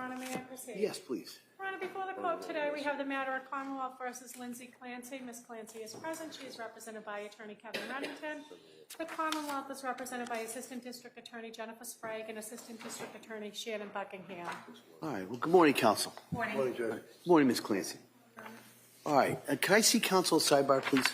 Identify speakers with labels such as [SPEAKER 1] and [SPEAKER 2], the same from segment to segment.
[SPEAKER 1] Honor, may I proceed?
[SPEAKER 2] Yes, please.
[SPEAKER 1] Your Honor, before the court today, we have the matter of Commonwealth versus Lindsay Clancy. Ms. Clancy is present. She is represented by Attorney Kevin Runnington. The Commonwealth is represented by Assistant District Attorney Jennifer Sprague and Assistant District Attorney Shannon Buckingham.
[SPEAKER 2] All right. Well, good morning, counsel.
[SPEAKER 1] Morning.
[SPEAKER 3] Morning, Judge.
[SPEAKER 2] Good morning, Ms. Clancy. All right. Can I see counsel sidebar, please?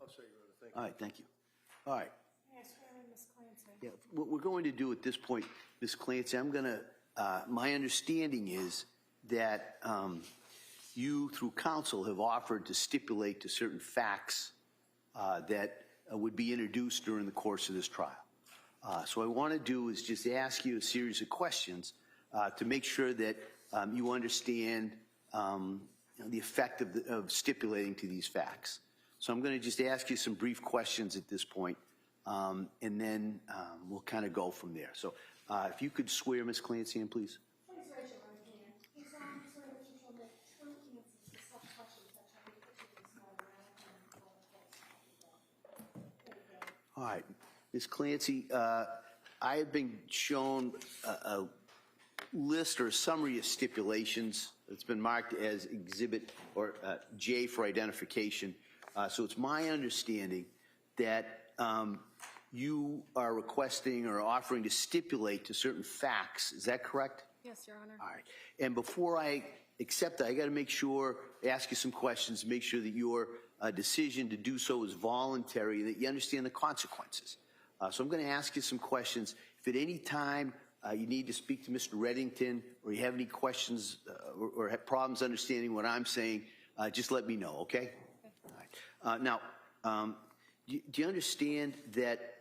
[SPEAKER 2] say, Your Honor. Thank you. All right, thank you. All right.
[SPEAKER 1] May I swear in Ms. Clancy?
[SPEAKER 2] Yeah, what we're going to do at this point, Ms. Clancy, I'm going to, my understanding is that you, through counsel, have offered to stipulate to certain facts that would be introduced during the course of this trial. So what I want to do is just ask you a series of questions to make sure that you understand the effect of stipulating to these facts. So I'm going to just ask you some brief questions at this point, and then we'll kind of go from there. So if you could swear Ms. Clancy in, please.
[SPEAKER 1] Please raise your right hand. You solemnly swear that you shall make true answers to such questions that shall be put to this matter and
[SPEAKER 2] All right. Ms. Clancy, I have been shown a list or a summary of stipulations. It's been marked as Exhibit or J for identification. So it's my understanding that you are requesting or offering to stipulate to certain facts. Is that correct?
[SPEAKER 1] Yes, Your Honor.
[SPEAKER 2] All right. And before I accept that, I got to make sure, ask you some questions, make sure that your decision to do so is voluntary, that you understand the consequences. So I'm going to ask you some questions. If at any time you need to speak to Mr. Reddington or you have any questions or have problems understanding what I'm saying, just let me know, okay? All right. Now, do you understand that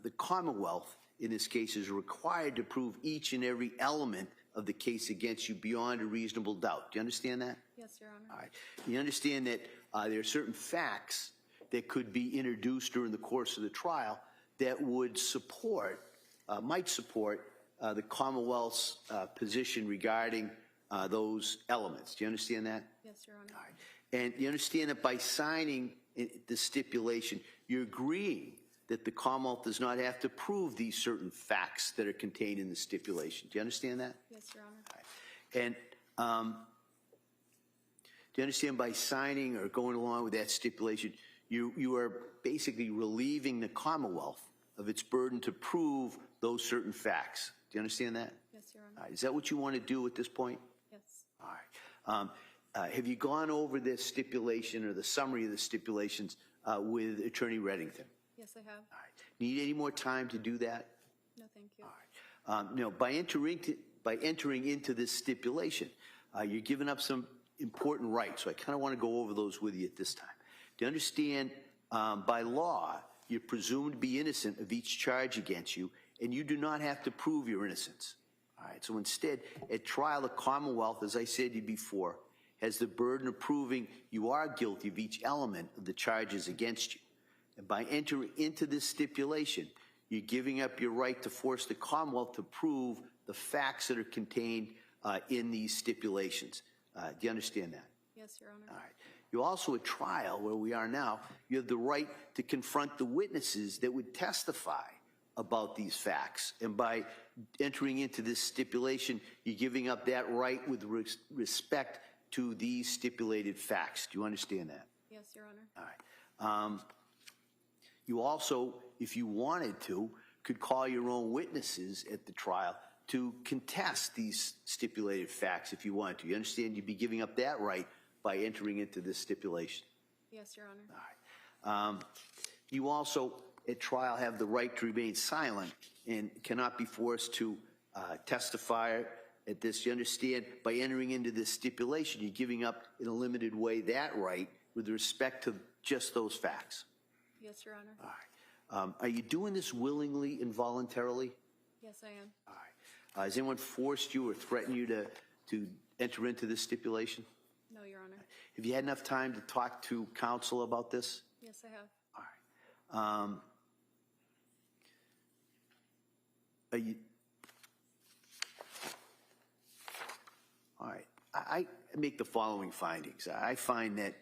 [SPEAKER 2] the Commonwealth, in this case, is required to prove each and every element of the case against you beyond a reasonable doubt? Do you understand that?
[SPEAKER 1] Yes, Your Honor.
[SPEAKER 2] All right. You understand that there are certain facts that could be introduced during the course of the trial that would support, might support the Commonwealth's position regarding those elements. Do you understand that?
[SPEAKER 1] Yes, Your Honor.
[SPEAKER 2] All right. And you understand that by signing the stipulation, you're agreeing that the Commonwealth does not have to prove these certain facts that are contained in the stipulation. Do you understand that?
[SPEAKER 1] Yes, Your Honor.
[SPEAKER 2] All right. And do you understand by signing or going along with that stipulation, you are basically relieving the Commonwealth of its burden to prove those certain facts? Do you understand that?
[SPEAKER 1] Yes, Your Honor.
[SPEAKER 2] All right. Is that what you want to do at this point?
[SPEAKER 1] Yes.
[SPEAKER 2] All right. Have you gone over this stipulation or the summary of the stipulations with Attorney Reddington?
[SPEAKER 1] Yes, I have.
[SPEAKER 2] All right. Need any more time to do that?
[SPEAKER 1] No, thank you.
[SPEAKER 2] All right. Now, by entering into this stipulation, you're giving up some important rights. So I kind of want to go over those with you at this time. Do you understand, by law, you're presumed to be innocent of each charge against you, and you do not have to prove your innocence. All right. So instead, at trial, the Commonwealth, as I said to you before, has the burden of proving you are guilty of each element of the charges against you. And by entering into this stipulation, you're giving up your right to force the Commonwealth to prove the facts that are contained in these stipulations. Do you understand that?
[SPEAKER 1] Yes, Your Honor.
[SPEAKER 2] All right. You also, at trial, where we are now, you have the right to confront the witnesses that would testify about these facts. And by entering into this stipulation, you're giving up that right with respect to these stipulated facts. Do you understand that?
[SPEAKER 1] Yes, Your Honor.
[SPEAKER 2] All right. You also, if you wanted to, could call your own witnesses at the trial to contest these stipulated facts if you wanted to. You understand you'd be giving up that right by entering into this stipulation.
[SPEAKER 1] Yes, Your Honor.
[SPEAKER 2] All right. You also, at trial, have the right to remain silent and cannot be forced to testify at this. You understand by entering into this stipulation, you're giving up in a limited way that right with respect to just those facts.
[SPEAKER 1] Yes, Your Honor.
[SPEAKER 2] All right. Are you doing this willingly and voluntarily?
[SPEAKER 1] Yes, I am.
[SPEAKER 2] All right. Has anyone forced you or threatened you to enter into this stipulation?
[SPEAKER 1] No, Your Honor.
[SPEAKER 2] Have you had enough time to talk to counsel about this?
[SPEAKER 1] Yes, I have.
[SPEAKER 2] All right. Are you? All right. I make the following findings. I find that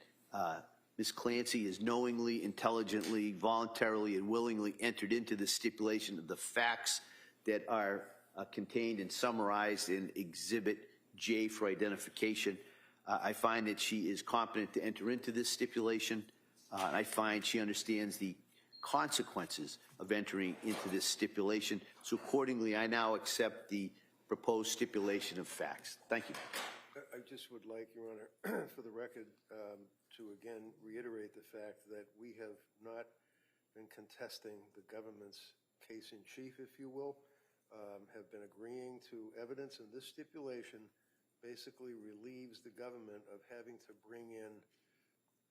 [SPEAKER 2] Ms. Clancy has knowingly, intelligently, voluntarily, and willingly entered into the stipulation of the facts that are contained and summarized in Exhibit J for identification. I find that she is competent to enter into this stipulation. I find she understands the consequences of entering into this stipulation. So accordingly, I now accept the proposed stipulation of facts. Thank you.
[SPEAKER 3] I just would like, Your Honor, for the record, to again reiterate the fact that we have not been contesting the government's case in chief, if you will, have been agreeing to evidence, and this stipulation basically relieves the government of having to bring in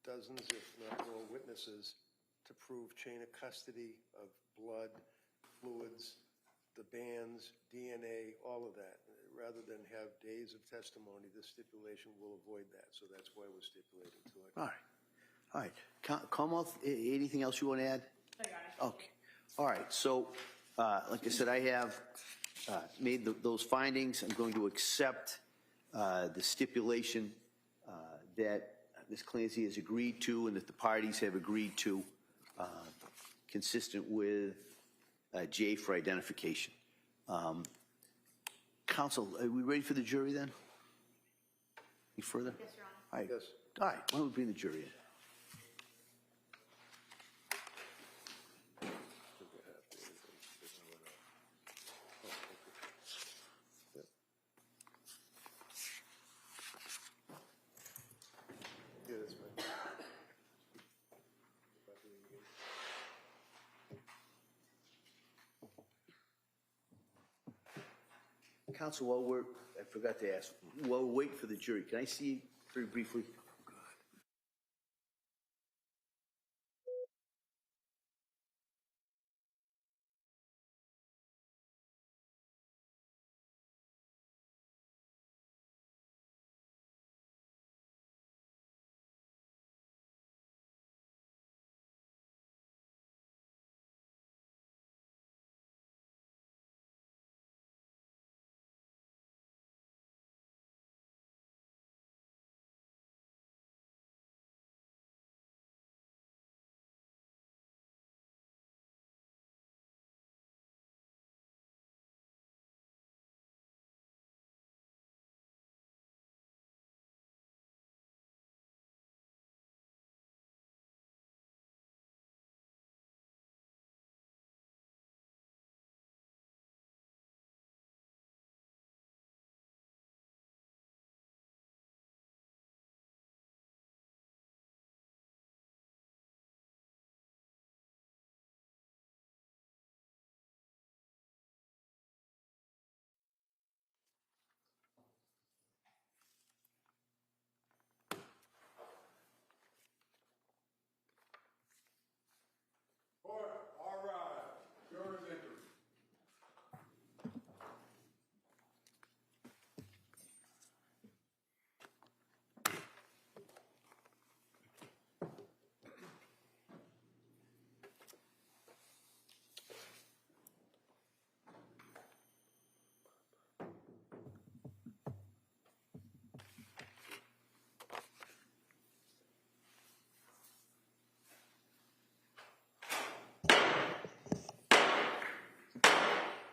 [SPEAKER 3] dozens, if not more, witnesses to prove chain of custody of blood, fluids, the bands, DNA, all of that. Rather than have days of testimony, this stipulation will avoid that. So that's why we're stipulating to it.
[SPEAKER 2] All right. All right. Commonwealth, anything else you want to add?
[SPEAKER 1] I got it.
[SPEAKER 2] Okay. All right. So, like I said, I have made those findings. I'm going to accept the stipulation that Ms. Clancy has agreed to and that the parties have agreed to, consistent with J for identification. Counsel, are we ready for the jury then? Any further?
[SPEAKER 1] Yes, Your Honor.
[SPEAKER 2] All right.
[SPEAKER 3] Yes.
[SPEAKER 2] All right. Why don't we bring the jury in?
[SPEAKER 3] Yeah, that's fine.
[SPEAKER 2] Counsel, I forgot to ask, while we're waiting for the jury, can I see you very briefly?
[SPEAKER 4] All right. Jurors enter.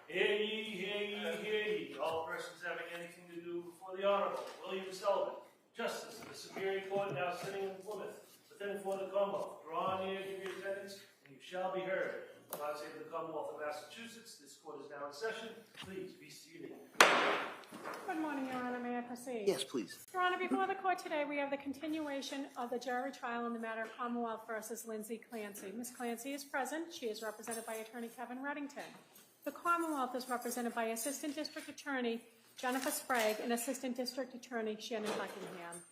[SPEAKER 5] Hear ye, hear ye, hear ye. All persons having anything to do before the Honorable William Sullivan, Justice of the Superior Court, now sitting in Plymouth, within and for the Commonwealth. Draw near, give your attendance, and you shall be heard. God save the Commonwealth of Massachusetts. This court is now in session. Please be seated.
[SPEAKER 1] Good morning, Your Honor. May I proceed?
[SPEAKER 2] Yes, please.
[SPEAKER 1] Your Honor, before the court today, we have the continuation of the jury trial in the matter of Commonwealth versus Lindsay Clancy. Ms. Clancy is present. She is represented by Attorney Kevin Reddington. The Commonwealth is represented by Assistant District Attorney Jennifer Sprague and Assistant District Attorney Shannon Buckingham.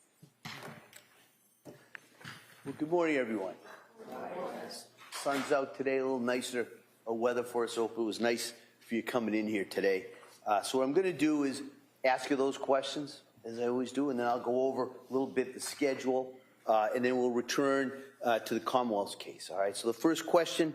[SPEAKER 2] Well, good morning, everyone. Sun's out today, a little nicer weather for us. Hope it was nice for you coming in here today. So what I'm going to do is ask you those questions, as I always do, and then I'll go over a little bit the schedule, and then we'll return to the Commonwealth's case. All right. So the first question.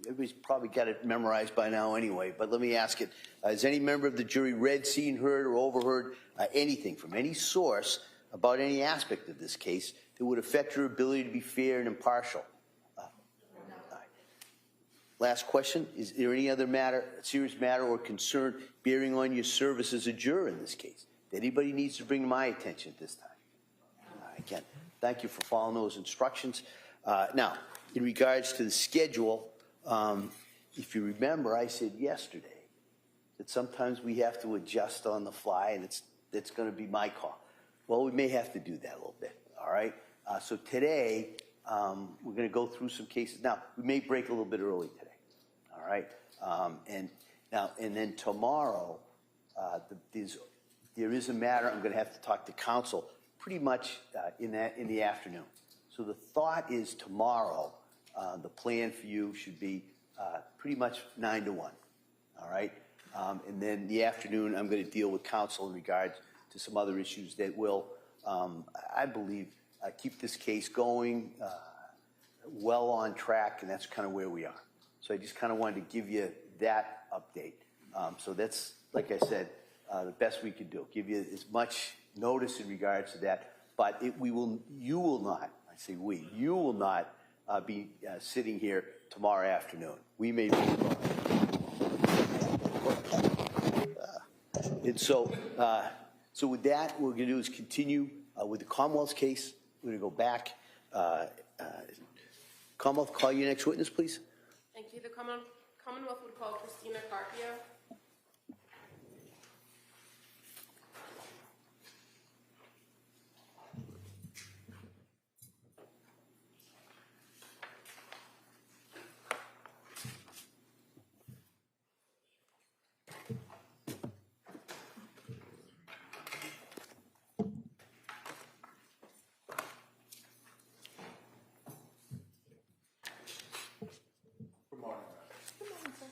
[SPEAKER 2] Everybody's probably got it memorized by now anyway, but let me ask it. Has any member of the jury read, seen, heard, or overheard anything from any source about any aspect of this case that would affect your ability to be fair and impartial? Last question. Is there any other serious matter or concern bearing on your service as a juror in this case that anybody needs to bring to my attention at this time? Again, thank you for following those instructions. Now, in regards to the schedule, if you remember, I said yesterday that sometimes we have to adjust on the fly, and that's going to be my call. Well, we may have to do that a little bit, all right? So today, we're going to go through some cases. Now, we may break a little bit early today, all right? And then tomorrow, there is a matter I'm going to have to talk to counsel pretty much in the afternoon. So the thought is tomorrow, the plan for you should be pretty much 9 to 1, all right? And then the afternoon, I'm going to deal with counsel in regards to some other issues that will, I believe, keep this case going well on track, and that's kind of where we are. So I just kind of wanted to give you that update. So that's, like I said, the best we could do. Give you as much notice in regards to that, but you will not, I say we, you will not be sitting here tomorrow afternoon. We may be and so with that, what we're going to do is continue with the Commonwealth's case. We're going to go back. Commonwealth, call your next witness, please.
[SPEAKER 6] Thank you. The Commonwealth would call Christina Carpio.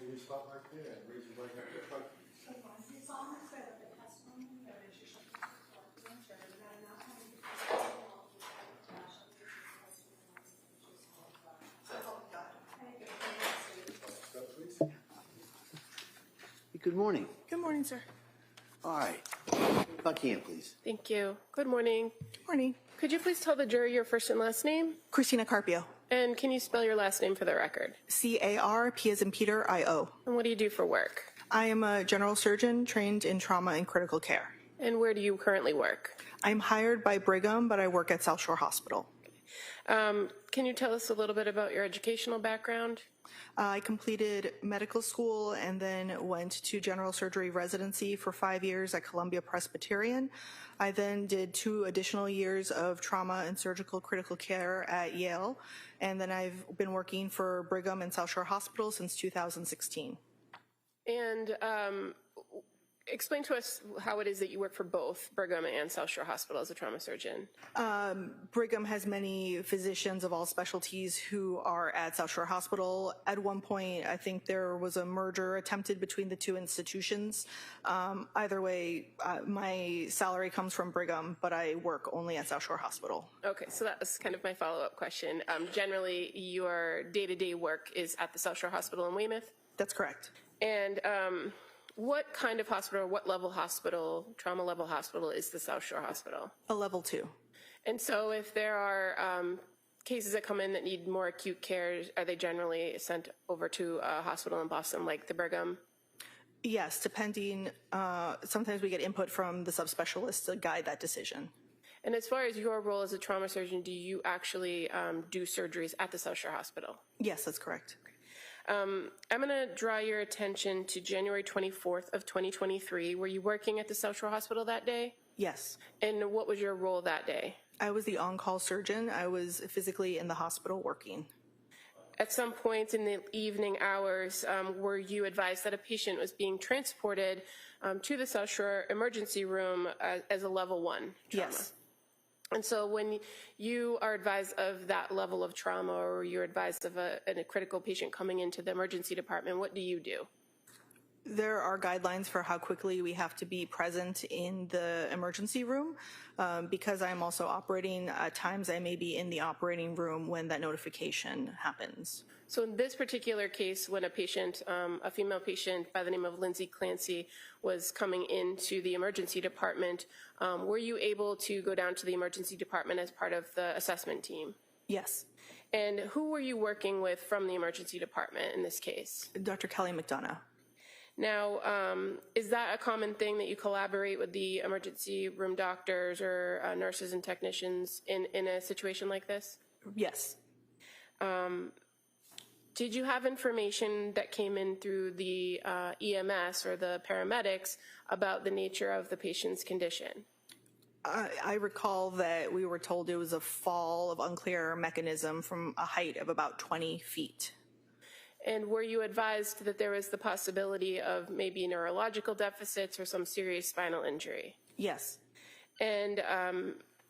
[SPEAKER 3] Can you stop right there and raise your right hand?
[SPEAKER 2] Good morning.
[SPEAKER 6] Good morning, sir.
[SPEAKER 2] All right. Buckingham, please.
[SPEAKER 6] Thank you. Good morning.
[SPEAKER 7] Good morning.
[SPEAKER 6] Could you please tell the jury your first and last name?
[SPEAKER 7] Christina Carpio.
[SPEAKER 6] And can you spell your last name for the record?
[SPEAKER 7] C-A-R-P as in Peter, I-O.
[SPEAKER 6] And what do you do for work?
[SPEAKER 7] I am a general surgeon trained in trauma and critical care.
[SPEAKER 6] And where do you currently work?
[SPEAKER 7] I'm hired by Brigham, but I work at South Shore Hospital.
[SPEAKER 6] Can you tell us a little bit about your educational background?
[SPEAKER 7] I completed medical school and then went to general surgery residency for 5 years at Columbia Presbyterian. I then did 2 additional years of trauma and surgical critical care at Yale. And then I've been working for Brigham and South Shore Hospital since 2016.
[SPEAKER 6] And explain to us how it is that you work for both Brigham and South Shore Hospital as a trauma surgeon.
[SPEAKER 7] Brigham has many physicians of all specialties who are at South Shore Hospital. At one point, I think there was a merger attempted between the 2 institutions. Either way, my salary comes from Brigham, but I work only at South Shore Hospital.
[SPEAKER 6] Okay, so that was kind of my follow-up question. Generally, your day-to-day work is at the South Shore Hospital in Weymouth?
[SPEAKER 7] That's correct.
[SPEAKER 6] And what kind of hospital, what level hospital, trauma level hospital is the South Shore Hospital?
[SPEAKER 7] A level 2.
[SPEAKER 6] And so if there are cases that come in that need more acute care, are they generally sent over to a hospital in Boston like the Brigham?
[SPEAKER 7] Yes, depending, sometimes we get input from the subspecialists to guide that decision.
[SPEAKER 6] And as far as your role as a trauma surgeon, do you actually do surgeries at the South Shore Hospital?
[SPEAKER 7] Yes, that's correct.
[SPEAKER 6] I'm going to draw your attention to January 24th of 2023. Were you working at the South Shore Hospital that day?
[SPEAKER 7] Yes.
[SPEAKER 6] And what was your role that day?
[SPEAKER 7] I was the on-call surgeon. I was physically in the hospital working.
[SPEAKER 6] At some point in the evening hours, were you advised that a patient was being transported to the South Shore emergency room as a level 1 trauma?
[SPEAKER 7] Yes.
[SPEAKER 6] And so when you are advised of that level of trauma, or you're advised of a critical patient coming into the emergency department, what do you do?
[SPEAKER 7] There are guidelines for how quickly we have to be present in the emergency room. Because I'm also operating, at times I may be in the operating room when that notification happens.
[SPEAKER 6] So in this particular case, when a patient, a female patient by the name of Lindsay Clancy was coming into the emergency department, were you able to go down to the emergency department as part of the assessment team?
[SPEAKER 7] Yes.
[SPEAKER 6] And who were you working with from the emergency department in this case?
[SPEAKER 7] Dr. Kelly McDonough.
[SPEAKER 6] Now, is that a common thing that you collaborate with the emergency room doctors or nurses and technicians in a situation like this?
[SPEAKER 7] Yes.
[SPEAKER 6] Did you have information that came in through the EMS or the paramedics about the nature of the patient's condition?
[SPEAKER 7] I recall that we were told it was a fall of unclear mechanism from a height of about 20 feet.
[SPEAKER 6] And were you advised that there was the possibility of maybe neurological deficits or some serious spinal injury?
[SPEAKER 7] Yes.
[SPEAKER 6] And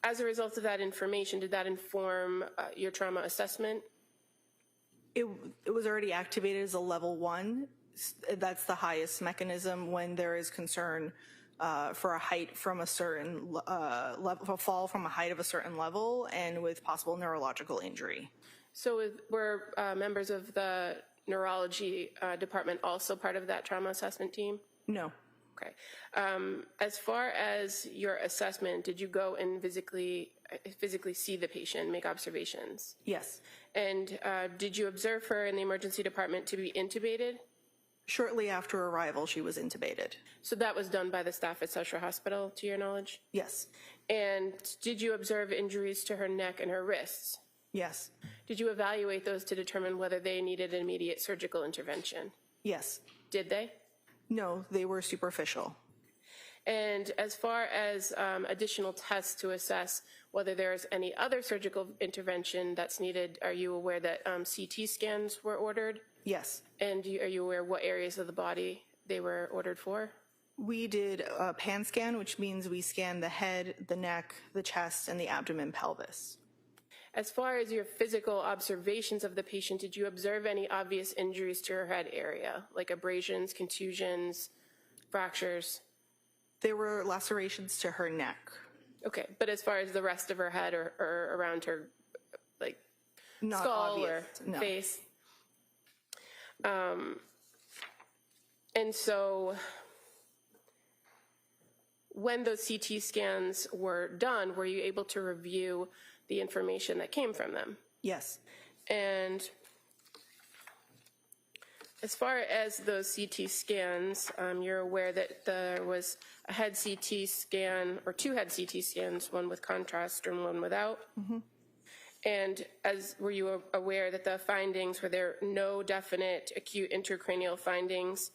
[SPEAKER 6] as a result of that information, did that inform your trauma assessment?
[SPEAKER 7] It was already activated as a level 1. That's the highest mechanism when there is concern for a height from a certain level, a fall from a height of a certain level, and with possible neurological injury.
[SPEAKER 6] So were members of the neurology department also part of that trauma assessment team?
[SPEAKER 7] No.
[SPEAKER 6] Okay. As far as your assessment, did you go and physically see the patient, make observations?
[SPEAKER 7] Yes.
[SPEAKER 6] And did you observe her in the emergency department to be intubated?
[SPEAKER 7] Shortly after arrival, she was intubated.
[SPEAKER 6] So that was done by the staff at South Shore Hospital, to your knowledge?
[SPEAKER 7] Yes.
[SPEAKER 6] And did you observe injuries to her neck and her wrists?
[SPEAKER 7] Yes.
[SPEAKER 6] Did you evaluate those to determine whether they needed immediate surgical intervention?
[SPEAKER 7] Yes.
[SPEAKER 6] Did they?
[SPEAKER 7] No, they were superficial.
[SPEAKER 6] And as far as additional tests to assess whether there's any other surgical intervention that's needed, are you aware that CT scans were ordered?
[SPEAKER 7] Yes.
[SPEAKER 6] And are you aware what areas of the body they were ordered for?
[SPEAKER 7] We did a pan scan, which means we scanned the head, the neck, the chest, and the abdomen, pelvis.
[SPEAKER 6] As far as your physical observations of the patient, did you observe any obvious injuries to her head area, like abrasions, contusions, fractures?
[SPEAKER 7] There were lacerations to her neck.
[SPEAKER 6] Okay, but as far as the rest of her head or around her, like,
[SPEAKER 7] Not
[SPEAKER 6] skull
[SPEAKER 7] obvious,
[SPEAKER 6] or
[SPEAKER 7] no.
[SPEAKER 6] face? And so when those CT scans were done, were you able to review the information that came from them?
[SPEAKER 7] Yes.
[SPEAKER 6] And as far as those CT scans, you're aware that there was a head CT scan, or two head CT scans, one with contrast and one without? Mm-hmm. And were you aware that the findings, were there no definite acute intracranial findings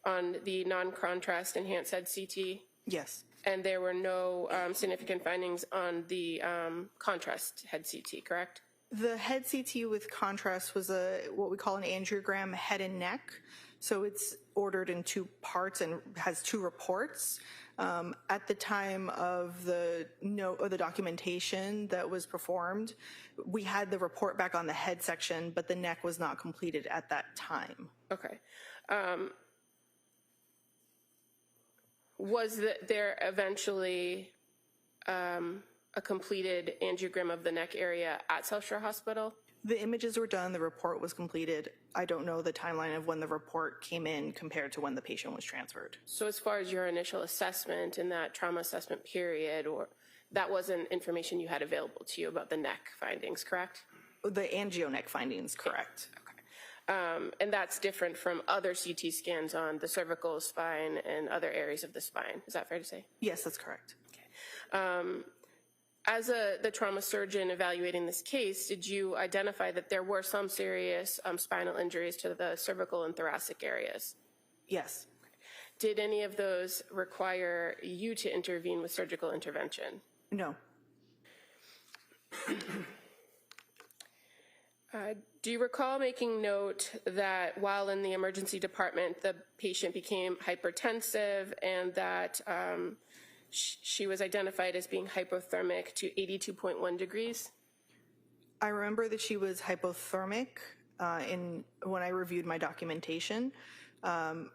[SPEAKER 6] on the non-contrast enhanced head CT?
[SPEAKER 7] Yes.
[SPEAKER 6] And there were no significant findings on the contrast head CT, correct?
[SPEAKER 7] The head CT with contrast was what we call an angiogram head and neck. So it's ordered in 2 parts and has 2 reports. At the time of the documentation that was performed, we had the report back on the head section, but the neck was not completed at that time.
[SPEAKER 6] Okay. Was there eventually a completed angiogram of the neck area at South Shore Hospital?
[SPEAKER 7] The images were done, the report was completed. I don't know the timeline of when the report came in compared to when the patient was transferred.
[SPEAKER 6] So as far as your initial assessment in that trauma assessment period, or that wasn't information you had available to you about the neck findings, correct?
[SPEAKER 7] The angio neck findings, correct.
[SPEAKER 6] Okay. And that's different from other CT scans on the cervical spine and other areas of the spine. Is that fair to say?
[SPEAKER 7] Yes, that's correct.
[SPEAKER 6] Okay. As the trauma surgeon evaluating this case, did you identify that there were some serious spinal injuries to the cervical and thoracic areas?
[SPEAKER 7] Yes.
[SPEAKER 6] Did any of those require you to intervene with surgical intervention?
[SPEAKER 7] No.
[SPEAKER 6] Do you recall making note that while in the emergency department, the patient became hypertensive and that she was identified as being hypothermic to 82.1 degrees?
[SPEAKER 7] I remember that she was hypothermic when I reviewed my documentation. The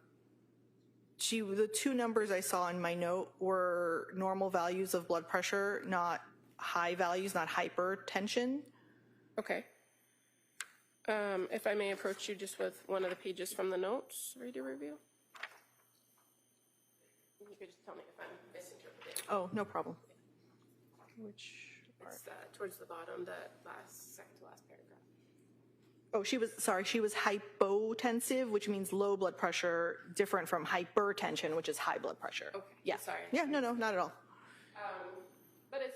[SPEAKER 7] 2 numbers I saw in my note were normal values of blood pressure, not high values, not hypertension.
[SPEAKER 6] Okay. If I may approach you just with one of the pages from the notes, ready to review? You could just tell me if I'm misinterpreting.
[SPEAKER 7] Oh, no problem. Which part?
[SPEAKER 6] It's towards the bottom, the second to last paragraph.
[SPEAKER 7] Oh, she was hypotensive, which means low blood pressure, different from hypertension, which is high blood pressure.
[SPEAKER 6] Okay,
[SPEAKER 7] Yeah.
[SPEAKER 6] sorry.
[SPEAKER 7] Yeah, no, not at all.
[SPEAKER 6] But as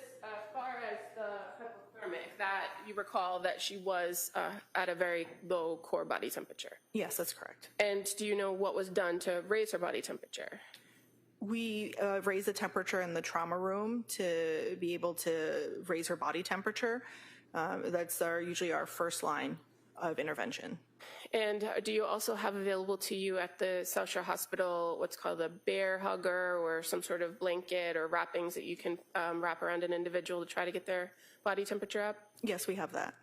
[SPEAKER 6] far as the hypothermic, that you recall that she was at a very low core body temperature.
[SPEAKER 7] Yes, that's correct.
[SPEAKER 6] And do you know what was done to raise her body temperature?
[SPEAKER 7] We raise the temperature in the trauma room to be able to raise her body temperature. That's usually our first line of intervention.
[SPEAKER 6] And do you also have available to you at the South Shore Hospital what's called a bear hugger or some sort of blanket or wrappings that you can wrap around an individual to try to get their body temperature up?
[SPEAKER 7] Yes, we have that.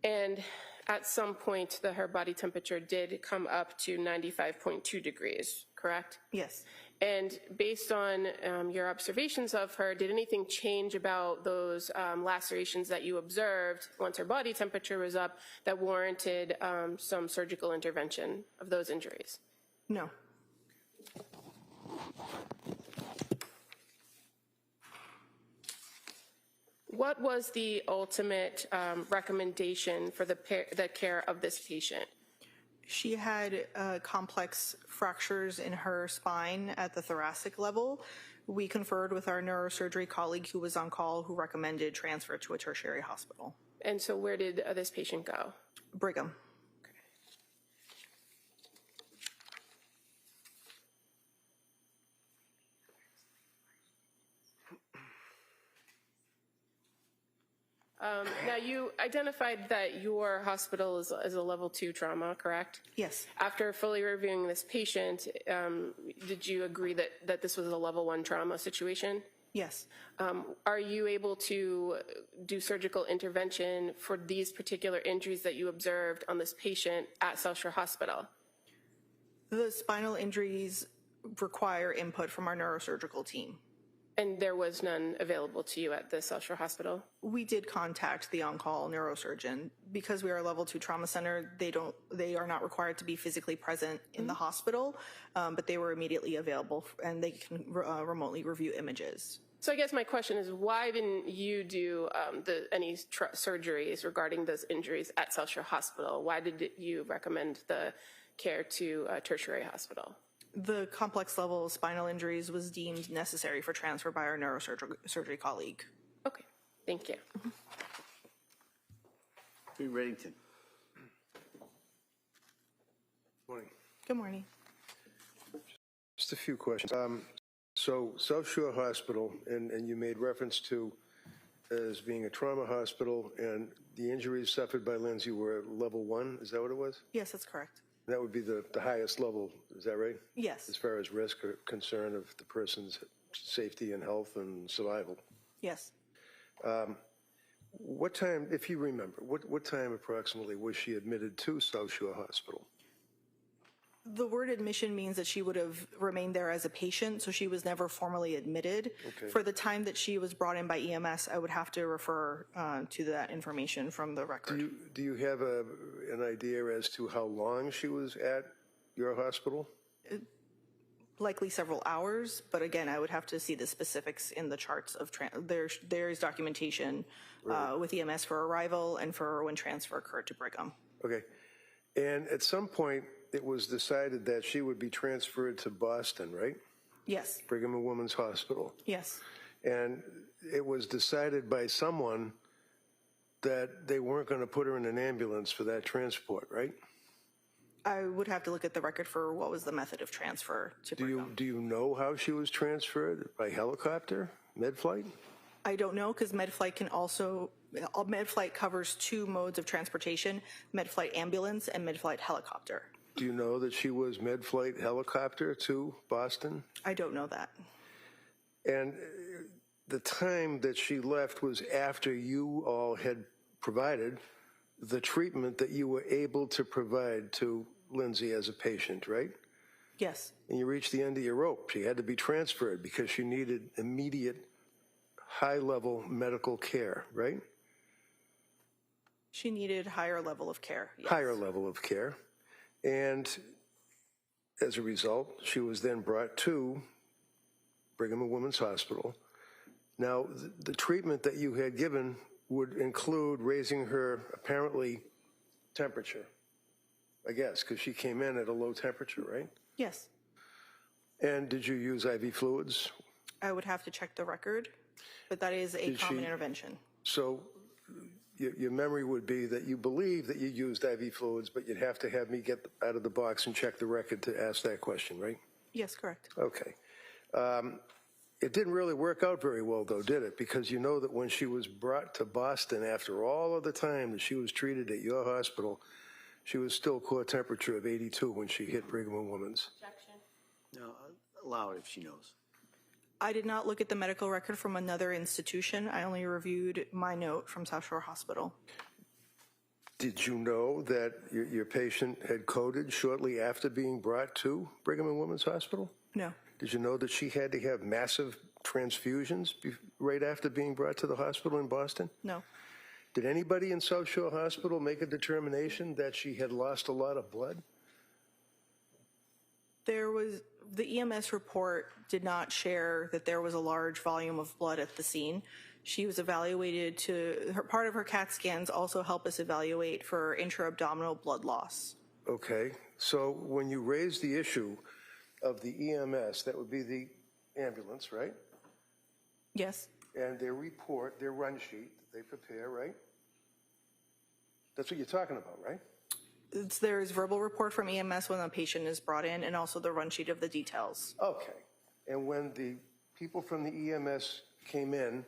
[SPEAKER 6] And at some point, her body temperature did come up to 95.2 degrees, correct?
[SPEAKER 7] Yes.
[SPEAKER 6] And based on your observations of her, did anything change about those lacerations that you observed once her body temperature was up that warranted some surgical intervention of those injuries?
[SPEAKER 7] No.
[SPEAKER 6] What was the ultimate recommendation for the care of this patient?
[SPEAKER 7] She had complex fractures in her spine at the thoracic level. We conferred with our neurosurgery colleague who was on call who recommended transfer to a tertiary hospital.
[SPEAKER 6] And so where did this patient go?
[SPEAKER 7] Brigham.
[SPEAKER 6] Now, you identified that your hospital is a level 2 trauma, correct?
[SPEAKER 7] Yes.
[SPEAKER 6] After fully reviewing this patient, did you agree that this was a level 1 trauma situation?
[SPEAKER 7] Yes.
[SPEAKER 6] Are you able to do surgical intervention for these particular injuries that you observed on this patient at South Shore Hospital?
[SPEAKER 7] The spinal injuries require input from our neurosurgical team.
[SPEAKER 6] And there was none available to you at the South Shore Hospital?
[SPEAKER 7] We did contact the on-call neurosurgeon. Because we are a level 2 trauma center, they are not required to be physically present in the hospital, but they were immediately available and they can remotely review images.
[SPEAKER 6] So I guess my question is, why didn't you do any surgeries regarding those injuries at South Shore Hospital? Why did you recommend the care to a tertiary hospital?
[SPEAKER 7] The complex level spinal injuries was deemed necessary for transfer by our neurosurgery colleague.
[SPEAKER 6] Okay, thank you.
[SPEAKER 2] Reddington.
[SPEAKER 3] Morning.
[SPEAKER 7] Good morning.
[SPEAKER 3] Just a few questions. So South Shore Hospital, and you made reference to as being a trauma hospital, and the injuries suffered by Lindsay were level 1, is that what it was?
[SPEAKER 7] Yes, that's correct.
[SPEAKER 3] That would be the highest level, is that right?
[SPEAKER 7] Yes.
[SPEAKER 3] As far as risk or concern of the person's safety and health and survival.
[SPEAKER 7] Yes.
[SPEAKER 3] What time, if you remember, what time approximately was she admitted to South Shore Hospital?
[SPEAKER 7] The word admission means that she would have remained there as a patient, so she was never formally admitted.
[SPEAKER 3] Okay.
[SPEAKER 7] For the time that she was brought in by EMS, I would have to refer to that information from the record.
[SPEAKER 3] Do you have an idea as to how long she was at your hospital?
[SPEAKER 7] Likely several hours, but again, I would have to see the specifics in the charts of there is documentation with EMS for arrival and for when transfer occurred to Brigham.
[SPEAKER 3] Okay. And at some point, it was decided that she would be transferred to Boston, right?
[SPEAKER 7] Yes.
[SPEAKER 3] Brigham and Women's Hospital.
[SPEAKER 7] Yes.
[SPEAKER 3] And it was decided by someone that they weren't going to put her in an ambulance for that transport, right?
[SPEAKER 7] I would have to look at the record for what was the method of transfer to Brigham.
[SPEAKER 3] Do you know how she was transferred? By helicopter? Med flight?
[SPEAKER 7] I don't know, because MedFlight can also, MedFlight covers 2 modes of transportation, MedFlight ambulance and MedFlight helicopter.
[SPEAKER 3] Do you know that she was med flight helicopter to Boston?
[SPEAKER 7] I don't know that.
[SPEAKER 3] And the time that she left was after you all had provided the treatment that you were able to provide to Lindsay as a patient, right?
[SPEAKER 7] Yes.
[SPEAKER 3] And you reached the end of your rope. She had to be transferred because she needed immediate high-level medical care, right?
[SPEAKER 7] She needed higher level of care. Yes.
[SPEAKER 3] Higher level of care. And as a result, she was then brought to Brigham and Women's Hospital. Now, the treatment that you had given would include raising her, apparently, temperature, I guess, because she came in at a low temperature, right?
[SPEAKER 7] Yes.
[SPEAKER 3] And did you use IV fluids?
[SPEAKER 7] I would have to check the record, but that is a common intervention.
[SPEAKER 3] So your memory would be that you believe that you used IV fluids, but you'd have to have me get out of the box and check the record to ask that question, right?
[SPEAKER 7] Yes, correct.
[SPEAKER 3] Okay. It didn't really work out very well, though, did it? Because you know that when she was brought to Boston, after all of the time that she was treated at your hospital, she was still core temperature of 82 when she hit Brigham and Women's.
[SPEAKER 6] Objection.
[SPEAKER 2] No, allow it if she knows.
[SPEAKER 7] I did not look at the medical record from another institution. I only reviewed my note from South Shore Hospital.
[SPEAKER 3] Did you know that your patient had coded shortly after being brought to Brigham and Women's Hospital?
[SPEAKER 7] No.
[SPEAKER 3] Did you know that she had to have massive transfusions right after being brought to the hospital in Boston?
[SPEAKER 7] No.
[SPEAKER 3] Did anybody in South Shore Hospital make a determination that she had lost a lot of blood?
[SPEAKER 7] The EMS report did not share that there was a large volume of blood at the scene. She was evaluated part of her CAT scans also help us evaluate for intra-abdominal blood loss.
[SPEAKER 3] Okay, so when you raise the issue of the EMS, that would be the ambulance, right?
[SPEAKER 7] Yes.
[SPEAKER 3] And their report, their run sheet that they prepare, right? That's what you're talking about, right?
[SPEAKER 7] There is verbal report from EMS when the patient is brought in and also the run sheet of the details.
[SPEAKER 3] Okay. And when the people from the EMS came in,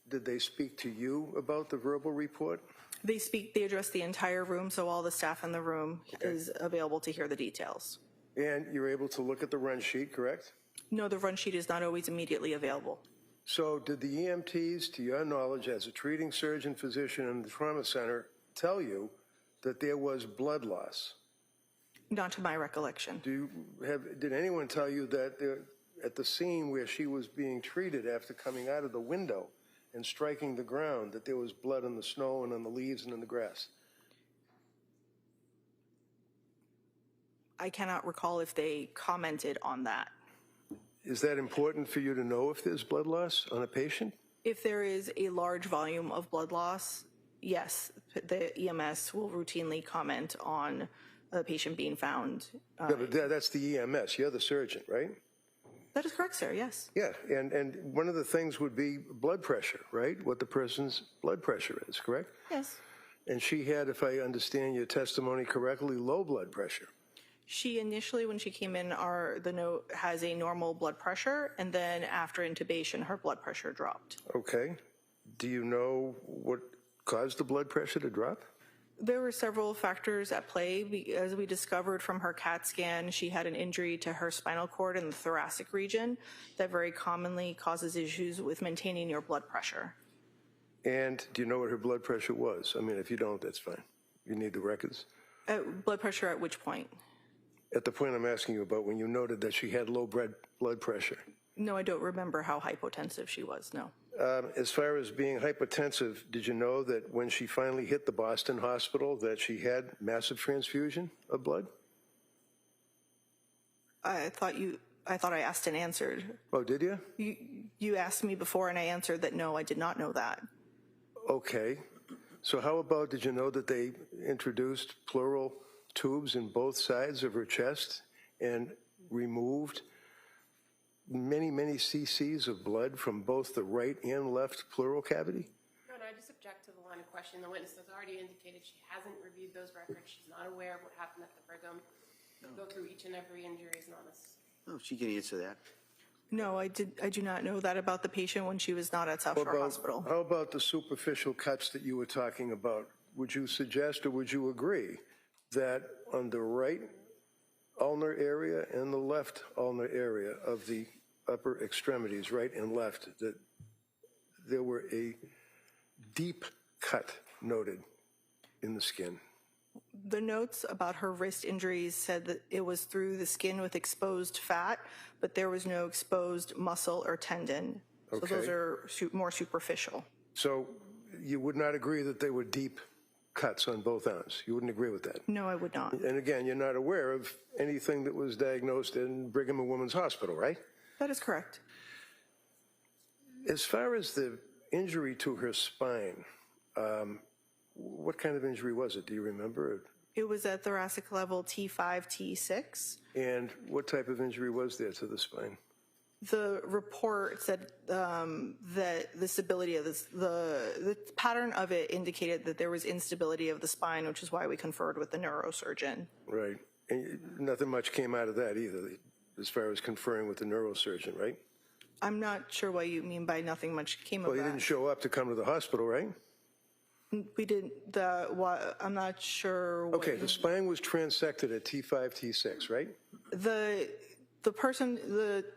[SPEAKER 3] did they speak to you about the verbal report?
[SPEAKER 7] They address the entire room, so all the staff in the room is available to hear the details.
[SPEAKER 3] And you're able to look at the run sheet, correct?
[SPEAKER 7] No, the run sheet is not always immediately available.
[SPEAKER 3] So did the EMTs, to your knowledge, as a treating surgeon physician in the trauma center, tell you that there was blood loss?
[SPEAKER 7] Not to my recollection.
[SPEAKER 3] Did anyone tell you that at the scene where she was being treated after coming out of the window and striking the ground, that there was blood on the snow and on the leaves and in the grass?
[SPEAKER 7] I cannot recall if they commented on that.
[SPEAKER 3] Is that important for you to know if there's blood loss on a patient?
[SPEAKER 7] If there is a large volume of blood loss, yes, the EMS will routinely comment on a patient being found.
[SPEAKER 3] Yeah, but that's the EMS. You're the surgeon, right?
[SPEAKER 7] That is correct, sir, yes.
[SPEAKER 3] Yeah, and one of the things would be blood pressure, right? What the person's blood pressure is, correct?
[SPEAKER 7] Yes.
[SPEAKER 3] And she had, if I understand your testimony correctly, low blood pressure.
[SPEAKER 7] She initially, when she came in, the note has a normal blood pressure, and then after intubation, her blood pressure dropped.
[SPEAKER 3] Okay. Do you know what caused the blood pressure to drop?
[SPEAKER 7] There were several factors at play. As we discovered from her CAT scan, she had an injury to her spinal cord in the thoracic region that very commonly causes issues with maintaining your blood pressure.
[SPEAKER 3] And do you know what her blood pressure was? I mean, if you don't, that's fine. You need the records.
[SPEAKER 7] Blood pressure at which point?
[SPEAKER 3] At the point I'm asking you about, when you noted that she had low blood pressure.
[SPEAKER 7] No, I don't remember how hypotensive she was, no.
[SPEAKER 3] As far as being hypotensive, did you know that when she finally hit the Boston hospital that she had massive transfusion of blood?
[SPEAKER 7] I thought I asked and answered.
[SPEAKER 3] Oh, did you?
[SPEAKER 7] You asked me before and I answered that no, I did not know that.
[SPEAKER 3] Okay. So how about, did you know that they introduced pleural tubes in both sides of her chest and removed many, many cc's of blood from both the right and left pleural cavity?
[SPEAKER 6] No, I just object to the line of questioning. The witness has already indicated she hasn't reviewed those records. She's not aware of what happened at the Brigham. Go through each and every injury is not necessary.
[SPEAKER 2] Oh, she can answer that.
[SPEAKER 7] No, I do not know that about the patient when she was not at South Shore Hospital.
[SPEAKER 3] How about the superficial cuts that you were talking about? Would you suggest or would you agree that on the right ulnar area and the left ulnar area of the upper extremities, right and left, that there were a deep cut noted in the skin?
[SPEAKER 7] The notes about her wrist injuries said that it was through the skin with exposed fat, but there was no exposed muscle or tendon. So
[SPEAKER 3] Okay.
[SPEAKER 7] those are more superficial.
[SPEAKER 3] So you would not agree that they were deep cuts on both arms? You wouldn't agree with that?
[SPEAKER 7] No, I would not.
[SPEAKER 3] And again, you're not aware of anything that was diagnosed in Brigham and Women's Hospital, right?
[SPEAKER 7] That is correct.
[SPEAKER 3] As far as the injury to her spine, what kind of injury was it? Do you remember?
[SPEAKER 7] It was at thoracic level T5, T6.
[SPEAKER 3] And what type of injury was there to the spine?
[SPEAKER 7] The report said that the stability of the pattern of it indicated that there was instability of the spine, which is why we conferred with the neurosurgeon.
[SPEAKER 3] Right. And nothing much came out of that either, as far as conferring with the neurosurgeon, right?
[SPEAKER 7] I'm not sure what you mean by nothing much came of
[SPEAKER 3] Well, you
[SPEAKER 7] that.
[SPEAKER 3] didn't show up to come to the hospital, right?
[SPEAKER 7] We didn't, I'm not sure what
[SPEAKER 3] Okay, the spine was transected at T5, T6, right?
[SPEAKER 7] the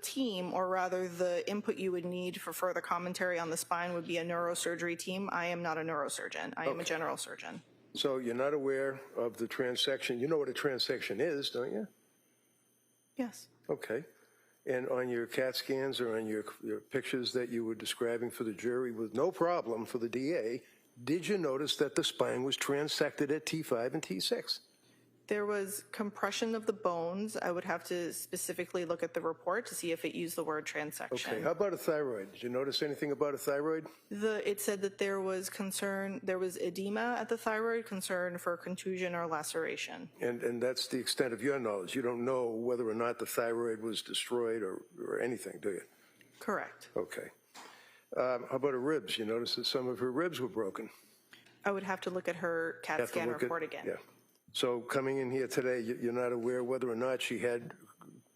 [SPEAKER 7] team, or rather the input you would need for further commentary on the spine would be a neurosurgery team. I am not a neurosurgeon. I am a general surgeon.
[SPEAKER 3] So you're not aware of the transection. You know what a transection is, don't you?
[SPEAKER 7] Yes.
[SPEAKER 3] Okay. And on your CAT scans or on your pictures that you were describing for the jury with no problem for the DA, did you notice that the spine was transected at T5 and T6?
[SPEAKER 7] There was compression of the bones. I would have to specifically look at the report to see if it used the word transection.
[SPEAKER 3] Okay, how about a thyroid? Did you notice anything about a thyroid?
[SPEAKER 7] It said that there was concern, there was edema at the thyroid, concern for contusion or laceration.
[SPEAKER 3] And that's the extent of your knowledge. You don't know whether or not the thyroid was destroyed or anything, do you?
[SPEAKER 7] Correct.
[SPEAKER 3] Okay. How about her ribs? You notice that some of her ribs were broken.
[SPEAKER 7] I would have to look at her CAT
[SPEAKER 3] Have to
[SPEAKER 7] scan
[SPEAKER 3] look
[SPEAKER 7] report
[SPEAKER 3] at-
[SPEAKER 7] again.
[SPEAKER 3] Yeah. So coming in here today, you're not aware whether or not she had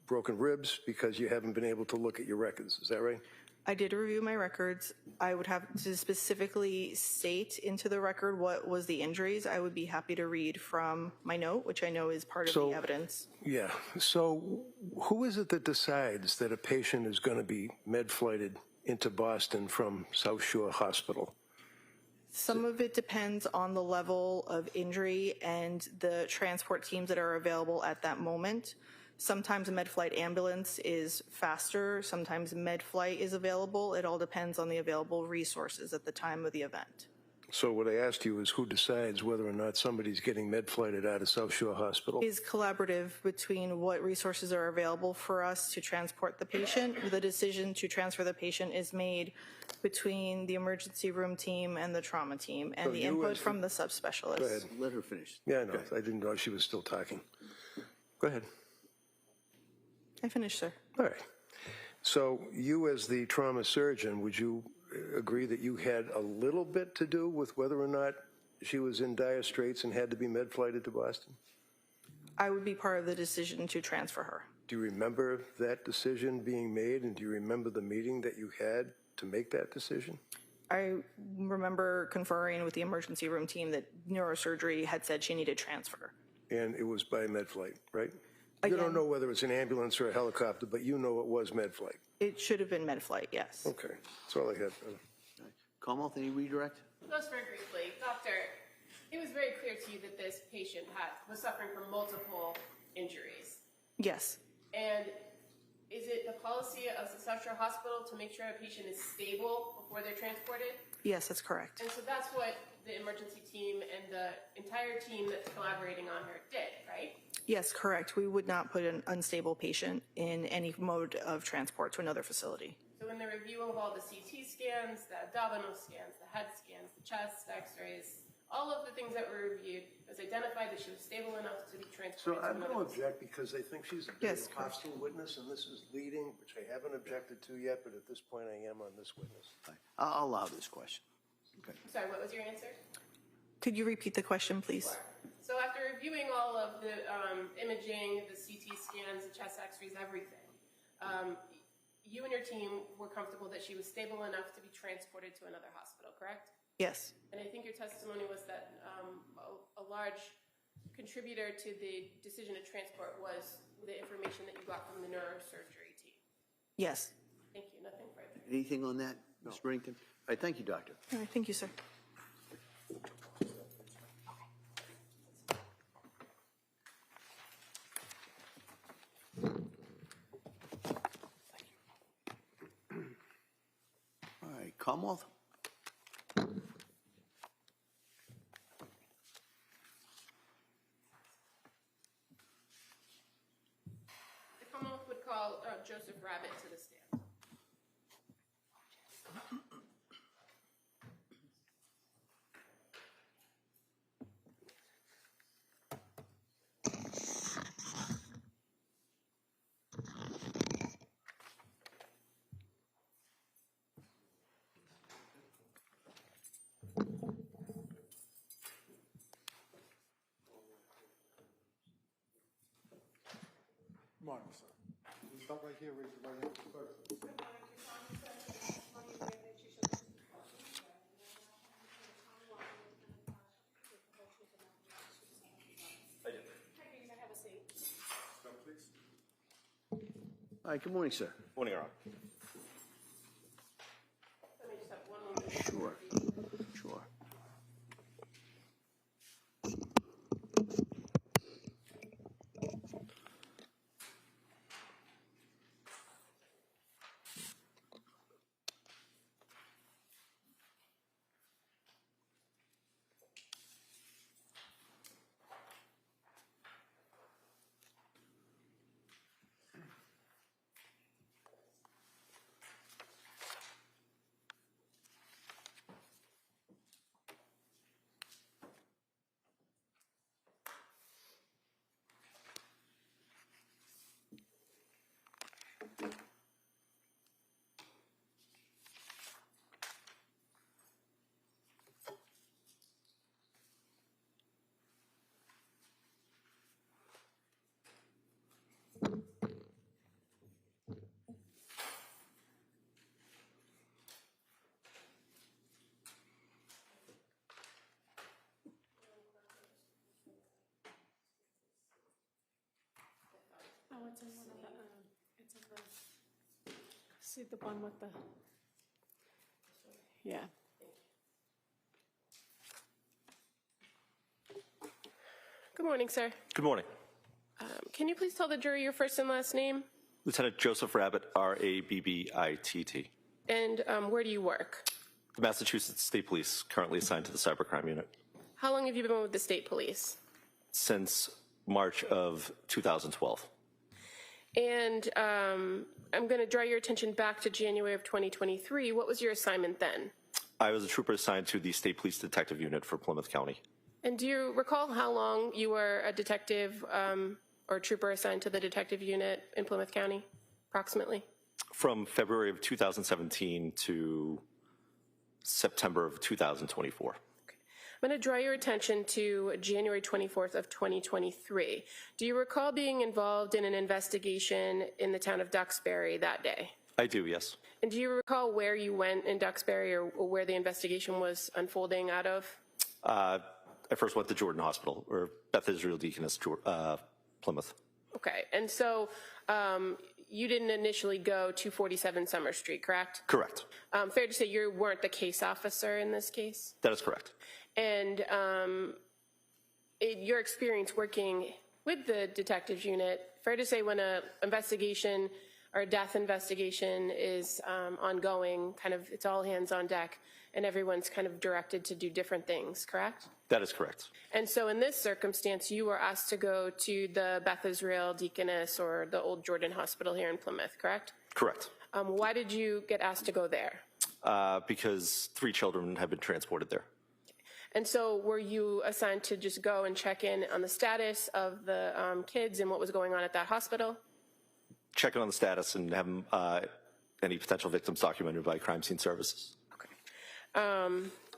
[SPEAKER 3] broken ribs because you haven't been able to look at your records. Is that right?
[SPEAKER 7] I did review my records. I would have to specifically state into the record what was the injuries. I would be happy to read from my note, which I know is part of the evidence.
[SPEAKER 3] Yeah. So who is it that decides that a patient is going to be med-flighted into Boston from South Shore Hospital?
[SPEAKER 7] Some of it depends on the level of injury and the transport teams that are available at that moment. Sometimes a med-flight ambulance is faster. Sometimes med-flight is available. It all depends on the available resources at the time of the event.
[SPEAKER 3] So what I asked you is who decides whether or not somebody's getting med-flighted out of South Shore Hospital?
[SPEAKER 7] Is collaborative between what resources are available for us to transport the patient. The decision to transfer the patient is made between the emergency room team and the trauma team, and
[SPEAKER 3] So
[SPEAKER 7] the
[SPEAKER 3] you
[SPEAKER 7] input
[SPEAKER 3] as the-
[SPEAKER 7] from the subspecialist.
[SPEAKER 3] Go ahead.
[SPEAKER 2] Let her finish.
[SPEAKER 3] Yeah, I know. I didn't know she was still talking. Go ahead.
[SPEAKER 7] I finished, sir.
[SPEAKER 3] All right. So you as the trauma surgeon, would you agree that you had a little bit to do with whether or not she was in dire straits and had to be med-flighted to Boston?
[SPEAKER 7] I would be part of the decision to transfer her.
[SPEAKER 3] Do you remember that decision being made, and do you remember the meeting that you had to make that decision?
[SPEAKER 7] I remember conferring with the emergency room team that neurosurgery had said she needed transfer.
[SPEAKER 3] And it was by med-flight, right? You
[SPEAKER 7] Again-
[SPEAKER 3] don't know whether it's an ambulance or a helicopter, but you know it was med-flight.
[SPEAKER 7] It should have been med-flight, yes.
[SPEAKER 3] Okay, that's all I had.
[SPEAKER 2] Commonwealth, any redirect?
[SPEAKER 6] Just very briefly, Doctor, it was very clear to you that this patient was suffering from multiple injuries.
[SPEAKER 7] Yes.
[SPEAKER 6] And is it the policy of the South Shore Hospital to make sure a patient is stable before they're transported?
[SPEAKER 7] Yes, that's correct.
[SPEAKER 6] And so that's what the emergency team and the entire team that's collaborating on her did, right?
[SPEAKER 7] Yes, correct. We would not put an unstable patient in any mode of transport to another facility.
[SPEAKER 6] So in the review of all the CT scans, the abdominal scans, the head scans, the chest x-rays, all of the things that were reviewed, it was identified that she was stable enough to be transported to another facility.
[SPEAKER 3] object because I think she's a
[SPEAKER 7] Yes, correct.
[SPEAKER 3] hostile witness, and this is leading, which I haven't objected to yet, but at this point I am on this witness.
[SPEAKER 2] I'll allow this question. Okay.
[SPEAKER 6] Sorry, what was your answer?
[SPEAKER 7] Could you repeat the question, please?
[SPEAKER 6] So after reviewing all of the imaging, the CT scans, the chest x-rays, everything, you and your team were comfortable that she was stable enough to be transported to another hospital, correct?
[SPEAKER 7] Yes.
[SPEAKER 6] And I think your testimony was that a large contributor to the decision to transport was the information that you got from the neurosurgery team.
[SPEAKER 7] Yes.
[SPEAKER 6] Thank you, nothing further.
[SPEAKER 2] Anything on that, Ms. Brington? All right, thank you, Doctor.
[SPEAKER 7] All right, thank you, sir.
[SPEAKER 2] All right, Commonwealth?
[SPEAKER 6] The Commonwealth would call Joseph Rabbit to the stand.
[SPEAKER 4] morning, sir. You stop right here, raise your right hand for the clerk.
[SPEAKER 2] All right, good morning, sir.
[SPEAKER 8] Morning, Your Honor.
[SPEAKER 2] Sure, sure.
[SPEAKER 1] Oh, it's in one of the, it's in the, see the one with the, yeah.
[SPEAKER 6] Good morning, sir.
[SPEAKER 8] Good morning.
[SPEAKER 6] Can you please tell the jury your first and last name?
[SPEAKER 8] Lieutenant Joseph Rabbit, R-A-B-B-I-T-T.
[SPEAKER 6] And where do you work?
[SPEAKER 8] The Massachusetts State Police, currently assigned to the Cybercrime Unit.
[SPEAKER 6] How long have you been with the state police?
[SPEAKER 8] Since March of 2012.
[SPEAKER 6] And I'm going to draw your attention back to January of 2023. What was your assignment then?
[SPEAKER 8] I was a trooper assigned to the State Police Detective Unit for Plymouth County.
[SPEAKER 6] And do you recall how long you were a detective or trooper assigned to the detective unit in Plymouth County, approximately?
[SPEAKER 8] From February of 2017 to September of 2024.
[SPEAKER 6] Okay. I'm going to draw your attention to January 24th of 2023. Do you recall being involved in an investigation in the town of Duxbury that day?
[SPEAKER 8] I do, yes.
[SPEAKER 6] And do you recall where you went in Duxbury or where the investigation was unfolding out of?
[SPEAKER 8] I first went to Jordan Hospital, or Beth Israel Deaconess, Plymouth.
[SPEAKER 6] Okay, and so you didn't initially go to 47 Summer Street, correct?
[SPEAKER 8] Correct.
[SPEAKER 6] Fair to say you weren't the case officer in this case?
[SPEAKER 8] That is correct.
[SPEAKER 6] And your experience working with the detectives unit, fair to say when an investigation or a death investigation is ongoing, kind of it's all hands on deck, and everyone's kind of directed to do different things, correct?
[SPEAKER 8] That is correct.
[SPEAKER 6] And so in this circumstance, you were asked to go to the Beth Israel Deaconess or the old Jordan Hospital here in Plymouth, correct?
[SPEAKER 8] Correct.
[SPEAKER 6] Why did you get asked to go there?
[SPEAKER 8] Because 3 children have been transported there.
[SPEAKER 6] And so were you assigned to just go and check in on the status of the kids and what was going on at that hospital?
[SPEAKER 8] Checking on the status and have any potential victims documented by crime scene services.
[SPEAKER 6] Okay.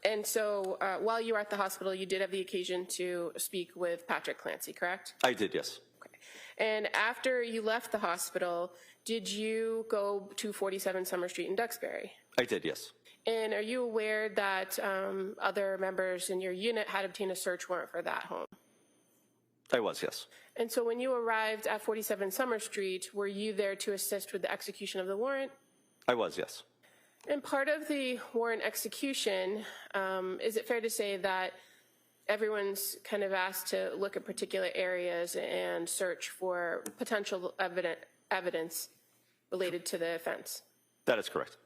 [SPEAKER 6] And so while you were at the hospital, you did have the occasion to speak with Patrick Clancy, correct?
[SPEAKER 8] I did, yes.
[SPEAKER 6] Okay. And after you left the hospital, did you go to 47 Summer Street in Duxbury?
[SPEAKER 8] I did, yes.
[SPEAKER 6] And are you aware that other members in your unit had obtained a search warrant for that home?
[SPEAKER 8] I was, yes.
[SPEAKER 6] And so when you arrived at 47 Summer Street, were you there to assist with the execution of the warrant?
[SPEAKER 8] I was, yes.
[SPEAKER 6] And part of the warrant execution, is it fair to say that everyone's kind of asked to look at particular areas and search for potential evidence related to the offense?
[SPEAKER 8] That is correct.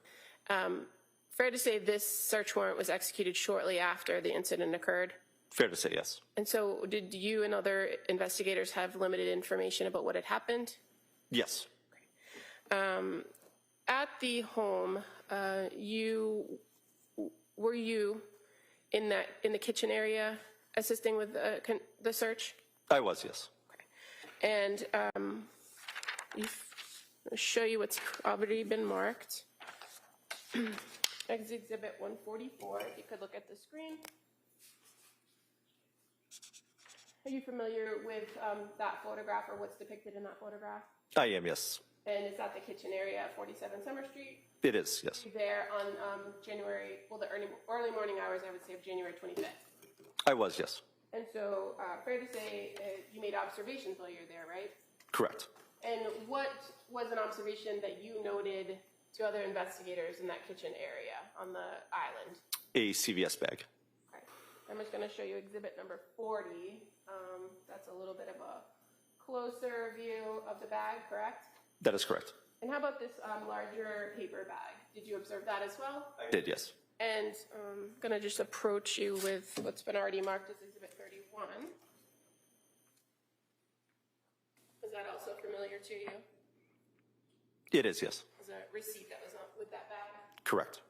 [SPEAKER 6] Fair to say this search warrant was executed shortly after the incident occurred?
[SPEAKER 8] Fair to say, yes.
[SPEAKER 6] And so did you and other investigators have limited information about what had happened?
[SPEAKER 8] Yes.
[SPEAKER 6] At the home, were you in the kitchen area assisting with the search?
[SPEAKER 8] I was, yes.
[SPEAKER 6] Okay. And I'll show you what's already been marked. Exhibit 144, if you could look at the screen. Are you familiar with that photograph or what's depicted in that photograph?
[SPEAKER 8] I am, yes.
[SPEAKER 6] And it's at the kitchen area at 47 Summer Street.
[SPEAKER 8] It is, yes.
[SPEAKER 6] There on the early morning hours, I would say, of January 25th.
[SPEAKER 8] I was, yes.
[SPEAKER 6] And so, fair to say, you made observations while you're there, right?
[SPEAKER 8] Correct.
[SPEAKER 6] And what was an observation that you noted to other investigators in that kitchen area on the island?
[SPEAKER 8] A CVS bag.
[SPEAKER 6] Okay. I'm just going to show you exhibit number 40. That's a little bit of a closer view of the bag, correct?
[SPEAKER 8] That is correct.
[SPEAKER 6] And how about this larger paper bag? Did you observe that as well?
[SPEAKER 8] I did, yes.
[SPEAKER 6] And I'm going to just approach you with what's been already marked as exhibit 31. Is that also familiar to you?
[SPEAKER 8] It is, yes.
[SPEAKER 6] Is a receipt that was with that bag?
[SPEAKER 8] Correct.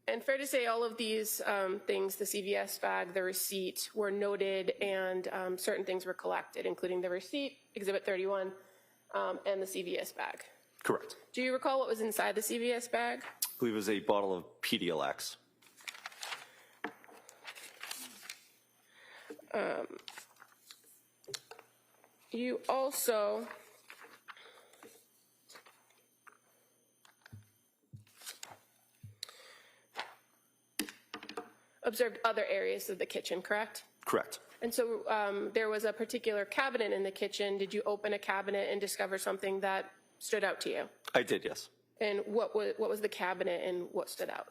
[SPEAKER 6] And fair to say all of these things, the CVS bag, the receipt, were noted and certain things were collected, including the receipt, exhibit 31, and the CVS bag.
[SPEAKER 8] Correct.
[SPEAKER 6] Do you recall what was inside the CVS bag?
[SPEAKER 8] I believe it was a bottle of Pedialyte.
[SPEAKER 6] You also observed other areas of the kitchen, correct?
[SPEAKER 8] Correct.
[SPEAKER 6] And so there was a particular cabinet in the kitchen. Did you open a cabinet and discover something that stood out to you?
[SPEAKER 8] I did, yes.
[SPEAKER 6] And what was the cabinet and what stood out?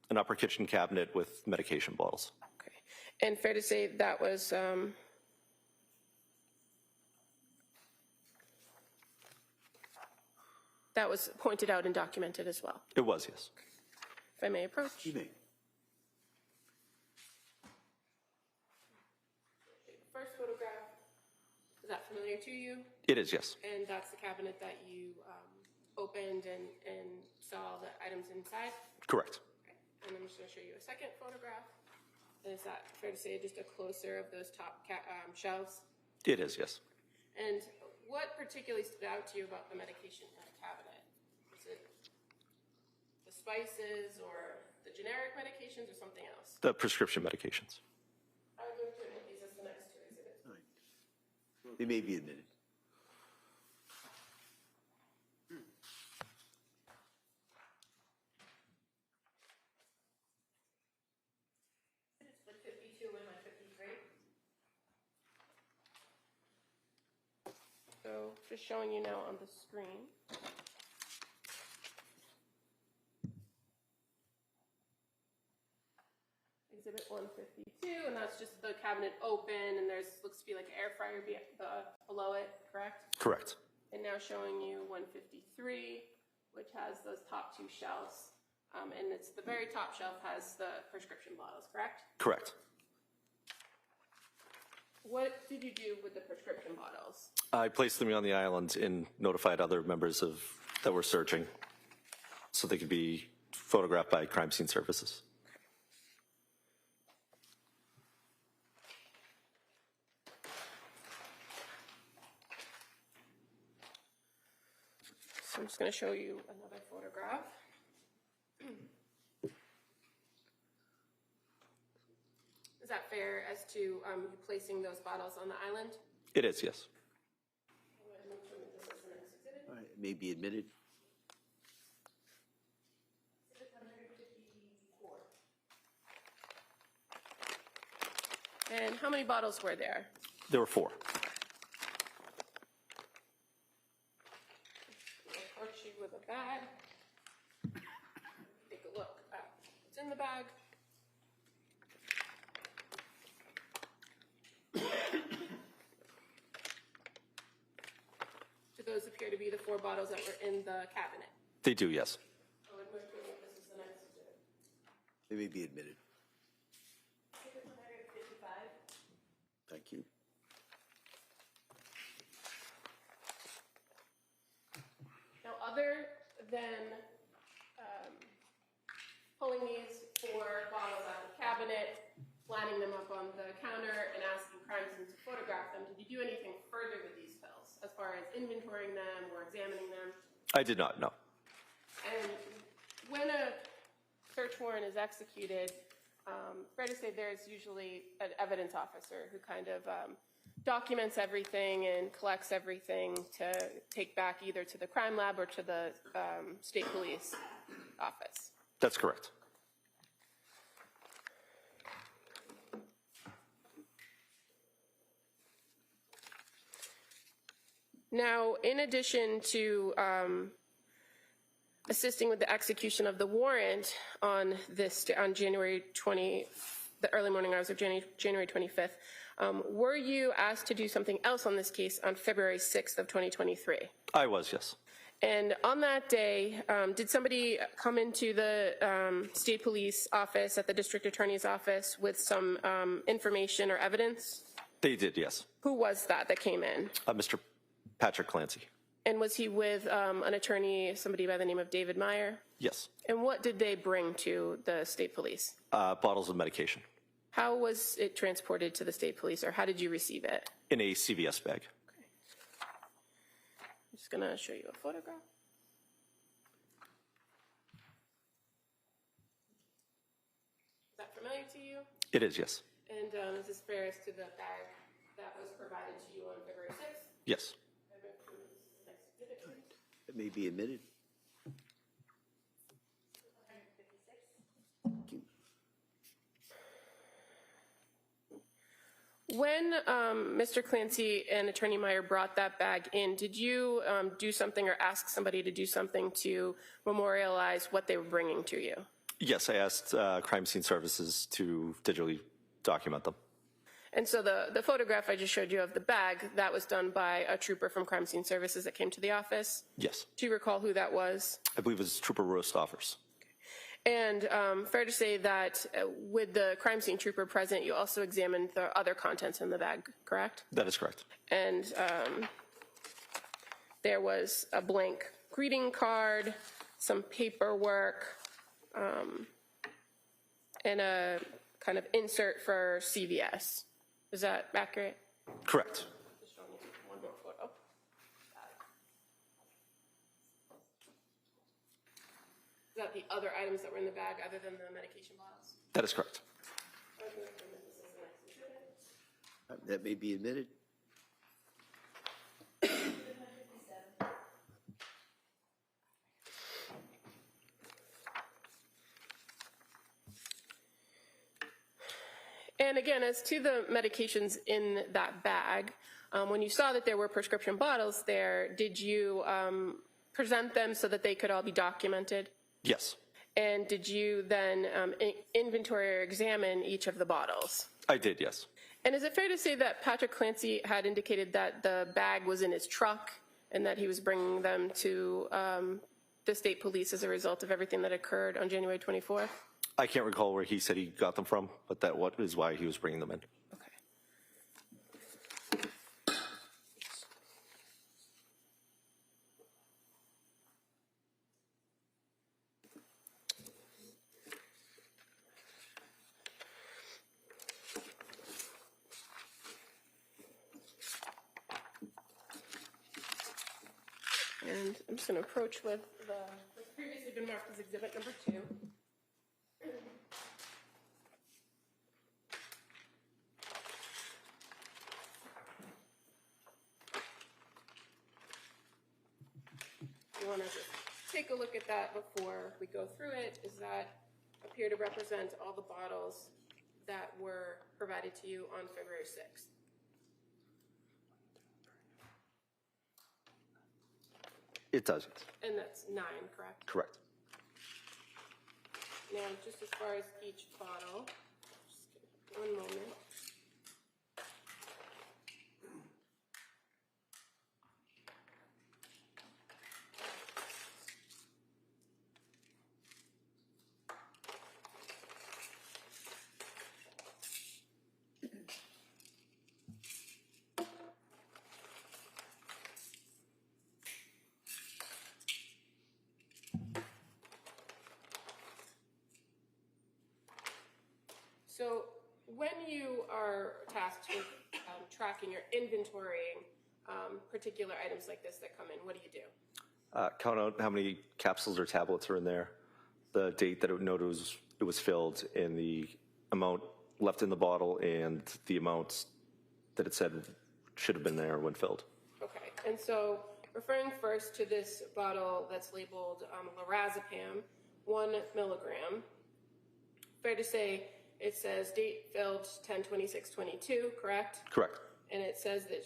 [SPEAKER 8] An upper kitchen cabinet with medication bottles.
[SPEAKER 6] Okay. And fair to say that was pointed out and documented as well.
[SPEAKER 8] It was, yes.
[SPEAKER 6] If I may approach.
[SPEAKER 2] You may.
[SPEAKER 6] First photograph, is that familiar to you?
[SPEAKER 8] It is, yes.
[SPEAKER 6] And that's the cabinet that you opened and saw the items inside?
[SPEAKER 8] Correct.
[SPEAKER 6] Okay. And I'm just going to show you a second photograph. And is that fair to say just a closer of those top shelves?
[SPEAKER 8] It is, yes.
[SPEAKER 6] And what particularly stood out to you about the medication in the cabinet? Is it the spices or the generic medications or something else?
[SPEAKER 8] The prescription medications.
[SPEAKER 6] I would move to admit these as the next two exhibits.
[SPEAKER 2] All right. They may be admitted.
[SPEAKER 6] It's like 52 and like 53. So just showing you now on the screen. Exhibit 152, and that's just the cabinet open, and there's looks to be like an air fryer below it, correct?
[SPEAKER 8] Correct.
[SPEAKER 6] And now showing you 153, which has those top two shelves, and it's the very top shelf has the prescription bottles, correct?
[SPEAKER 8] Correct.
[SPEAKER 6] What did you do with the prescription bottles?
[SPEAKER 8] I placed them on the island and notified other members that were searching so they could be photographed by crime scene services.
[SPEAKER 6] So I'm just going to show you another photograph. Is that fair as to you placing those bottles on the island?
[SPEAKER 8] It is, yes.
[SPEAKER 2] All right. It may be admitted.
[SPEAKER 6] And how many bottles were there?
[SPEAKER 8] There were 4.
[SPEAKER 6] I'll approach you with a bag. Take a look at what's in the bag. Do those appear to be the 4 bottles that were in the cabinet?
[SPEAKER 8] They do, yes.
[SPEAKER 6] I would move to admit this is the next exhibit.
[SPEAKER 2] They may be admitted.
[SPEAKER 6] Exhibit 155.
[SPEAKER 2] Thank you.
[SPEAKER 6] Now, other than pulling these 4 bottles out of the cabinet, lining them up on the counter, and asking crime scenes to photograph them, did you do anything further with these pills, as far as inventorying them or examining them?
[SPEAKER 8] I did not, no.
[SPEAKER 6] And when a search warrant is executed, fair to say there's usually an evidence officer who kind of documents everything and collects everything to take back either to the crime lab or to the state police office.
[SPEAKER 8] That's correct.
[SPEAKER 6] Now, in addition to assisting with the execution of the warrant on January 20, the early morning hours of January 25th, were you asked to do something else on this case on February 6th of 2023?
[SPEAKER 8] I was, yes.
[SPEAKER 6] And on that day, did somebody come into the state police office at the district attorney's office with some information or evidence?
[SPEAKER 8] They did, yes.
[SPEAKER 6] Who was that came in?
[SPEAKER 8] Mr. Patrick Clancy.
[SPEAKER 6] And was he with an attorney, somebody by the name of David Meyer?
[SPEAKER 8] Yes.
[SPEAKER 6] And what did they bring to the state police?
[SPEAKER 8] Bottles of medication.
[SPEAKER 6] How was it transported to the state police, or how did you receive it?
[SPEAKER 8] In a CVS bag.
[SPEAKER 6] Okay. I'm just going to show you a photograph. Is that familiar to you?
[SPEAKER 8] It is, yes.
[SPEAKER 6] And is this fair as to the bag that was provided to you on February 6th?
[SPEAKER 8] Yes.
[SPEAKER 2] It may be admitted.
[SPEAKER 6] When Mr. Clancy and Attorney Meyer brought that bag in, did you do something or ask somebody to do something to memorialize what they were bringing to you?
[SPEAKER 8] Yes, I asked Crime Scene Services to digitally document them.
[SPEAKER 6] And so the photograph I just showed you of the bag, that was done by a trooper from Crime Scene Services that came to the office?
[SPEAKER 8] Yes.
[SPEAKER 6] Do you recall who that was?
[SPEAKER 8] I believe it was Trooper Rostoffers.
[SPEAKER 6] And fair to say that with the crime scene trooper present, you also examined the other contents in the bag, correct?
[SPEAKER 8] That is correct.
[SPEAKER 6] And there was a blank greeting card, some paperwork, and a kind of insert for CVS. Is that accurate?
[SPEAKER 8] Correct.
[SPEAKER 6] Just showing you one more photo. Is that the other items that were in the bag other than the medication bottles?
[SPEAKER 8] That is correct.
[SPEAKER 2] That may be admitted.
[SPEAKER 6] And again, as to the medications in that bag, when you saw that there were prescription bottles there, did you present them so that they could all be documented?
[SPEAKER 8] Yes.
[SPEAKER 6] And did you then inventory or examine each of the bottles?
[SPEAKER 8] I did, yes.
[SPEAKER 6] And is it fair to say that Patrick Clancy had indicated that the bag was in his truck and that he was bringing them to the state police as a result of everything that occurred on January 24th?
[SPEAKER 8] I can't recall where he said he got them from, but that is why he was bringing them in.
[SPEAKER 6] Okay. And I'm just going to approach with what's previously been marked as exhibit number 2. You want to take a look at that before we go through it. Does that appear to represent all the bottles that were provided to you on February 6th?
[SPEAKER 8] It doesn't.
[SPEAKER 6] And that's 9, correct?
[SPEAKER 8] Correct.
[SPEAKER 6] Now, just as far as each bottle, just give me 1 moment. So when you are tasked with tracking or inventorying particular items like this that come in, what do you do?
[SPEAKER 8] Count out how many capsules or tablets are in there, the date that it was filled, and the amount left in the bottle, and the amounts that it said should have been there when filled.
[SPEAKER 6] Okay, and so referring first to this bottle that's labeled lorazepam, 1 milligram. Fair to say it says date filled 10/26/22, correct?
[SPEAKER 8] Correct.
[SPEAKER 6] And it says that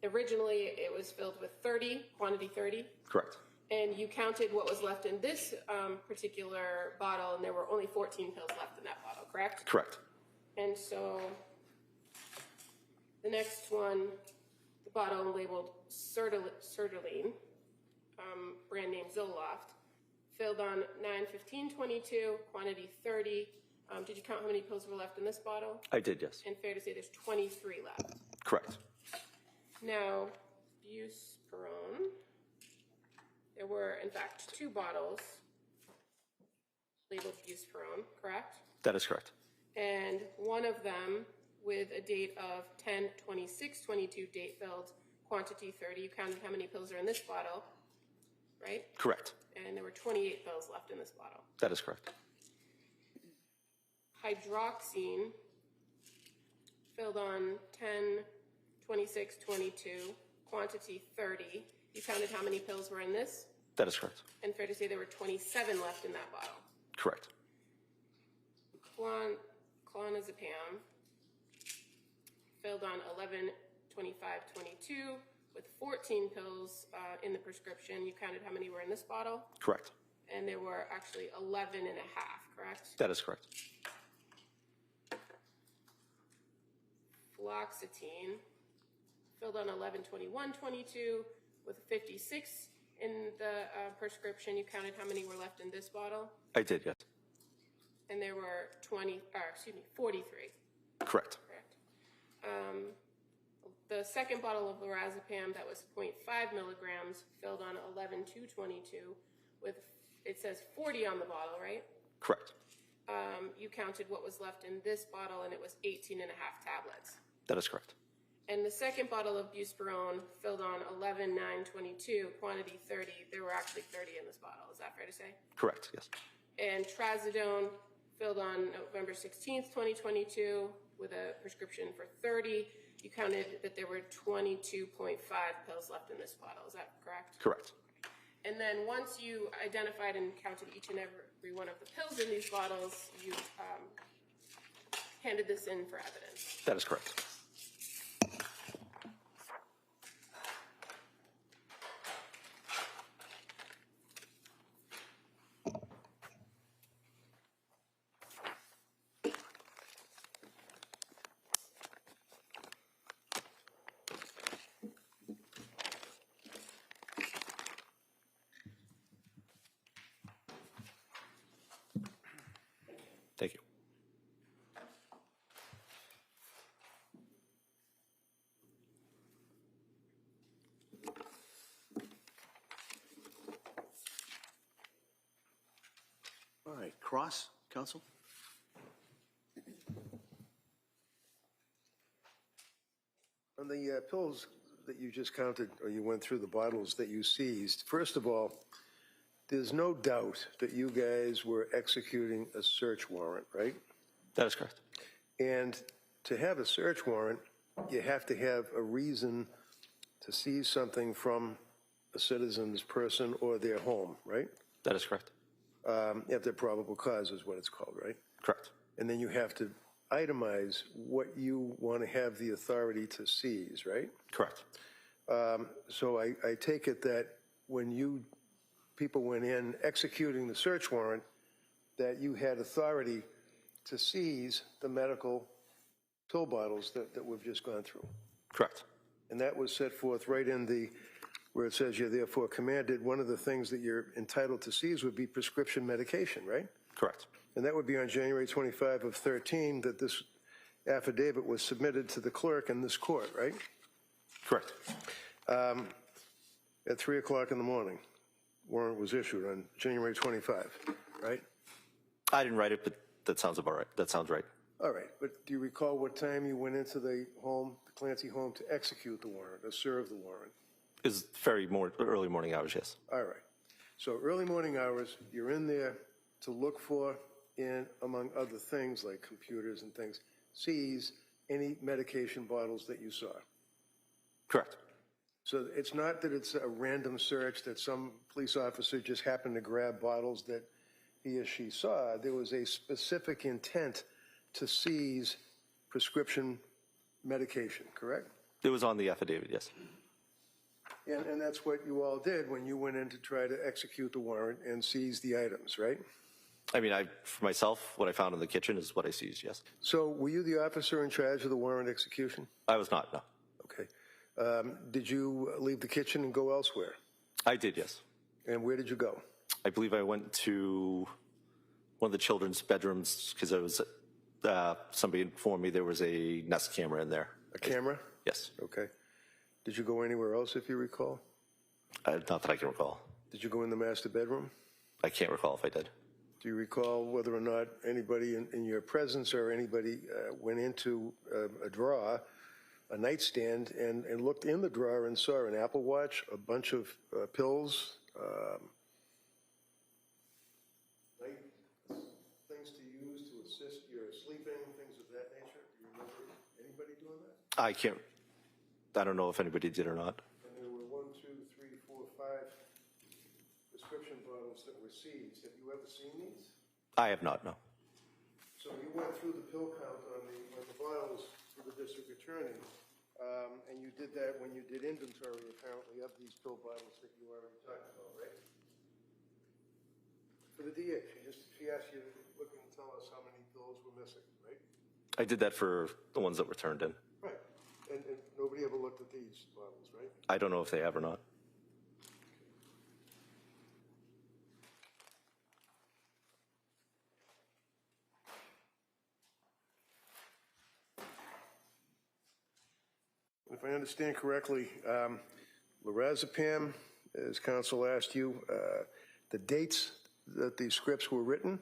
[SPEAKER 6] originally it was filled with 30, quantity 30.
[SPEAKER 8] Correct.
[SPEAKER 6] And you counted what was left in this particular bottle, and there were only 14 pills left in that bottle, correct?
[SPEAKER 8] Correct.
[SPEAKER 6] And so the next one, the bottle labeled sertraline, brand name Zoloft, filled on 9/15/22, quantity 30. Did you count how many pills were left in this bottle?
[SPEAKER 8] I did, yes.
[SPEAKER 6] And fair to say there's 23 left.
[SPEAKER 8] Correct.
[SPEAKER 6] Now, buspirone, there were in fact 2 bottles labeled buspirone, correct?
[SPEAKER 8] That is correct.
[SPEAKER 6] And one of them with a date of 10/26/22, date filled, quantity 30. You counted how many pills are in this bottle, right?
[SPEAKER 8] Correct.
[SPEAKER 6] And there were 28 pills left in this bottle.
[SPEAKER 8] That is correct.
[SPEAKER 6] Hydroxine, filled on 10/26/22, quantity 30. You counted how many pills were in this?
[SPEAKER 8] That is correct.
[SPEAKER 6] And fair to say there were 27 left in that bottle.
[SPEAKER 8] Correct.
[SPEAKER 6] Clonazepam, filled on 11/25/22 with 14 pills in the prescription. You counted how many were in this bottle?
[SPEAKER 8] Correct.
[SPEAKER 6] And there were actually 11 and a half, correct?
[SPEAKER 8] That is correct.
[SPEAKER 6] Fluoxetine, filled on 11/21/22 with 56 in the prescription. You counted how many were left in this bottle?
[SPEAKER 8] I did, yes.
[SPEAKER 6] And there were 43.
[SPEAKER 8] Correct.
[SPEAKER 6] Correct. The second bottle of lorazepam that was 0.5 milligrams, filled on 11/2/22 with, it says 40 on the bottle, right?
[SPEAKER 8] Correct.
[SPEAKER 6] You counted what was left in this bottle, and it was 18 and a half tablets.
[SPEAKER 8] That is correct.
[SPEAKER 6] And the second bottle of buspirone, filled on 11/9/22, quantity 30, there were actually 30 in this bottle. Is that fair to say?
[SPEAKER 8] Correct, yes.
[SPEAKER 6] And trazodone, filled on November 16th, 2022, with a prescription for 30. You counted that there were 22.5 pills left in this bottle. Is that correct?
[SPEAKER 8] Correct.
[SPEAKER 6] And then once you identified and counted each and every one of the pills in these bottles, you handed this in for evidence.
[SPEAKER 8] That is correct. Thank you.
[SPEAKER 2] All right, cross, counsel?
[SPEAKER 3] On the pills that you just counted, or you went through the bottles that you seized, first of all, there's no doubt that you guys were executing a search warrant, right?
[SPEAKER 8] That is correct.
[SPEAKER 3] And to have a search warrant, you have to have a reason to seize something from a citizen's person or their home, right?
[SPEAKER 8] That is correct.
[SPEAKER 3] You have to have probable cause is what it's called, right?
[SPEAKER 8] Correct.
[SPEAKER 3] And then you have to itemize what you want to have the authority to seize, right?
[SPEAKER 8] Correct.
[SPEAKER 3] So I take it that when people went in executing the search warrant, that you had authority to seize the medical pill bottles that we've just gone through.
[SPEAKER 8] Correct.
[SPEAKER 3] And that was set forth right in where it says you're therefore commanded. One of the things that you're entitled to seize would be prescription medication, right?
[SPEAKER 8] Correct.
[SPEAKER 3] And that would be on January 25 of 13 that this affidavit was submitted to the clerk in this court, right?
[SPEAKER 8] Correct.
[SPEAKER 3] At 3 o'clock in the morning, warrant was issued on January 25, right?
[SPEAKER 8] I didn't write it, but that sounds about right. That sounds right.
[SPEAKER 3] All right, but do you recall what time you went into the home, the Clancy home, to execute the warrant or serve the warrant?
[SPEAKER 8] Is early morning hours, yes.
[SPEAKER 3] All right. So early morning hours, you're in there to look for, among other things like computers and things, seize any medication bottles that you saw.
[SPEAKER 8] Correct.
[SPEAKER 3] So it's not that it's a random search that some police officer just happened to grab bottles that he or she saw. There was a specific intent to seize prescription medication, correct?
[SPEAKER 8] It was on the affidavit, yes.
[SPEAKER 3] And that's what you all did when you went in to try to execute the warrant and seize the items, right?
[SPEAKER 8] I mean, for myself, what I found in the kitchen is what I seized, yes.
[SPEAKER 3] So were you the officer in charge of the warrant execution?
[SPEAKER 8] I was not, no.
[SPEAKER 3] Okay. Did you leave the kitchen and go elsewhere?
[SPEAKER 8] I did, yes.
[SPEAKER 3] And where did you go?
[SPEAKER 8] I believe I went to one of the children's bedrooms because I was, somebody informed me there was a Nest camera in there.
[SPEAKER 3] A camera?
[SPEAKER 8] Yes.
[SPEAKER 3] Okay. Did you go anywhere else, if you recall?
[SPEAKER 8] Not that I can recall.
[SPEAKER 3] Did you go in the master bedroom?
[SPEAKER 8] I can't recall if I did.
[SPEAKER 3] Do you recall whether or not anybody in your presence or anybody went into a drawer, a nightstand, and looked in the drawer and saw an Apple Watch, a bunch of pills, things to use to assist your sleeping, things of that nature? Do you remember anybody doing that?
[SPEAKER 8] I don't know if anybody did or not.
[SPEAKER 3] And there were 1, 2, 3, 4, 5 prescription bottles that were seized. Have you ever seen these?
[SPEAKER 8] I have not, no.
[SPEAKER 3] So you went through the pill count on the bottles for the district attorney, and you did that when you did inventory, apparently, of these pill bottles that you already talked about, right? For the DA, she asked you to look and tell us how many pills were missing, right?
[SPEAKER 8] I did that for the ones that were turned in.
[SPEAKER 3] Right. And nobody ever looked at these bottles, right?
[SPEAKER 8] I don't know if they have or not.
[SPEAKER 3] If I understand correctly, lorazepam, as counsel asked you, the dates that these scripts were written,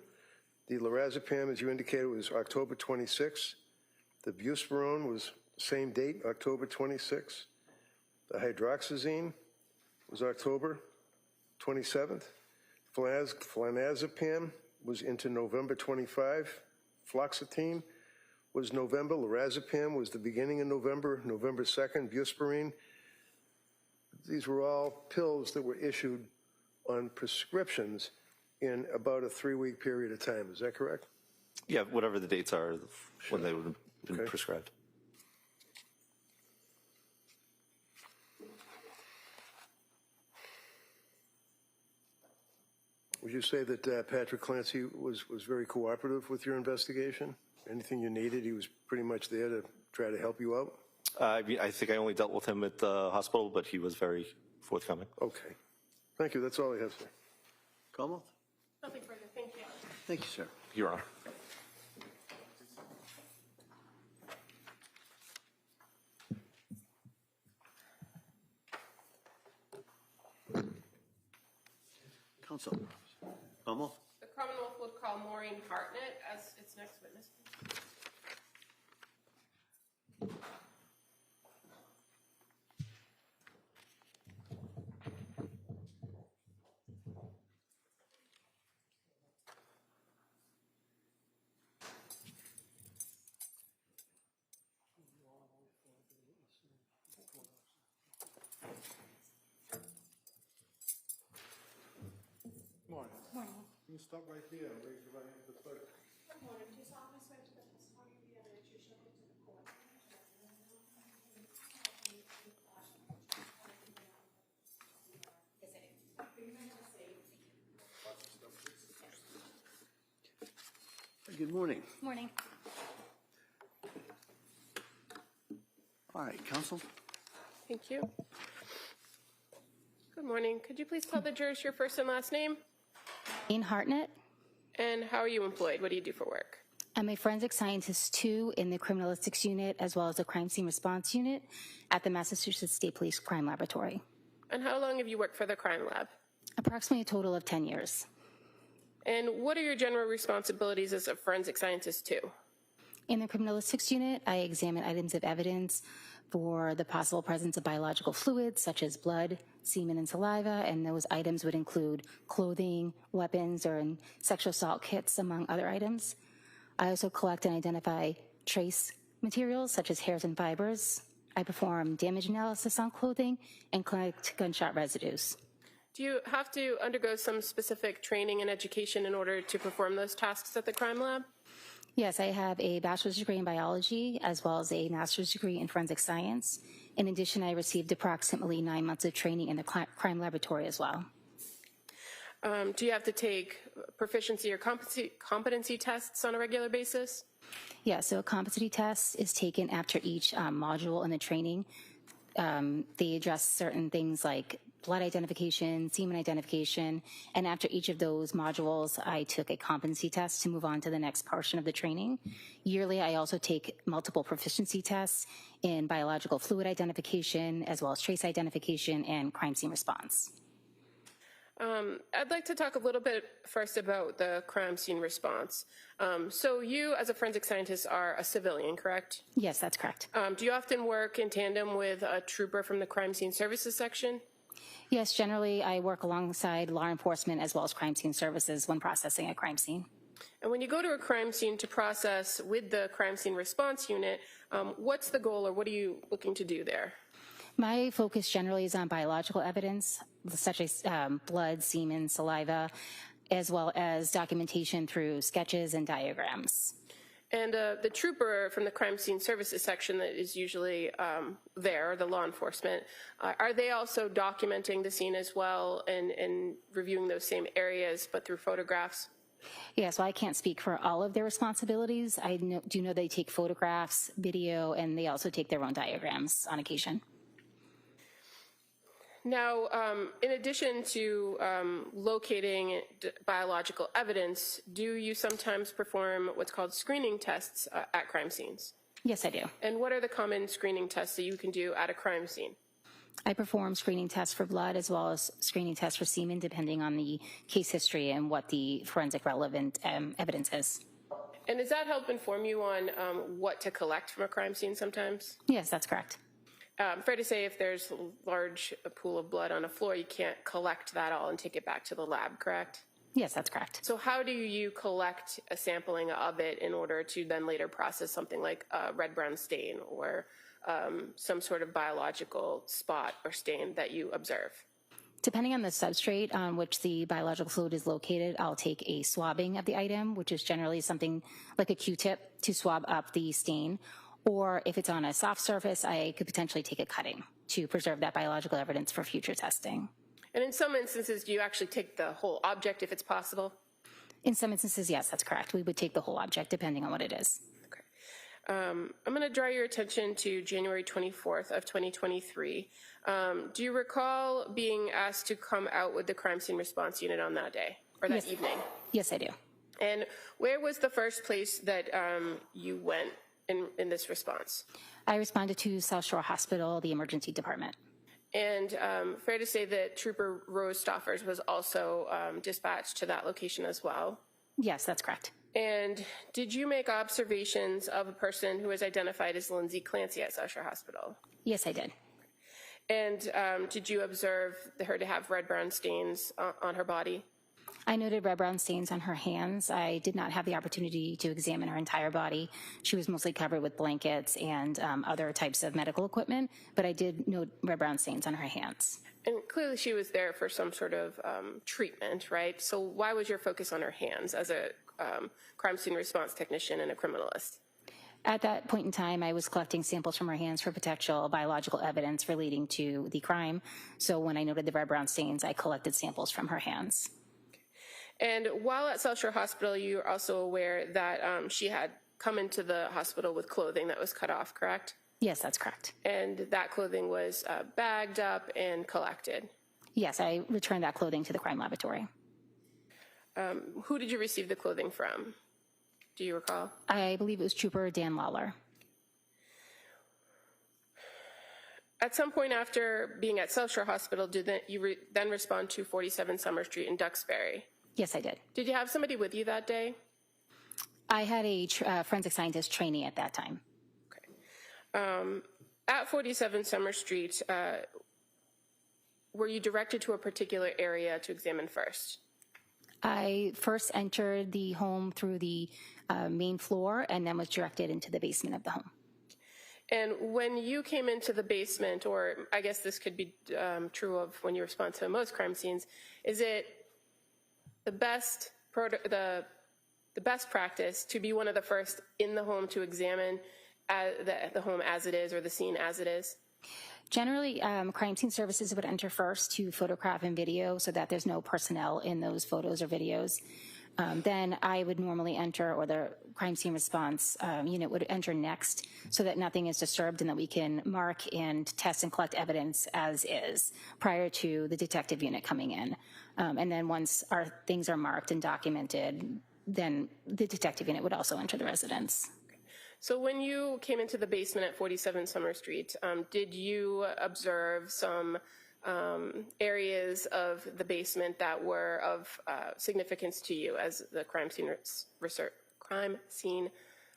[SPEAKER 3] the lorazepam, as you indicated, was October 26. The buspirone was the same date, October 26. The hydroxyzine was October 27th. Flanazepam was into November 25. Fluoxetine was November. Lorazepam was the beginning of November, November 2nd. Buspirone. These were all pills that were issued on prescriptions in about a 3-week period of time. Is that correct?
[SPEAKER 8] Yeah, whatever the dates are when they would have been
[SPEAKER 3] Okay.
[SPEAKER 8] prescribed.
[SPEAKER 3] Would you say that Patrick Clancy was very cooperative with your investigation? Anything you needed, he was pretty much there to try to help you out?
[SPEAKER 8] I mean, I think I only dealt with him at the hospital, but he was very forthcoming.
[SPEAKER 3] Okay. Thank you. That's all I have, sir.
[SPEAKER 2] Commonwealth?
[SPEAKER 6] Nothing further, thank you.
[SPEAKER 2] Thank you, sir.
[SPEAKER 8] Your Honor.
[SPEAKER 2] Counsel. Commonwealth?
[SPEAKER 6] The Commonwealth would call Maureen Hartnett as its next witness.
[SPEAKER 4] Morning.
[SPEAKER 1] Morning.
[SPEAKER 4] You can stop right here and raise your right hand for the clerk.
[SPEAKER 1] Good morning. Do you solemnly swear to the testimony you give that you shall give to the court?
[SPEAKER 2] Good morning.
[SPEAKER 9] Morning.
[SPEAKER 2] All right, counsel?
[SPEAKER 6] Thank you. Good morning. Could you please tell the jurors your first and last name?
[SPEAKER 9] Ian Hartnett.
[SPEAKER 6] And how are you employed? What do you do for work?
[SPEAKER 9] I'm a forensic scientist too in the criminalistics unit as well as the crime scene response unit at the Massachusetts State Police Crime Laboratory.
[SPEAKER 6] And how long have you worked for the crime lab?
[SPEAKER 9] Approximately a total of 10 years.
[SPEAKER 6] And what are your general responsibilities as a forensic scientist too?
[SPEAKER 9] In the criminalistics unit, I examine items of evidence for the possible presence of biological fluids such as blood, semen, and saliva, and those items would include clothing, weapons, or sexual assault kits, among other items. I also collect and identify trace materials such as hairs and fibers, I perform damage analysis on clothing and collect gunshot residues.
[SPEAKER 6] Do you have to undergo some specific training and education in order to perform those tasks at the crime lab?
[SPEAKER 9] Yes, I have a bachelor's degree in biology as well as a master's degree in forensic science. In addition, I received approximately 9 months of training in the crime laboratory as well.
[SPEAKER 6] Do you have to take proficiency or competency tests on a regular basis?
[SPEAKER 9] Yeah, so a competency test is taken after each module in the training. They address certain things like blood identification, semen identification, and after each of those modules, I took a competency test to move on to the next portion of the training. Yearly, I also take multiple proficiency tests in biological fluid identification, as well as trace identification and crime scene response.
[SPEAKER 6] I'd like to talk a little bit first about the crime scene response. So you, as a forensic scientist, are a civilian, correct?
[SPEAKER 9] Yes, that's correct.
[SPEAKER 6] Do you often work in tandem with a trooper from the crime scene services section?
[SPEAKER 9] Yes, generally I work alongside law enforcement as well as crime scene services when processing a crime scene.
[SPEAKER 6] And when you go to a crime scene to process with the crime scene response unit, what's the goal or what are you looking to do there?
[SPEAKER 9] My focus generally is on biological evidence, such as blood, semen, saliva, as well as documentation through sketches and diagrams.
[SPEAKER 6] And the trooper from the crime scene services section that is usually there, the law enforcement, are they also documenting the scene as well and reviewing those same areas but through photographs?
[SPEAKER 9] Yeah, so I can't speak for all of their responsibilities. I do know they take photographs, video, and they also take their own diagrams on occasion.
[SPEAKER 6] Now, in addition to locating biological evidence, do you sometimes perform what's called screening tests at crime scenes?
[SPEAKER 9] Yes, I do.
[SPEAKER 6] And what are the common screening tests that you can do at a crime scene?
[SPEAKER 9] I perform screening tests for blood as well as screening tests for semen, depending on the case history and what the forensic relevant evidence is.
[SPEAKER 6] And does that help inform you on what to collect from a crime scene sometimes?
[SPEAKER 9] Yes, that's correct.
[SPEAKER 6] Fair to say if there's a large pool of blood on a floor, you can't collect that all and take it back to the lab, correct?
[SPEAKER 9] Yes, that's correct.
[SPEAKER 6] So how do you collect a sampling of it in order to then later process something like a red-brown stain or some sort of biological spot or stain that you observe?
[SPEAKER 9] Depending on the substrate on which the biological fluid is located, I'll take a swabbing of the item, which is generally something like a Q-tip to swab up the stain. Or if it's on a soft surface, I could potentially take a cutting to preserve that biological evidence for future testing.
[SPEAKER 6] And in some instances, do you actually take the whole object if it's possible?
[SPEAKER 9] In some instances, yes, that's correct. We would take the whole object depending on what it is.
[SPEAKER 6] Okay. I'm going to draw your attention to January 24th of 2023. Do you recall being asked to come out with the crime scene response unit on that day or that evening?
[SPEAKER 9] Yes, I do.
[SPEAKER 6] And where was the first place that you went in this response?
[SPEAKER 9] I responded to South Shore Hospital, the emergency department.
[SPEAKER 6] And fair to say that Trooper Rose Stoffers was also dispatched to that location as well?
[SPEAKER 9] Yes, that's correct.
[SPEAKER 6] And did you make observations of a person who was identified as Lindsay Clancy at South Shore Hospital?
[SPEAKER 9] Yes, I did.
[SPEAKER 6] And did you observe her to have red-brown stains on her body?
[SPEAKER 9] I noted red-brown stains on her hands. I did not have the opportunity to examine her entire body. She was mostly covered with blankets and other types of medical equipment, but I did note red-brown stains on her hands.
[SPEAKER 6] And clearly she was there for some sort of treatment, right? So why was your focus on her hands as a crime scene response technician and a criminalist?
[SPEAKER 9] At that point in time, I was collecting samples from her hands for potential biological evidence relating to the crime. So when I noted the red-brown stains, I collected samples from her hands.
[SPEAKER 6] And while at South Shore Hospital, you're also aware that she had come into the hospital with clothing that was cut off, correct?
[SPEAKER 9] Yes, that's correct.
[SPEAKER 6] And that clothing was bagged up and collected?
[SPEAKER 9] Yes, I returned that clothing to the crime laboratory.
[SPEAKER 6] Who did you receive the clothing from? Do you recall?
[SPEAKER 9] I believe it was Trooper Dan Lawler.
[SPEAKER 6] At some point after being at South Shore Hospital, did you then respond to 47 Summer Street in Duxbury?
[SPEAKER 9] Yes, I did.
[SPEAKER 6] Did you have somebody with you that day?
[SPEAKER 9] I had a forensic scientist trainee at that time.
[SPEAKER 6] Okay. At 47 Summer Street, were you directed to a particular area to examine first?
[SPEAKER 9] I first entered the home through the main floor and then was directed into the basement of the home.
[SPEAKER 6] And when you came into the basement, or I guess this could be true of when you respond to most crime scenes, is it the best practice to be one of the first in the home to examine the home as it is or the scene as it is?
[SPEAKER 9] Generally, crime scene services would enter first to photograph and video so that there's no personnel in those photos or videos. Then I would normally enter, or the crime scene response unit would enter next so that nothing is disturbed and that we can mark and test and collect evidence as is prior to the detective unit coming in. And then once our things are marked and documented, then the detective unit would also enter the residence.
[SPEAKER 6] So when you came into the basement at 47 Summer Street, did you observe some areas of the basement that were of significance to you as the crime scene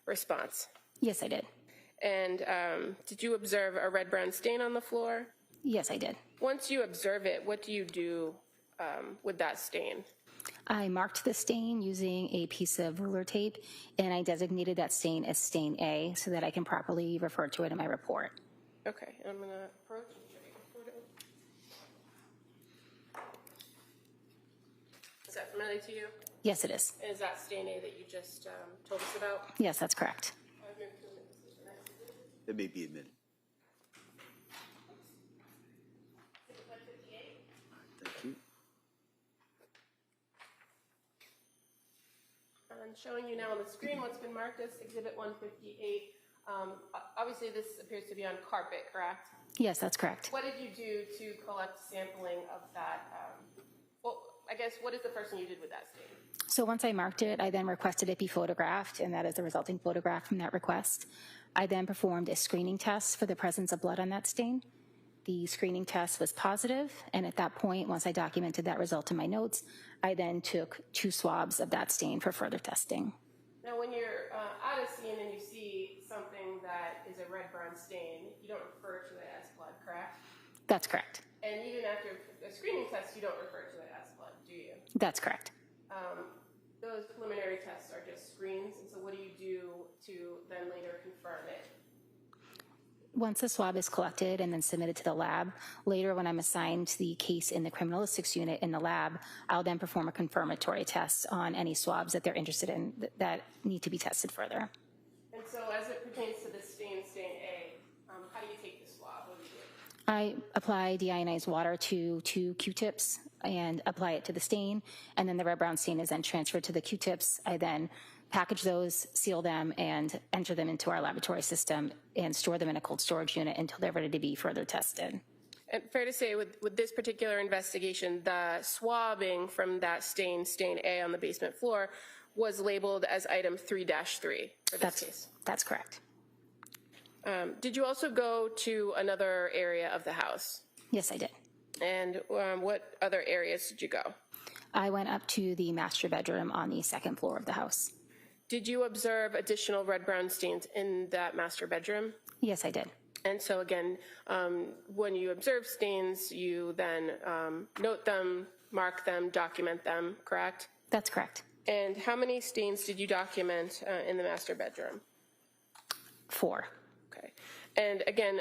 [SPEAKER 6] response?
[SPEAKER 9] Yes, I did.
[SPEAKER 6] And did you observe a red-brown stain on the floor?
[SPEAKER 9] Yes, I did.
[SPEAKER 6] Once you observe it, what do you do with that stain?
[SPEAKER 9] I marked the stain using a piece of ruler tape, and I designated that stain as stain A so that I can properly refer to it in my report.
[SPEAKER 6] Okay, I'm going to approach and show you a photo. Is that familiar to you?
[SPEAKER 9] Yes, it is.
[SPEAKER 6] And is that stain A that you just told us about?
[SPEAKER 9] Yes, that's correct.
[SPEAKER 2] That may be admitted. Thank you.
[SPEAKER 6] I'm showing you now on the screen what's been marked as Exhibit 158. Obviously, this appears to be on carpet, correct?
[SPEAKER 9] Yes, that's correct.
[SPEAKER 6] What did you do to collect sampling of that? Well, I guess, what is the first thing you did with that stain?
[SPEAKER 9] So once I marked it, I then requested it be photographed, and that is the resulting photograph from that request. I then performed a screening test for the presence of blood on that stain. The screening test was positive, and at that point, once I documented that result in my notes, I then took 2 swabs of that stain for further testing.
[SPEAKER 6] Now, when you're at a scene and you see something that is a red-brown stain, you don't refer to it as blood, correct?
[SPEAKER 9] That's correct.
[SPEAKER 6] And even after a screening test, you don't refer to it as blood, do you?
[SPEAKER 9] That's correct.
[SPEAKER 6] Those preliminary tests are just screens, and so what do you do to then later confirm it?
[SPEAKER 9] Once the swab is collected and then submitted to the lab, later when I'm assigned the case in the criminalistics unit in the lab, I'll then perform a confirmatory test on any swabs that they're interested in that need to be tested further.
[SPEAKER 6] And so as it pertains to this stain A, how do you take the swab? What do you do?
[SPEAKER 9] I apply deionized water to 2 Q-tips and apply it to the stain, and then the red-brown stain is then transferred to the Q-tips. I then package those, seal them, and enter them into our laboratory system and store them in a cold storage unit until they're ready to be further tested.
[SPEAKER 6] And fair to say, with this particular investigation, the swabbing from that stain A on the basement floor, was labeled as item 3-3 for this case?
[SPEAKER 9] That's correct.
[SPEAKER 6] Did you also go to another area of the house?
[SPEAKER 9] Yes, I did.
[SPEAKER 6] And what other areas did you go?
[SPEAKER 9] I went up to the master bedroom on the 2nd floor of the house.
[SPEAKER 6] Did you observe additional red-brown stains in that master bedroom?
[SPEAKER 9] Yes, I did.
[SPEAKER 6] And so again, when you observe stains, you then note them, mark them, document them, correct?
[SPEAKER 9] That's correct.
[SPEAKER 6] And how many stains did you document in the master bedroom?
[SPEAKER 9] 4.
[SPEAKER 6] Okay. And again,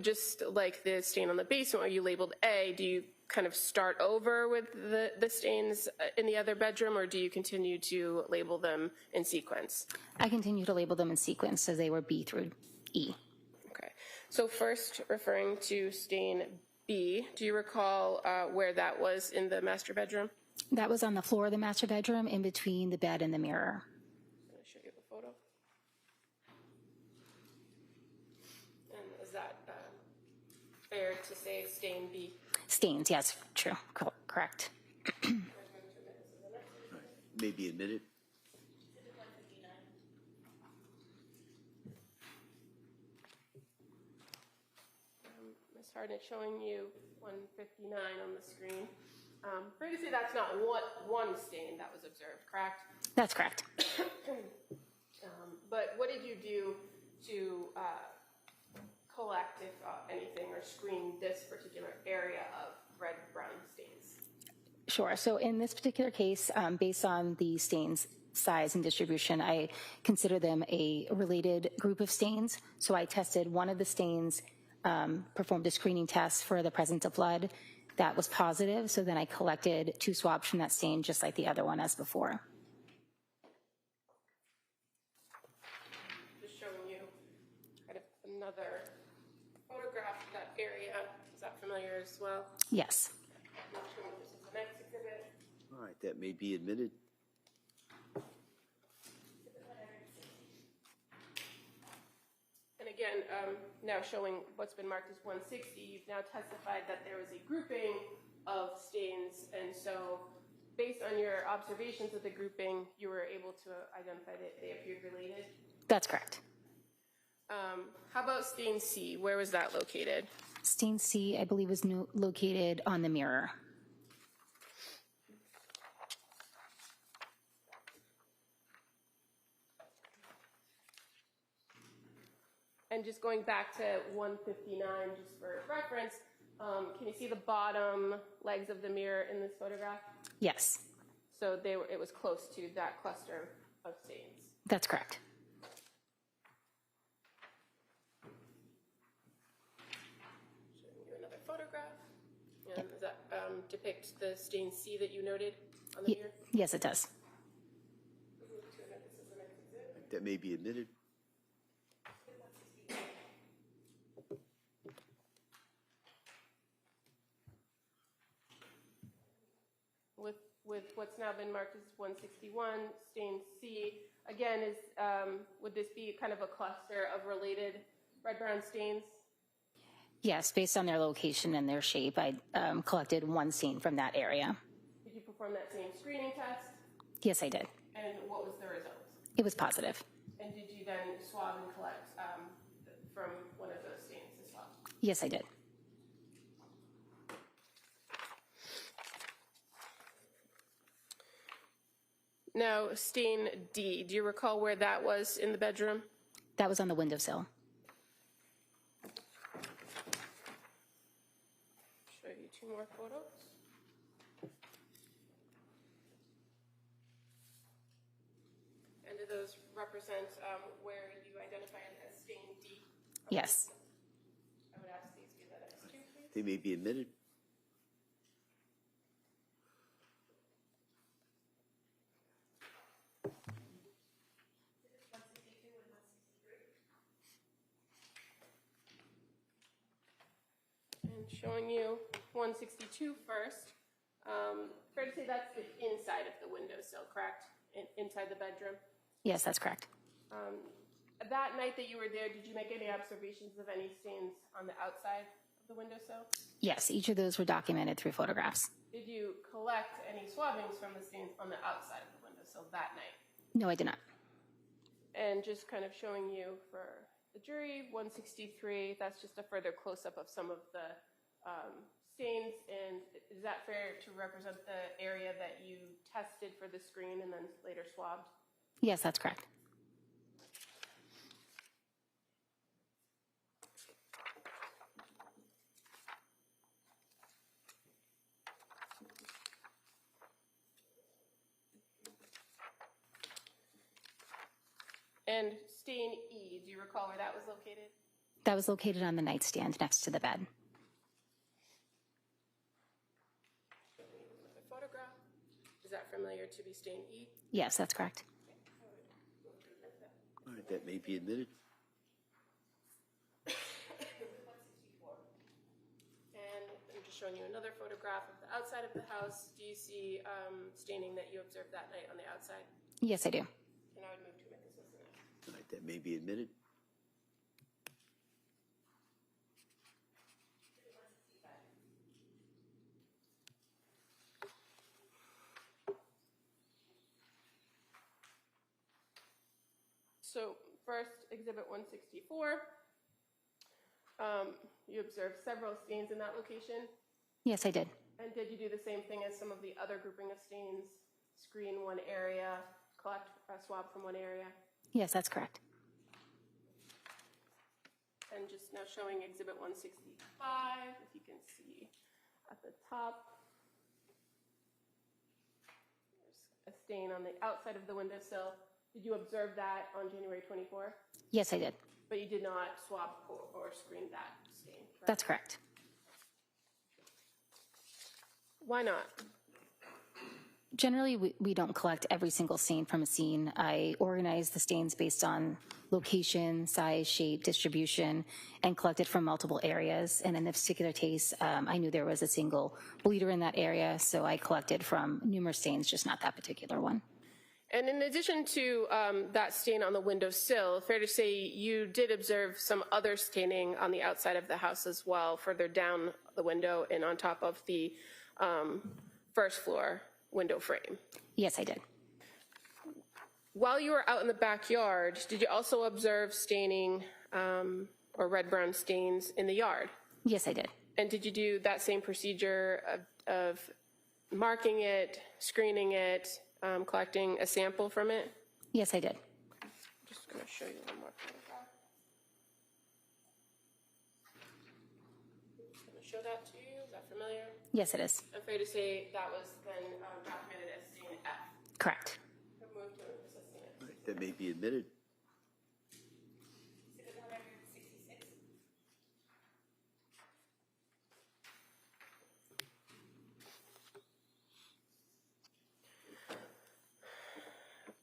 [SPEAKER 6] just like the stain on the basement where you labeled A, do you kind of start over with the stains in the other bedroom, or do you continue to label them in sequence?
[SPEAKER 9] I continue to label them in sequence, so they were B through E.
[SPEAKER 6] Okay. So first, referring to stain B, do you recall where that was in the master bedroom?
[SPEAKER 9] That was on the floor of the master bedroom in between the bed and the mirror.
[SPEAKER 6] I'm going to show you the photo. And is that fair to say stain B?
[SPEAKER 9] Stains, yes, true, correct.
[SPEAKER 2] May be admitted.
[SPEAKER 6] Ms. Harden, it's showing you 159 on the screen. Previously, that's not one stain that was observed, correct?
[SPEAKER 9] That's correct.
[SPEAKER 6] But what did you do to collect, if anything, or screen this particular area of red-brown stains?
[SPEAKER 9] Sure. So in this particular case, based on the stains size and distribution, I consider them a related group of stains. So I tested one of the stains, performed a screening test for the presence of blood. That was positive, so then I collected 2 swabs from that stain, just like the other one as before.
[SPEAKER 6] Just showing you kind of another photograph of that area. Is that familiar as well?
[SPEAKER 9] Yes.
[SPEAKER 6] I'm not sure if this is the next exhibit.
[SPEAKER 2] All right, that may be admitted.
[SPEAKER 6] And again, now showing what's been marked as 160, you've now testified that there was a grouping of stains, and so based on your observations of the grouping, you were able to identify that they appeared related.
[SPEAKER 9] That's correct.
[SPEAKER 6] How about stain C? Where was that located?
[SPEAKER 9] Stain C, I believe, was located on the mirror.
[SPEAKER 6] And just going back to 159, just for reference, can you see the bottom legs of the mirror in this photograph?
[SPEAKER 9] Yes,
[SPEAKER 6] So it was close to that cluster of stains.
[SPEAKER 9] that's correct.
[SPEAKER 6] Showing you another photograph. And does that depict the stain C that you noted on the mirror?
[SPEAKER 9] Yes, it does.
[SPEAKER 2] That may be admitted.
[SPEAKER 6] With what's now been marked as 161, stain C, again, would this be kind of a cluster of related red-brown stains?
[SPEAKER 9] Yes, based on their location and their shape, I collected 1 stain from that area.
[SPEAKER 6] Did you perform that same screening test?
[SPEAKER 9] Yes, I did.
[SPEAKER 6] And what was the result?
[SPEAKER 9] It was positive.
[SPEAKER 6] And did you then swab and collect from one of those stains as well?
[SPEAKER 9] Yes, I did.
[SPEAKER 6] Now, stain D, do you recall where that was in the bedroom?
[SPEAKER 9] That was on the windowsill.
[SPEAKER 6] Show you 2 more photos. And do those represent where you identified as stain D?
[SPEAKER 9] Yes.
[SPEAKER 6] I would ask these be the next 2, please.
[SPEAKER 2] They may be admitted.
[SPEAKER 6] And showing you 162 first. Fair to say that's the inside of the windowsill, correct? Inside the bedroom.
[SPEAKER 9] Yes, that's correct.
[SPEAKER 6] That night that you were there, did you make any observations of any stains on the outside of the windowsill?
[SPEAKER 9] Yes, each of those were documented through photographs.
[SPEAKER 6] Did you collect any swabbings from the stains on the outside of the windowsill that night?
[SPEAKER 9] No, I did not.
[SPEAKER 6] And just kind of showing you for the jury, 163, that's just a further close-up of some of the stains. And is that fair to represent the area that you tested for the screen and then later swabbed?
[SPEAKER 9] Yes, that's correct.
[SPEAKER 6] And stain E, do you recall where that was located?
[SPEAKER 9] That was located on the nightstand next to the bed.
[SPEAKER 6] Another photograph. Is that familiar to be stain E?
[SPEAKER 9] Yes, that's correct.
[SPEAKER 2] All right, that may be admitted.
[SPEAKER 6] And I'm just showing you another photograph of the outside of the house. Do you see staining that you observed that night on the outside?
[SPEAKER 9] Yes, I do.
[SPEAKER 6] And I would move to make this as the next.
[SPEAKER 2] All right, that may be admitted.
[SPEAKER 6] So first, Exhibit 164. You observed several stains in that location.
[SPEAKER 9] Yes, I did.
[SPEAKER 6] And did you do the same thing as some of the other grouping of stains? Screen one area, collect a swab from one area?
[SPEAKER 9] Yes, that's correct.
[SPEAKER 6] And just now showing Exhibit 165, if you can see at the top. There's a stain on the outside of the windowsill. Did you observe that on January 24th?
[SPEAKER 9] Yes, I did.
[SPEAKER 6] But you did not swab or screen that stain, correct?
[SPEAKER 9] That's correct.
[SPEAKER 6] Why not?
[SPEAKER 9] Generally, we don't collect every single stain from a scene. I organize the stains based on location, size, shape, distribution, and collect it from multiple areas. And in this particular case, I knew there was a single bleeder in that area, so I collected from numerous stains, just not that particular one.
[SPEAKER 6] And in addition to that stain on the windowsill, fair to say you did observe some other staining on the outside of the house as well, further down the window and on top of the first floor window frame.
[SPEAKER 9] Yes, I did.
[SPEAKER 6] While you were out in the backyard, did you also observe staining or red-brown stains in the yard?
[SPEAKER 9] Yes, I did.
[SPEAKER 6] And did you do that same procedure of marking it, screening it, collecting a sample from it?
[SPEAKER 9] Yes, I did.
[SPEAKER 6] I'm just going to show you one more thing. Just going to show that to you. Is that familiar?
[SPEAKER 9] Yes, it is.
[SPEAKER 6] I'm afraid to say that was then documented as stain F.
[SPEAKER 9] Correct.
[SPEAKER 6] Moved to assisting it.
[SPEAKER 2] That may be admitted.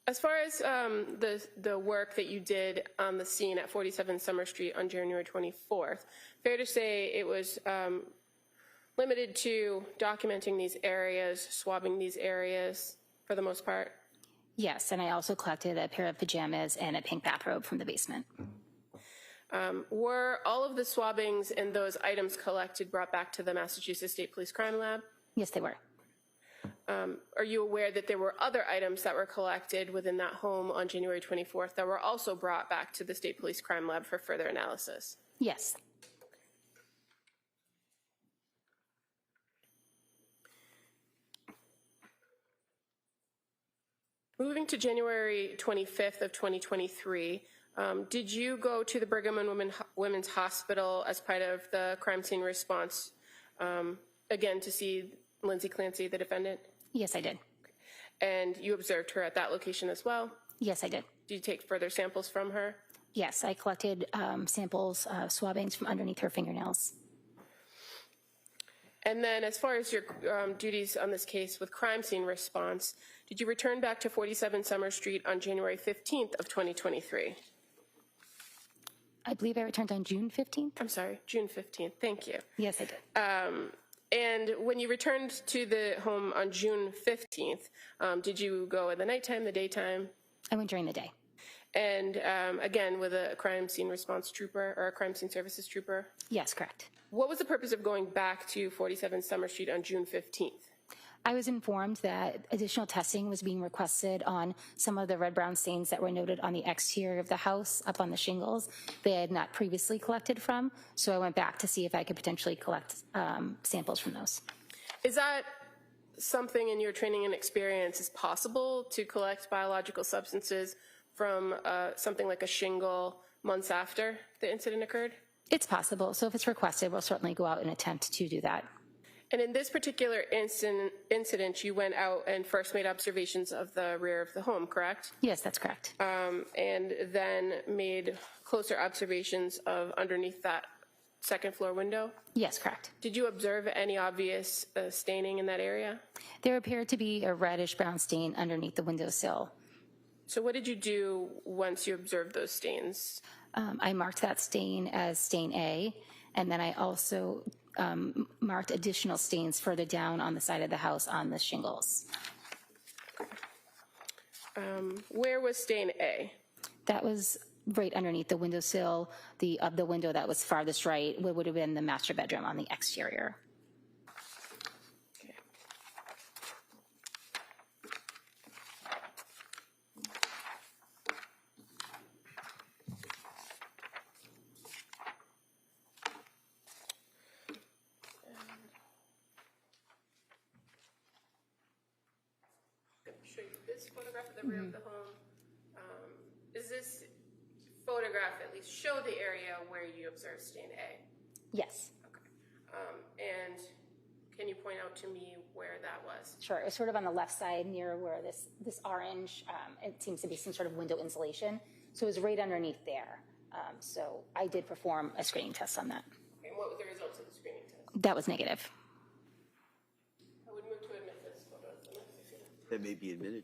[SPEAKER 6] As far as the work that you did on the scene at 47 Summer Street on January 24th, fair to say it was limited to documenting these areas, swabbing these areas for the most part?
[SPEAKER 9] Yes, and I also collected a pair of pajamas and a pink bathrobe from the basement.
[SPEAKER 6] Were all of the swabbings and those items collected brought back to the Massachusetts State Police Crime Lab?
[SPEAKER 9] Yes, they were.
[SPEAKER 6] Are you aware that there were other items that were collected within that home on January 24th that were also brought back to the State Police Crime Lab for further analysis?
[SPEAKER 9] Yes.
[SPEAKER 6] Moving to January 25th of 2023, did you go to the Brigham and Women's Hospital as part of the crime scene response, again, to see Lindsay Clancy, the defendant?
[SPEAKER 9] Yes, I did.
[SPEAKER 6] And you observed her at that location as well?
[SPEAKER 9] Yes, I did.
[SPEAKER 6] Did you take further samples from her?
[SPEAKER 9] Yes, I collected samples, swabbings from underneath her fingernails.
[SPEAKER 6] And then as far as your duties on this case with crime scene response, did you return back to 47 Summer Street on January 15th of 2023?
[SPEAKER 9] I believe I returned on June 15th.
[SPEAKER 6] I'm sorry, June 15th. Thank you.
[SPEAKER 9] Yes, I did.
[SPEAKER 6] And when you returned to the home on June 15th, did you go in the nighttime, the daytime?
[SPEAKER 9] I went during the day.
[SPEAKER 6] And again, with a crime scene response trooper or a crime scene services trooper?
[SPEAKER 9] Yes, correct.
[SPEAKER 6] What was the purpose of going back to 47 Summer Street on June 15th?
[SPEAKER 9] I was informed that additional testing was being requested on some of the red-brown stains that were noted on the exterior of the house up on the shingles they had not previously collected from. So I went back to see if I could potentially collect samples from those.
[SPEAKER 6] Is that something in your training and experience is possible to collect biological substances from something like a shingle months after the incident occurred?
[SPEAKER 9] It's possible. So if it's requested, we'll certainly go out and attempt to do that.
[SPEAKER 6] And in this particular incident, you went out and first made observations of the rear of the home, correct?
[SPEAKER 9] Yes, that's correct.
[SPEAKER 6] And then made closer observations of underneath that second floor window?
[SPEAKER 9] Yes, correct.
[SPEAKER 6] Did you observe any obvious staining in that area?
[SPEAKER 9] There appeared to be a reddish-brown stain underneath the windowsill.
[SPEAKER 6] So what did you do once you observed those stains?
[SPEAKER 9] I marked that stain as stain A, and then I also marked additional stains further down on the side of the house on the shingles.
[SPEAKER 6] Where was stain A?
[SPEAKER 9] That was right underneath the windowsill. Of the window that was farthest right would have been the master bedroom on the exterior.
[SPEAKER 6] Show you this photograph of the rear of the home. Does this photograph at least show the area where you observed stain A?
[SPEAKER 9] Yes.
[SPEAKER 6] Okay. And Can you point out to me where that was?
[SPEAKER 9] Sure, it's sort of on the left side near where this orange, it seems to be some sort of window insulation. So it was right underneath there. So I did perform a screening test on that.
[SPEAKER 6] Okay, and what were the results of the screening test?
[SPEAKER 9] That was negative.
[SPEAKER 6] I would move to admit this photo.
[SPEAKER 2] That may be admitted.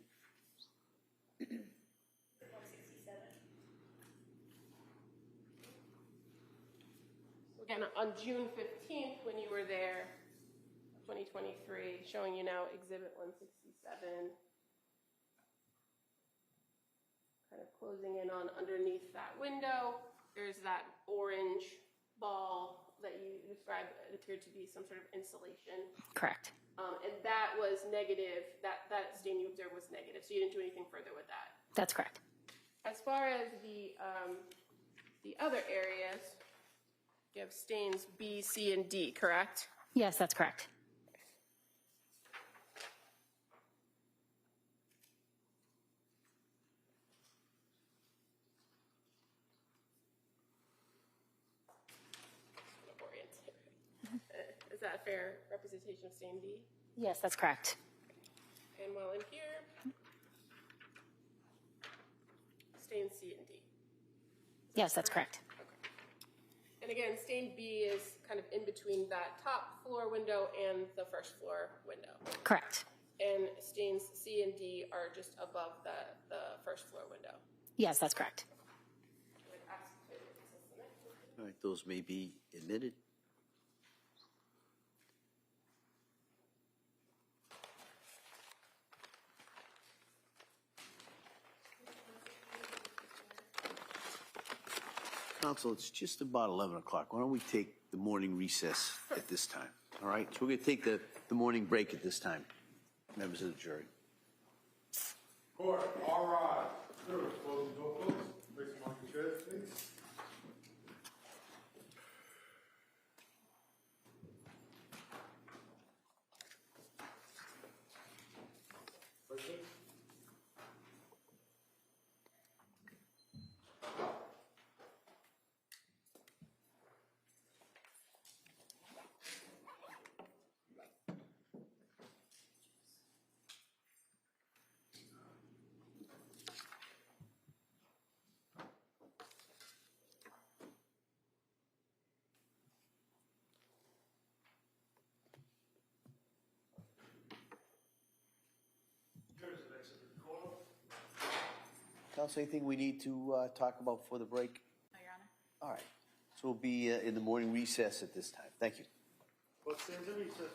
[SPEAKER 6] Again, on June 15th, when you were there, 2023, showing you now Exhibit 167, kind of closing in on underneath that window. There's that orange ball that you described. It appeared to be some sort of insulation.
[SPEAKER 9] Correct.
[SPEAKER 6] And that was negative. That stain you observed was negative, so you didn't do anything further with that.
[SPEAKER 9] That's correct.
[SPEAKER 6] As far as the other areas, you have stains B, C, and D, correct?
[SPEAKER 9] Yes, that's correct.
[SPEAKER 6] Is that a fair representation of stain B?
[SPEAKER 9] Yes, that's correct.
[SPEAKER 6] And while I'm here, stain C and D.
[SPEAKER 9] Yes, that's correct.
[SPEAKER 6] Okay. And again, stain B is kind of in between that top floor window and the first floor window.
[SPEAKER 9] Correct.
[SPEAKER 6] And stains C and D are just above the first floor window.
[SPEAKER 9] Yes, that's correct.
[SPEAKER 2] All right, those may be admitted. Council, it's just about 11 o'clock. Why don't we take the morning recess at this time? All right, so we're going to take the morning break at this time, members of the jury.
[SPEAKER 4] Court, all rise. Sure, close the door, please. Place them on your chairs, please.
[SPEAKER 2] Council, anything we need to talk about before the break?
[SPEAKER 10] No, Your Honor.
[SPEAKER 2] All right, so we'll be in the morning recess at this time. Thank you.
[SPEAKER 5] What stands in recess?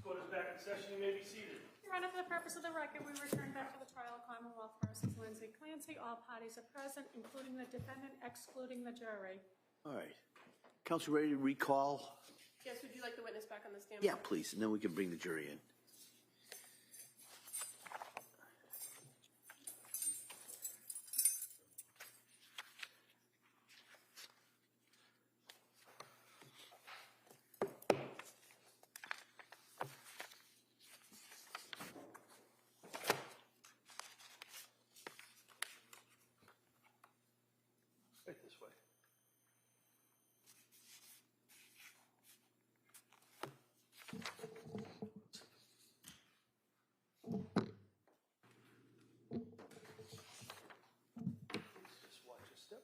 [SPEAKER 5] court is back in session. You may be seated.
[SPEAKER 1] Your Honor, for the purpose of the record, we return back to the trial of Commonwealth versus Lindsay Clancy. All parties are present, including the defendant, excluding the jury.
[SPEAKER 2] All right. Counsel, ready to recall?
[SPEAKER 6] Yes, would you like the witness back on the stand?
[SPEAKER 2] Yeah, please, and then we can bring the jury in. Right this way. Just watch your step.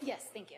[SPEAKER 9] Yes, thank you.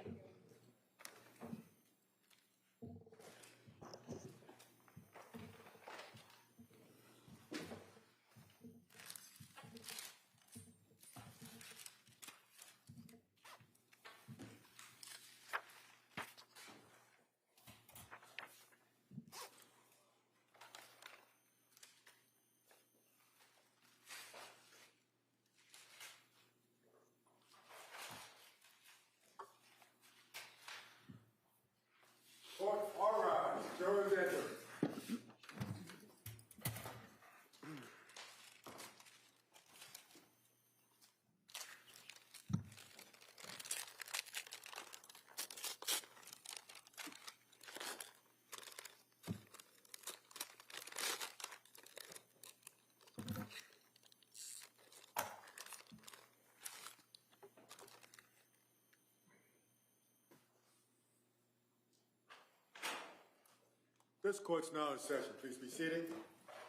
[SPEAKER 4] Court, all rise. Jurors enter. This court's now in session. Please be seated.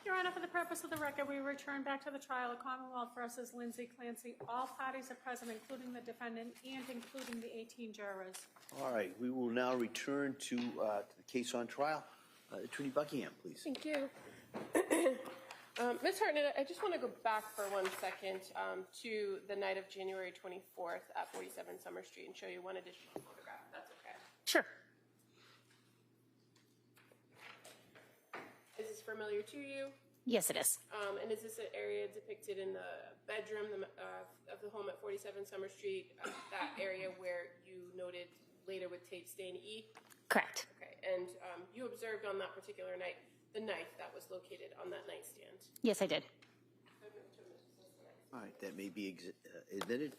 [SPEAKER 1] Your Honor, for the purpose of the record, we return back to the trial of Commonwealth versus Lindsay Clancy. All parties are present, including the defendant and including the 18 jurors.
[SPEAKER 2] All right, we will now return to the case on trial. Attorney Buckingham, please.
[SPEAKER 6] Thank you. Ms. Hartnett, I just want to go back for 1 second to the night of January 24th at 47 Summer Street and show you one additional photograph, if that's okay.
[SPEAKER 9] Sure.
[SPEAKER 6] Is this familiar to you?
[SPEAKER 9] Yes, it is.
[SPEAKER 6] And is this an area depicted in the bedroom of the home at 47 Summer Street, that area where you noted later with tape stain E?
[SPEAKER 9] Correct.
[SPEAKER 6] Okay, and you observed on that particular night the knife that was located on that nightstand?
[SPEAKER 9] Yes, I did.
[SPEAKER 2] All right, that may be admitted.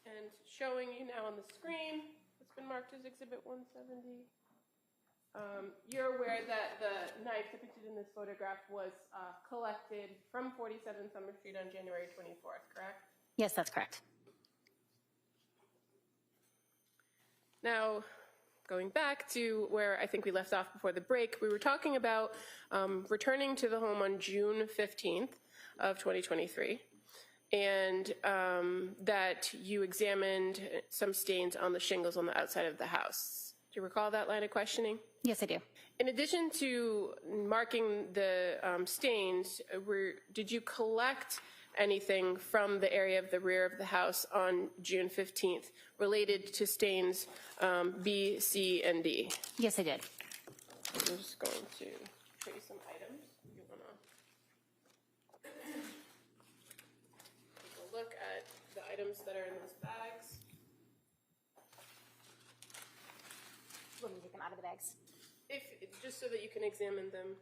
[SPEAKER 6] And showing you now on the screen, it's been marked as Exhibit 170. You're aware that the knife depicted in this photograph was collected from 47 Summer Street on January 24th, correct?
[SPEAKER 9] Yes, that's correct.
[SPEAKER 6] Now, going back to where I think we left off before the break, we were talking about returning to the home on June 15th of 2023, and that you examined some stains on the shingles on the outside of the house. Do you recall that line of questioning?
[SPEAKER 9] Yes, I do.
[SPEAKER 6] In addition to marking the stains, did you collect anything from the area of the rear of the house on June 15th related to stains B, C, and D?
[SPEAKER 9] Yes, I did.
[SPEAKER 6] I'm just going to show you some items. You want to take a look at the items that are in those bags.
[SPEAKER 9] Let me take them out of the bags.
[SPEAKER 6] Just so that you can examine them.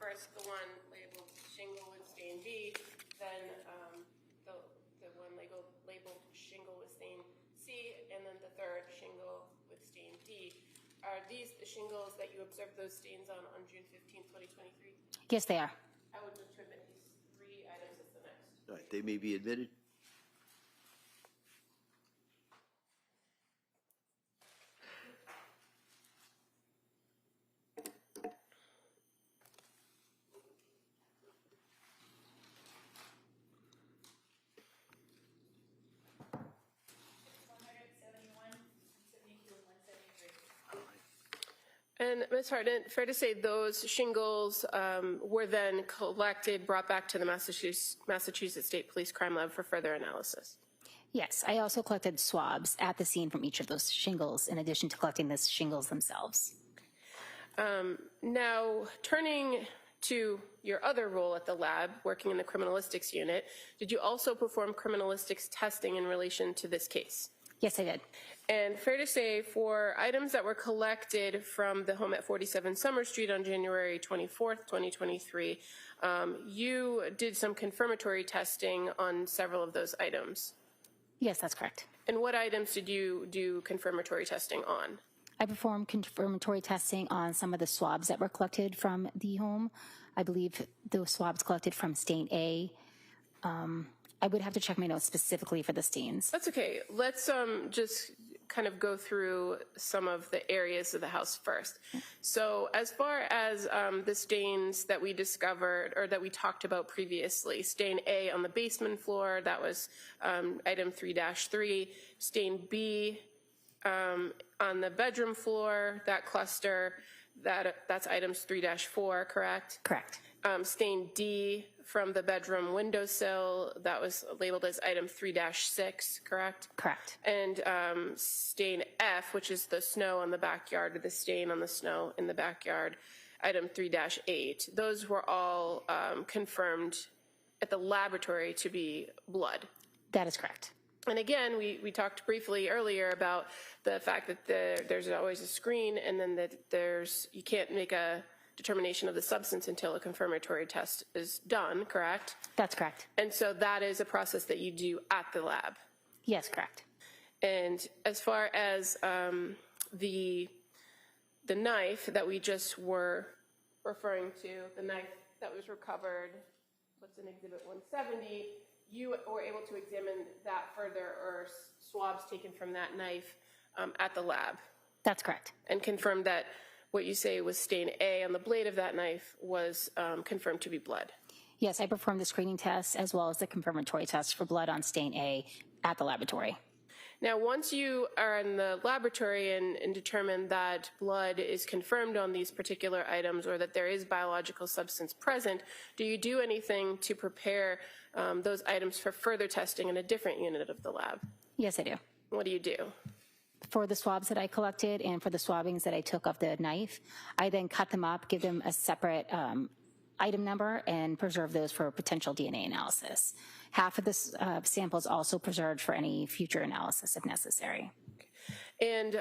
[SPEAKER 6] first the one labeled shingle with stain B, then the one labeled shingle with stain C, and then the third shingle with stain D. Are these the shingles that you observed those stains on June 15, 2023?
[SPEAKER 9] Yes, they are.
[SPEAKER 6] I would move to admit these 3 items as the next.
[SPEAKER 2] All right, they may be admitted.
[SPEAKER 6] And Ms. Harden, fair to say those shingles were then collected, brought back to the Massachusetts State Police Crime Lab for further analysis?
[SPEAKER 9] Yes, I also collected swabs at the scene from each of those shingles, in addition to collecting the shingles themselves.
[SPEAKER 6] Now, turning to your other role at the lab, working in the criminalistics unit, did you also perform criminalistics testing in relation to this case?
[SPEAKER 9] Yes, I did.
[SPEAKER 6] And fair to say, for items that were collected from the home at 47 Summer Street on January 24th, 2023, you did some confirmatory testing on several of those items.
[SPEAKER 9] Yes, that's correct.
[SPEAKER 6] And what items did you do confirmatory testing on?
[SPEAKER 9] I performed confirmatory testing on some of the swabs that were collected from the home. I believe those swabs collected from stain A. I would have to check my notes specifically for the stains.
[SPEAKER 6] That's okay. Let's just kind of go through some of the areas of the house first. So as far as the stains that we discovered or that we talked about previously, stain A on the basement floor, that was item 3-3. Stain B on the bedroom floor, that cluster, that's items 3-4, correct?
[SPEAKER 9] Correct.
[SPEAKER 6] Stain D from the bedroom windowsill, that was labeled as item 3-6, correct?
[SPEAKER 9] Correct.
[SPEAKER 6] And stain F, which is the snow on the backyard, or the stain on the snow in the backyard, item 3-8. Those were all confirmed at the laboratory to be blood.
[SPEAKER 9] That is correct.
[SPEAKER 6] And again, we talked briefly earlier about the fact that there's always a screen, and then that you can't make a determination of the substance until a confirmatory test is done, correct?
[SPEAKER 9] That's correct.
[SPEAKER 6] And so that is a process that you do at the lab.
[SPEAKER 9] Yes, correct.
[SPEAKER 6] And as far as the knife that we just were referring to, the knife that was recovered, what's in Exhibit 170, you were able to examine that further, or swabs taken from that knife at the lab.
[SPEAKER 9] That's correct.
[SPEAKER 6] And confirmed that what you say was stain A on the blade of that knife was confirmed to be blood.
[SPEAKER 9] Yes, I performed the screening test as well as the confirmatory test for blood on stain A at the laboratory.
[SPEAKER 6] Now, once you are in the laboratory and determine that blood is confirmed on these particular items, or that there is biological substance present, do you do anything to prepare those items for further testing in a different unit of the lab?
[SPEAKER 9] Yes, I do.
[SPEAKER 6] What do you do?
[SPEAKER 9] For the swabs that I collected and for the swabbings that I took of the knife, I then cut them up, give them a separate item number, and preserve those for potential DNA analysis. Half of the samples also preserved for any future analysis if necessary.
[SPEAKER 6] And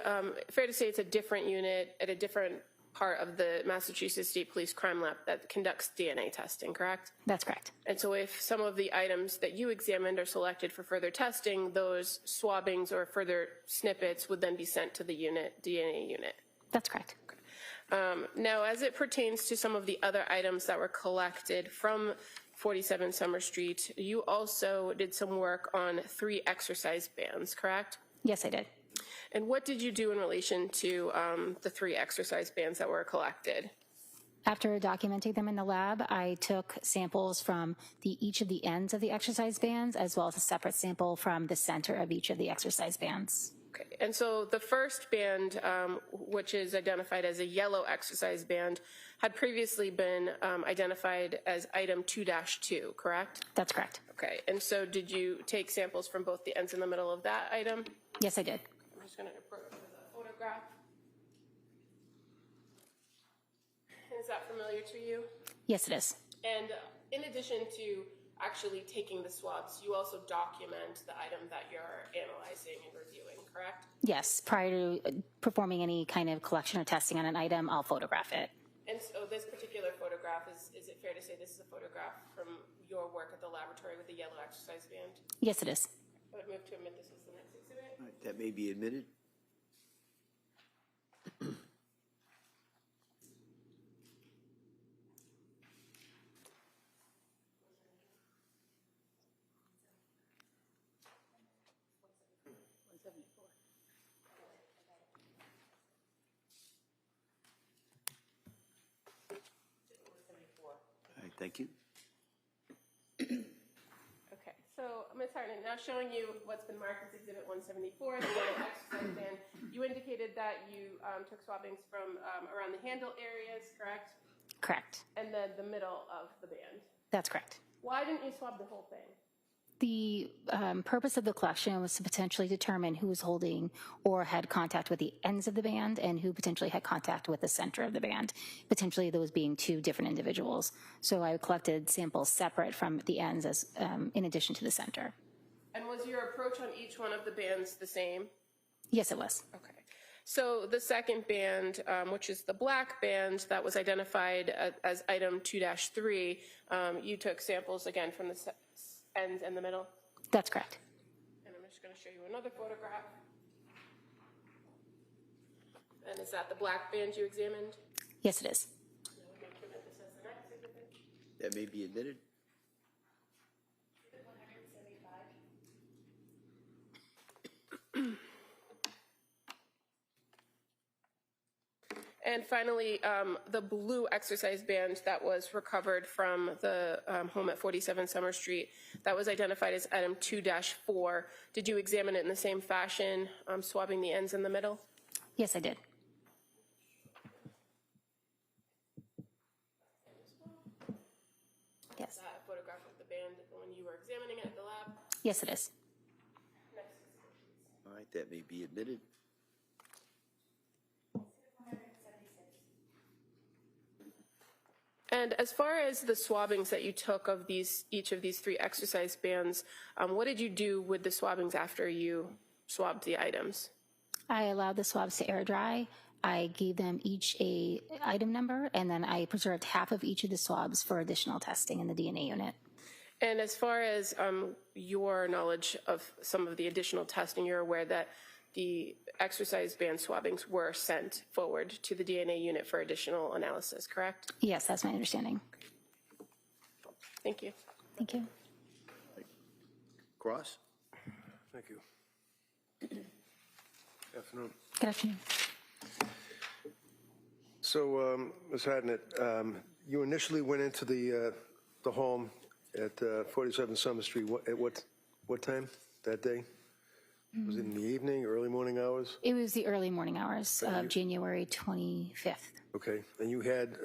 [SPEAKER 6] fair to say it's a different unit at a different part of the Massachusetts State Police Crime Lab that conducts DNA testing, correct?
[SPEAKER 9] That's correct.
[SPEAKER 6] And so if some of the items that you examined are selected for further testing, those swabbings or further snippets would then be sent to the DNA unit.
[SPEAKER 9] That's correct.
[SPEAKER 6] Now, as it pertains to some of the other items that were collected from 47 Summer Street, you also did some work on 3 exercise bands, correct?
[SPEAKER 9] Yes, I did.
[SPEAKER 6] And what did you do in relation to the 3 exercise bands that were collected?
[SPEAKER 9] After documenting them in the lab, I took samples from each of the ends of the exercise bands, as well as a separate sample from the center of each of the exercise bands.
[SPEAKER 6] Okay, and so the first band, which is identified as a yellow exercise band, had previously been identified as item 2-2, correct?
[SPEAKER 9] That's correct.
[SPEAKER 6] Okay, and so did you take samples from both the ends in the middle of that item?
[SPEAKER 9] Yes, I did.
[SPEAKER 6] I'm just going to approach with a photograph. Is that familiar to you?
[SPEAKER 9] Yes, it is.
[SPEAKER 6] And in addition to actually taking the swabs, you also document the item that you're analyzing and reviewing, correct?
[SPEAKER 9] Yes, prior to performing any kind of collection or testing on an item, I'll photograph it.
[SPEAKER 6] And so this particular photograph, is it fair to say this is a photograph from your work at the laboratory with the yellow exercise band?
[SPEAKER 9] Yes, it is.
[SPEAKER 6] I would move to admit this as the next exhibit.
[SPEAKER 2] All right, that may be admitted. All right, thank you.
[SPEAKER 6] Okay, so Ms. Hartnett, now showing you what's been marked as Exhibit 174, the yellow exercise band. You indicated that you took swabbings from around the handle areas, correct?
[SPEAKER 9] Correct.
[SPEAKER 6] And then the middle of the band.
[SPEAKER 9] That's correct.
[SPEAKER 6] Why didn't you swab the whole thing?
[SPEAKER 9] The purpose of the collection was to potentially determine who was holding or had contact with the ends of the band and who potentially had contact with the center of the band, potentially those being two different individuals. So I collected samples separate from the ends as in addition to the center.
[SPEAKER 6] And was your approach on each one of the bands the same?
[SPEAKER 9] Yes, it was.
[SPEAKER 6] Okay. So the second band, which is the black band that was identified as item 2-3, you took samples again from the ends and the middle?
[SPEAKER 9] That's correct.
[SPEAKER 6] And I'm just going to show you another photograph. And is that the black band you examined?
[SPEAKER 9] Yes, it is.
[SPEAKER 2] That may be admitted.
[SPEAKER 6] And finally, the blue exercise band that was recovered from the home at 47 Summer Street, that was identified as item 2-4. Did you examine it in the same fashion, swabbing the ends in the middle?
[SPEAKER 9] Yes, I did. Yes.
[SPEAKER 6] Is that a photograph of the band when you were examining it at the lab?
[SPEAKER 9] Yes, it is.
[SPEAKER 6] Next.
[SPEAKER 2] All right, that may be admitted.
[SPEAKER 6] And as far as the swabbings that you took of each of these three exercise bands, what did you do with the swabbings after you swabbed the items?
[SPEAKER 9] I allowed the swabs to air dry. I gave them each a item number, and then I preserved half of each of the swabs for additional testing in the DNA unit.
[SPEAKER 6] And as far as your knowledge of some of the additional testing, you're aware that the exercise band swabbings were sent forward to the DNA unit for additional analysis, correct?
[SPEAKER 9] Yes, that's my understanding.
[SPEAKER 6] Thank you.
[SPEAKER 9] Thank you.
[SPEAKER 2] Cross?
[SPEAKER 3] Thank you. Afternoon.
[SPEAKER 9] Good afternoon.
[SPEAKER 3] So, Ms. Hartnett, you initially went into the home at 47 Summer Street. At what time that day? Was it in the evening, early morning hours?
[SPEAKER 9] It was the early morning hours of January 25th.
[SPEAKER 3] Okay, and you had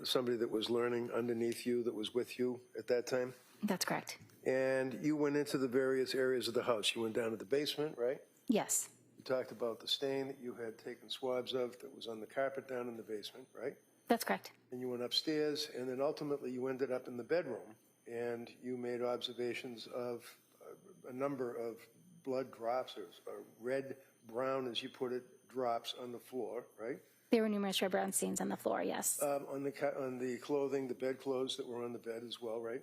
[SPEAKER 3] somebody that was learning underneath you that was with you at that time?
[SPEAKER 9] That's correct.
[SPEAKER 3] And you went into the various areas of the house. You went down to the basement, right?
[SPEAKER 9] Yes.
[SPEAKER 3] You talked about the stain that you had taken swabs of that was on the carpet down in the basement, right?
[SPEAKER 9] That's correct.
[SPEAKER 3] And you went upstairs, and then ultimately you ended up in the bedroom, and you made observations of a number of blood drops, or red, brown, as you put it, drops on the floor, right?
[SPEAKER 9] There were numerous red brown stains on the floor, yes.
[SPEAKER 3] On the clothing, the bedclothes that were on the bed as well, right?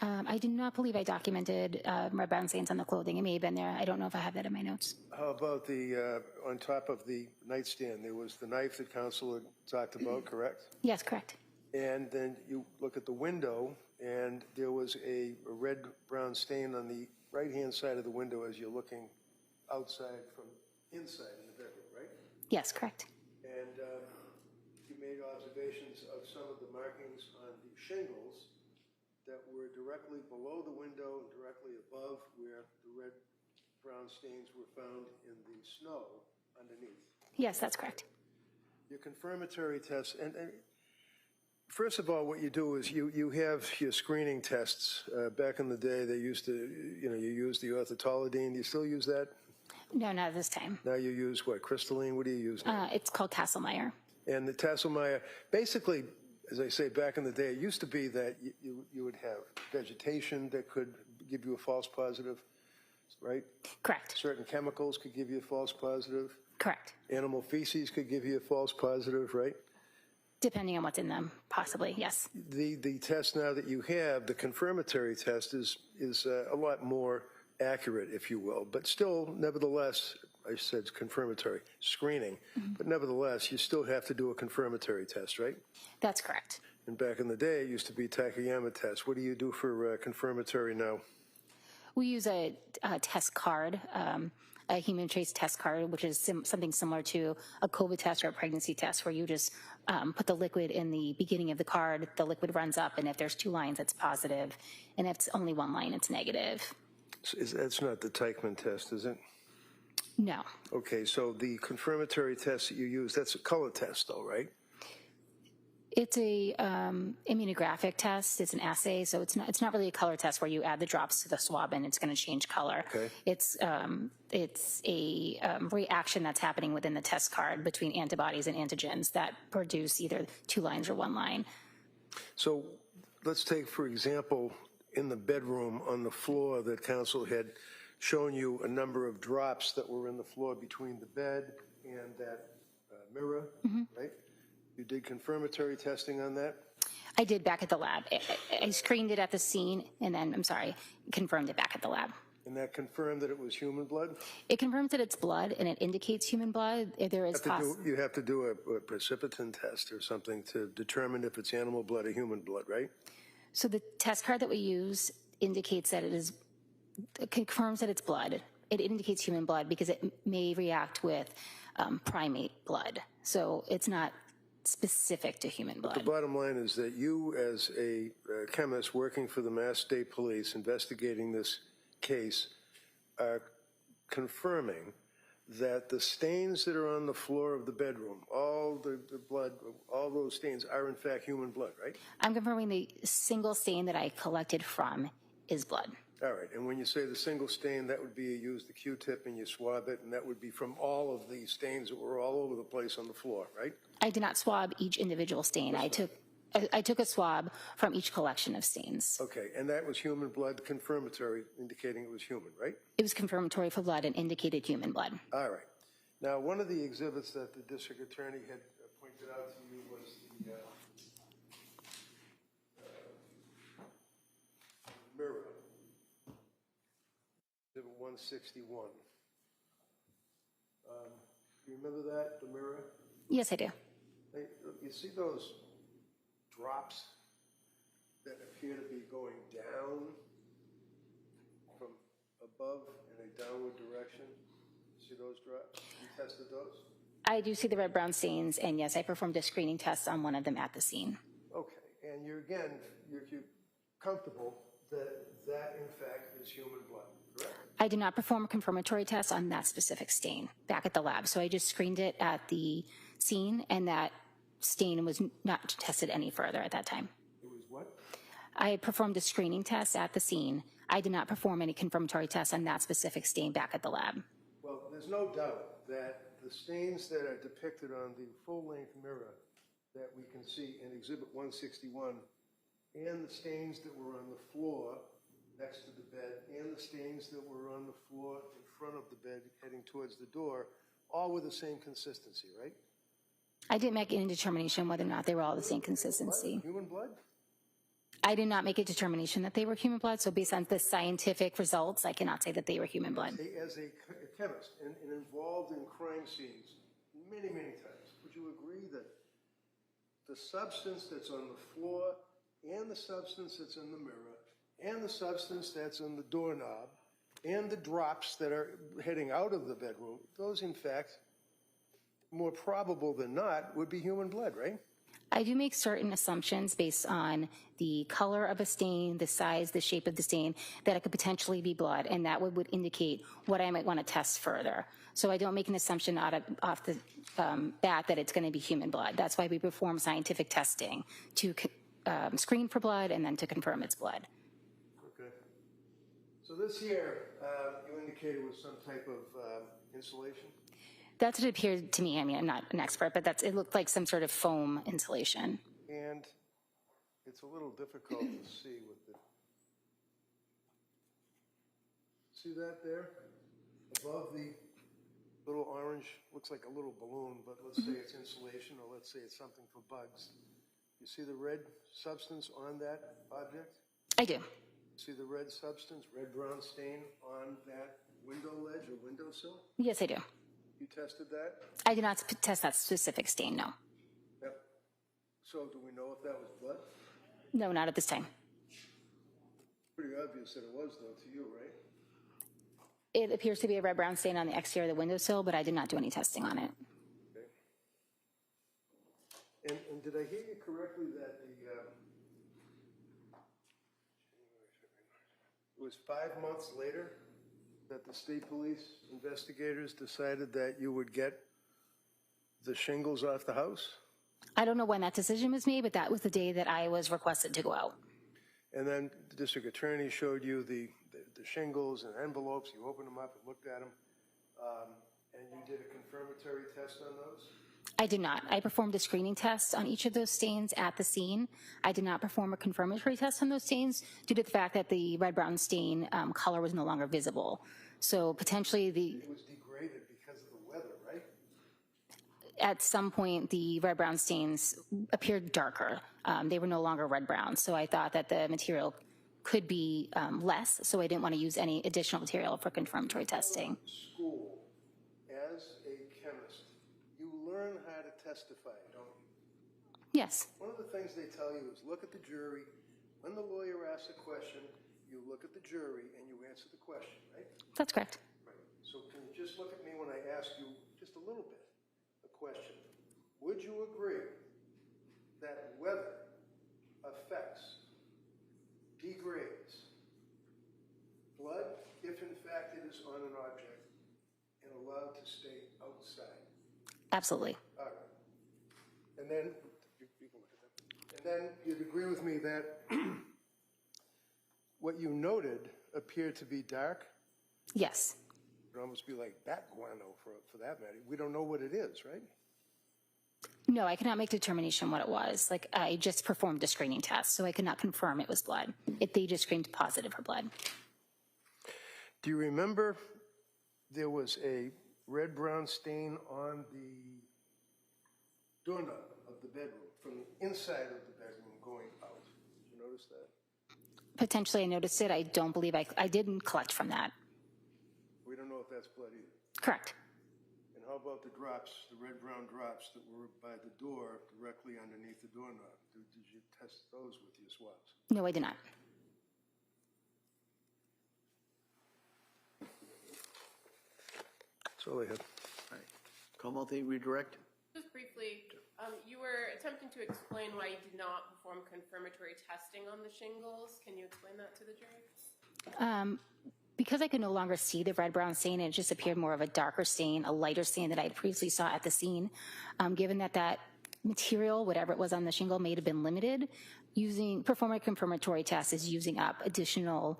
[SPEAKER 9] I do not believe I documented red brown stains on the clothing. It may have been there. I don't know if I have that in my notes.
[SPEAKER 3] How about the, on top of the nightstand, there was the knife that counsel had talked about, correct?
[SPEAKER 9] Yes, correct.
[SPEAKER 3] And then you look at the window, and there was a red-brown stain on the right-hand side of the window as you're looking outside from inside in the bedroom, right?
[SPEAKER 9] Yes, correct.
[SPEAKER 3] And you made observations of some of the markings on the shingles that were directly below the window and directly above where the red-brown stains were found in the snow underneath.
[SPEAKER 9] Yes, that's correct.
[SPEAKER 3] Your confirmatory tests, and first of all, what you do is you have your screening tests. Back in the day, they used to, you use the orthotolidine. Do you still use that?
[SPEAKER 9] No, not this time.
[SPEAKER 3] Now you use what, crystalline? What do you use now?
[SPEAKER 9] It's called Castlemeyer.
[SPEAKER 3] And the Tasselmeyer, basically, as I say, back in the day, it used to be that you would have vegetation that could give you a false positive, right?
[SPEAKER 9] Correct.
[SPEAKER 3] Certain chemicals could give you a false positive.
[SPEAKER 9] Correct.
[SPEAKER 3] Animal feces could give you a false positive, right?
[SPEAKER 9] Depending on what's in them, possibly, yes.
[SPEAKER 3] The test now that you have, the confirmatory test, is a lot more accurate, if you will, but still, nevertheless, I said confirmatory, screening, but nevertheless, you still have to do a confirmatory test, right?
[SPEAKER 9] That's correct.
[SPEAKER 3] And back in the day, it used to be Takayama test. What do you do for confirmatory now?
[SPEAKER 9] We use a test card, a human trace test card, which is something similar to a COVID test or a pregnancy test, where you just put the liquid in the beginning of the card, the liquid runs up, and if there's 2 lines, it's positive, and if it's only 1 line, it's negative.
[SPEAKER 3] So that's not the Teichmann test, is it?
[SPEAKER 9] No.
[SPEAKER 3] Okay, so the confirmatory test that you use, that's a color test, though, right?
[SPEAKER 9] It's a immunographic test. It's an assay, so it's not really a color test where you add the drops to the swab and it's going to change color.
[SPEAKER 3] Okay.
[SPEAKER 9] It's a reaction that's happening within the test card between antibodies and antigens that produce either 2 lines or 1 line.
[SPEAKER 3] So let's take, for example, in the bedroom on the floor that counsel had shown you a number of drops that were in the floor between the bed and that mirror, right? You did confirmatory testing on that?
[SPEAKER 9] I did back at the lab. I screened it at the scene and then, confirmed it back at the lab.
[SPEAKER 3] And that confirmed that it was human blood?
[SPEAKER 9] It confirms that it's blood and it indicates human blood. There is
[SPEAKER 3] You have to do a precipitin test or something to determine if it's animal blood or human blood, right?
[SPEAKER 9] So the test card that we use indicates that it confirms that it's blood. It indicates human blood because it may react with primate blood. So it's not specific to human blood.
[SPEAKER 3] The bottom line is that you, as a chemist working for the Mass State Police investigating this case, are confirming that the stains that are on the floor of the bedroom, all the blood, all those stains are in fact human blood, right?
[SPEAKER 9] I'm confirming the single stain that I collected from is blood.
[SPEAKER 3] All right, and when you say the single stain, that would be you use the Q-tip and you swab it, and that would be from all of the stains that were all over the place on the floor, right?
[SPEAKER 9] I did not swab each individual stain. I took a swab from each collection of stains.
[SPEAKER 3] Okay, and that was human blood, confirmatory, indicating it was human, right?
[SPEAKER 9] It was confirmatory for blood and indicated human blood.
[SPEAKER 3] All right. Now, one of the exhibits that the district attorney had pointed out to you was the mirror. Exhibit 161. You remember that, the mirror?
[SPEAKER 9] Yes, I do.
[SPEAKER 3] You see those drops that appear to be going down from above in a downward direction? You see those drops? You tested those?
[SPEAKER 9] I do see the red-brown stains, and yes, I performed a screening test on one of them at the scene.
[SPEAKER 3] Okay, and you're comfortable that that in fact is human blood, correct?
[SPEAKER 9] I did not perform a confirmatory test on that specific stain back at the lab, so I just screened it at the scene, and that stain was not tested any further at that time.
[SPEAKER 3] It was what?
[SPEAKER 9] I performed a screening test at the scene. I did not perform any confirmatory tests on that specific stain back at the lab.
[SPEAKER 3] Well, there's no doubt that the stains that are depicted on the full-length mirror that we can see in Exhibit 161 and the stains that were on the floor next to the bed and the stains that were on the floor in front of the bed heading towards the door, all with the same consistency, right?
[SPEAKER 9] I didn't make any determination whether or not they were all the same consistency.
[SPEAKER 3] Human blood?
[SPEAKER 9] I did not make a determination that they were human blood, so based on the scientific results, I cannot say that they were human blood.
[SPEAKER 3] As a chemist and involved in crime scenes many, many times, would you agree that the substance that's on the floor and the substance that's in the mirror and the substance that's on the doorknob and the drops that are heading out of the bedroom, those in fact, more probable than not, would be human blood, right?
[SPEAKER 9] I do make certain assumptions based on the color of a stain, the size, the shape of the stain, that it could potentially be blood, and that would indicate what I might want to test further. So I don't make an assumption off the bat that it's going to be human blood. That's why we perform scientific testing to screen for blood and then to confirm it's blood.
[SPEAKER 3] Okay. So this here, you indicated was some type of insulation?
[SPEAKER 9] That's what it appeared to me. I mean, I'm not an expert, but it looked like some sort of foam insulation.
[SPEAKER 3] And it's a little difficult to see with the, see that there? Above the little orange, looks like a little balloon, but let's say it's insulation, or let's say it's something for bugs. You see the red substance on that object?
[SPEAKER 9] I do.
[SPEAKER 3] See the red substance, red-brown stain on that window ledge or windowsill?
[SPEAKER 9] Yes, I do.
[SPEAKER 3] You tested that?
[SPEAKER 9] I did not test that specific stain, no.
[SPEAKER 3] Yep. So do we know if that was blood?
[SPEAKER 9] No, not at this time.
[SPEAKER 3] Pretty obvious that it was, though, to you, right?
[SPEAKER 9] It appears to be a red-brown stain on the exterior of the windowsill, but I did not do any testing on it.
[SPEAKER 3] Okay. And did I hear you correctly that it was 5 months later that the state police investigators decided that you would get the shingles off the house?
[SPEAKER 9] I don't know when that decision was made, but that was the day that I was requested to go out.
[SPEAKER 3] And then the district attorney showed you the shingles and envelopes. You opened them up and looked at them, and you did a confirmatory test on those?
[SPEAKER 9] I did not. I performed a screening test on each of those stains at the scene. I did not perform a confirmatory test on those stains due to the fact that the red-brown stain color was no longer visible. So potentially
[SPEAKER 3] It was degraded because of the weather, right?
[SPEAKER 9] at some point the red-brown stains appeared darker. They were no longer red-brown. So I thought that the material could be less, so I didn't want to use any additional material for confirmatory testing.
[SPEAKER 3] School, as a chemist, you learn how to testify, don't you?
[SPEAKER 9] Yes,
[SPEAKER 3] One of the things they tell you is look at the jury. When the lawyer asks a question, you look at the jury and you answer the question, right?
[SPEAKER 9] that's correct.
[SPEAKER 3] Right. So can you just look at me when I ask you just a little bit, a question? Would you agree that weather affects, degrades blood if in fact it is on an object and allowed to stay outside?
[SPEAKER 9] Absolutely.
[SPEAKER 3] All right. And then, you can look at that. And then you'd agree with me that what you noted appeared to be dark.
[SPEAKER 9] Yes.
[SPEAKER 3] It would almost be like bat guano for that matter. We don't know what it is, right?
[SPEAKER 9] No, I could not make determination what it was. Like, I just performed a screening test, so I could not confirm it was blood. They just screamed positive for blood.
[SPEAKER 3] Do you remember there was a red-brown stain on the doorknob of the bedroom, from the inside of the bedroom going out? Did you notice that?
[SPEAKER 9] Potentially I noticed it. I don't believe I didn't collect from that.
[SPEAKER 3] We don't know if that's blood either.
[SPEAKER 9] Correct.
[SPEAKER 3] And how about the drops, the red-brown drops that were by the door directly underneath the doorknob? Did you test those with your swabs?
[SPEAKER 9] No, I did not.
[SPEAKER 3] That's all I had.
[SPEAKER 2] All right. Commonwealth, any redirect?
[SPEAKER 6] Just briefly, you were attempting to explain why you did not perform confirmatory testing on the shingles. Can you explain that to the jury?
[SPEAKER 9] Because I could no longer see the red-brown stain, it just appeared more of a darker stain, a lighter stain that I had previously saw at the scene. Given that that material, whatever it was on the shingle, may have been limited, performing a confirmatory test is using up additional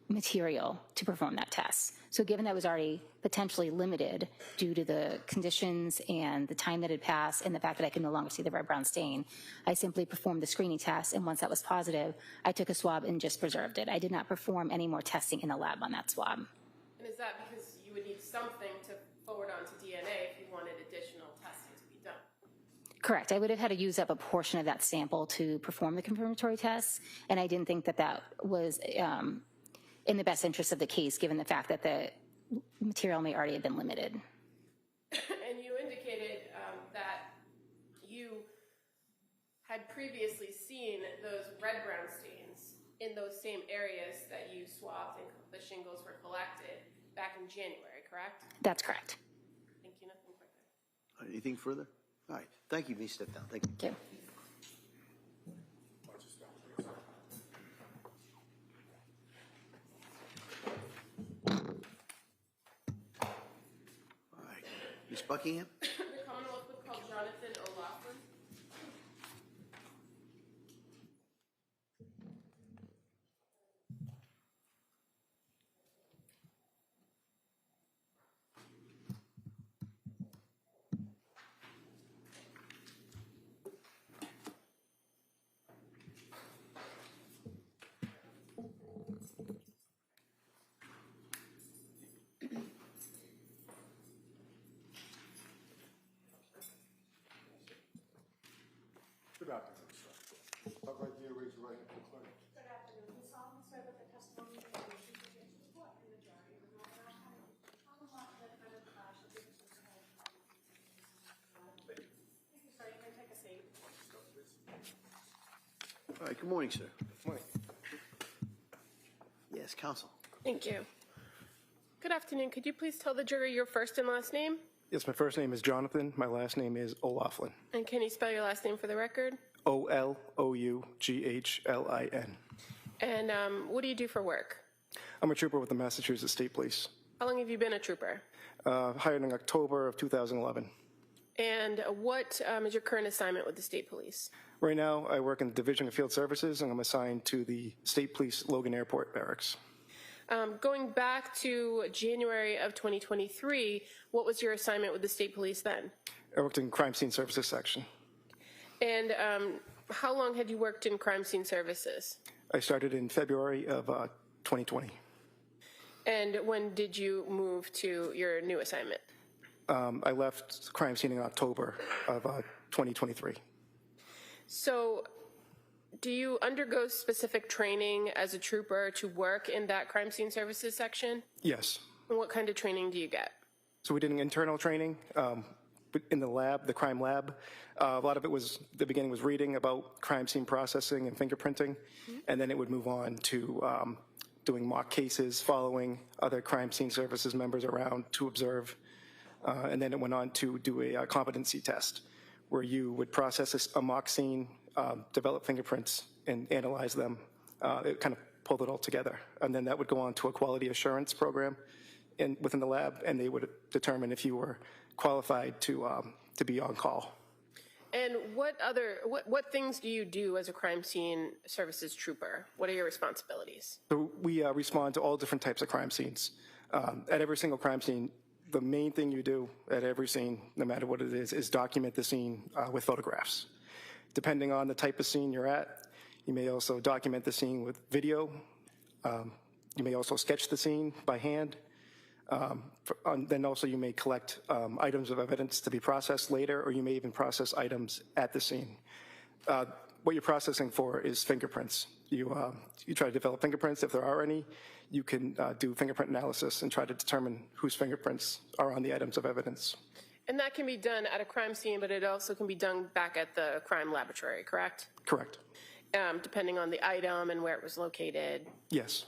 [SPEAKER 9] material to perform that test. So given that was already potentially limited due to the conditions and the time that had passed and the fact that I could no longer see the red-brown stain, I simply performed the screening test, and once that was positive, I took a swab and just preserved it. I did not perform any more testing in the lab on that swab.
[SPEAKER 6] And is that because you would need something to forward onto DNA if you wanted additional testing to be done?
[SPEAKER 9] Correct. I would have had to use up a portion of that sample to perform the confirmatory test, and I didn't think that that was in the best interest of the case, given the fact that the material may already have been limited.
[SPEAKER 6] And you indicated that you had previously seen those red-brown stains in those same areas that you swabbed and the shingles were collected back in January, correct?
[SPEAKER 9] That's correct.
[SPEAKER 6] Thank you. Nothing further.
[SPEAKER 2] Anything further? All right. Thank you. Please step down. Thank you.
[SPEAKER 9] Thank you.
[SPEAKER 2] All right. Ms. Buckingham?
[SPEAKER 6] The Commonwealth would call Jonathan O'Loughlin.
[SPEAKER 4] the right hand to the clerk.
[SPEAKER 1] Good afternoon. We solemnly swear that the testimony you give is the truth, the court, and the jury will not allow Commonwealth defendant shall be the truth. Thank you, sir. You may take a seat.
[SPEAKER 2] All right, good morning, sir.
[SPEAKER 3] Morning.
[SPEAKER 2] Yes, counsel.
[SPEAKER 6] Thank you. Good afternoon. Could you please tell the jury your first and last name?
[SPEAKER 10] Yes, my first name is Jonathan. My last name is O'Laughlin.
[SPEAKER 6] And can you spell your last name for the record?
[SPEAKER 10] Olouglin.
[SPEAKER 6] And what do you do for work?
[SPEAKER 10] I'm a trooper with the Massachusetts State Police.
[SPEAKER 6] How long have you been a trooper?
[SPEAKER 10] Hired in October of 2011.
[SPEAKER 6] And what is your current assignment with the state police?
[SPEAKER 10] Right now, I work in the Division of Field Services, and I'm assigned to the State Police Logan Airport Barracks.
[SPEAKER 6] Going back to January of 2023, what was your assignment with the state police then?
[SPEAKER 10] I worked in Crime Scene Services section.
[SPEAKER 6] And how long had you worked in crime scene services?
[SPEAKER 10] I started in February of 2020.
[SPEAKER 6] And when did you move to your new assignment?
[SPEAKER 10] I left crime scene in October of 2023.
[SPEAKER 6] So do you undergo specific training as a trooper to work in that crime scene services section?
[SPEAKER 10] Yes.
[SPEAKER 6] And what kind of training do you get?
[SPEAKER 10] So we did an internal training in the lab, the crime lab. A lot of it was, the beginning was reading about crime scene processing and fingerprinting, and then it would move on to doing mock cases, following other crime scene services members around to observe, and then it went on to do a competency test where you would process a mock scene, develop fingerprints, and analyze them. It kind of pulled it all together. And then that would go on to a quality assurance program within the lab, and they would determine if you were qualified to be on call.
[SPEAKER 6] And what things do you do as a crime scene services trooper? What are your responsibilities?
[SPEAKER 10] So we respond to all different types of crime scenes. At every single crime scene, the main thing you do at every scene, no matter what it is document the scene with photographs. Depending on the type of scene you're at, you may also document the scene with video. You may also sketch the scene by hand. Then also you may collect items of evidence to be processed later, or you may even process items at the scene. What you're processing for is fingerprints. You try to develop fingerprints if there are any. You can do fingerprint analysis and try to determine whose fingerprints are on the items of evidence.
[SPEAKER 6] And that can be done at a crime scene, but it also can be done back at the crime laboratory, correct?
[SPEAKER 10] Correct.
[SPEAKER 6] Depending on the item and where it was located.
[SPEAKER 10] Yes.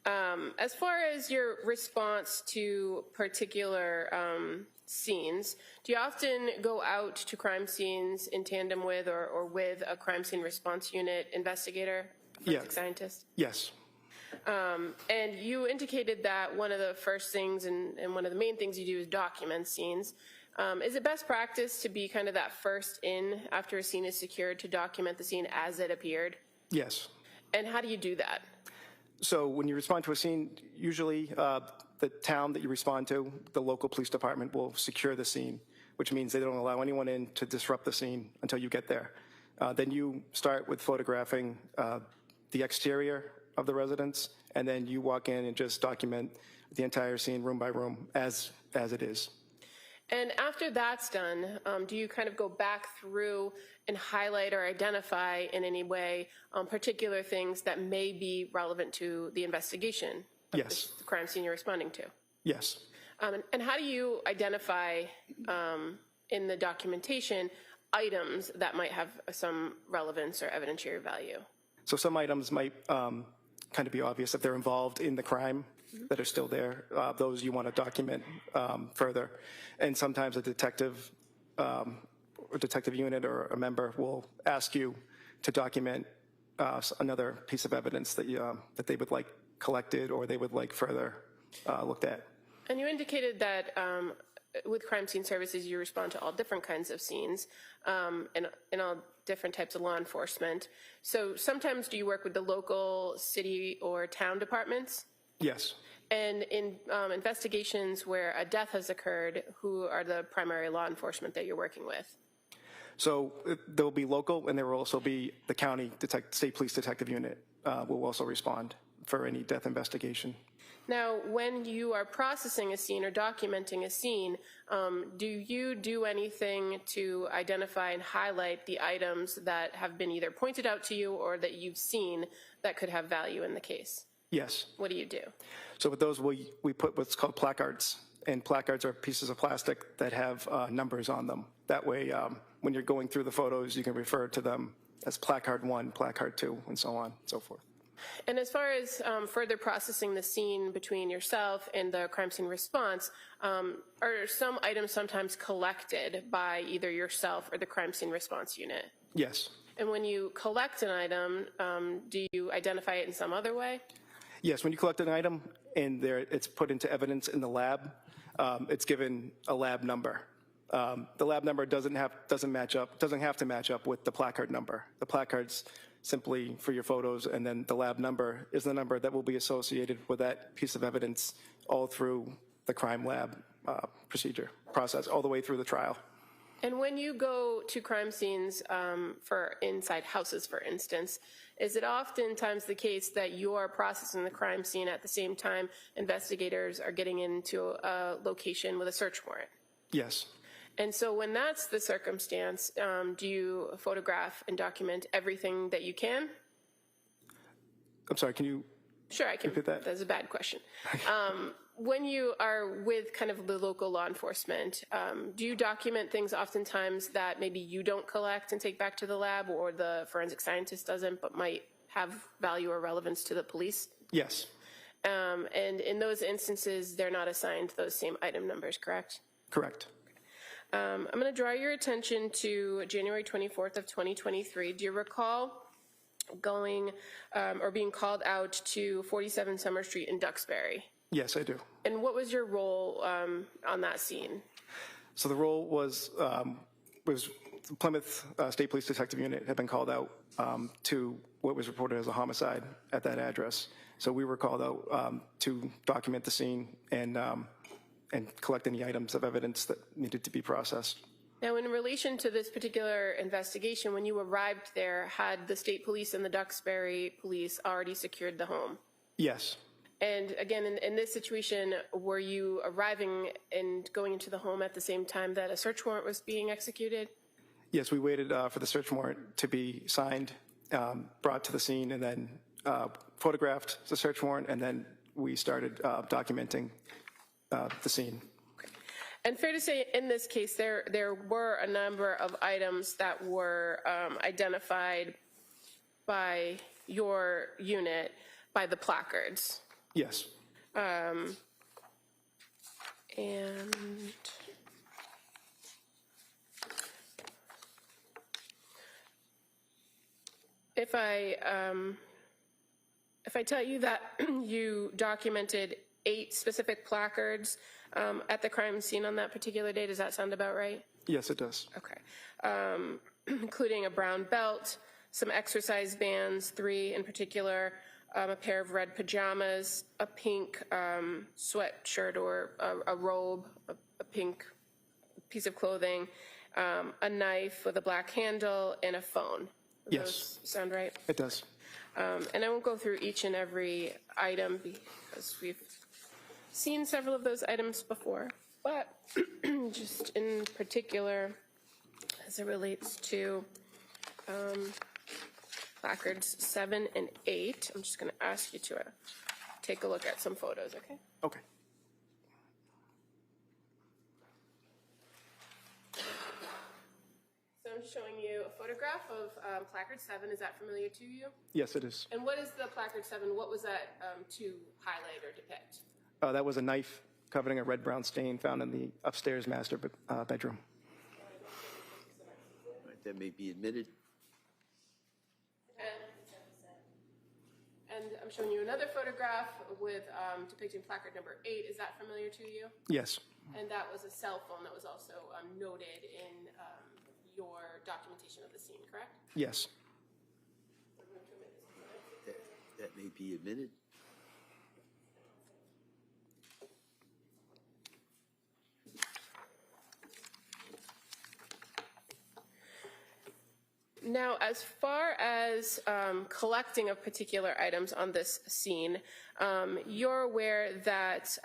[SPEAKER 6] As far as your response to particular scenes, do you often go out to crime scenes in tandem with or with a crime scene response unit investigator, forensic scientist?
[SPEAKER 10] Yes.
[SPEAKER 6] And you indicated that one of the first things and one of the main things you do is document scenes. Is it best practice to be kind of that first in after a scene is secured to document the scene as it appeared?
[SPEAKER 10] Yes.
[SPEAKER 6] And how do you do that?
[SPEAKER 10] So when you respond to a scene, usually the town that you respond to, the local police department will secure the scene, which means they don't allow anyone in to disrupt the scene until you get there. Then you start with photographing the exterior of the residence, and then you walk in and just document the entire scene room by room as it is.
[SPEAKER 6] And after that's done, do you kind of go back through and highlight or identify in any way particular things that may be relevant to the investigation of
[SPEAKER 10] Yes.
[SPEAKER 6] the crime scene you're responding to?
[SPEAKER 10] Yes.
[SPEAKER 6] And how do you identify in the documentation items that might have some relevance or evidentiary value?
[SPEAKER 10] So some items might kind of be obvious if they're involved in the crime that are still there. Those you want to document further. And sometimes a detective unit or a member will ask you to document another piece of evidence that they would like collected or they would like further looked at.
[SPEAKER 6] And you indicated that with crime scene services, you respond to all different kinds of scenes and all different types of law enforcement. So sometimes do you work with the local city or town departments?
[SPEAKER 10] Yes.
[SPEAKER 6] And in investigations where a death has occurred, who are the primary law enforcement that you're working with?
[SPEAKER 10] So there will be local, and there will also be the county state police detective unit will also respond for any death investigation.
[SPEAKER 6] Now, when you are processing a scene or documenting a scene, do you do anything to identify and highlight the items that have been either pointed out to you or that you've seen that could have value in the case?
[SPEAKER 10] Yes.
[SPEAKER 6] What do you do?
[SPEAKER 10] So with those, we put what's called placards. And placards are pieces of plastic that have numbers on them. That way, when you're going through the photos, you can refer to them as placard 1, placard 2, and so on and so forth.
[SPEAKER 6] And as far as further processing the scene between yourself and the crime scene response, are some items sometimes collected by either yourself or the crime scene response unit?
[SPEAKER 10] Yes.
[SPEAKER 6] And when you collect an item, do you identify it in some other way?
[SPEAKER 10] Yes, when you collect an item and it's put into evidence in the lab, it's given a lab number. The lab number doesn't have to match up with the placard number. The placard's simply for your photos, and then the lab number is the number that will be associated with that piece of evidence all through the crime lab process, all the way through the trial.
[SPEAKER 6] And when you go to crime scenes for inside houses, for instance, is it oftentimes the case that you are processing the crime scene at the same time investigators are getting into a location with a search warrant?
[SPEAKER 10] Yes.
[SPEAKER 6] And so when that's the circumstance, do you photograph and document everything that you can?
[SPEAKER 10] I'm sorry, can you
[SPEAKER 6] Sure, I can.
[SPEAKER 10] repeat that?
[SPEAKER 6] That's a bad question. When you are with kind of the local law enforcement, do you document things oftentimes that maybe you don't collect and take back to the lab, or the forensic scientist doesn't, but might have value or relevance to the police?
[SPEAKER 10] Yes.
[SPEAKER 6] And in those instances, they're not assigned those same item numbers, correct?
[SPEAKER 10] Correct.
[SPEAKER 6] I'm going to draw your attention to January 24th of 2023. Do you recall going or being called out to 47 Summer Street in Duxbury?
[SPEAKER 10] Yes, I do.
[SPEAKER 6] And what was your role on that scene?
[SPEAKER 10] So the role was the Plymouth State Police Detective Unit had been called out to what was reported as a homicide at that address. So we were called out to document the scene and collect any items of evidence that needed to be processed.
[SPEAKER 6] Now, in relation to this particular investigation, when you arrived there, had the state police and the Duxbury police already secured the home?
[SPEAKER 10] Yes.
[SPEAKER 6] And again, in this situation, were you arriving and going into the home at the same time that a search warrant was being executed?
[SPEAKER 10] Yes, we waited for the search warrant to be signed, brought to the scene, and then photographed the search warrant, and then we started documenting the scene.
[SPEAKER 6] Okay. And fair to say, in this case, there were a number of items that were identified by your unit by the placards.
[SPEAKER 10] Yes.
[SPEAKER 6] And if I tell you that you documented 8 specific placards at the crime scene on that particular day, does that sound about right?
[SPEAKER 10] Yes, it does.
[SPEAKER 6] Okay. Including a brown belt, some exercise bands, 3 in particular, a pair of red pajamas, a pink sweatshirt or a robe, a pink piece of clothing, a knife with a black handle, and a phone.
[SPEAKER 10] Yes.
[SPEAKER 6] Those sound right?
[SPEAKER 10] It does.
[SPEAKER 6] And I won't go through each and every item because we've seen several of those items before, but just in particular as it relates to placards 7 and 8, I'm just going to ask you to take a look at some photos, okay?
[SPEAKER 10] Okay.
[SPEAKER 6] So I'm showing you a photograph of placard 7. Is that familiar to you?
[SPEAKER 10] Yes, it is.
[SPEAKER 6] And what is the placard 7? What was that to highlight or depict?
[SPEAKER 10] That was a knife covering a red-brown stain found in the upstairs master bedroom.
[SPEAKER 2] Right, that may be admitted.
[SPEAKER 6] And I'm showing you another photograph with depicting placard number 8. Is that familiar to you?
[SPEAKER 10] Yes.
[SPEAKER 6] And that was a cell phone that was also noted in your documentation of the scene, correct?
[SPEAKER 10] Yes.
[SPEAKER 2] That may be admitted.
[SPEAKER 6] Now, as far as collecting of particular items on this scene, you're aware that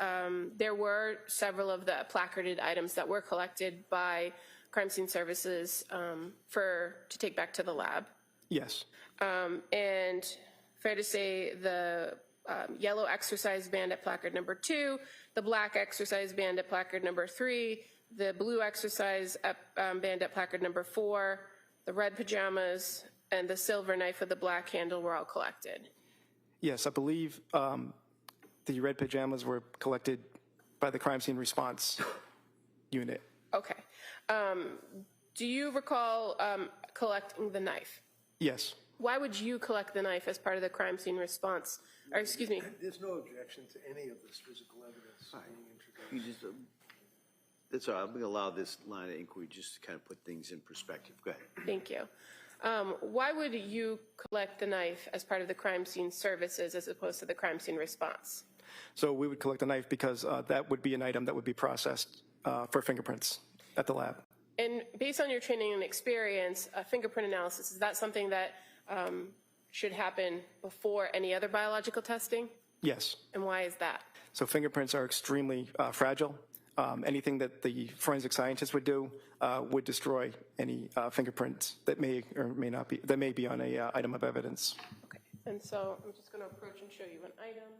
[SPEAKER 6] there were several of the placarded items that were collected by crime scene services to take back to the lab.
[SPEAKER 10] Yes.
[SPEAKER 6] And fair to say the yellow exercise band at placard number 2, the black exercise band at placard number 3, the blue exercise band at placard number 4, the red pajamas, and the silver knife with the black handle were all collected.
[SPEAKER 10] Yes, I believe the red pajamas were collected by the crime scene response unit.
[SPEAKER 6] Okay. Do you recall collecting the knife?
[SPEAKER 10] Yes.
[SPEAKER 6] Why would you collect the knife as part of the crime scene response? Or, excuse me.
[SPEAKER 3] There's no objection to any of this physical evidence being introduced.
[SPEAKER 2] You just, that's all right. I'm going to allow this line of inquiry just to kind of put things in perspective. Go ahead.
[SPEAKER 6] Thank you. Why would you collect the knife as part of the crime scene services as opposed to the crime scene response?
[SPEAKER 10] So we would collect the knife because that would be an item that would be processed for fingerprints at the lab.
[SPEAKER 6] And based on your training and experience, fingerprint analysis, is that something that should happen before any other biological testing?
[SPEAKER 10] Yes.
[SPEAKER 6] And why is that?
[SPEAKER 10] So fingerprints are extremely fragile. Anything that the forensic scientist would do would destroy any fingerprints that may or may not be, that may be on a item of evidence.
[SPEAKER 6] Okay. And so I'm just going to approach and show you an item.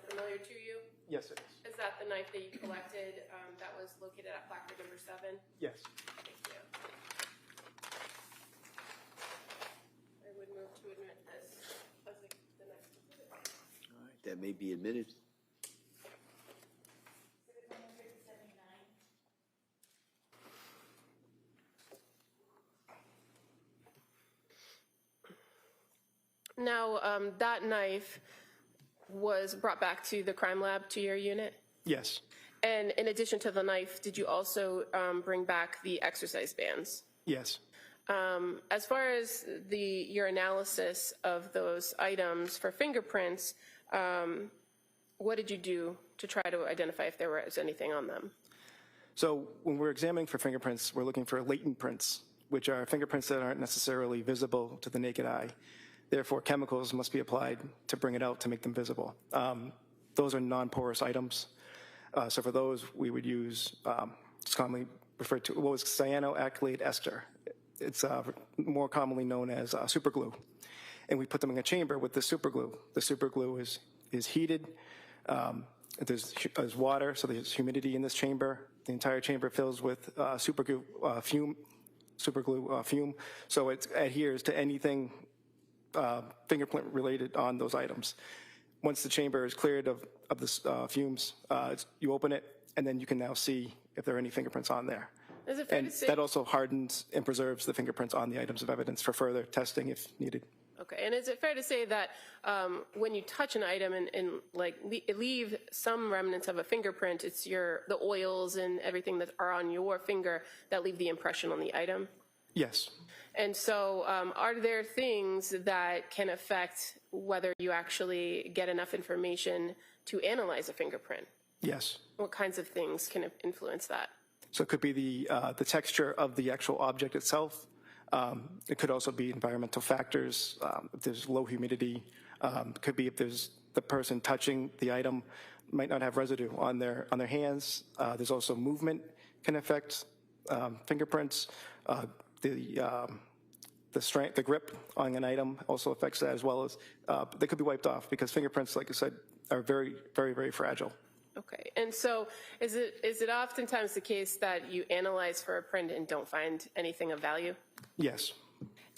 [SPEAKER 6] Familiar to you?
[SPEAKER 10] Yes, it is.
[SPEAKER 6] Is that the knife that you collected that was located at placard number 7?
[SPEAKER 10] Yes.
[SPEAKER 6] Thank you. I would move to admit this as the next exhibit.
[SPEAKER 2] All right, that may be admitted.
[SPEAKER 6] Now, that knife was brought back to the crime lab to your unit?
[SPEAKER 10] Yes.
[SPEAKER 6] And in addition to the knife, did you also bring back the exercise bands?
[SPEAKER 10] Yes.
[SPEAKER 6] As far as your analysis of those items for fingerprints, what did you do to try to identify if there was anything on them?
[SPEAKER 10] So when we're examining for fingerprints, we're looking for latent prints, which are fingerprints that aren't necessarily visible to the naked eye. Therefore, chemicals must be applied to bring it out to make them visible. Those are non-porous items. So for those, we would use, it's commonly referred to, what was cyanoacrylate ester. It's more commonly known as superglue. And we put them in a chamber with the superglue. The superglue is heated. There's water, so there's humidity in this chamber. The entire chamber fills with superglue fume. So it adheres to anything fingerprint related on those items. Once the chamber is cleared of the fumes, you open it, and then you can now see if there are any fingerprints on there.
[SPEAKER 6] Is it fair
[SPEAKER 10] And
[SPEAKER 6] to say,
[SPEAKER 10] that also hardens and preserves the fingerprints on the items of evidence for further testing if needed.
[SPEAKER 6] okay, and is it fair to say that when you touch an item and leave some remnants of a fingerprint, it's the oils and everything that are on your finger that leave the impression on the item?
[SPEAKER 10] Yes.
[SPEAKER 6] And so are there things that can affect whether you actually get enough information to analyze a fingerprint?
[SPEAKER 10] Yes.
[SPEAKER 6] What kinds of things can influence that?
[SPEAKER 10] So it could be the texture of the actual object itself. It could also be environmental factors. If there's low humidity, it could be if there's the person touching the item might not have residue on their hands. There's also movement can affect fingerprints. The strength, the grip on an item also affects that, as well as they could be wiped off because fingerprints, like I said, are very, very, very fragile.
[SPEAKER 6] Okay, and so is it oftentimes the case that you analyze for a print and don't find anything of value?
[SPEAKER 10] Yes.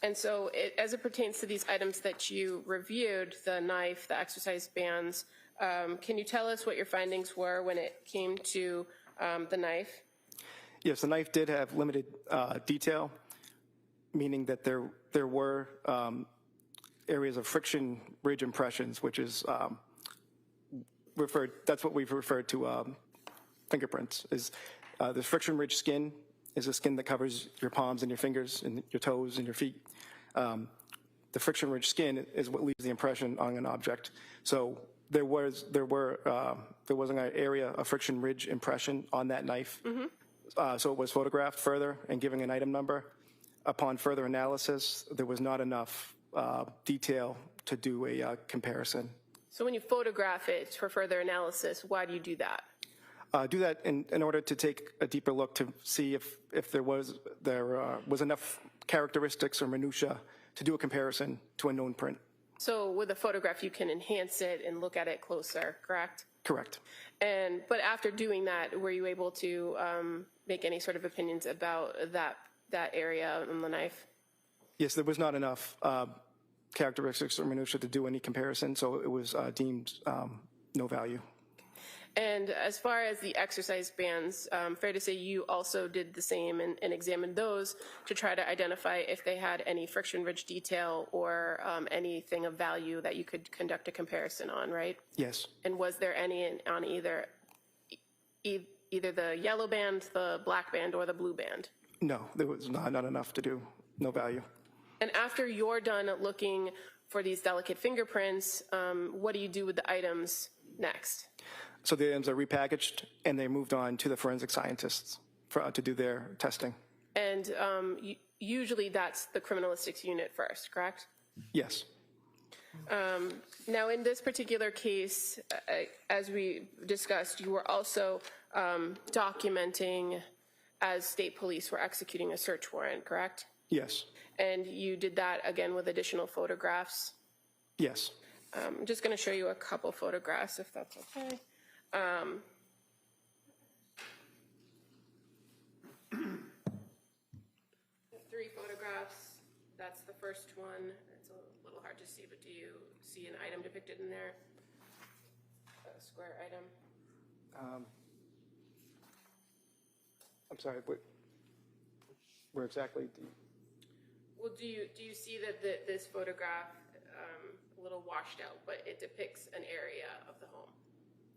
[SPEAKER 6] And so as it pertains to these items that you reviewed, the knife, the exercise bands, can you tell us what your findings were when it came to the knife?
[SPEAKER 10] Yes, the knife did have limited detail. meaning that there were areas of friction ridge impressions, which is that's what we've referred to fingerprints. Is the friction ridge skin is the skin that covers your palms and your fingers and your toes and your feet. The friction ridge skin is what leaves the impression on an object. So there was an area of friction ridge impression on that knife. So it was photographed further and giving an item number. Upon further analysis, there was not enough detail to do a comparison.
[SPEAKER 6] So when you photograph it for further analysis, why do you do that?
[SPEAKER 10] Do that in order to take a deeper look to see if there was enough characteristics or minutia to do a comparison to a known print.
[SPEAKER 6] So with a photograph, you can enhance it and look at it closer, correct?
[SPEAKER 10] Correct.
[SPEAKER 6] But after doing that, were you able to make any sort of opinions about that area on the knife?
[SPEAKER 10] Yes, there was not enough characteristics or minutia to do any comparison, so it was deemed no value.
[SPEAKER 6] And as far as the exercise bands, fair to say you also did the same and examined those to try to identify if they had any friction ridge detail or anything of value that you could conduct a comparison on, right?
[SPEAKER 10] Yes.
[SPEAKER 6] And was there any on either the yellow band, the black band, or the blue band?
[SPEAKER 10] No, there was not enough to do, no value.
[SPEAKER 6] And after you're done looking for these delicate fingerprints, what do you do with the items next?
[SPEAKER 10] So the items are repackaged and they moved on to the forensic scientists to do their testing.
[SPEAKER 6] And usually that's the criminalistics unit first, correct?
[SPEAKER 10] Yes.
[SPEAKER 6] Now, in this particular case, as we discussed, you were also documenting as state police were executing a search warrant, correct?
[SPEAKER 10] Yes.
[SPEAKER 6] And you did that again with additional photographs?
[SPEAKER 10] Yes.
[SPEAKER 6] I'm just going to show you a couple photographs, if that's okay. Three photographs. That's the first one. It's a little hard to see, but do you see an item depicted in there? A square item.
[SPEAKER 10] I'm sorry, where exactly?
[SPEAKER 6] Well, do you see that this photograph, a little washed out, but it depicts an area of the home?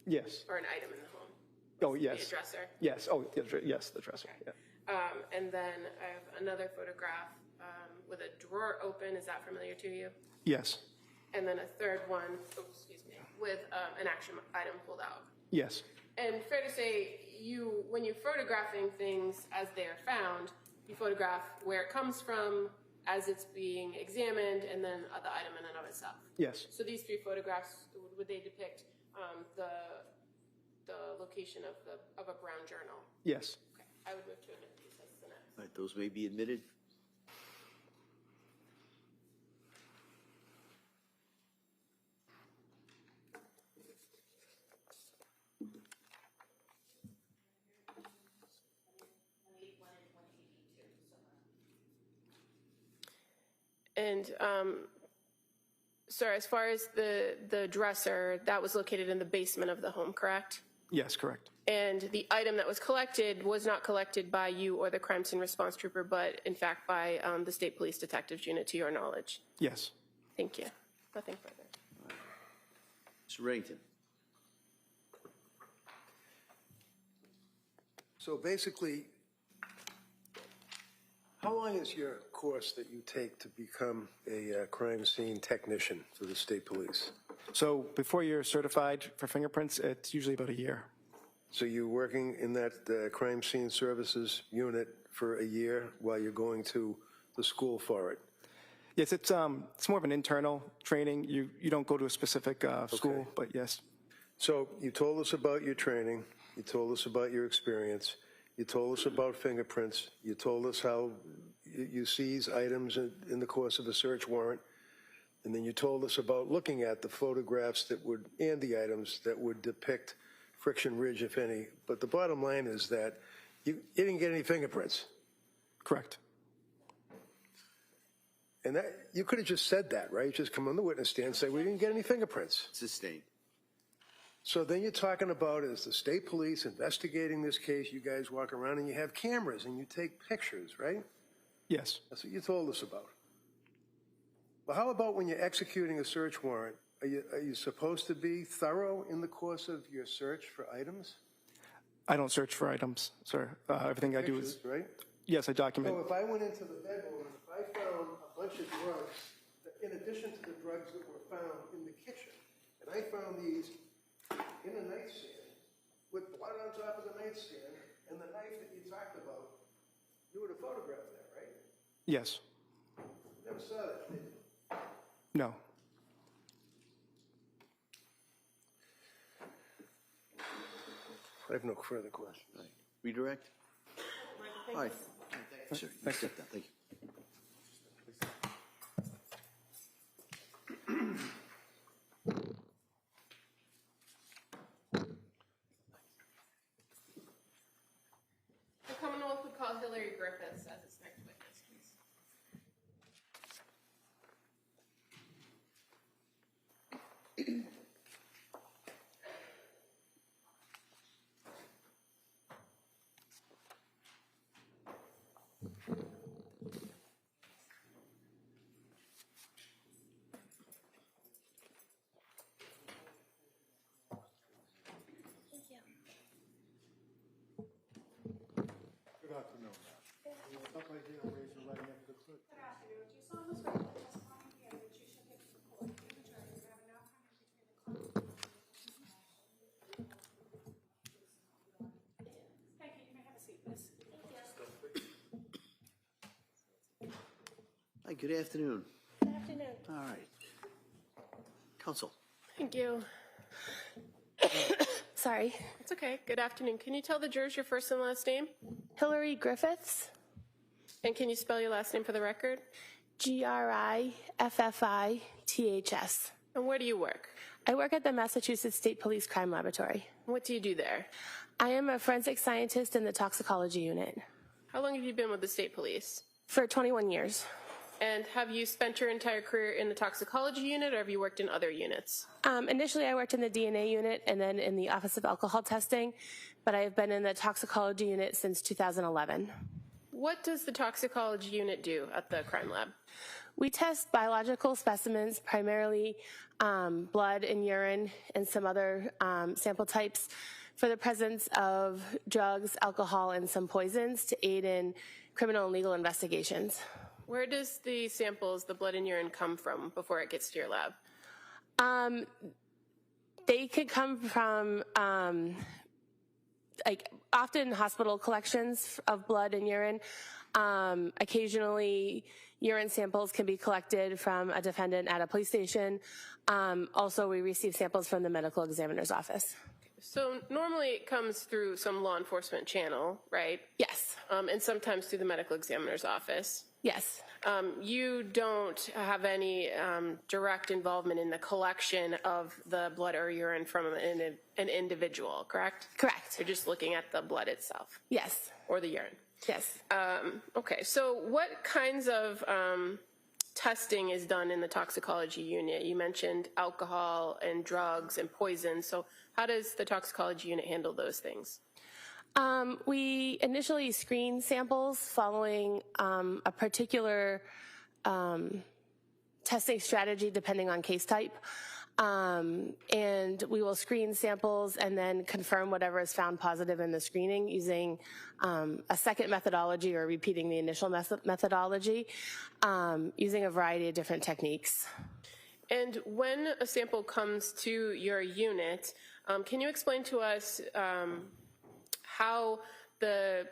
[SPEAKER 10] Yes.
[SPEAKER 6] Or an item in the home?
[SPEAKER 10] Oh, yes.
[SPEAKER 6] The dresser?
[SPEAKER 10] Yes. Oh, yes, the dresser.
[SPEAKER 6] Okay.
[SPEAKER 10] Yeah.
[SPEAKER 6] And then I have another photograph with a drawer open. Is that familiar to you?
[SPEAKER 10] Yes.
[SPEAKER 6] And then a third one, with an action item pulled out.
[SPEAKER 10] Yes.
[SPEAKER 6] And fair to say, when you're photographing things as they are found, you photograph where it comes from, as it's being examined, and then the item in and of itself.
[SPEAKER 10] Yes.
[SPEAKER 6] So these three photographs, would they depict the location of a brown journal?
[SPEAKER 10] Yes.
[SPEAKER 6] Okay, I would move to admit these as the next.
[SPEAKER 2] All right, those may be admitted.
[SPEAKER 6] And sir, as far as the dresser, that was located in the basement of the home, correct?
[SPEAKER 10] Yes, correct.
[SPEAKER 6] And the item that was collected was not collected by you or the crime scene response trooper, but in fact by the state police detectives unit, to your knowledge?
[SPEAKER 10] Yes.
[SPEAKER 6] Thank you. Nothing further.
[SPEAKER 2] Mr. Reddington.
[SPEAKER 3] So basically, how long is your course that you take to become a crime scene technician for the state police?
[SPEAKER 10] So before you're certified for fingerprints, it's usually about a year.
[SPEAKER 3] So you're working in that crime scene services unit for a year while you're going to the school for it?
[SPEAKER 10] Yes, it's more of an internal training. You don't go to a specific school, but yes.
[SPEAKER 3] So you told us about your training. You told us about your experience. You told us about fingerprints. You told us how you seize items in the course of a search warrant. And then you told us about looking at the photographs and the items that would depict friction ridge, if any. But the bottom line is that you didn't get any fingerprints.
[SPEAKER 10] Correct.
[SPEAKER 3] And that, you could have just said that, right? Just come on the witness stand and say, we didn't get any fingerprints.
[SPEAKER 2] Sustained.
[SPEAKER 3] So then you're talking about, as the state police investigating this case, you guys walk around and you have cameras and you take pictures, right?
[SPEAKER 10] Yes.
[SPEAKER 3] That's what you told us about. Well, how about when you're executing a search warrant? Are you supposed to be thorough in the course of your search for items?
[SPEAKER 10] I don't search for items, sir. Everything I do is,
[SPEAKER 3] Pictures, right?
[SPEAKER 10] yes, I document.
[SPEAKER 3] So if I went into the bedroom and if I found a bunch of drugs, in addition to the drugs that were found in the kitchen, and I found these in a nightstand with blood on top of the nightstand and the knife that you talked about, you would have photographed that, right?
[SPEAKER 10] Yes.
[SPEAKER 3] Never saw that, did you?
[SPEAKER 10] No.
[SPEAKER 3] I have no further questions.
[SPEAKER 2] Redirect? All right. Thank you, sir. You step down. Thank you.
[SPEAKER 6] The Commonwealth would call Hillary Griffiths as its next witness, please.
[SPEAKER 4] Good afternoon. You will stop right here and raise your right hand for the clerk.
[SPEAKER 1] Good afternoon. Do you solemnly swear that the testimony you give that you shall give to the court and the jury is have enough time between the clerk? Thank you. You may have a seat, please.
[SPEAKER 2] Hi, good afternoon.
[SPEAKER 6] Good afternoon.
[SPEAKER 2] All right. Counsel.
[SPEAKER 6] Thank you. Sorry. It's okay. Good afternoon. Can you tell the jurors your first and last name?
[SPEAKER 11] Hillary Griffiths,
[SPEAKER 6] And can you spell your last name for the record?
[SPEAKER 11] Griffiths.
[SPEAKER 6] And where do you work?
[SPEAKER 11] I work at the Massachusetts State Police Crime Laboratory.
[SPEAKER 6] What do you do there?
[SPEAKER 11] I am a forensic scientist in the toxicology unit
[SPEAKER 6] How long have you been with the state police?
[SPEAKER 11] for 21 years.
[SPEAKER 6] And have you spent your entire career in the toxicology unit, or have you worked in other units?
[SPEAKER 11] Initially, I worked in the DNA unit and then in the Office of Alcohol Testing, but I have been in the toxicology unit since 2011.
[SPEAKER 6] What does the toxicology unit do at the crime lab?
[SPEAKER 11] We test biological specimens, primarily blood and urine and some other sample types, for the presence of drugs, alcohol, and some poisons to aid in criminal and legal investigations.
[SPEAKER 6] Where does the samples, the blood and urine, come from before it gets to your lab?
[SPEAKER 11] They could come from often hospital collections of blood and urine. Occasionally, urine samples can be collected from a defendant at a police station. Also, we receive samples from the medical examiner's office.
[SPEAKER 6] So normally it comes through some law enforcement channel, right?
[SPEAKER 11] Yes.
[SPEAKER 6] And sometimes through the medical examiner's office.
[SPEAKER 11] Yes.
[SPEAKER 6] You don't have any direct involvement in the collection of the blood or urine from an individual, correct?
[SPEAKER 11] Correct.
[SPEAKER 6] You're just looking at the blood itself.
[SPEAKER 11] Yes.
[SPEAKER 6] Or the urine.
[SPEAKER 11] Yes.
[SPEAKER 6] Okay, so what kinds of testing is done in the toxicology unit? You mentioned alcohol and drugs and poison. So how does the toxicology unit handle those things?
[SPEAKER 11] We initially screen samples following a particular testing strategy depending on case type. And we will screen samples and then confirm whatever is found positive in the screening using a second methodology or repeating the initial methodology using a variety of different techniques.
[SPEAKER 6] And when a sample comes to your unit, can you explain to us how the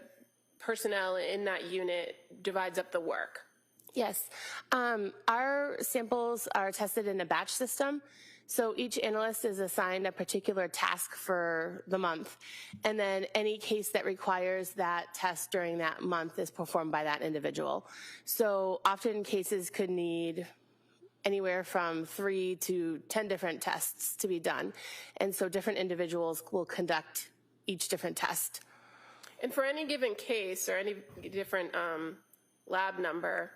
[SPEAKER 6] personnel in that unit divides up the work?
[SPEAKER 11] Yes. Our samples are tested in a batch system. So each analyst is assigned a particular task for the month. And then any case that requires that test during that month is performed by that individual. So often cases could need anywhere from 3 to 10 different tests to be done. And so different individuals will conduct each different test.
[SPEAKER 6] And for any given case or any different lab number,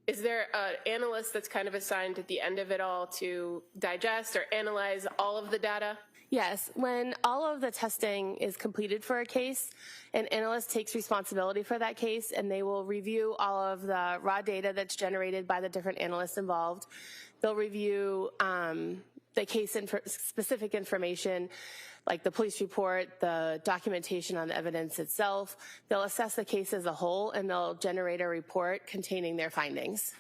[SPEAKER 6] is there an analyst that's kind of assigned at the end of it all to digest or analyze all of the data?
[SPEAKER 11] Yes, when all of the testing is completed for a case, an analyst takes responsibility for that case, and they will review all of the raw data that's generated by the different analysts involved. They'll review the case specific information, like the police report, the documentation on the evidence itself. They'll assess the case as a whole, and they'll generate a report containing their findings.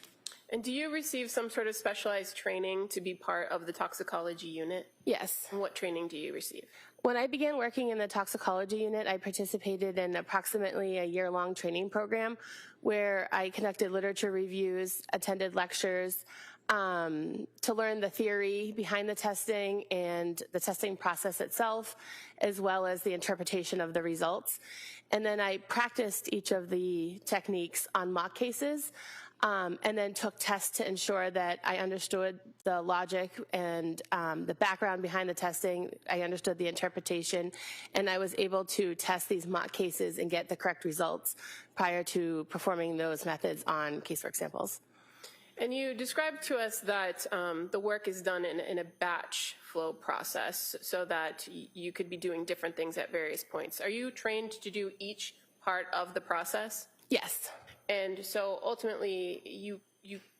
[SPEAKER 6] And do you receive some sort of specialized training to be part of the toxicology unit?
[SPEAKER 11] Yes.
[SPEAKER 6] And what training do you receive?
[SPEAKER 11] When I began working in the toxicology unit, I participated in approximately a year-long training program where I conducted literature reviews, attended lectures, to learn the theory behind the testing and the testing process itself, as well as the interpretation of the results. And then I practiced each of the techniques on mock cases, and then took tests to ensure that I understood the logic and the background behind the testing. I understood the interpretation, and I was able to test these mock cases and get the correct results prior to performing those methods on casework samples.
[SPEAKER 6] And you described to us that the work is done in a batch flow process so that you could be doing different things at various points. Are you trained to do each part of the process?
[SPEAKER 11] Yes.
[SPEAKER 6] And so ultimately you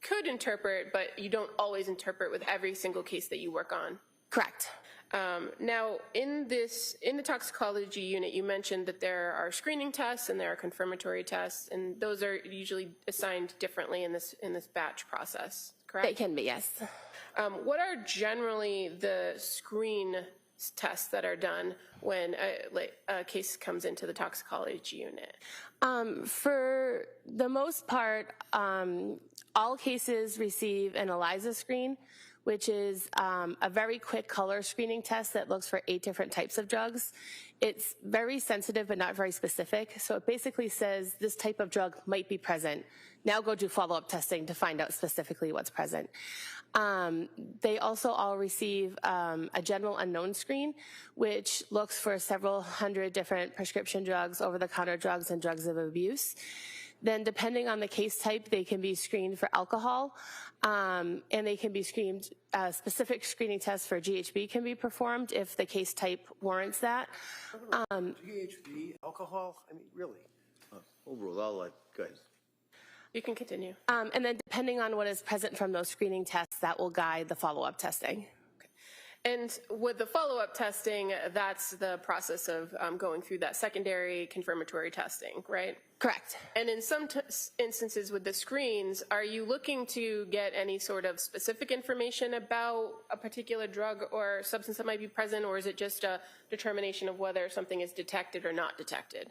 [SPEAKER 6] could interpret, but you don't always interpret with every single case that you work on.
[SPEAKER 11] Correct.
[SPEAKER 6] Now, in the toxicology unit, you mentioned that there are screening tests and there are confirmatory tests, and those are usually assigned differently in this batch process, correct?
[SPEAKER 11] They can be, yes.
[SPEAKER 6] What are generally the screen tests that are done when a case comes into the toxicology unit?
[SPEAKER 11] For the most part, all cases receive an ELISA screen, which is a very quick color screening test that looks for 8 different types of drugs. It's very sensitive but not very specific, so it basically says this type of drug might be present. Now go do follow-up testing to find out specifically what's present. They also all receive a general unknown screen, which looks for several hundred different prescription drugs, over-the-counter drugs, and drugs of abuse. Then depending on the case type, they can be screened for alcohol, and they can be screened, specific screening tests for GHB can be performed if the case type warrants that.
[SPEAKER 3] GHB, alcohol, I mean, really?
[SPEAKER 2] Overall, I'll let, go ahead.
[SPEAKER 6] You can continue.
[SPEAKER 11] And then depending on what is present from those screening tests, that will guide the follow-up testing.
[SPEAKER 6] And with the follow-up testing, that's the process of going through that secondary confirmatory testing, right?
[SPEAKER 11] Correct.
[SPEAKER 6] And in some instances with the screens, are you looking to get any sort of specific information about a particular drug or substance that might be present, or is it just a determination of whether something is detected or not detected?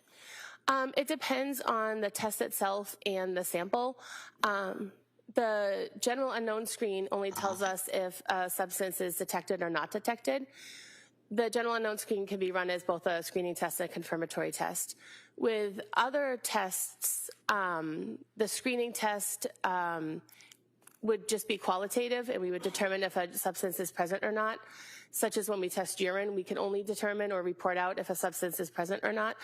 [SPEAKER 11] It depends on the test itself and the sample. The general unknown screen only tells us if a substance is detected or not detected. The general unknown screen can be run as both a screening test and a confirmatory test. With other tests, the screening test would just be qualitative, and we would determine if a substance is present or not, such as when we test urine, we can only determine or report out if a substance is present or not.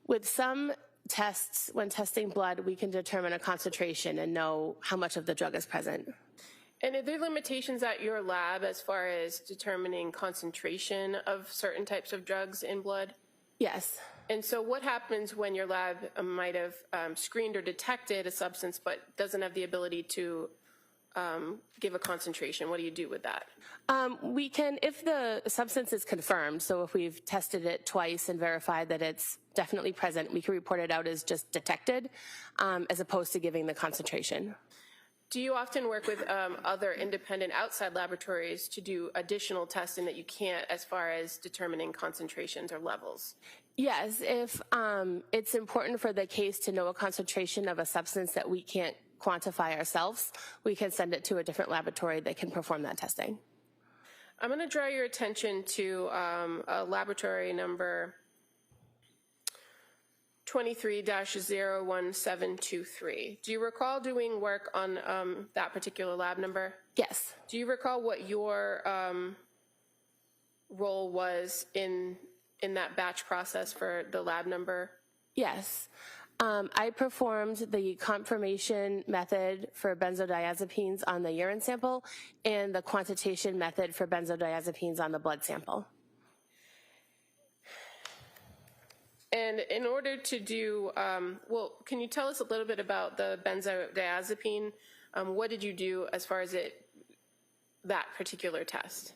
[SPEAKER 11] With some tests, when testing blood, we can determine a concentration and know how much of the drug is present.
[SPEAKER 6] And are there limitations at your lab as far as determining concentration of certain types of drugs in blood?
[SPEAKER 11] Yes.
[SPEAKER 6] And so what happens when your lab might have screened or detected a substance but doesn't have the ability to give a concentration? What do you do with that?
[SPEAKER 11] We can, if the substance is confirmed, so if we've tested it twice and verified that it's definitely present, we can report it out as just detected, as opposed to giving the concentration.
[SPEAKER 6] Do you often work with other independent outside laboratories to do additional testing that you can't as far as determining concentrations or levels?
[SPEAKER 11] Yes, if it's important for the case to know a concentration of a substance that we can't quantify ourselves, we can send it to a different laboratory that can perform that testing.
[SPEAKER 6] I'm going to draw your attention to a laboratory number 23-01723. Do you recall doing work on that particular lab number?
[SPEAKER 11] Yes.
[SPEAKER 6] Do you recall what your role was in that batch process for the lab number?
[SPEAKER 11] Yes. I performed the confirmation method for benzodiazepines on the urine sample and the quantitation method for benzodiazepines on the blood sample.
[SPEAKER 6] And in order to do, well, can you tell us a little bit about the benzodiazepine? What did you do as far as that particular test?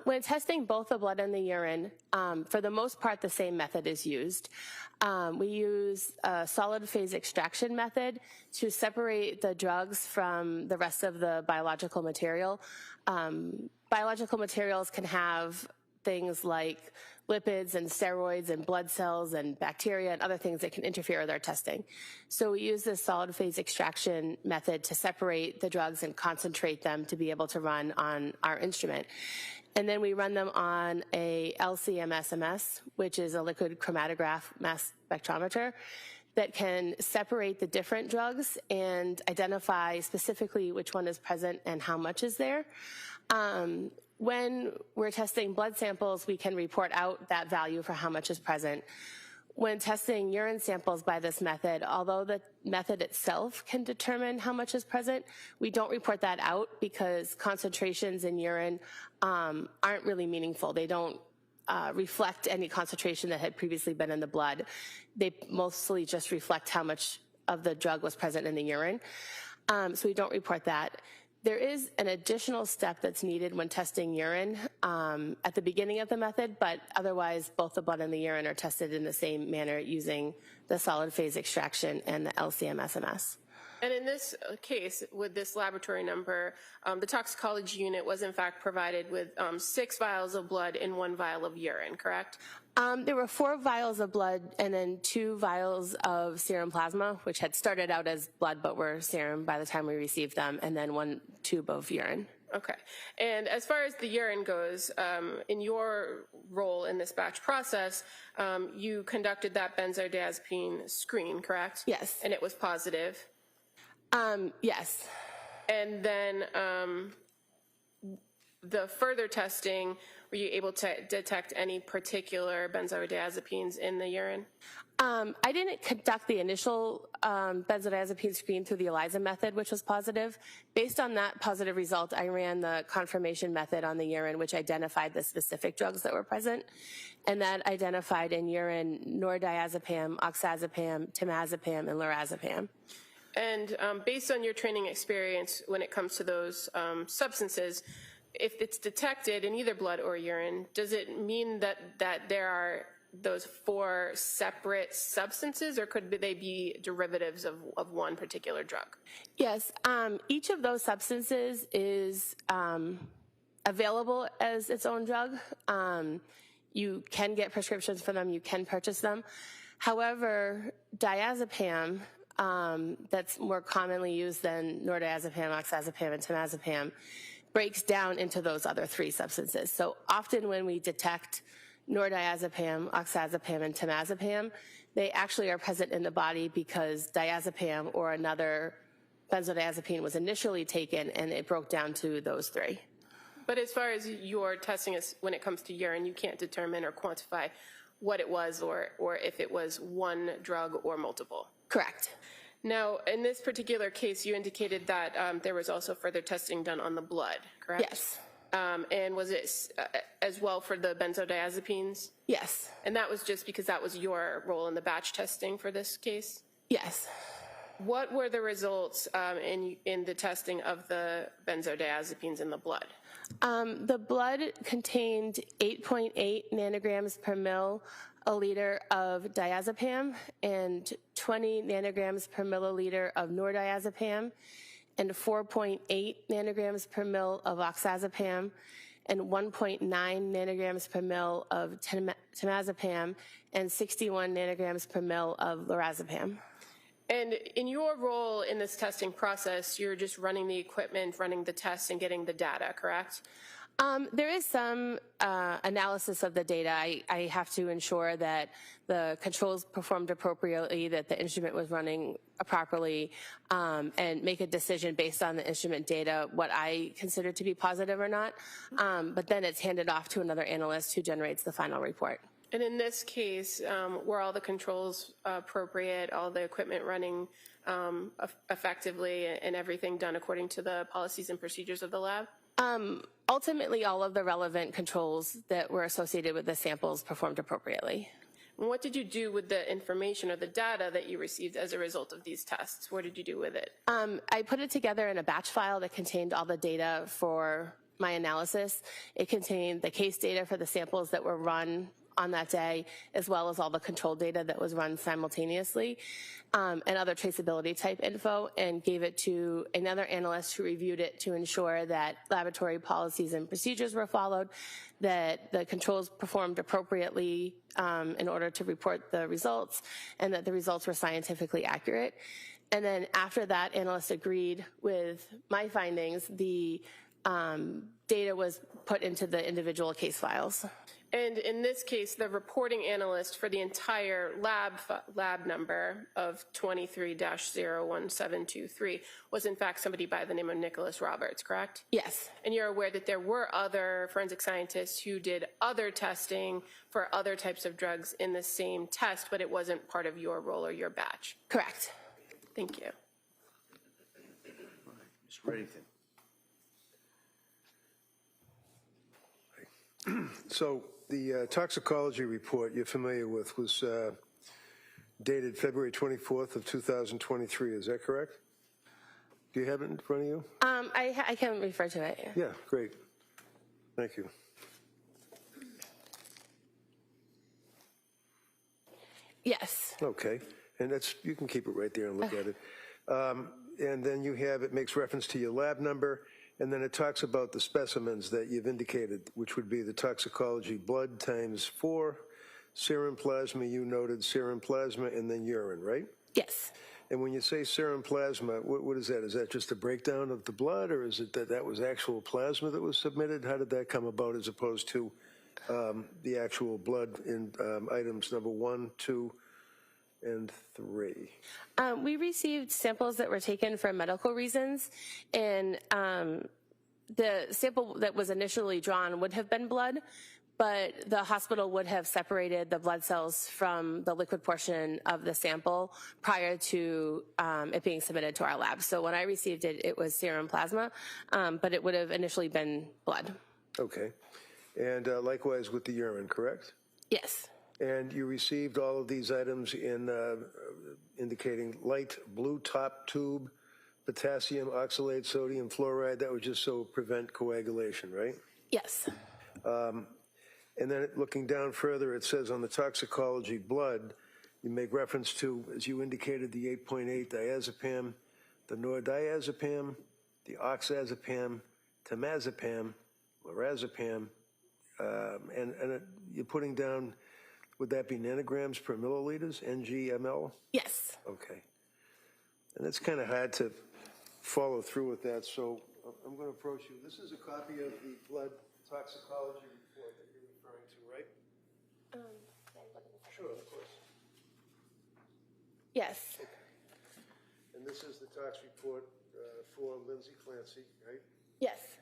[SPEAKER 11] When testing both the blood and the urine, for the most part, the same method is used. We use a solid phase extraction method to separate the drugs from the rest of the biological material. Biological materials can have things like lipids and steroids and blood cells and bacteria and other things that can interfere with our testing. So we use this solid phase extraction method to separate the drugs and concentrate them to be able to run on our instrument. And then we run them on a LC-MS, which is a liquid chromatograph mass spectrometer that can separate the different drugs and identify specifically which one is present and how much is there. When we're testing blood samples, we can report out that value for how much is present. When testing urine samples by this method, although the method itself can determine how much is present, we don't report that out because concentrations in urine aren't really meaningful. They don't reflect any concentration that had previously been in the blood. They mostly just reflect how much of the drug was present in the urine. So we don't report that. There is an additional step that's needed when testing urine at the beginning of the method, but otherwise both the blood and the urine are tested in the same manner using the solid phase extraction and the LC-MS.
[SPEAKER 6] And in this case, with this laboratory number, the toxicology unit was in fact provided with 6 vials of blood and 1 vial of urine, correct?
[SPEAKER 11] There were 4 vials of blood and then 2 vials of serum plasma, which had started out as blood but were serum by the time we received them, and then 1 tube of urine.
[SPEAKER 6] Okay. And as far as the urine goes, in your role in this batch process, you conducted that benzodiazepine screen, correct?
[SPEAKER 11] Yes.
[SPEAKER 6] And it was positive?
[SPEAKER 11] Yes.
[SPEAKER 6] And then the further testing, were you able to detect any particular benzodiazepines in the urine?
[SPEAKER 11] I didn't conduct the initial benzodiazepine screen through the ELISA method, which was positive. Based on that positive result, I ran the confirmation method on the urine, which identified the specific drugs that were present. And that identified in urine nordiazepam, oxazepam, temazepam, and lorazepam.
[SPEAKER 6] And based on your training experience when it comes to those substances, if it's detected in either blood or urine, does it mean that there are those 4 separate substances, or could they be derivatives of one particular drug?
[SPEAKER 11] Yes, each of those substances is available as its own drug. You can get prescriptions for them, you can purchase them. However, diazepam, that's more commonly used than nordiazepam, oxazepam, and temazepam, breaks down into those other 3 substances. So often when we detect nordiazepam, oxazepam, and temazepam, they actually are present in the body because diazepam or another benzodiazepine was initially taken and it broke down to those 3.
[SPEAKER 6] But as far as your testing is, when it comes to urine, you can't determine or quantify what it was or if it was one drug or multiple.
[SPEAKER 11] Correct.
[SPEAKER 6] Now, in this particular case, you indicated that there was also further testing done on the blood, correct?
[SPEAKER 11] Yes.
[SPEAKER 6] And was it as well for the benzodiazepines?
[SPEAKER 11] Yes.
[SPEAKER 6] And that was just because that was your role in the batch testing for this case?
[SPEAKER 11] Yes.
[SPEAKER 6] What were the results in the testing of the benzodiazepines in the blood?
[SPEAKER 11] The blood contained 8.8 nanograms per milliliter of diazepam and 20 nanograms per milliliter of nordiazepam and 4.8 nanograms per mil of oxazepam and 1.9 nanograms per mil of temazepam and 61 nanograms per mil of lorazepam.
[SPEAKER 6] And in your role in this testing process, you're just running the equipment, running the tests, and getting the data, correct?
[SPEAKER 11] There is some analysis of the data. I have to ensure that the controls performed appropriately, that the instrument was running properly, and make a decision based on the instrument data, what I consider to be positive or not. But then it's handed off to another analyst who generates the final report.
[SPEAKER 6] And in this case, were all the controls appropriate, all the equipment running effectively, and everything done according to the policies and procedures of the lab?
[SPEAKER 11] Ultimately, all of the relevant controls that were associated with the samples performed appropriately.
[SPEAKER 6] And what did you do with the information or the data that you received as a result of these tests? What did you do with it?
[SPEAKER 11] I put it together in a batch file that contained all the data for my analysis. It contained the case data for the samples that were run on that day, as well as all the control data that was run simultaneously, and other traceability type info, and gave it to another analyst who reviewed it to ensure that laboratory policies and procedures were followed, that the controls performed appropriately in order to report the results, and that the results were scientifically accurate. And then after that analyst agreed with my findings, the data was put into the individual case files.
[SPEAKER 6] And in this case, the reporting analyst for the entire lab number of 23-01723 was in fact somebody by the name of Nicholas Roberts, correct?
[SPEAKER 11] Yes.
[SPEAKER 6] And you're aware that there were other forensic scientists who did other testing for other types of drugs in the same test, but it wasn't part of your role or your batch?
[SPEAKER 11] Correct.
[SPEAKER 6] Thank you.
[SPEAKER 2] Ms. Reddington.
[SPEAKER 3] So the toxicology report you're familiar with was dated February 24th of 2023. Is that correct? Do you have it in front of you?
[SPEAKER 11] I can refer to it.
[SPEAKER 3] Yeah, great. Thank you.
[SPEAKER 11] Yes.
[SPEAKER 3] Okay, and that's, you can keep it right there and look at it. And then you have, it makes reference to your lab number, and then it talks about the specimens that you've indicated, which would be the toxicology blood times 4, serum plasma, you noted serum plasma, and then urine, right?
[SPEAKER 11] Yes.
[SPEAKER 3] And when you say serum plasma, what is that? Is that just a breakdown of the blood, or is it that that was actual plasma that was submitted? How did that come about as opposed to the actual blood in items number 1, 2, and 3?
[SPEAKER 11] We received samples that were taken for medical reasons, and the sample that was initially drawn would have been blood, but the hospital would have separated the blood cells from the liquid portion of the sample prior to it being submitted to our lab. So when I received it, it was serum plasma, but it would have initially been blood.
[SPEAKER 3] Okay. And likewise with the urine, correct?
[SPEAKER 11] Yes.
[SPEAKER 3] And you received all of these items in indicating light blue top tube, potassium oxalate, sodium fluoride. That was just so prevent coagulation, right?
[SPEAKER 11] Yes.
[SPEAKER 3] And then looking down further, it says on the toxicology blood, you make reference to, as you indicated, the 8.8 diazepam, the nordiazepam, the oxazepam, temazepam, lorazepam, and you're putting down, would that be nanograms per milliliters, NG/ml?
[SPEAKER 11] Yes.
[SPEAKER 3] Okay. And it's kind of hard to follow through with that, so I'm going to approach you. This is a copy of the blood toxicology report that you're referring to, right? Sure, of course.
[SPEAKER 11] Yes.
[SPEAKER 3] Okay. And this is the tox report for Lindsay Clancy, right?
[SPEAKER 11] Yes.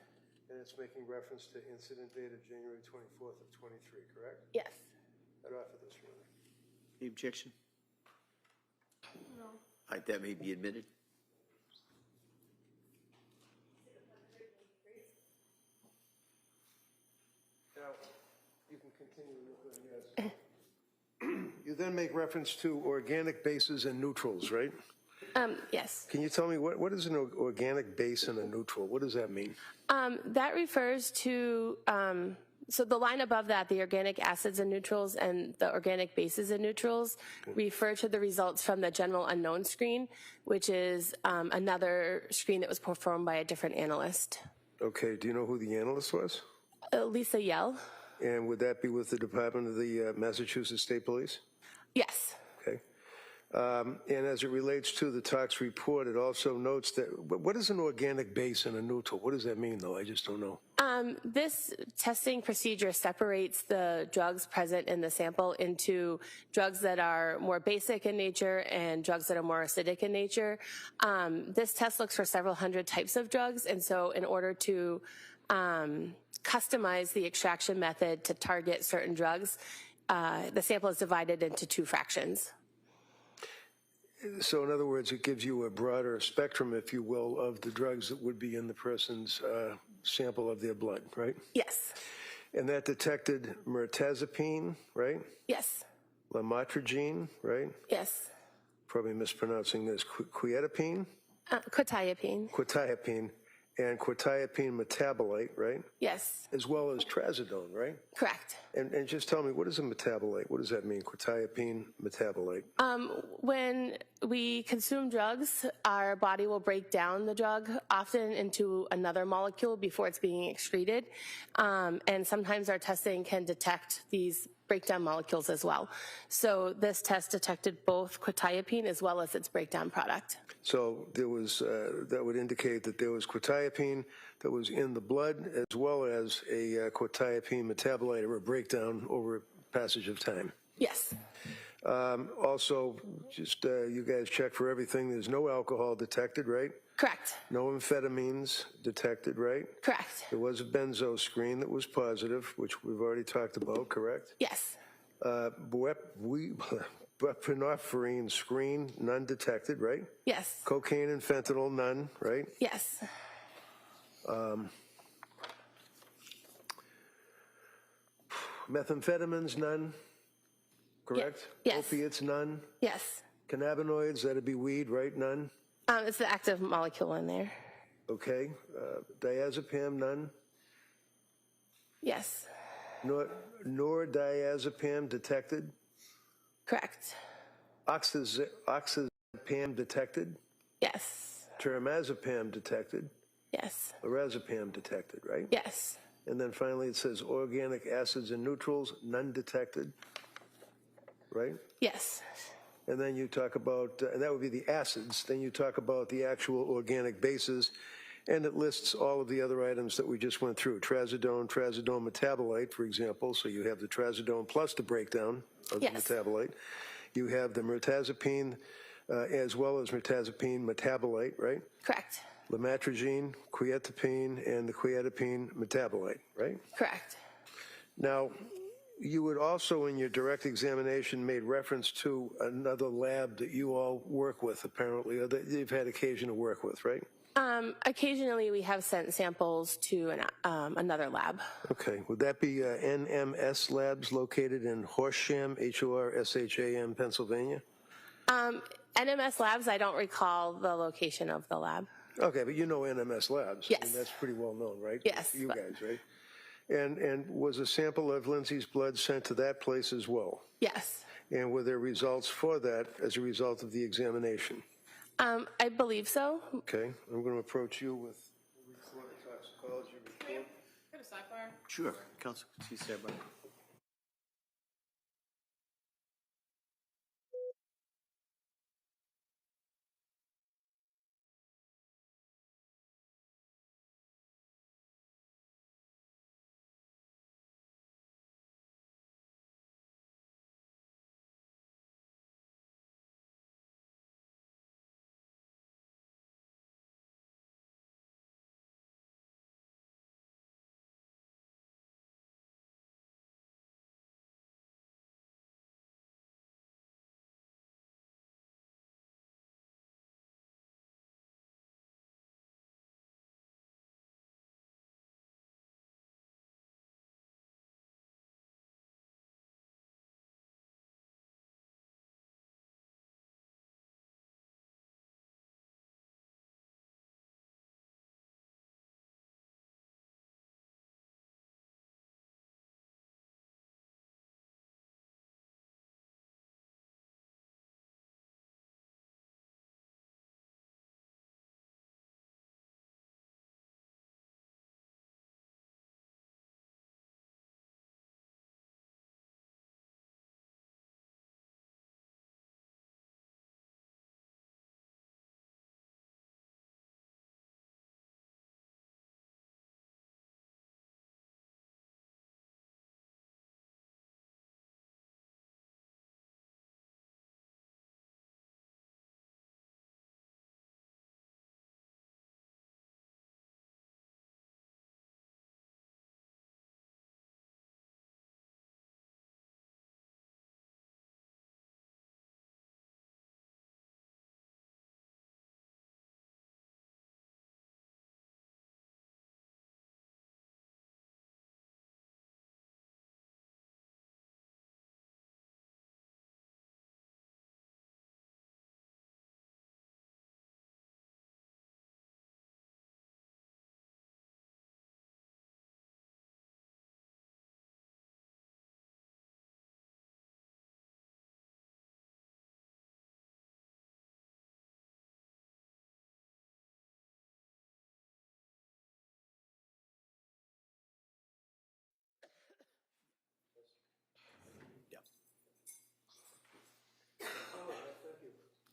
[SPEAKER 3] And it's making reference to incident dated January 24th of 23, correct?
[SPEAKER 11] Yes.
[SPEAKER 3] I'd offer this, Your Honor.
[SPEAKER 2] Any objection?
[SPEAKER 1] No.
[SPEAKER 2] All right, that may be admitted.
[SPEAKER 3] Now, you can continue with the, yes. You then make reference to organic bases and neutrals, right?
[SPEAKER 11] Yes.
[SPEAKER 3] Can you tell me what is an organic base and a neutral? What does that mean?
[SPEAKER 11] That refers to, so the line above that, the organic acids and neutrals and the organic bases and neutrals refer to the results from the general unknown screen, which is another screen that was performed by a different analyst.
[SPEAKER 3] Okay, do you know who the analyst was?
[SPEAKER 11] Lisa Yell.
[SPEAKER 3] And would that be with the Department of the Massachusetts State Police?
[SPEAKER 11] Yes.
[SPEAKER 3] Okay. And as it relates to the tox report, it also notes that, what is an organic base and a neutral? What does that mean, though? I just don't know.
[SPEAKER 11] This testing procedure separates the drugs present in the sample into drugs that are more basic in nature and drugs that are more acidic in nature. This test looks for several hundred types of drugs, and so in order to customize the extraction method to target certain drugs, the sample is divided into 2 fractions.
[SPEAKER 3] So in other words, it gives you a broader spectrum, if you will, of the drugs that would be in the person's sample of their blood, right?
[SPEAKER 11] Yes.
[SPEAKER 3] And that detected mirtazapine, right?
[SPEAKER 11] Yes.
[SPEAKER 3] lamotrigine, right?
[SPEAKER 11] Yes.
[SPEAKER 3] Probably mispronouncing this, quetiapine,
[SPEAKER 11] Quetiapine.
[SPEAKER 3] and quetiapine metabolite, right?
[SPEAKER 11] Yes.
[SPEAKER 3] As well as trazodone, right?
[SPEAKER 11] Correct.
[SPEAKER 3] And just tell me, what is a metabolite? What does that mean, quetiapine metabolite?
[SPEAKER 11] When we consume drugs, our body will break down the drug often into another molecule before it's being excreted. And sometimes our testing can detect these breakdown molecules as well. So this test detected both quetiapine as well as its breakdown product.
[SPEAKER 3] So there was, that would indicate that there was quetiapine that was in the blood as well as a quetiapine metabolite or a breakdown over a passage of time.
[SPEAKER 11] Yes.
[SPEAKER 3] Also, just you guys check for everything. There's no alcohol detected, right?
[SPEAKER 11] Correct.
[SPEAKER 3] No amphetamines detected, right?
[SPEAKER 11] Correct.
[SPEAKER 3] There was a benzo screen that was positive, which we've already talked about, correct?
[SPEAKER 11] Yes.
[SPEAKER 3] Buprenorphine screen, none detected, right?
[SPEAKER 11] Yes.
[SPEAKER 3] Cocaine and fentanyl, none, right?
[SPEAKER 11] Yes.
[SPEAKER 3] Methamphetamines, none, correct?
[SPEAKER 11] Yes.
[SPEAKER 3] Opiates, none.
[SPEAKER 11] Yes.
[SPEAKER 3] Cannabinoids, that'd be weed, right? None.
[SPEAKER 11] It's the active molecule in there.
[SPEAKER 3] Okay. Diazepam, none.
[SPEAKER 11] Yes.
[SPEAKER 3] Nordiazepam detected.
[SPEAKER 11] Correct.
[SPEAKER 3] Oxazepam detected.
[SPEAKER 11] Yes.
[SPEAKER 3] Teramazepam detected.
[SPEAKER 11] Yes.
[SPEAKER 3] Lorazepam detected, right?
[SPEAKER 11] Yes.
[SPEAKER 3] And then finally it says organic acids and neutrals, none detected, right?
[SPEAKER 11] Yes.
[SPEAKER 3] And then you talk about, and that would be the acids, then you talk about the actual organic bases, and it lists all of the other items that we just went through. Trazodone metabolite, for example, so you have the trazodone plus the breakdown of the metabolite. You have the mirtazapine as well as mirtazapine metabolite, right?
[SPEAKER 11] Correct.
[SPEAKER 3] Lamotrigine, quetiapine, and the quetiapine metabolite, right?
[SPEAKER 11] Correct.
[SPEAKER 3] Now, you would also, in your direct examination, made reference to another lab that you all work with, apparently, or that you've had occasion to work with, right?
[SPEAKER 11] Occasionally, we have sent samples to another lab.
[SPEAKER 3] Okay. Would that be NMS Labs located in Horsham, Horsham, Pennsylvania?
[SPEAKER 11] NMS Labs, I don't recall the location of the lab.
[SPEAKER 3] Okay, but you know NMS Labs.
[SPEAKER 11] Yes.
[SPEAKER 3] And that's pretty well known, right?
[SPEAKER 11] Yes.
[SPEAKER 3] You guys, right? And was a sample of Lindsay's blood sent to that place as well?
[SPEAKER 11] Yes.
[SPEAKER 3] And were there results for that as a result of the examination?
[SPEAKER 11] I believe so.
[SPEAKER 3] Okay, I'm going to approach you with the report of toxicology report.
[SPEAKER 1] Go to sidebar.
[SPEAKER 2] Sure. Council, see, Sarah.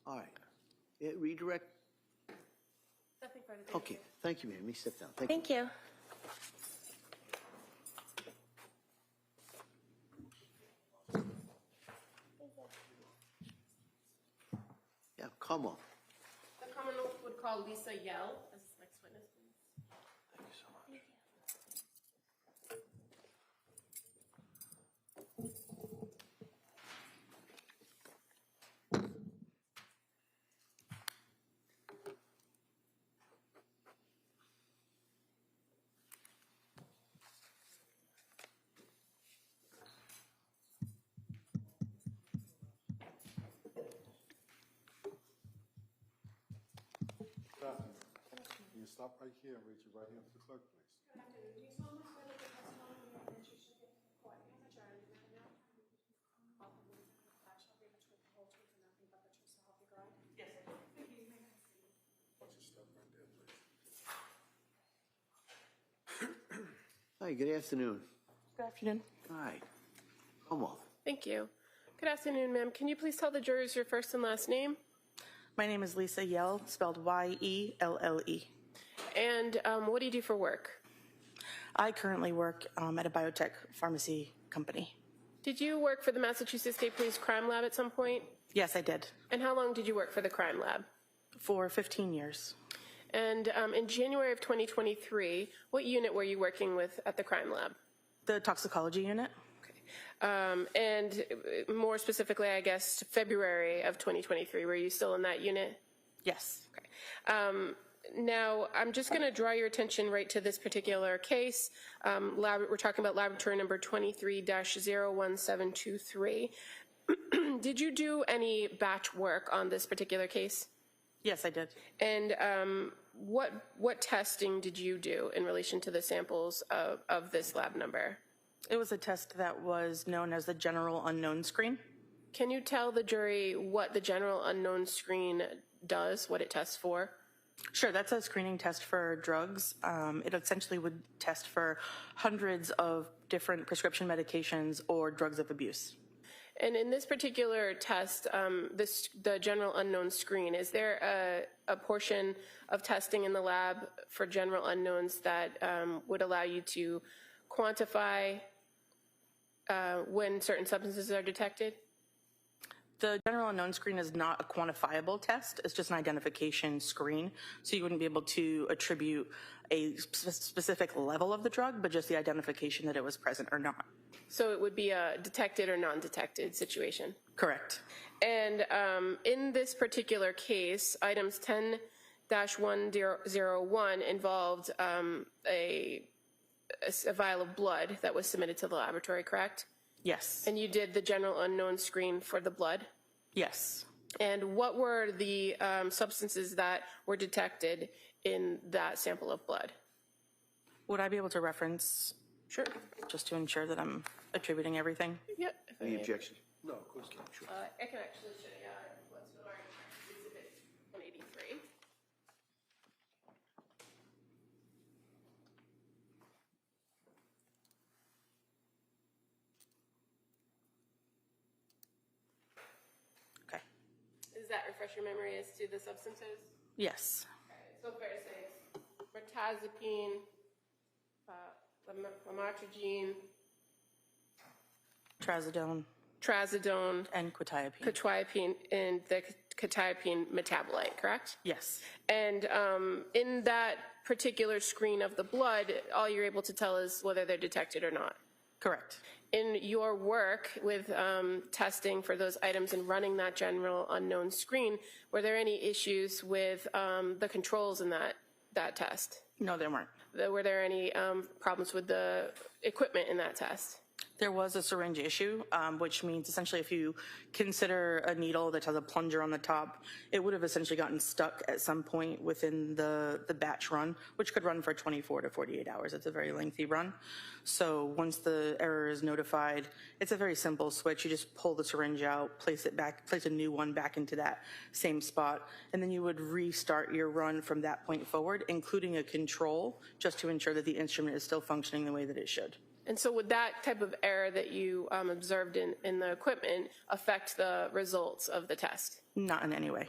[SPEAKER 2] All right. Yeah, redirect.
[SPEAKER 6] Nothing further.
[SPEAKER 2] Okay, thank you, ma'am. Let me sit down. Thank you.
[SPEAKER 11] Thank you.
[SPEAKER 2] Yeah, come on.
[SPEAKER 6] The Commonwealth would call Lisa Yell as next witness, please.
[SPEAKER 2] Thank you so much.
[SPEAKER 4] Good afternoon. Can you stop right here and raise your right hand for the clerk, please?
[SPEAKER 1] Good afternoon. Do you solemnly swear that the testimony you give that you should give to the court and the jury will not ultimately shall be the truth, the whole truth, and nothing but the truth, so help you God? Yes, I do. Thank you. You may have a seat.
[SPEAKER 4] Why don't you step right there, please?
[SPEAKER 2] Hi, good afternoon.
[SPEAKER 11] Good afternoon.
[SPEAKER 2] All right. Come on.
[SPEAKER 6] Thank you. Good afternoon, ma'am. Can you please tell the jurors your first and last name?
[SPEAKER 7] My name is Lisa Yell, spelled Y-E-L-L-E.
[SPEAKER 6] And what do you do for work?
[SPEAKER 7] I currently work at a biotech pharmacy company.
[SPEAKER 6] Did you work for the Massachusetts State Police Crime Lab at some point?
[SPEAKER 7] Yes, I did.
[SPEAKER 6] And how long did you work for the crime lab?
[SPEAKER 7] For 15 years.
[SPEAKER 6] And in January of 2023, what unit were you working with at the crime lab?
[SPEAKER 7] The toxicology unit.
[SPEAKER 6] And more specifically, I guess, February of 2023, were you still in that unit?
[SPEAKER 7] Yes.
[SPEAKER 6] Okay. Now, I'm just going to draw your attention right to this particular case. We're talking about laboratory number 23-01723. Did you do any batch work on this particular case?
[SPEAKER 7] Yes, I did.
[SPEAKER 6] And what testing did you do in relation to the samples of this lab number?
[SPEAKER 7] It was a test that was known as the general unknown screen.
[SPEAKER 6] Can you tell the jury what the general unknown screen does, what it tests for?
[SPEAKER 7] Sure, that's a screening test for drugs. It essentially would test for hundreds of different prescription medications or drugs of abuse.
[SPEAKER 6] And in this particular test, the general unknown screen, is there a portion of testing in the lab for general unknowns that would allow you to quantify when certain substances are detected?
[SPEAKER 7] The general unknown screen is not a quantifiable test. It's just an identification screen. So you wouldn't be able to attribute a specific level of the drug, but just the identification that it was present or not.
[SPEAKER 6] So it would be a detected or non-detected situation?
[SPEAKER 7] Correct.
[SPEAKER 6] And in this particular case, items 10-101 involved a vial of blood that was submitted to the laboratory, correct?
[SPEAKER 7] Yes.
[SPEAKER 6] And you did the general unknown screen for the blood?
[SPEAKER 7] Yes.
[SPEAKER 6] And what were the substances that were detected in that sample of blood?
[SPEAKER 7] Would I be able to reference?
[SPEAKER 6] Sure.
[SPEAKER 7] Just to ensure that I'm attributing everything?
[SPEAKER 6] Yep.
[SPEAKER 2] Any objection?
[SPEAKER 3] No, of course not. Sure.
[SPEAKER 6] I can actually show you what's been already exhibit 183.
[SPEAKER 7] Okay.
[SPEAKER 6] Does that refresh your memory as to the substances?
[SPEAKER 7] Yes.
[SPEAKER 6] Okay. So fair to say it's mirtazapine, lamotrigine,
[SPEAKER 7] Trazodone, and quetiapine.
[SPEAKER 6] And the quetiapine metabolite, correct?
[SPEAKER 7] Yes.
[SPEAKER 6] And in that particular screen of the blood, all you're able to tell is whether they're detected or not.
[SPEAKER 7] Correct.
[SPEAKER 6] In your work with testing for those items and running that general unknown screen, were there any issues with the controls in that test?
[SPEAKER 7] No, there weren't.
[SPEAKER 6] Were there any problems with the equipment in that test?
[SPEAKER 7] There was a syringe issue, which means essentially if you consider a needle that has a plunger on the top, it would have essentially gotten stuck at some point within the batch run, which could run for 24 to 48 hours. It's a very lengthy run. So once the error is notified, it's a very simple switch. You just pull the syringe out, place a new one back into that same spot, and then you would restart your run from that point forward, including a control, just to ensure that the instrument is still functioning the way that it should.
[SPEAKER 6] And so would that type of error that you observed in the equipment affect the results of the test?
[SPEAKER 7] Not in any way.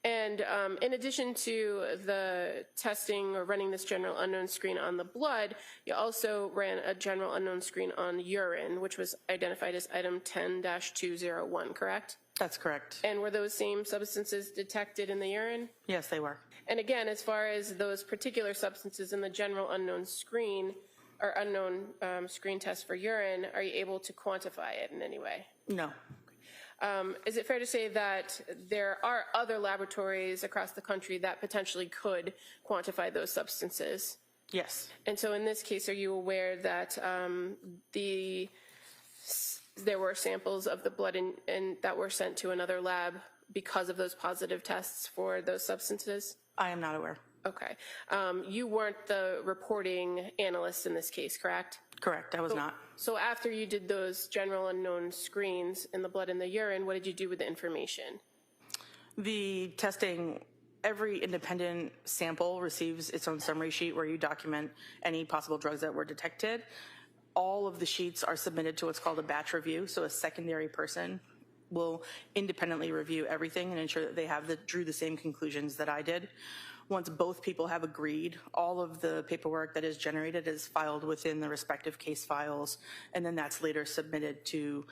[SPEAKER 6] And in addition to the testing or running this general unknown screen on the blood, you also ran a general unknown screen on urine, which was identified as item 10-201, correct?
[SPEAKER 7] That's correct.
[SPEAKER 6] And were those same substances detected in the urine?
[SPEAKER 7] Yes, they were.
[SPEAKER 6] And again, as far as those particular substances in the general unknown screen or unknown screen test for urine, are you able to quantify it in any way?
[SPEAKER 7] No.
[SPEAKER 6] Is it fair to say that there are other laboratories across the country that potentially could quantify those substances?
[SPEAKER 7] Yes.
[SPEAKER 6] And so in this case, are you aware that there were samples of the blood and that were sent to another lab because of those positive tests for those substances?
[SPEAKER 7] I am not aware.
[SPEAKER 6] Okay. You weren't the reporting analyst in this case, correct?
[SPEAKER 7] Correct, I was not.
[SPEAKER 6] So after you did those general unknown screens in the blood and the urine, what did you do with the information?
[SPEAKER 7] The testing, every independent sample receives its own summary sheet where you document any possible drugs that were detected. All of the sheets are submitted to what's called a batch review, so a secondary person will independently review everything and ensure that they drew the same conclusions that I did. Once both people have agreed, all of the paperwork that is generated is filed within the respective case files, and then that's later submitted to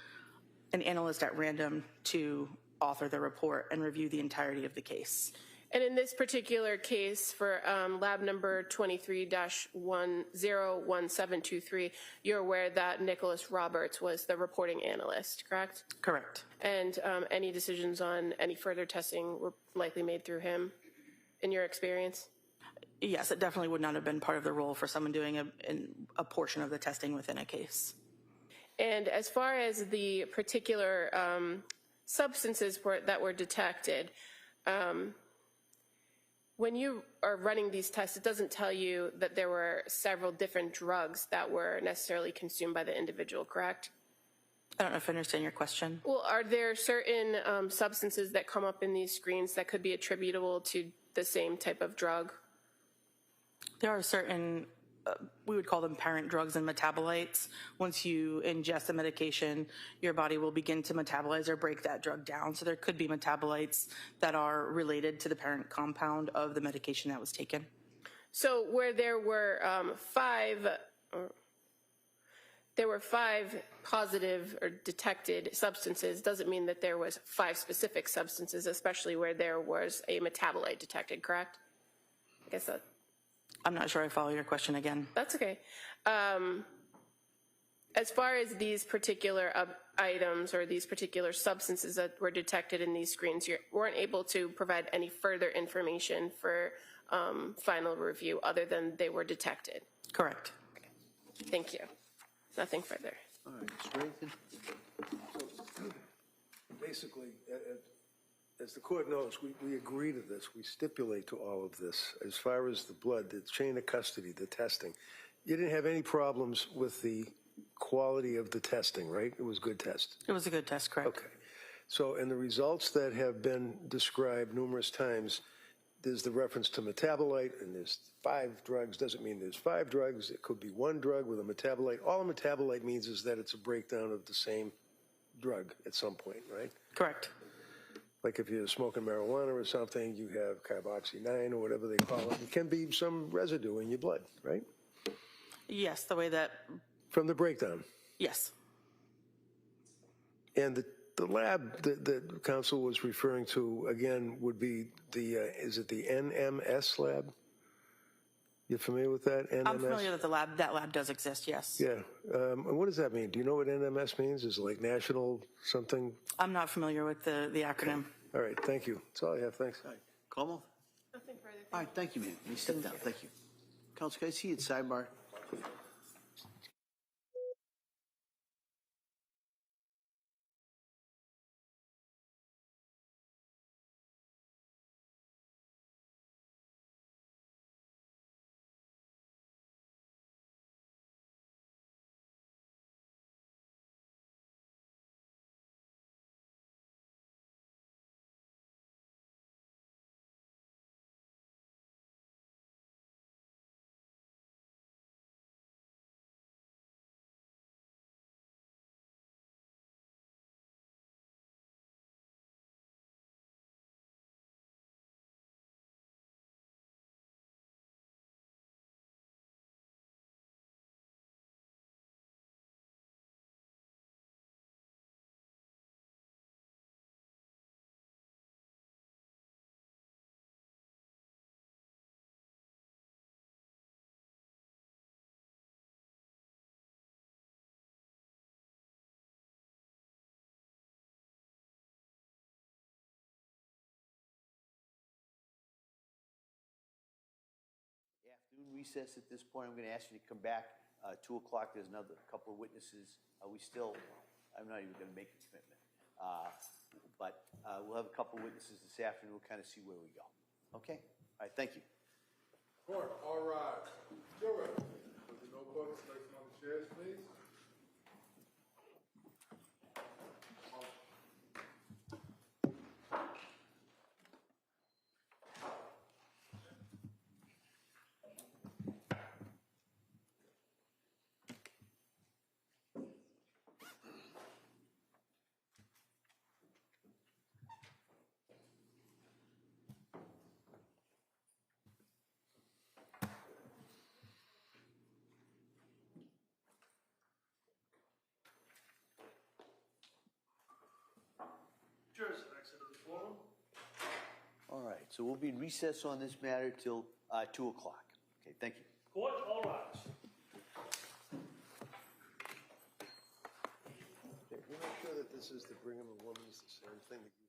[SPEAKER 7] an analyst at random to author the report and review the entirety of the case.
[SPEAKER 6] And in this particular case for lab number 23-101723, you're aware that Nicholas Roberts was the reporting analyst, correct?
[SPEAKER 7] Correct.
[SPEAKER 6] And any decisions on any further testing were likely made through him, in your experience?
[SPEAKER 7] Yes, it definitely would not have been part of the role for someone doing a portion of the testing within a case.
[SPEAKER 6] And as far as the particular substances that were detected, when you are running these tests, it doesn't tell you that there were several different drugs that were necessarily consumed by the individual, correct?
[SPEAKER 7] I don't know if I understand your question.
[SPEAKER 6] Well, are there certain substances that come up in these screens that could be attributable to the same type of drug?
[SPEAKER 7] There are certain, we would call them parent drugs and metabolites. Once you ingest a medication, your body will begin to metabolize or break that drug down. So there could be metabolites that are related to the parent compound of the medication that was taken.
[SPEAKER 6] So where there were five positive or detected substances doesn't mean that there was 5 specific substances, especially where there was a metabolite detected, correct? I guess that.
[SPEAKER 7] I'm not sure I follow your question again.
[SPEAKER 6] That's okay. As far as these particular items or these particular substances that were detected in these screens, you weren't able to provide any further information for final review other than they were detected.
[SPEAKER 7] Correct.
[SPEAKER 6] Okay. Thank you. Nothing further.
[SPEAKER 2] All right, Mr. Rankin.
[SPEAKER 3] Basically, as the court knows, we agree to this. We stipulate to all of this. As far as the blood, the chain of custody, the testing, you didn't have any problems with the quality of the testing, right? It was a good test.
[SPEAKER 7] It was a good test, correct.
[SPEAKER 3] Okay. So, and the results that have been described numerous times, there's the reference to metabolite, and there's 5 drugs. Doesn't mean there's 5 drugs. It could be 1 drug with a metabolite. All a metabolite means is that it's a breakdown of the same drug at some point, right?
[SPEAKER 7] Correct.
[SPEAKER 3] Like if you're smoking marijuana or something, you have carboxy-9 or whatever they call it. It can be some residue in your blood, right?
[SPEAKER 7] Yes, the way that.
[SPEAKER 3] From the breakdown.
[SPEAKER 7] Yes.
[SPEAKER 3] And the lab that counsel was referring to, again, would be the, is it the NMS lab? You familiar with that, NMS?
[SPEAKER 7] I'm familiar that that lab does exist, yes.
[SPEAKER 3] Yeah. And what does that mean? Do you know what NMS means? Is it like national something?
[SPEAKER 7] I'm not familiar with the acronym.
[SPEAKER 3] All right, thank you. That's all I have. Thanks.
[SPEAKER 2] All right, Como?
[SPEAKER 6] Nothing further.
[SPEAKER 2] All right, thank you, ma'am. You step down. Thank you. Counsel, can I see you at sidebar? recess at this point. I'm going to ask you to come back 2 o'clock. There's another couple of witnesses. I'm not even going to make a commitment. But we'll have a couple of witnesses this afternoon. We'll kind of see where we go. Okay? All right, thank you.
[SPEAKER 4] Court, all rise. Jury, with the notebooks placed on the chairs, please.
[SPEAKER 5] Jurors have exited the forum.
[SPEAKER 2] All right, so we'll be in recess on this matter till 2 o'clock. Okay, thank you.
[SPEAKER 5] Court, all rise.
[SPEAKER 3] You're not sure that this is the Brigham and Women's, the same thing that you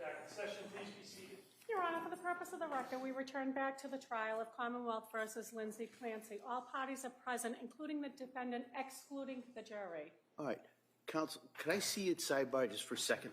[SPEAKER 5] back in session. Please be seated.
[SPEAKER 1] Your Honor, for the purpose of the record, we return back to the trial of Commonwealth versus Lindsay Clancy. All parties are present, including the defendant, excluding the jury.
[SPEAKER 2] All right. Counsel, could I see it sidebar just for a second?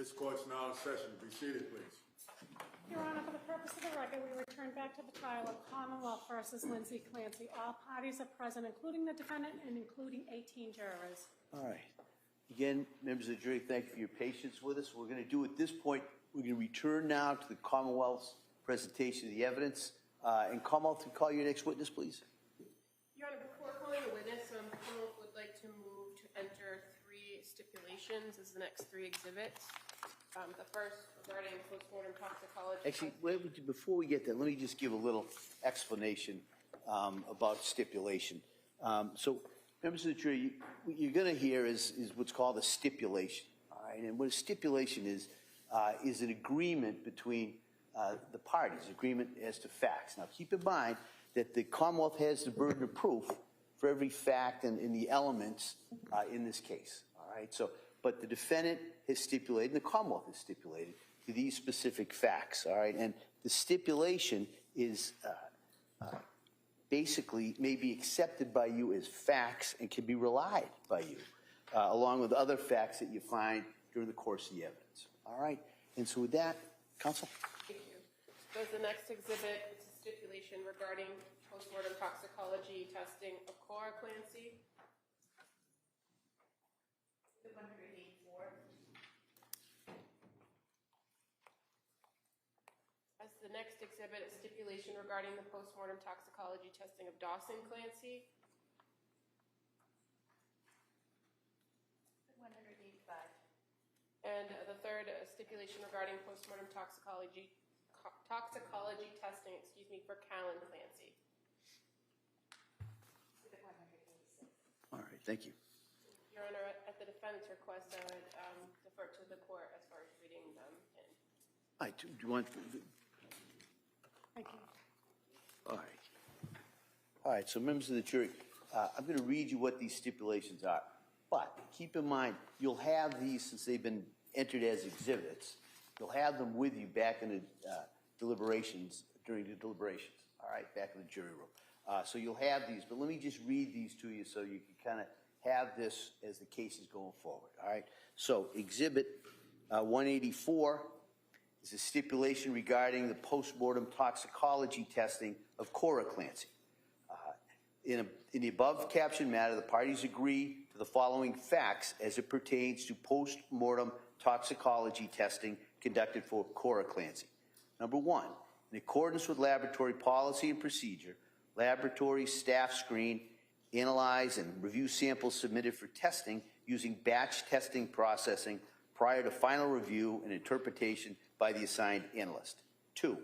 [SPEAKER 4] This court's now in session. Be seated, please.
[SPEAKER 1] Your Honor, for the purpose of the record, we return back to the trial of Commonwealth versus Lindsay Clancy. All parties are present, including the defendant and including 18 jurors.
[SPEAKER 2] All right. Again, members of the jury, thank you for your patience with us. We're going to do at this point, we're going to return now to the Commonwealth's presentation of the evidence. And Commonwealth, call your next witness, please.
[SPEAKER 6] Your Honor, before calling a witness, Commonwealth would like to move to enter 3 stipulations as the next 3 exhibits. The first regarding postmortem toxicology.
[SPEAKER 2] Actually, before we get there, let me just give a little explanation about stipulation. So, members of the jury, what you're going to hear is what's called a stipulation. All right, and what a stipulation is an agreement between the parties, agreement as to facts. Now, keep in mind that the Commonwealth has the burden of proof for every fact and in the elements in this case. All right, so, but the defendant has stipulated, and the Commonwealth has stipulated to these specific facts. All right, and the stipulation is basically may be accepted by you as facts and can be relied by you, along with other facts that you find during the course of the evidence. All right, and so with that, counsel.
[SPEAKER 6] Thank you. So as the next exhibit, it's a stipulation regarding postmortem toxicology testing of Cora Clancy. 184. As the next exhibit, a stipulation regarding the postmortem toxicology testing of Dawson Clancy. 185. And the third, a stipulation regarding postmortem toxicology testing, for Callan Clancy. 186.
[SPEAKER 2] All right, thank you.
[SPEAKER 6] Your Honor, at the defendant's request, I would defer to the court as far as reading them in.
[SPEAKER 2] All right, do you want?
[SPEAKER 1] Thank you.
[SPEAKER 2] All right. All right, so members of the jury, I'm going to read you what these stipulations are. But keep in mind, you'll have these, since they've been entered as exhibits, you'll have them with you back in the deliberations, during the deliberations, all right, back in the jury room. So you'll have these, but let me just read these to you so you can kind of have this as the case is going forward, all right? So Exhibit 184 is a stipulation regarding the postmortem toxicology testing of Cora Clancy. In the above captioned matter, the parties agree to the following facts as it pertains to postmortem toxicology testing conducted for Cora Clancy. Number 1, in accordance with laboratory policy and procedure, laboratory staff screen, analyze, and review samples submitted for testing using batch testing processing prior to final review and interpretation by the assigned analyst. 2,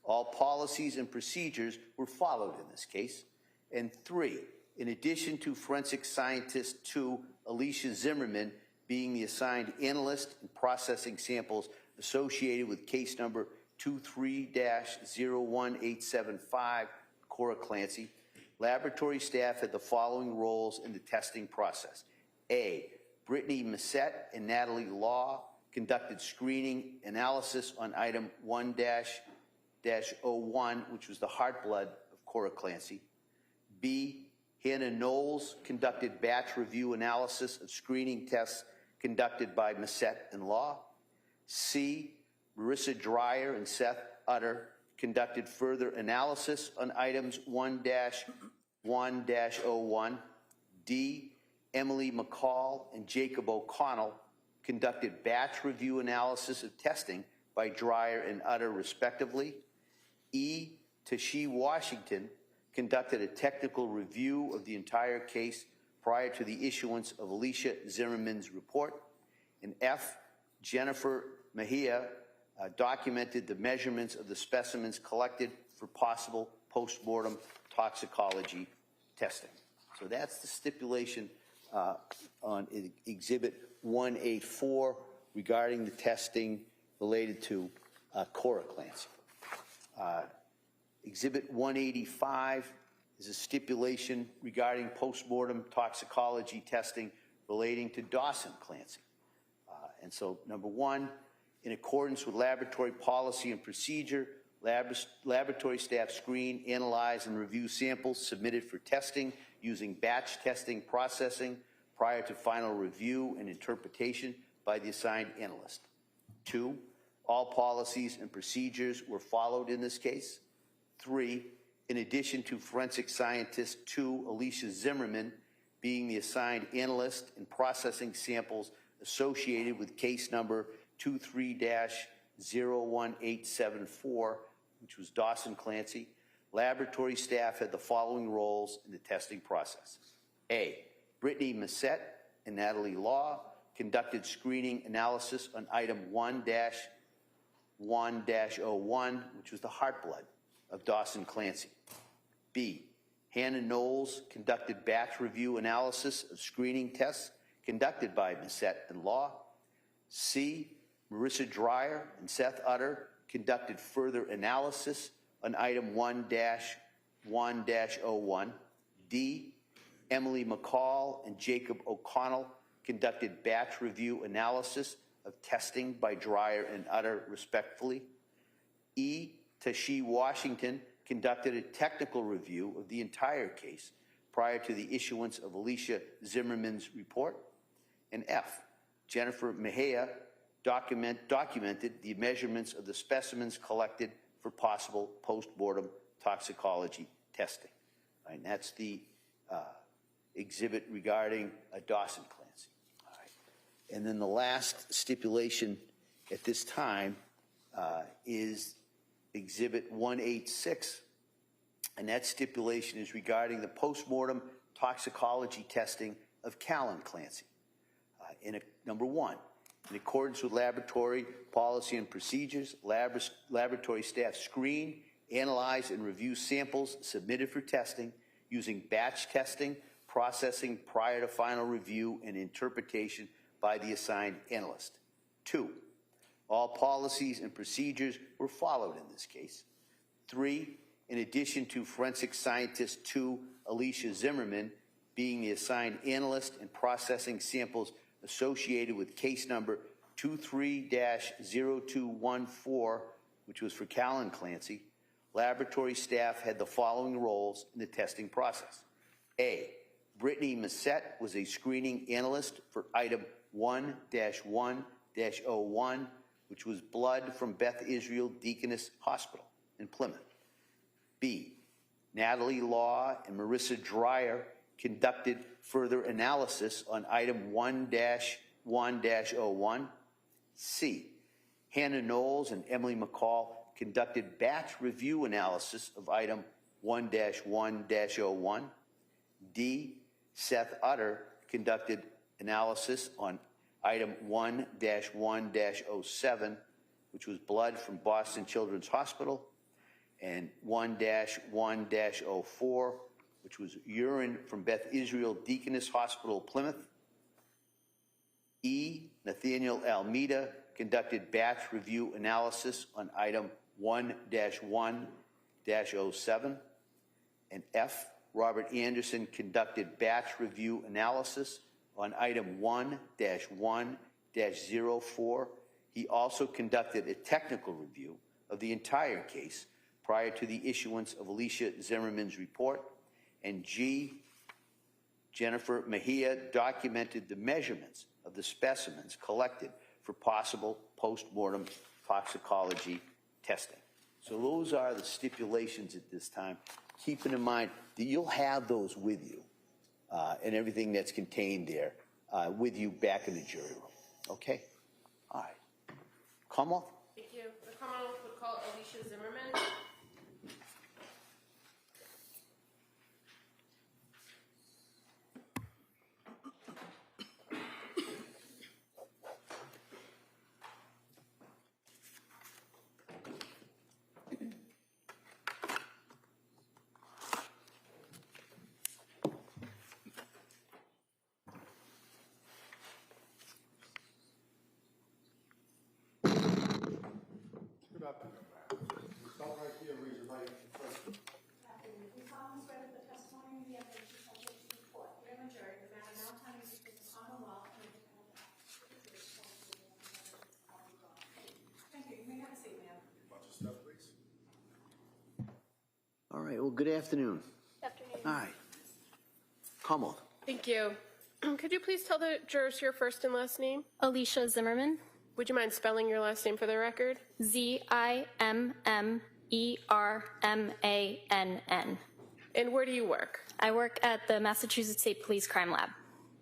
[SPEAKER 2] all policies and procedures were followed in this case. And 3, in addition to forensic scientist 2, Alicia Zimmerman, being the assigned analyst and processing samples associated with case number 23-01875, Cora Clancy, laboratory staff had the following roles in the testing process. A, Brittany Missette and Natalie Law conducted screening analysis on item 1-01, which was the heart blood of Cora Clancy. B, Hannah Knowles conducted batch review analysis of screening tests conducted by Missette and Law. C, Marissa Dreyer and Seth Utter conducted further analysis on items 1-1-01. D, Emily McCall and Jacob O'Connell conducted batch review analysis of testing by Dreyer and Utter respectively. E, Tashi Washington conducted a technical review of the entire case prior to the issuance of Alicia Zimmerman's report. And F, Jennifer Mejia documented the measurements of the specimens collected for possible postmortem toxicology testing. So that's the stipulation on Exhibit 184 regarding the testing related to Cora Clancy. Exhibit 185 is a stipulation regarding postmortem toxicology testing relating to Dawson Clancy. And so, number 1, in accordance with laboratory policy and procedure, laboratory staff screen, analyze, and review samples submitted for testing using batch testing processing prior to final review and interpretation by the assigned analyst. 2, all policies and procedures were followed in this case. 3, in addition to forensic scientist 2, Alicia Zimmerman, being the assigned analyst in processing samples associated with case number 23-01874, which was Dawson Clancy, laboratory staff had the following roles in the testing process. A, Brittany Massette and Natalie Law conducted screening analysis on item 1-1-01, which was the heart blood of Dawson Clancy. B, Hannah Knowles conducted batch review analysis of screening tests conducted by Massette and Law. C, Marissa Dreyer and Seth Utter conducted further analysis on item 1-1-01. D, Emily McCall and Jacob O'Connell conducted batch review analysis of testing by Dreyer and Utter, respectively. E, Tashi Washington conducted a technical review of the entire case prior to the issuance of Alicia Zimmerman's report. And F, Jennifer Mejia documented the measurements of the specimens collected for possible post-mortem toxicology testing. Right, and that's the exhibit regarding Dawson Clancy. All right. And then the last stipulation at this time is Exhibit 186, and that stipulation is regarding the post-mortem toxicology testing of Callan Clancy. Number 1, in accordance with laboratory policy and procedures, laboratory staff screen, analyze, and review samples submitted for testing using batch testing, processing prior to final review and interpretation by the assigned analyst. 2, all policies and procedures were followed in this case. 3, in addition to forensic scientist 2, Alicia Zimmerman, being the assigned analyst in processing samples associated with case number 23-0214, which was for Callan Clancy, laboratory staff had the following roles in the testing process. A, Brittany Massette was a screening analyst for item 1-1-01, which was blood from Beth Israel Deaconess Hospital in Plymouth. B, Natalie Law and Marissa Dreyer conducted further analysis on item 1-1-01. C, Hannah Knowles and Emily McCall conducted batch review analysis of item 1-1-01. D, Seth Utter conducted analysis on item 1-1-07, which was blood from Boston Children's Hospital, and 1-1-04, which was urine from Beth Israel Deaconess Hospital, Plymouth. E, Nathaniel Almeida conducted batch review analysis on item 1-1-07. And F, Robert Anderson conducted batch review analysis on item 1-1-04. He also conducted a technical review of the entire case prior to the issuance of Alicia Zimmerman's report. And G, Jennifer Mejia documented the measurements of the specimens collected for possible post-mortem toxicology testing. So those are the stipulations at this time, keeping in mind that you'll have those with you and everything that's contained there with you back in the jury room. Okay? All right. Commonwealth?
[SPEAKER 6] Thank you. The Commonwealth would call Alicia Zimmerman.
[SPEAKER 4] Stop right here, raise your right hand.
[SPEAKER 1] Thank you. You may have a seat, ma'am.
[SPEAKER 4] Watch your step, please.
[SPEAKER 2] All right. Well, good afternoon.
[SPEAKER 6] Good afternoon.
[SPEAKER 2] All right. Commonwealth.
[SPEAKER 6] Thank you. Could you please tell the jurors your first and last name?
[SPEAKER 12] Alicia Zimmerman.
[SPEAKER 6] Would you mind spelling your last name for the record?
[SPEAKER 12] Zimmermann.
[SPEAKER 6] And where do you work?
[SPEAKER 12] I work at the Massachusetts State Police Crime Lab.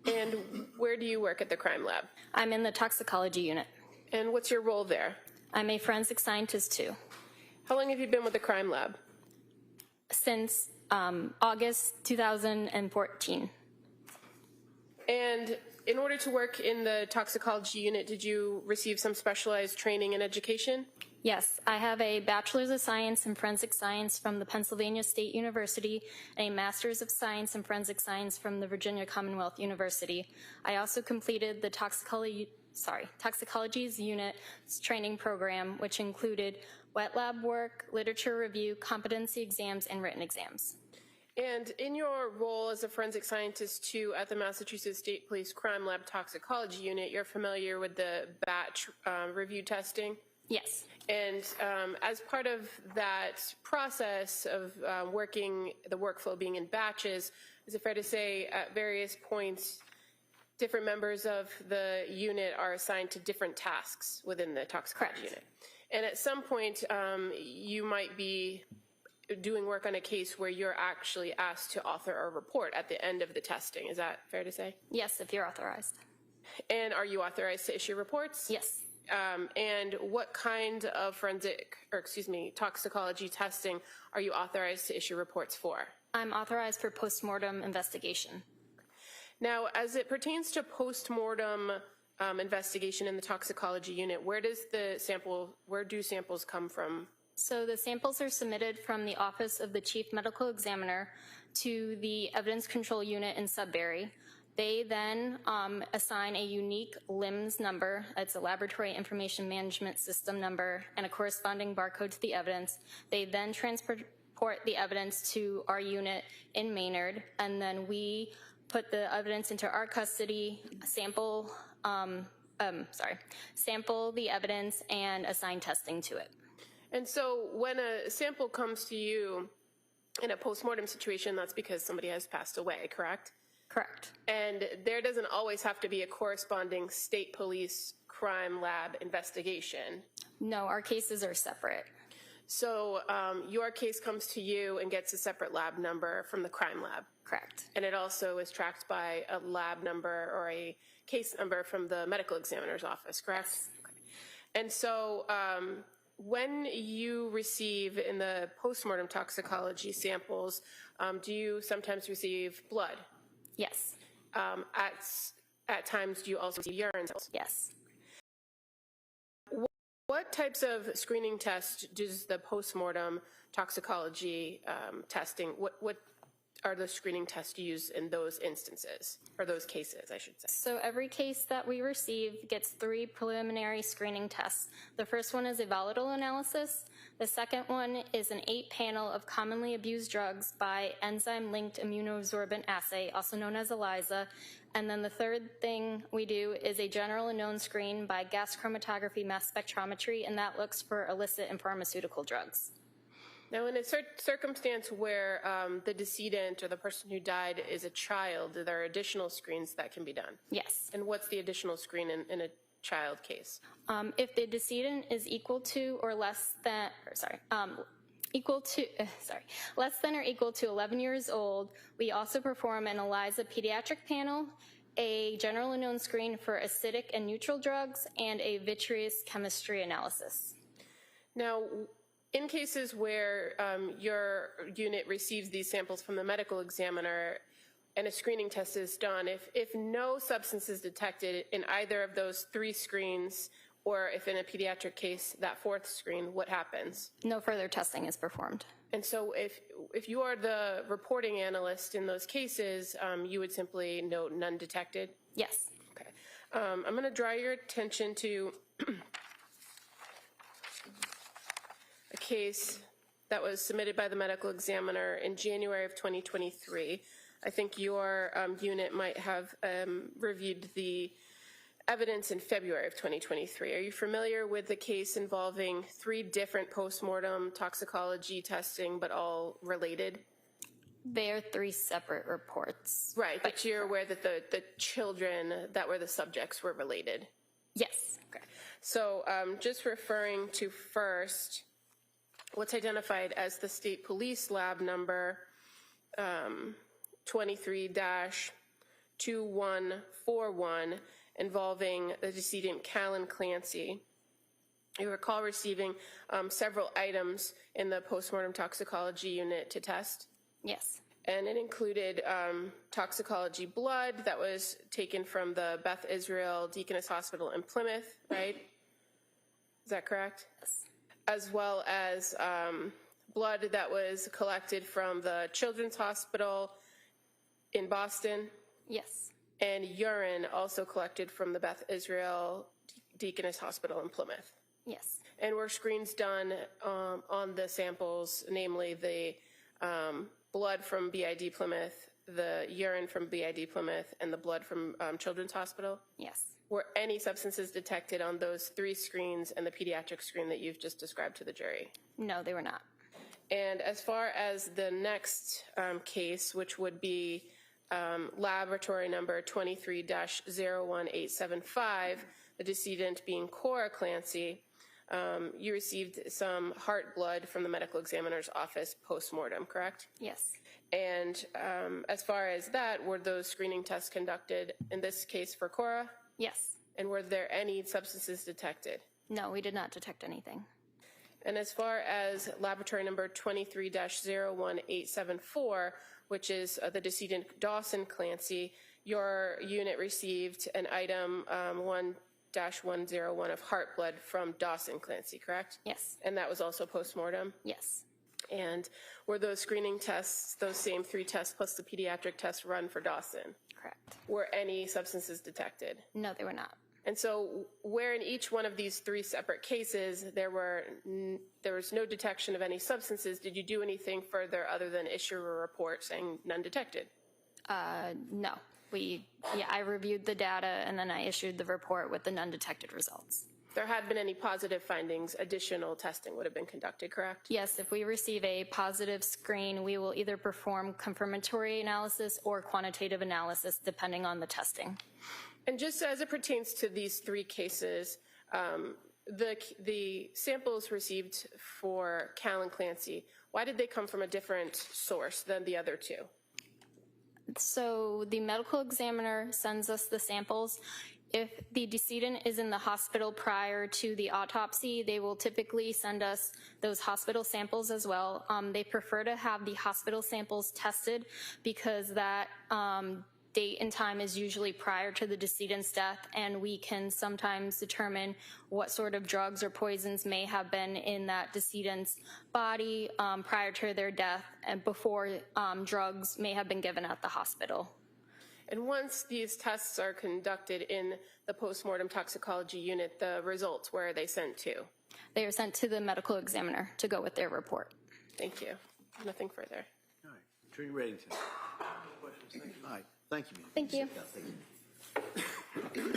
[SPEAKER 6] And where do you work at the crime lab?
[SPEAKER 12] I'm in the toxicology unit.
[SPEAKER 6] And what's your role there?
[SPEAKER 12] I'm a forensic scientist too.
[SPEAKER 6] How long have you been with the crime lab?
[SPEAKER 12] Since August 2014.
[SPEAKER 6] And in order to work in the toxicology unit, did you receive some specialized training and education?
[SPEAKER 12] Yes, I have a Bachelor's of Science in Forensic Science from the Pennsylvania State University and a Master's of Science in Forensic Science from the Virginia Commonwealth University. I also completed the toxicology's unit training program, which included wet lab work, literature review, competency exams, and written exams.
[SPEAKER 6] And in your role as a forensic scientist too at the Massachusetts State Police Crime Lab Toxicology Unit, you're familiar with the batch review testing?
[SPEAKER 12] Yes.
[SPEAKER 6] And as part of that process of working, the workflow being in batches, is it fair to say at various points, different members of the unit are assigned to different tasks within the toxicology unit? And at some point, you might be doing work on a case where you're actually asked to author a report at the end of the testing. Is that fair to say?
[SPEAKER 12] Yes, if you're authorized.
[SPEAKER 6] And are you authorized to issue reports?
[SPEAKER 12] Yes.
[SPEAKER 6] And what kind of toxicology testing are you authorized to issue reports for?
[SPEAKER 12] I'm authorized for postmortem investigation.
[SPEAKER 6] Now, as it pertains to postmortem investigation in the toxicology unit, where do samples come from?
[SPEAKER 12] So the samples are submitted from the Office of the Chief Medical Examiner to the Evidence Control Unit in Sudbury. They then assign a unique LIMS number, it's a Laboratory Information Management System number, and a corresponding barcode to the evidence. They then transport the evidence to our unit in Maynard, and then we put the evidence into our custody, sample the evidence, and assign testing to it.
[SPEAKER 6] And so when a sample comes to you in a postmortem situation, that's because somebody has passed away, correct?
[SPEAKER 12] Correct.
[SPEAKER 6] And there doesn't always have to be a corresponding state police crime lab investigation.
[SPEAKER 12] No, our cases are separate.
[SPEAKER 6] So your case comes to you and gets a separate lab number from the crime lab.
[SPEAKER 12] Correct.
[SPEAKER 6] And it also is tracked by a lab number or a case number from the medical examiner's office, correct?
[SPEAKER 12] Yes.
[SPEAKER 6] Okay. And so when you receive in the postmortem toxicology samples, do you sometimes receive blood?
[SPEAKER 12] Yes.
[SPEAKER 6] At times, do you also receive urine samples?
[SPEAKER 12] Yes.
[SPEAKER 6] What types of screening tests does the postmortem toxicology testing, what are the screening tests used in those instances, or those cases, I should say?
[SPEAKER 12] So every case that we receive gets 3 preliminary screening tests. The first one is a volatile analysis. The second one is an 8-panel of commonly abused drugs by enzyme-linked immunosorbent assay, also known as ELISA. And then the third thing we do is a general unknown screen by gas chromatography mass spectrometry, and that looks for illicit and pharmaceutical drugs.
[SPEAKER 6] Now, in a circumstance where the decedent or the person who died is a child, there are additional screens that can be done?
[SPEAKER 12] Yes.
[SPEAKER 6] And what's the additional screen in a child case?
[SPEAKER 12] If the decedent is equal to or less than, less than or equal to 11 years old, we also perform an ELISA pediatric panel, a general unknown screen for acidic and neutral drugs, and a vitreous chemistry analysis.
[SPEAKER 6] Now, in cases where your unit receives these samples from the medical examiner and a screening test is done, if no substance is detected in either of those 3 screens, or if in a pediatric case, that 4th screen, what happens?
[SPEAKER 12] No further testing is performed.
[SPEAKER 6] And so if you are the reporting analyst in those cases, you would simply note none detected?
[SPEAKER 12] Yes.
[SPEAKER 6] Okay. I'm going to draw your attention to a case that was submitted by the medical examiner in January of 2023. I think your unit might have reviewed the evidence in February of 2023. Are you familiar with the case involving 3 different postmortem toxicology testing, but all related?
[SPEAKER 12] They are 3 separate reports.
[SPEAKER 6] Right, but you're aware that the children that were the subjects were related?
[SPEAKER 12] Yes.
[SPEAKER 6] Okay. So just referring to first, what's identified as the state police lab number 23-2141 involving the decedent Callan Clancy. You recall receiving several items in the postmortem toxicology unit to test?
[SPEAKER 12] Yes.
[SPEAKER 6] And it included toxicology blood that was taken from the Beth Israel Deaconess Hospital in Plymouth, right? Is that correct?
[SPEAKER 12] Yes.
[SPEAKER 6] As well as blood that was collected from the Children's Hospital in Boston.
[SPEAKER 12] Yes.
[SPEAKER 6] And urine also collected from the Beth Israel Deaconess Hospital in Plymouth.
[SPEAKER 12] Yes.
[SPEAKER 6] And were screens done on the samples, namely the blood from BID Plymouth, the urine from BID Plymouth, and the blood from Children's Hospital?
[SPEAKER 12] Yes.
[SPEAKER 6] Were any substances detected on those 3 screens and the pediatric screen that you've just described to the jury?
[SPEAKER 12] No, they were not.
[SPEAKER 6] And as far as the next case, which would be laboratory number 23-01875, the decedent being Cora Clancy, you received some heart blood from the medical examiner's office post-mortem, correct?
[SPEAKER 12] Yes.
[SPEAKER 6] And as far as that, were those screening tests conducted in this case for Cora?
[SPEAKER 12] Yes.
[SPEAKER 6] And were there any substances detected?
[SPEAKER 12] No, we did not detect anything.
[SPEAKER 6] And as far as laboratory number 23-01874, which is the decedent Dawson Clancy, your unit received an item 1-101 of heart blood from Dawson Clancy, correct?
[SPEAKER 12] Yes.
[SPEAKER 6] And that was also post-mortem?
[SPEAKER 12] Yes.
[SPEAKER 6] And were those screening tests, those same 3 tests plus the pediatric test run for Dawson?
[SPEAKER 12] Correct.
[SPEAKER 6] Were any substances detected?
[SPEAKER 12] No, they were not.
[SPEAKER 6] And so where in each one of these 3 separate cases there was no detection of any substances, did you do anything further other than issue a report saying none detected?
[SPEAKER 12] No. I reviewed the data and then I issued the report with the none detected results.
[SPEAKER 6] If there had been any positive findings, additional testing would have been conducted, correct?
[SPEAKER 12] Yes, if we receive a positive screen, we will either perform confirmatory analysis or quantitative analysis depending on the testing.
[SPEAKER 6] And just as it pertains to these 3 cases, the samples received for Callan Clancy, why did they come from a different source than the other 2?
[SPEAKER 12] So the medical examiner sends us the samples. If the decedent is in the hospital prior to the autopsy, they will typically send us those hospital samples as well. They prefer to have the hospital samples tested because that date and time is usually prior to the decedent's death, and we can sometimes determine what sort of drugs or poisons may have been in that decedent's body prior to their death and before drugs may have been given at the hospital.
[SPEAKER 6] And once these tests are conducted in the postmortem toxicology unit, the results, where are they sent to?
[SPEAKER 12] They are sent to the medical examiner to go with their report.
[SPEAKER 6] Thank you. Nothing further.
[SPEAKER 2] All right. Attorney Reddington. Questions? All right. Thank you, ma'am.
[SPEAKER 12] Thank you.
[SPEAKER 2] Thank you.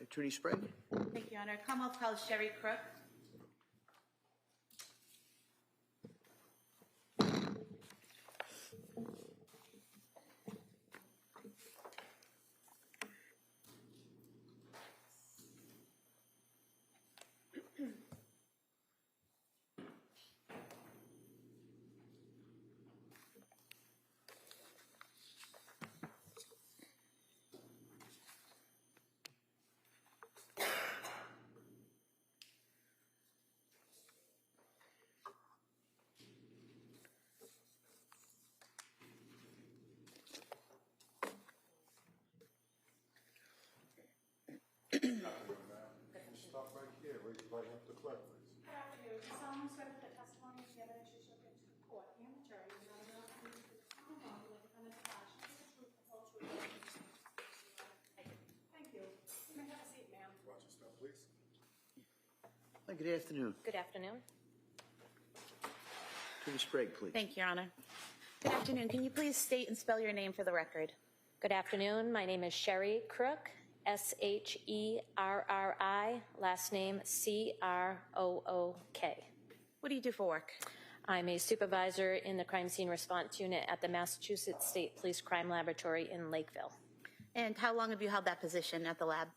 [SPEAKER 2] Attorney Sprague.
[SPEAKER 13] Thank you, Your Honor. Commonwealth College Sherry Crook.
[SPEAKER 4] Stop right here. Raise your right hand to the clerk, please.
[SPEAKER 1] Good afternoon. You solemnly swear that the testimony and the evidence you shall give to the court and the jury is not enough to prove the Commonwealth will defend its charge is the truth, the whole truth, and nothing but the truth. Thank you. You may have a seat, ma'am.
[SPEAKER 4] Watch yourself, please.
[SPEAKER 2] Good afternoon.
[SPEAKER 13] Good afternoon.
[SPEAKER 2] Attorney Sprague, please.
[SPEAKER 13] Thank you, Your Honor. Good afternoon. Can you please state and spell your name for the record?
[SPEAKER 14] Good afternoon. My name is Sherry Crook, Sherri, last name Crook.
[SPEAKER 13] What do you do for work?
[SPEAKER 14] I'm a supervisor in the crime scene response unit at the Massachusetts State Police Crime Laboratory in Lakeville.
[SPEAKER 13] And how long have you held that position at the lab?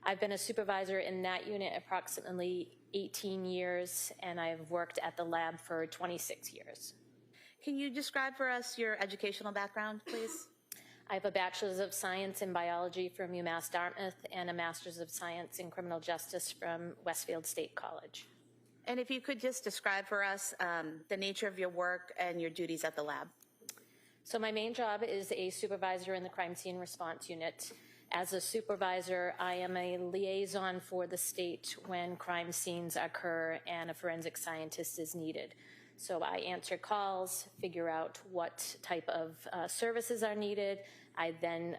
[SPEAKER 14] I've been a supervisor in that unit approximately 18 years, and I've worked at the lab for 26 years.
[SPEAKER 13] Can you describe for us your educational background, please?
[SPEAKER 14] I have a Bachelor's of Science in Biology from UMass Dartmouth and a Master's of Science in Criminal Justice from Westfield State College.
[SPEAKER 13] And if you could just describe for us the nature of your work and your duties at the lab.
[SPEAKER 14] So my main job is a supervisor in the crime scene response unit. As a supervisor, I am a liaison for the state when crime scenes occur and a forensic scientist is needed. So I answer calls, figure out what type of services are needed. I then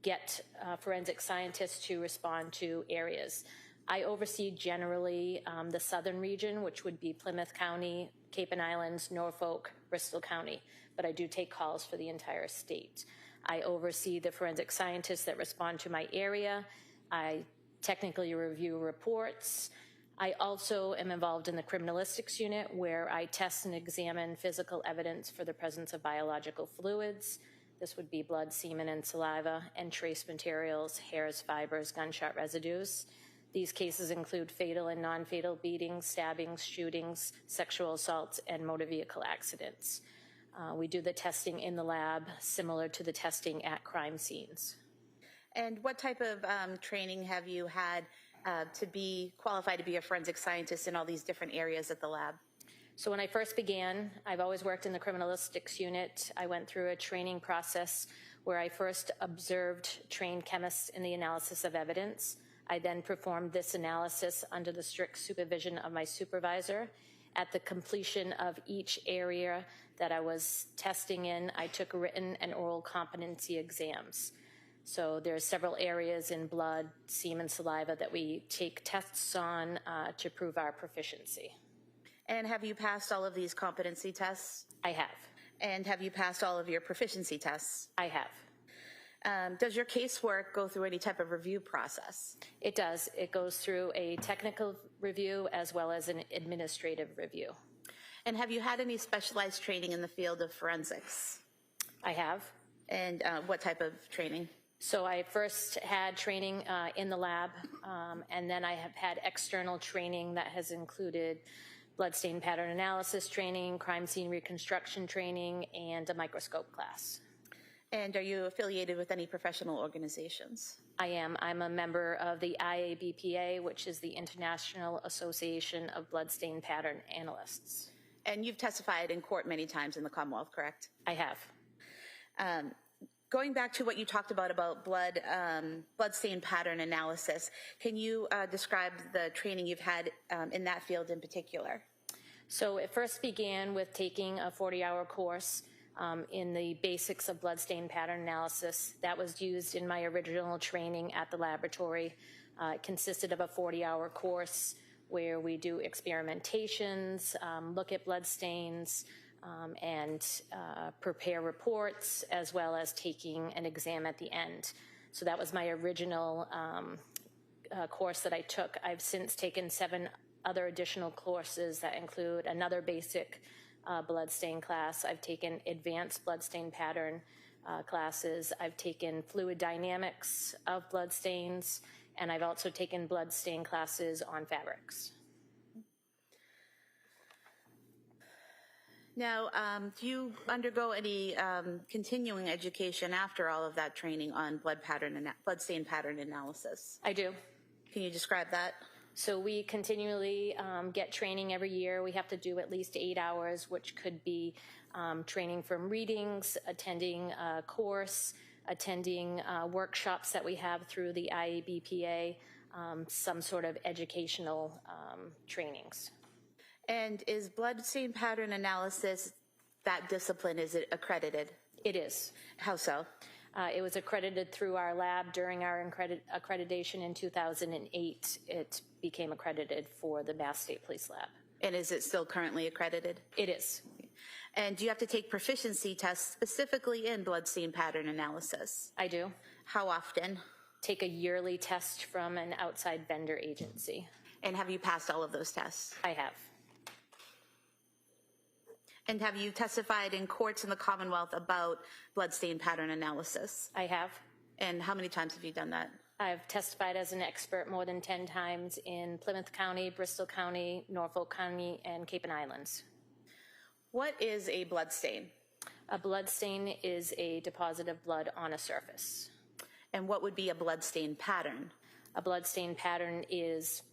[SPEAKER 14] get forensic scientists to respond to areas. I oversee generally the southern region, which would be Plymouth County, Cape and Islands, Norfolk, Bristol County, but I do take calls for the entire state. I oversee the forensic scientists that respond to my area. I technically review reports. I also am involved in the criminalistics unit where I test and examine physical evidence for the presence of biological fluids. This would be blood, semen, and saliva, and trace materials, hairs, fibers, gunshot residues. These cases include fatal and non-fatal beatings, stabbings, shootings, sexual assaults, and motor vehicle accidents. We do the testing in the lab, similar to the testing at crime scenes.
[SPEAKER 13] And what type of training have you had to be qualified to be a forensic scientist in all these different areas at the lab?
[SPEAKER 14] So when I first began, I've always worked in the criminalistics unit. I went through a training process where I first observed trained chemists in the analysis of evidence. I then performed this analysis under the strict supervision of my supervisor. At the completion of each area that I was testing in, I took written and oral competency exams. So there's several areas in blood, semen, saliva that we take tests on to prove our proficiency.
[SPEAKER 13] And have you passed all of these competency tests?
[SPEAKER 14] I have.
[SPEAKER 13] And have you passed all of your proficiency tests?
[SPEAKER 14] I have.
[SPEAKER 13] Does your casework go through any type of review process?
[SPEAKER 14] It does. It goes through a technical review as well as an administrative review.
[SPEAKER 13] And have you had any specialized training in the field of forensics?
[SPEAKER 14] I have.
[SPEAKER 13] And what type of training?
[SPEAKER 14] So I first had training in the lab, and then I have had external training that has included bloodstain pattern analysis training, crime scene reconstruction training, and a microscope class.
[SPEAKER 13] And are you affiliated with any professional organizations?
[SPEAKER 14] I am. I'm a member of the IABPA, which is the International Association of Bloodstain Pattern Analysts.
[SPEAKER 13] And you've testified in court many times in the Commonwealth, correct?
[SPEAKER 14] I have.
[SPEAKER 13] Going back to what you talked about bloodstain pattern analysis, can you describe the training you've had in that field in particular?
[SPEAKER 14] So it first began with taking a 40-hour course in the basics of bloodstain pattern analysis. That was used in my original training at the laboratory. It consisted of a 40-hour course where we do experimentations, look at bloodstains, and prepare reports, as well as taking an exam at the end. So that was my original course that I took. I've since taken 7 other additional courses that include another basic bloodstain class. I've taken advanced bloodstain pattern classes. I've taken fluid dynamics of bloodstains, and I've also taken bloodstain classes on fabrics.
[SPEAKER 13] Now, do you undergo any continuing education after all of that training on bloodstain pattern analysis?
[SPEAKER 14] I do.
[SPEAKER 13] Can you describe that?
[SPEAKER 14] So we continually get training every year. We have to do at least 8 hours, which could be training from readings, attending a course, attending workshops that we have through the IABPA, some sort of educational trainings.
[SPEAKER 13] And is bloodstain pattern analysis, that discipline, is it accredited?
[SPEAKER 14] It is.
[SPEAKER 13] How so?
[SPEAKER 14] It was accredited through our lab during our accreditation in 2008. It became accredited for the Mass State Police Lab.
[SPEAKER 13] And is it still currently accredited?
[SPEAKER 14] It is.
[SPEAKER 13] And do you have to take proficiency tests specifically in bloodstain pattern analysis?
[SPEAKER 14] I do.
[SPEAKER 13] How often?
[SPEAKER 14] Take a yearly test from an outside vendor agency.
[SPEAKER 13] And have you passed all of those tests?
[SPEAKER 14] I have.
[SPEAKER 13] And have you testified in courts in the Commonwealth about bloodstain pattern analysis?
[SPEAKER 14] I have.
[SPEAKER 13] And how many times have you done that?
[SPEAKER 14] I've testified as an expert more than 10 times in Plymouth County, Bristol County, Norfolk County, and Cape and Islands.
[SPEAKER 13] What is a bloodstain?
[SPEAKER 14] A bloodstain is a deposit of blood on a surface.
[SPEAKER 13] And what would be a bloodstain pattern?
[SPEAKER 14] A bloodstain pattern is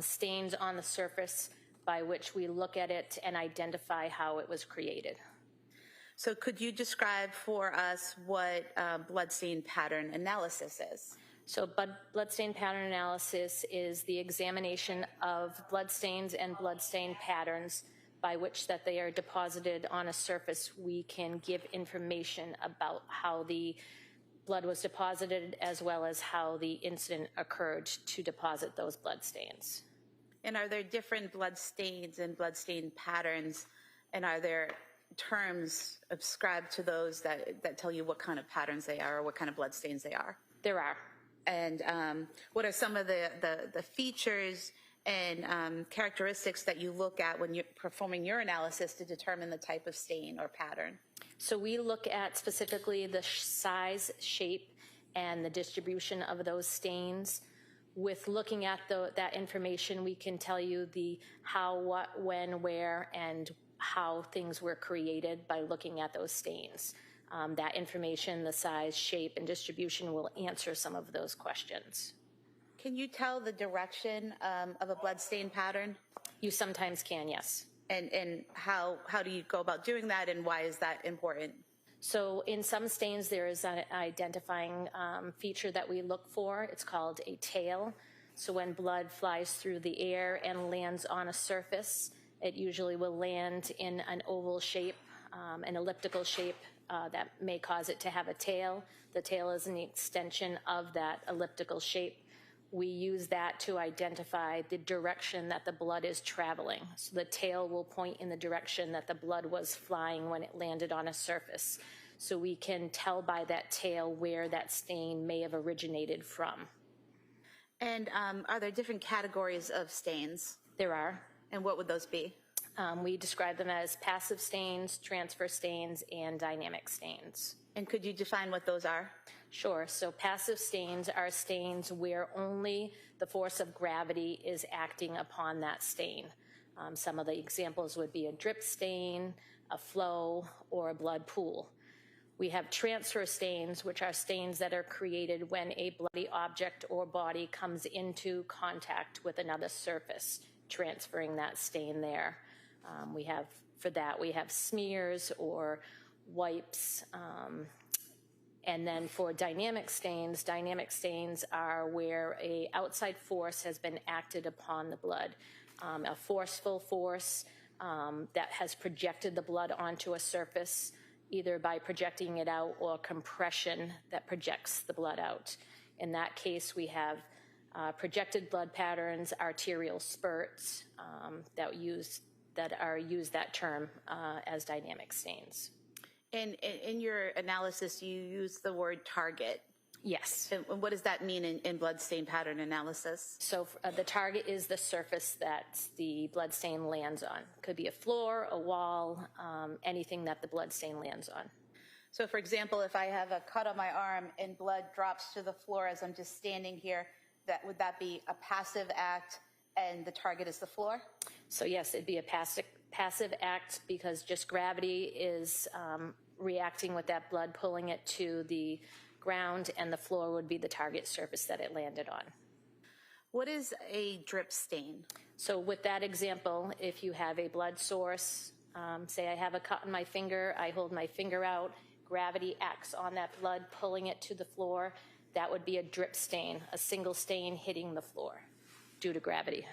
[SPEAKER 14] stains on the surface by which we look at it and identify how it was created.
[SPEAKER 13] So could you describe for us what bloodstain pattern analysis is?
[SPEAKER 14] So bloodstain pattern analysis is the examination of bloodstains and bloodstain patterns by which that they are deposited on a surface. We can give information about how the blood was deposited as well as how the incident occurred to deposit those bloodstains.
[SPEAKER 13] And are there different bloodstains and bloodstain patterns, and are there terms ascribed to those that tell you what kind of patterns they are or what kind of bloodstains they are?
[SPEAKER 14] There are.
[SPEAKER 13] And what are some of the features and characteristics that you look at when you're performing your analysis to determine the type of stain or pattern?
[SPEAKER 14] So we look at specifically the size, shape, and the distribution of those stains. With looking at that information, we can tell you the how, what, when, where, and how things were created by looking at those stains. That information, the size, shape, and distribution will answer some of those questions.
[SPEAKER 13] Can you tell the direction of a bloodstain pattern?
[SPEAKER 14] You sometimes can, yes.
[SPEAKER 13] And how do you go about doing that, and why is that important?
[SPEAKER 14] So in some stains, there is an identifying feature that we look for. It's called a tail. So when blood flies through the air and lands on a surface, it usually will land in an oval shape, an elliptical shape that may cause it to have a tail. The tail is an extension of that elliptical shape. We use that to identify the direction that the blood is traveling. So the tail will point in the direction that the blood was flying when it landed on a surface. So we can tell by that tail where that stain may have originated from.
[SPEAKER 13] And are there different categories of stains?
[SPEAKER 14] There are.
[SPEAKER 13] And what would those be?
[SPEAKER 14] We describe them as passive stains, transfer stains, and dynamic stains.
[SPEAKER 13] And could you define what those are?
[SPEAKER 14] Sure. So passive stains are stains where only the force of gravity is acting upon that stain. Some of the examples would be a drip stain, a flow, or a blood pool. We have transfer stains, which are stains that are created when a bloody object or body comes into contact with another surface, transferring that stain there. We have smears or wipes. And then for dynamic stains are where a outside force has been acted upon the blood. A forceful force that has projected the blood onto a surface, either by projecting it out or compression that projects the blood out. In that case, we have projected blood patterns, arterial spurts that term as dynamic stains.
[SPEAKER 13] And in your analysis, you use the word target.
[SPEAKER 14] Yes.
[SPEAKER 13] And what does that mean in bloodstain pattern analysis?
[SPEAKER 14] So the target is the surface that the bloodstain lands on. Could be a floor, a wall, anything that the bloodstain lands on.
[SPEAKER 13] So for example, if I have a cut on my arm and blood drops to the floor as I'm just standing here, would that be a passive act and the target is the floor?
[SPEAKER 14] So yes, it'd be a passive act because just gravity is reacting with that blood, pulling it to the ground, and the floor would be the target surface that it landed on.
[SPEAKER 13] What is a drip stain?
[SPEAKER 14] So with that example, if you have a blood source, say I have a cut on my finger, I hold my finger out, gravity acts on that blood, pulling it to the floor, that would be a drip stain, a single stain hitting the floor due to gravity.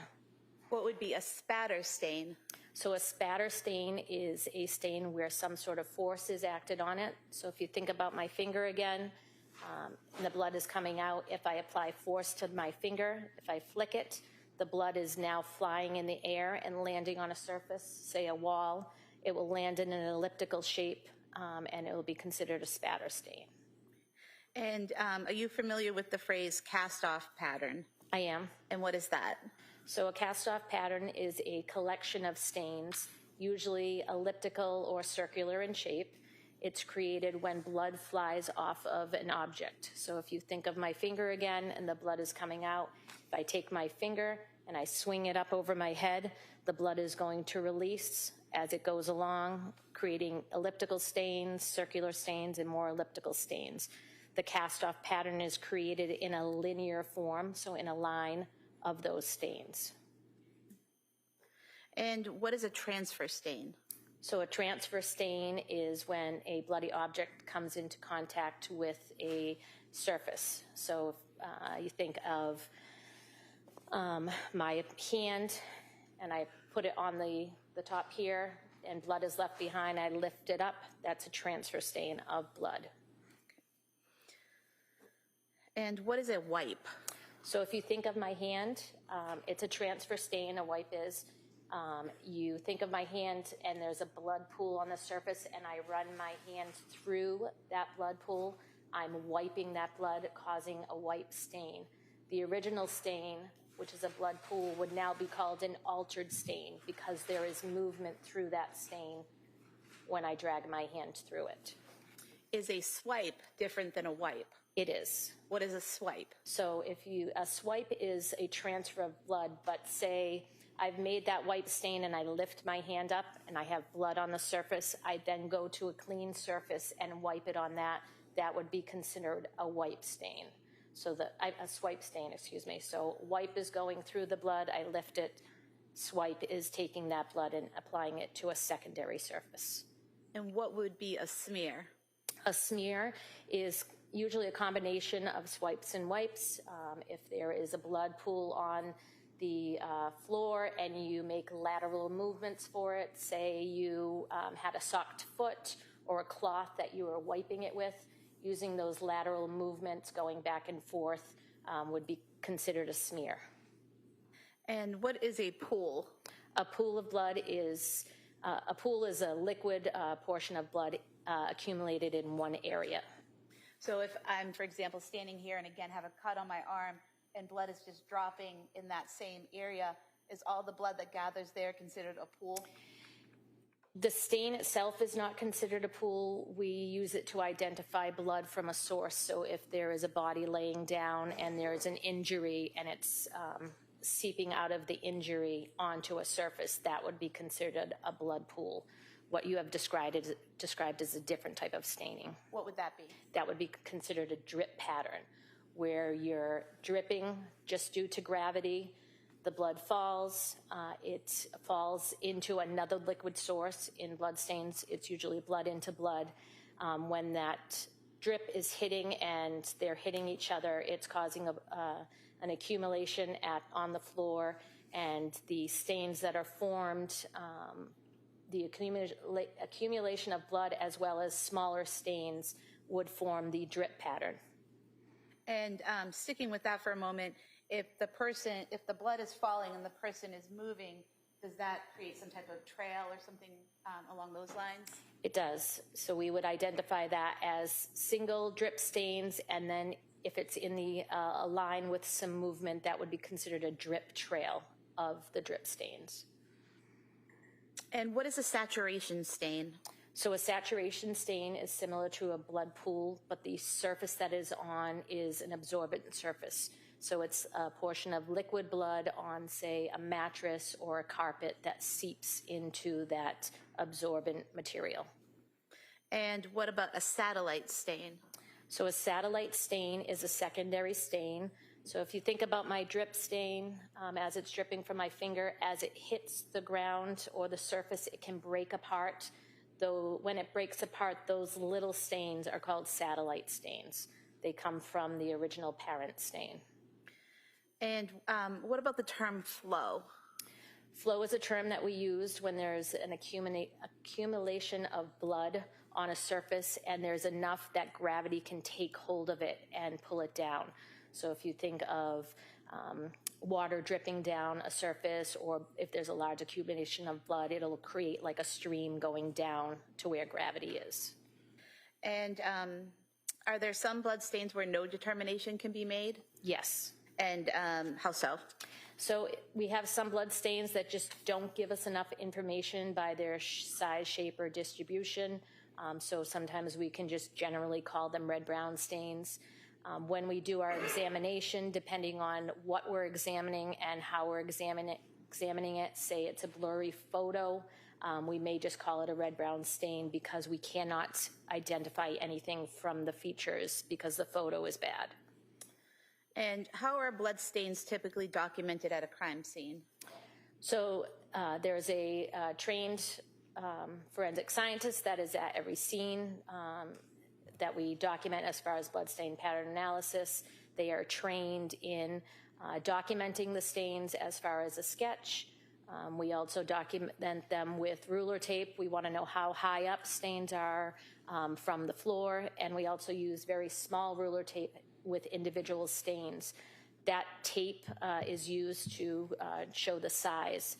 [SPEAKER 13] What would be a spatter stain?
[SPEAKER 14] So a spatter stain is a stain where some sort of force is acted on it. So if you think about my finger again, and the blood is coming out. If I apply force to my finger, if I flick it, the blood is now flying in the air and landing on a surface, say a wall. It will land in an elliptical shape, and it will be considered a spatter stain.
[SPEAKER 13] And are you familiar with the phrase cast-off pattern?
[SPEAKER 14] I am.
[SPEAKER 13] And what is that?
[SPEAKER 14] So a cast-off pattern is a collection of stains usually elliptical or circular in shape. It's created when blood flies off of an object. So if you think of my finger again and the blood is coming out, if I take my finger and I swing it up over my head, the blood is going to release as it goes along, creating elliptical stains, circular stains, and more elliptical stains. The cast-off pattern is created in a linear form, so in a line of those stains.
[SPEAKER 13] And what is a transfer stain?
[SPEAKER 14] So a transfer stain is when a bloody object comes into contact with a surface. So you think of my hand, and I put it on the top here, and blood is left behind. I lift it up. That's a transfer stain of blood.
[SPEAKER 13] And what is a wipe?
[SPEAKER 14] So if you think of my hand, it's a transfer stain, a wipe is. You think of my hand and there's a blood pool on the surface and I run my hand through that blood pool, I'm wiping that blood, causing a wipe stain. The original stain, which is a blood pool, would now be called an altered stain because there is movement through that stain when I drag my hand through it.
[SPEAKER 13] Is a swipe different than a wipe?
[SPEAKER 14] It is.
[SPEAKER 13] What is a swipe?
[SPEAKER 14] So a swipe is a transfer of blood, but say I've made that wipe stain and I lift my hand up and I have blood on the surface. I then go to a clean surface and wipe it on that. That would be considered a wipe stain. So a swipe stain, excuse me. So wipe is going through the blood. I lift it. Swipe is taking that blood and applying it to a secondary surface.
[SPEAKER 13] And what would be a smear?
[SPEAKER 14] A smear is usually a combination of swipes and wipes. If there is a blood pool on the floor and you make lateral movements for it, say you had a socked foot or a cloth that you were wiping it with, using those lateral movements going back and forth would be considered a smear.
[SPEAKER 13] And what is a pool?
[SPEAKER 14] A pool of blood is a liquid portion of blood accumulated in one area.
[SPEAKER 13] So if I'm, for example, standing here and again have a cut on my arm and blood is just dropping in that same area, is all the blood that gathers there considered a pool?
[SPEAKER 14] The stain itself is not considered a pool. We use it to identify blood from a source. So if there is a body laying down and there is an injury and it's seeping out of the injury onto a surface, that would be considered a blood pool. What you have described as a different type of staining.
[SPEAKER 13] What would that be?
[SPEAKER 14] That would be considered a drip pattern, where you're dripping just due to gravity. The blood falls. It falls into another liquid source. In blood stains, it's usually blood into blood. When that drip is hitting and they're hitting each other, it's causing an accumulation on the floor, and the stains that are formed, the accumulation of blood as well as smaller stains would form the drip pattern.
[SPEAKER 13] And sticking with that for a moment, if the blood is falling and the person is moving, does that create some type of trail or something along those lines?
[SPEAKER 14] It does. So we would identify that as single drip stains, and then if it's in the line with some movement, that would be considered a drip trail of the drip stains.
[SPEAKER 13] And what is a saturation stain?
[SPEAKER 14] So a saturation stain is similar to a blood pool, but the surface that is on is an absorbent surface. So it's a portion of liquid blood on, say, a mattress or a carpet that seeps into that absorbent material.
[SPEAKER 13] And what about a satellite stain?
[SPEAKER 14] So a satellite stain is a secondary stain. So if you think about my drip stain, as it's dripping from my finger, as it hits the ground or the surface, it can break apart. Though when it breaks apart, those little stains are called satellite stains. They come from the original parent stain.
[SPEAKER 13] And what about the term flow?
[SPEAKER 14] Flow is a term that we used when there's an accumulation of blood on a surface and there's enough that gravity can take hold of it and pull it down. So if you think of water dripping down a surface, or if there's a large accumulation of blood, it'll create like a stream going down to where gravity is.
[SPEAKER 13] And are there some blood stains where no determination can be made?
[SPEAKER 14] Yes.
[SPEAKER 13] And how so?
[SPEAKER 14] So we have some blood stains that just don't give us enough information by their size, shape, or distribution. So sometimes we can just generally call them red-brown stains. When we do our examination, depending on what we're examining and how we're examining it, say it's a blurry photo, we may just call it a red-brown stain because we cannot identify anything from the features because the photo is bad.
[SPEAKER 13] And how are blood stains typically documented at a crime scene?
[SPEAKER 14] So there's a trained forensic scientist that is at every scene that we document as far as blood stain pattern analysis. They are trained in documenting the stains as far as a sketch. We also document them with ruler tape. We want to know how high up stains are from the floor, and we also use very small ruler tape with individual stains. That tape is used to show the size.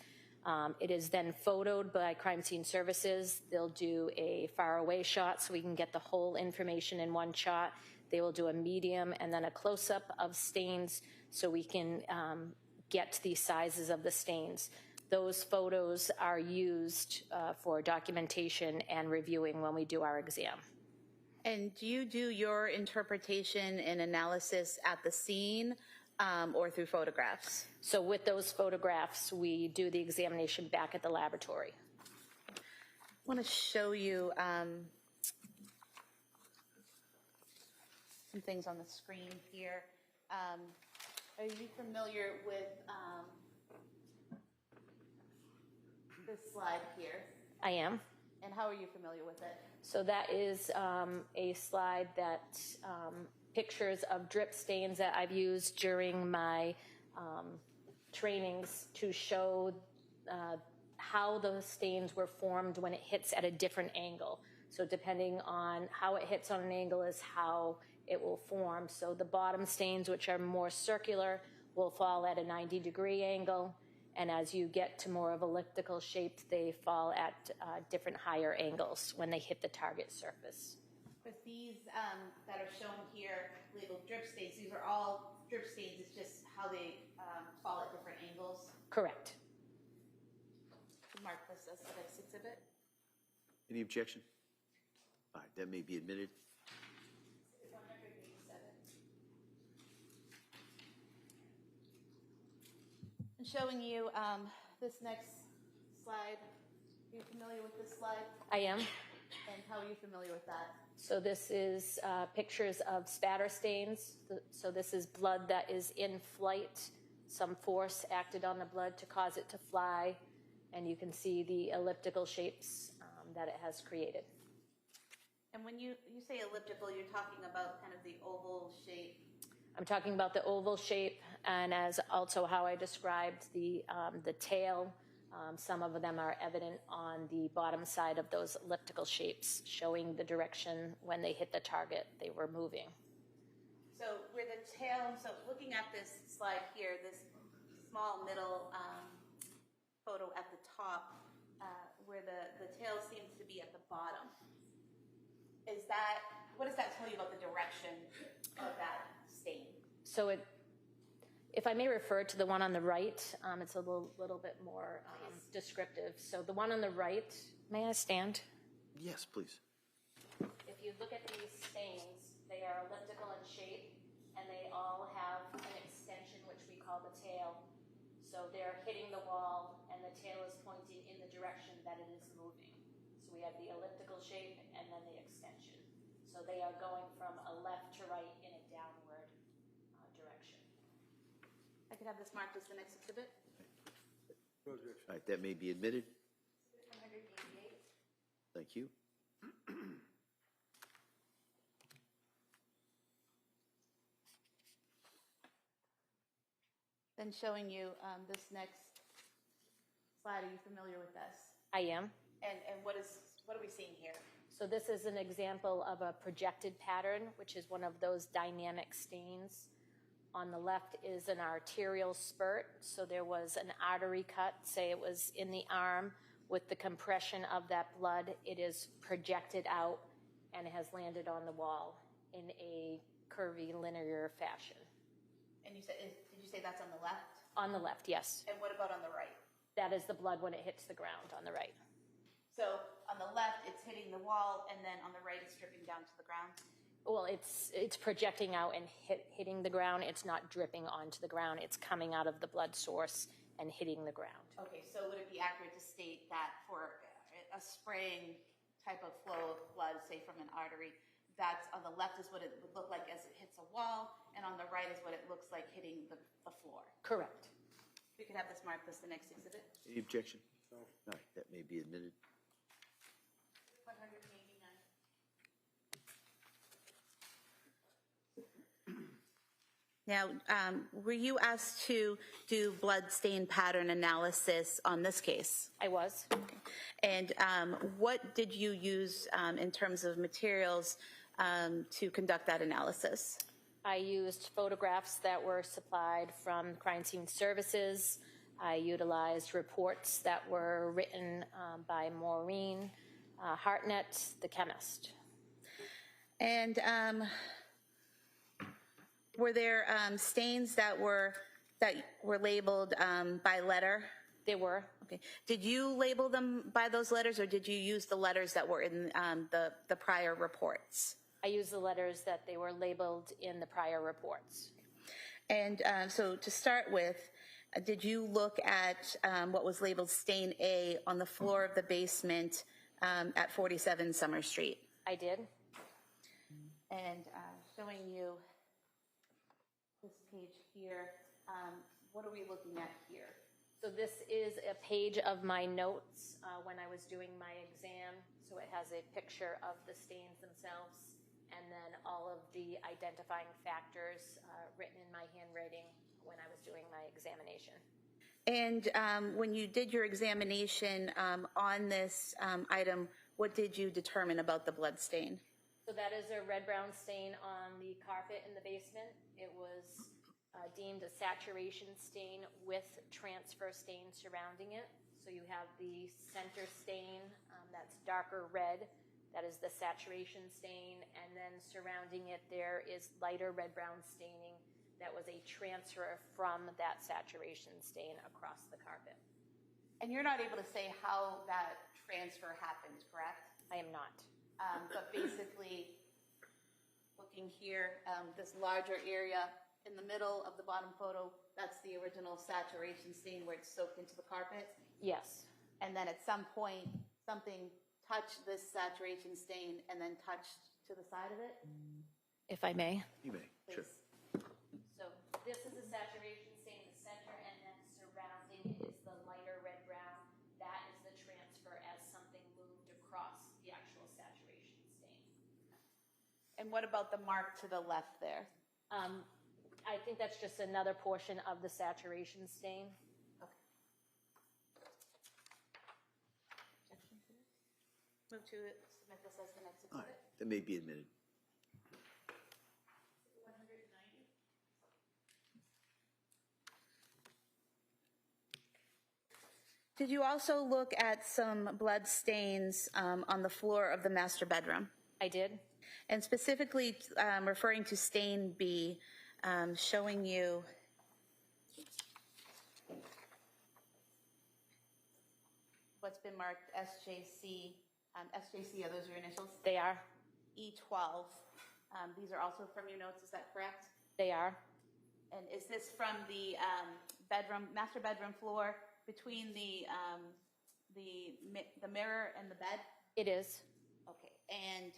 [SPEAKER 14] It is then photoed by crime scene services. They'll do a far away shot so we can get the whole information in one shot. They will do a medium and then a close-up of stains so we can get the sizes of the stains. Those photos are used for documentation and reviewing when we do our exam.
[SPEAKER 13] And do you do your interpretation and analysis at the scene or through photographs?
[SPEAKER 14] So with those photographs, we do the examination back at the laboratory.
[SPEAKER 13] I want to show you some things on the screen here. Are you familiar with this slide here?
[SPEAKER 14] I am.
[SPEAKER 13] And how are you familiar with it?
[SPEAKER 14] So that is a slide that pictures of drip stains that I've used during my trainings to show how the stains were formed when it hits at a different angle. So depending on how it hits on an angle is how it will form. So the bottom stains, which are more circular, will fall at a 90-degree angle. And as you get to more of elliptical shapes, they fall at different higher angles when they hit the target surface.
[SPEAKER 13] With these that are shown here, labeled drip stains, these are all drip stains. It's just how they fall at different angles.
[SPEAKER 14] Correct.
[SPEAKER 13] Mark this as the next exhibit.
[SPEAKER 2] Any objection? All right, that may be admitted.
[SPEAKER 13] I'm showing you this next slide. Are you familiar with this slide?
[SPEAKER 14] I am.
[SPEAKER 13] And how are you familiar with that?
[SPEAKER 14] So this is pictures of spatter stains. So this is blood that is in flight. Some force acted on the blood to cause it to fly. And you can see the elliptical shapes that it has created.
[SPEAKER 13] And when you say elliptical, you're talking about kind of the oval shape.
[SPEAKER 14] I'm talking about the oval shape, and as also how I described the tail. Some of them are evident on the bottom side of those elliptical shapes, showing the direction when they hit the target, they were moving.
[SPEAKER 13] So where the tail, so looking at this slide here, this small middle photo at the top, where the tail seems to be at the bottom, what does that tell you about the direction of that stain?
[SPEAKER 14] So if I may refer to the one on the right, it's a little bit more descriptive. So the one on the right, may I stand?
[SPEAKER 2] Yes, please.
[SPEAKER 14] If you look at these stains, they are elliptical in shape, and they all have an extension, which we call the tail. So they're hitting the wall, and the tail is pointing in the direction that it is moving. So we have the elliptical shape and then the extension. So they are going from a left to right in a downward direction.
[SPEAKER 13] I could have this marked as the next exhibit.
[SPEAKER 2] All right, that may be admitted.
[SPEAKER 14] 188.
[SPEAKER 2] Thank you.
[SPEAKER 13] Then showing you this next slide. Are you familiar with this?
[SPEAKER 14] I am.
[SPEAKER 13] And what are we seeing here?
[SPEAKER 14] So this is an example of a projected pattern, which is one of those dynamic stains. On the left is an arterial spurt. So there was an artery cut, say it was in the arm. With the compression of that blood, it is projected out and has landed on the wall in a curvy, linear fashion.
[SPEAKER 13] And did you say that's on the left?
[SPEAKER 14] On the left, yes.
[SPEAKER 13] And what about on the right?
[SPEAKER 14] That is the blood when it hits the ground on the right.
[SPEAKER 13] So on the left, it's hitting the wall, and then on the right, it's dripping down to the ground?
[SPEAKER 14] Well, it's projecting out and hitting the ground. It's not dripping onto the ground. It's coming out of the blood source and hitting the ground.
[SPEAKER 13] Okay, so would it be accurate to state that for a spraying type of flow of blood, say from an artery, that's on the left is what it would look like as it hits a wall, and on the right is what it looks like hitting the floor?
[SPEAKER 14] Correct.
[SPEAKER 13] We could have this marked as the next exhibit.
[SPEAKER 2] Any objection? No. All right, that may be admitted.
[SPEAKER 13] 189. Now, were you asked to do blood stain pattern analysis on this case?
[SPEAKER 14] I was.
[SPEAKER 13] Okay. And what did you use in terms of materials to conduct that analysis?
[SPEAKER 14] I used photographs that were supplied from crime scene services. I utilized reports that were written by Maureen Hartnett, the chemist.
[SPEAKER 13] And were there stains that were labeled by letter?
[SPEAKER 14] They were.
[SPEAKER 13] Okay. Did you label them by those letters, or did you use the letters that were in the prior reports?
[SPEAKER 14] I used the letters that they were labeled in the prior reports.
[SPEAKER 13] And so to start with, did you look at what was labeled stain A on the floor of the basement at 47 Summer Street?
[SPEAKER 14] I did.
[SPEAKER 13] And showing you this page here, what are we looking at here?
[SPEAKER 14] So this is a page of my notes when I was doing my exam. So it has a picture of the stains themselves and then all of the identifying factors written in my handwriting when I was doing my examination.
[SPEAKER 13] And when you did your examination on this item, what did you determine about the blood stain?
[SPEAKER 14] So that is a red-brown stain on the carpet in the basement. It was deemed a saturation stain with transfer stain surrounding it. So you have the center stain that's darker red. That is the saturation stain. And then surrounding it there is lighter red-brown staining that was a transfer from that saturation stain across the carpet.
[SPEAKER 13] And you're not able to say how that transfer happened, correct?
[SPEAKER 14] I am not.
[SPEAKER 13] But basically, looking here, this larger area in the middle of the bottom photo, that's the original saturation stain where it's soaked into the carpet?
[SPEAKER 14] Yes.
[SPEAKER 13] And then at some point, something touched this saturation stain and then touched to the side of it?
[SPEAKER 14] If I may.
[SPEAKER 2] You may, sure.
[SPEAKER 14] So this is the saturation stain in the center, and then surrounding it is the lighter red-brown. That is the transfer as something moved across the actual saturation stain.
[SPEAKER 13] And what about the mark to the left there?
[SPEAKER 14] I think that's just another portion of the saturation stain.
[SPEAKER 13] Okay. Move to submit this as the next
[SPEAKER 2] All
[SPEAKER 13] exhibit.
[SPEAKER 2] right, that may be admitted.
[SPEAKER 13] Did you also look at some blood stains on the floor of the master bedroom?
[SPEAKER 14] I did.
[SPEAKER 13] And specifically referring to stain B, showing you what's been marked SJC. SJC, are those your initials?
[SPEAKER 14] They are.
[SPEAKER 13] E12. These are also from your notes, is that correct?
[SPEAKER 14] They are.
[SPEAKER 13] And is this from the master bedroom floor between the mirror and the bed?
[SPEAKER 14] It is.
[SPEAKER 13] Okay. And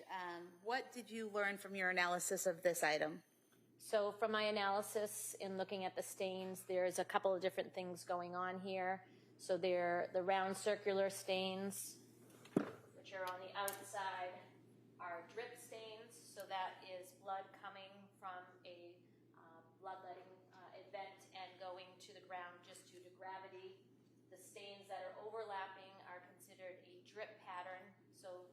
[SPEAKER 13] what did you learn from your analysis of this item?
[SPEAKER 14] So from my analysis in looking at the stains, there's a couple of different things going on here. So they're the round circular stains, which are on the outside, are drip stains. So that is blood coming from a bloodletting event and going to the ground just due to gravity. The stains that are overlapping are considered a drip pattern. So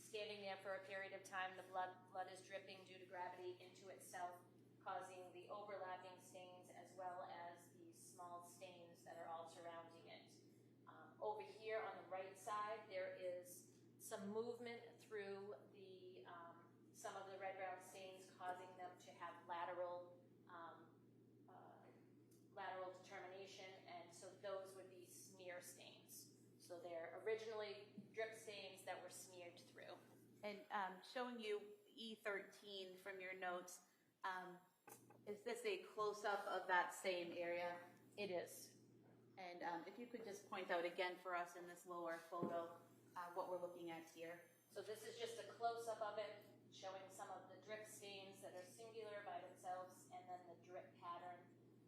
[SPEAKER 14] standing there for a period of time, the blood is dripping due to gravity into itself, causing the overlapping stains as well as the small stains that are all surrounding it. Over here on the right side, there is some movement through the some of the red-brown stains, causing them to have lateral So they're originally drip stains that were smeared through.
[SPEAKER 13] And showing you E13 from your notes, is this a close-up of that same area?
[SPEAKER 14] It is.
[SPEAKER 13] And if you could just point out again for us in this lower photo what we're looking at here.
[SPEAKER 14] So this is just a close-up of it, showing some of the drip stains that are singular by themselves, and then the drip pattern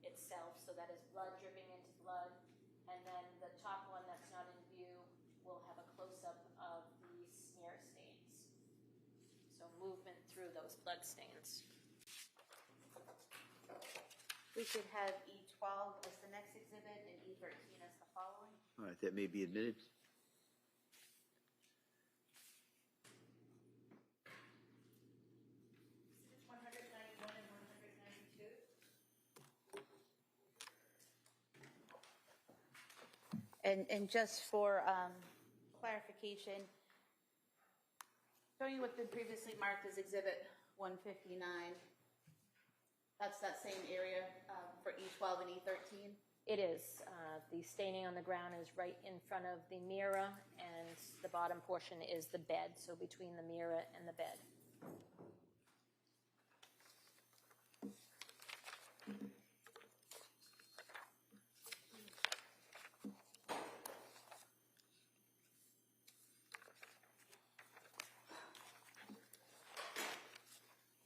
[SPEAKER 14] itself. So that is blood dripping into blood. And then the top one that's not in view will have a close-up of the smear stains. So movement through those blood stains.
[SPEAKER 13] We should have E12 as the next exhibit and E13 as the following.
[SPEAKER 2] All right, that may be admitted.
[SPEAKER 13] And just for clarification, showing you what's been previously marked as Exhibit 159, that's that same area for E12 and E13?
[SPEAKER 14] It is. The staining on the ground is right in front of the mirror, and the bottom portion is the bed, so between the mirror and the bed.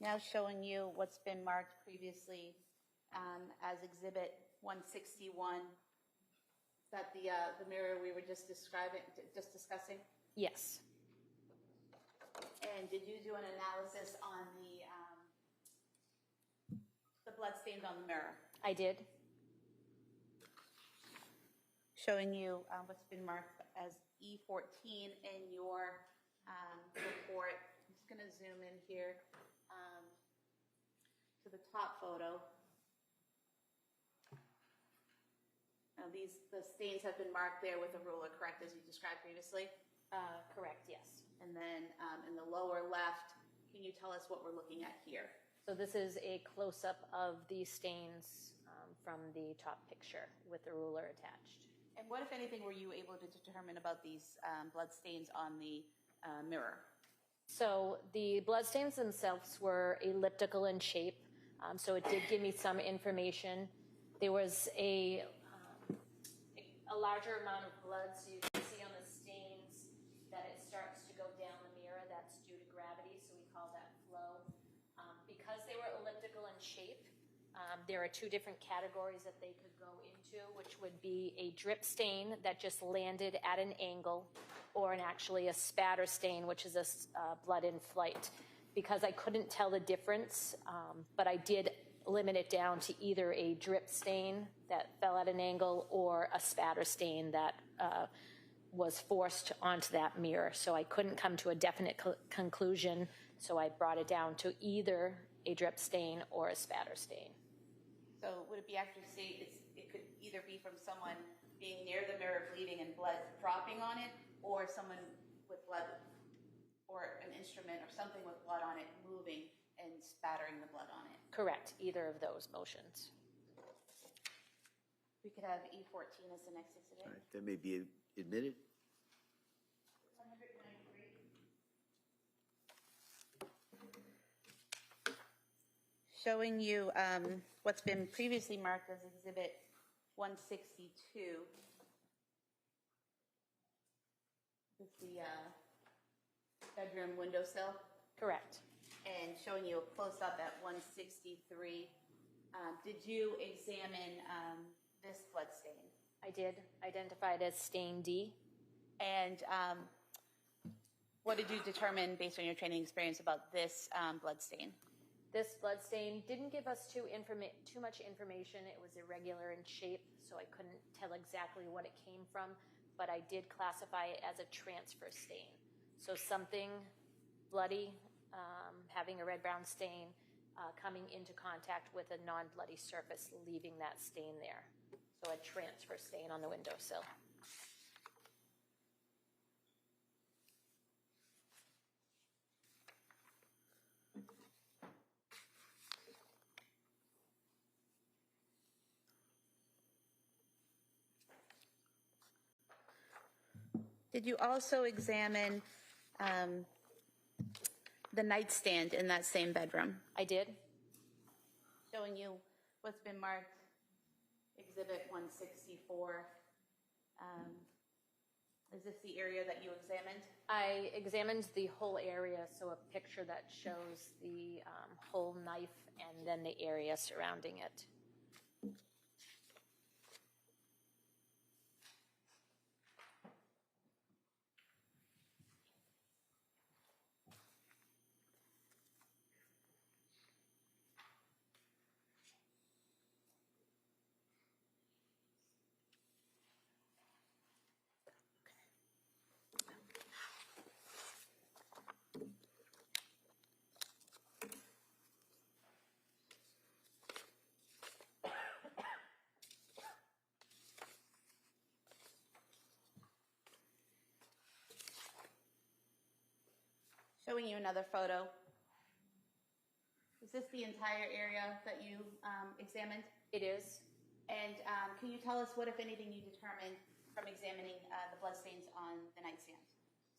[SPEAKER 13] Now showing you what's been marked previously as Exhibit 161. Is that the mirror we were just discussing?
[SPEAKER 14] Yes.
[SPEAKER 13] And did you do an analysis on the blood stains on the mirror?
[SPEAKER 14] I did.
[SPEAKER 13] Showing you what's been marked as E14 in your report. I'm just going to zoom in here to the top photo. Now the stains have been marked there with a ruler, correct, as you described previously?
[SPEAKER 14] Correct, yes.
[SPEAKER 13] And then in the lower left, can you tell us what we're looking at here?
[SPEAKER 14] So this is a close-up of the stains from the top picture with the ruler attached.
[SPEAKER 13] And what, if anything, were you able to determine about these blood stains on the mirror?
[SPEAKER 14] So the blood stains themselves were elliptical in shape, so it did give me some information. There was a larger amount of blood, so you can see on the stains that it starts to go down the mirror. That's due to gravity, so we call that flow. Because they were elliptical in shape, there are two different categories that they could go into, which would be a drip stain that just landed at an angle, or actually a spatter stain, which is a blood in flight. Because I couldn't tell the difference, but I did limit it down to either a drip stain that fell at an angle or a spatter stain that was forced onto that mirror. So I couldn't come to a definite conclusion, so I brought it down to either a drip stain or a spatter stain.
[SPEAKER 13] So would it be accurate to say it could either be from someone being near the mirror bleeding and blood dropping on it, or someone with blood, or an instrument or something with blood on it moving and spattering the blood on it?
[SPEAKER 14] Correct, either of those motions.
[SPEAKER 13] We could have E14 as the next exhibit.
[SPEAKER 2] All right, that may be admitted.
[SPEAKER 13] 193. Showing you what's been previously marked as Exhibit 162. With the bedroom windowsill.
[SPEAKER 14] Correct.
[SPEAKER 13] And showing you a close-up at 163. Did you examine this blood stain?
[SPEAKER 14] I did, identify it as stain D.
[SPEAKER 13] And what did you determine based on your training experience about this blood stain?
[SPEAKER 14] This blood stain didn't give us too much information. It was irregular in shape, so I couldn't tell exactly what it came from, but I did classify it as a transfer stain. So something bloody, having a red-brown stain, coming into contact with a non-bloody surface, leaving that stain there. So a transfer stain on the windowsill.
[SPEAKER 13] Did you also examine the nightstand in that same bedroom?
[SPEAKER 14] I did.
[SPEAKER 13] Showing you what's been marked Exhibit 164. Is this the area that you examined?
[SPEAKER 14] I examined the whole area, so a picture that shows the whole knife and then the area surrounding it.
[SPEAKER 13] Showing you another photo. Is this the entire area that you examined?
[SPEAKER 14] It is.
[SPEAKER 13] And can you tell us what, if anything, you determined from examining the bloodstains on the nightstand?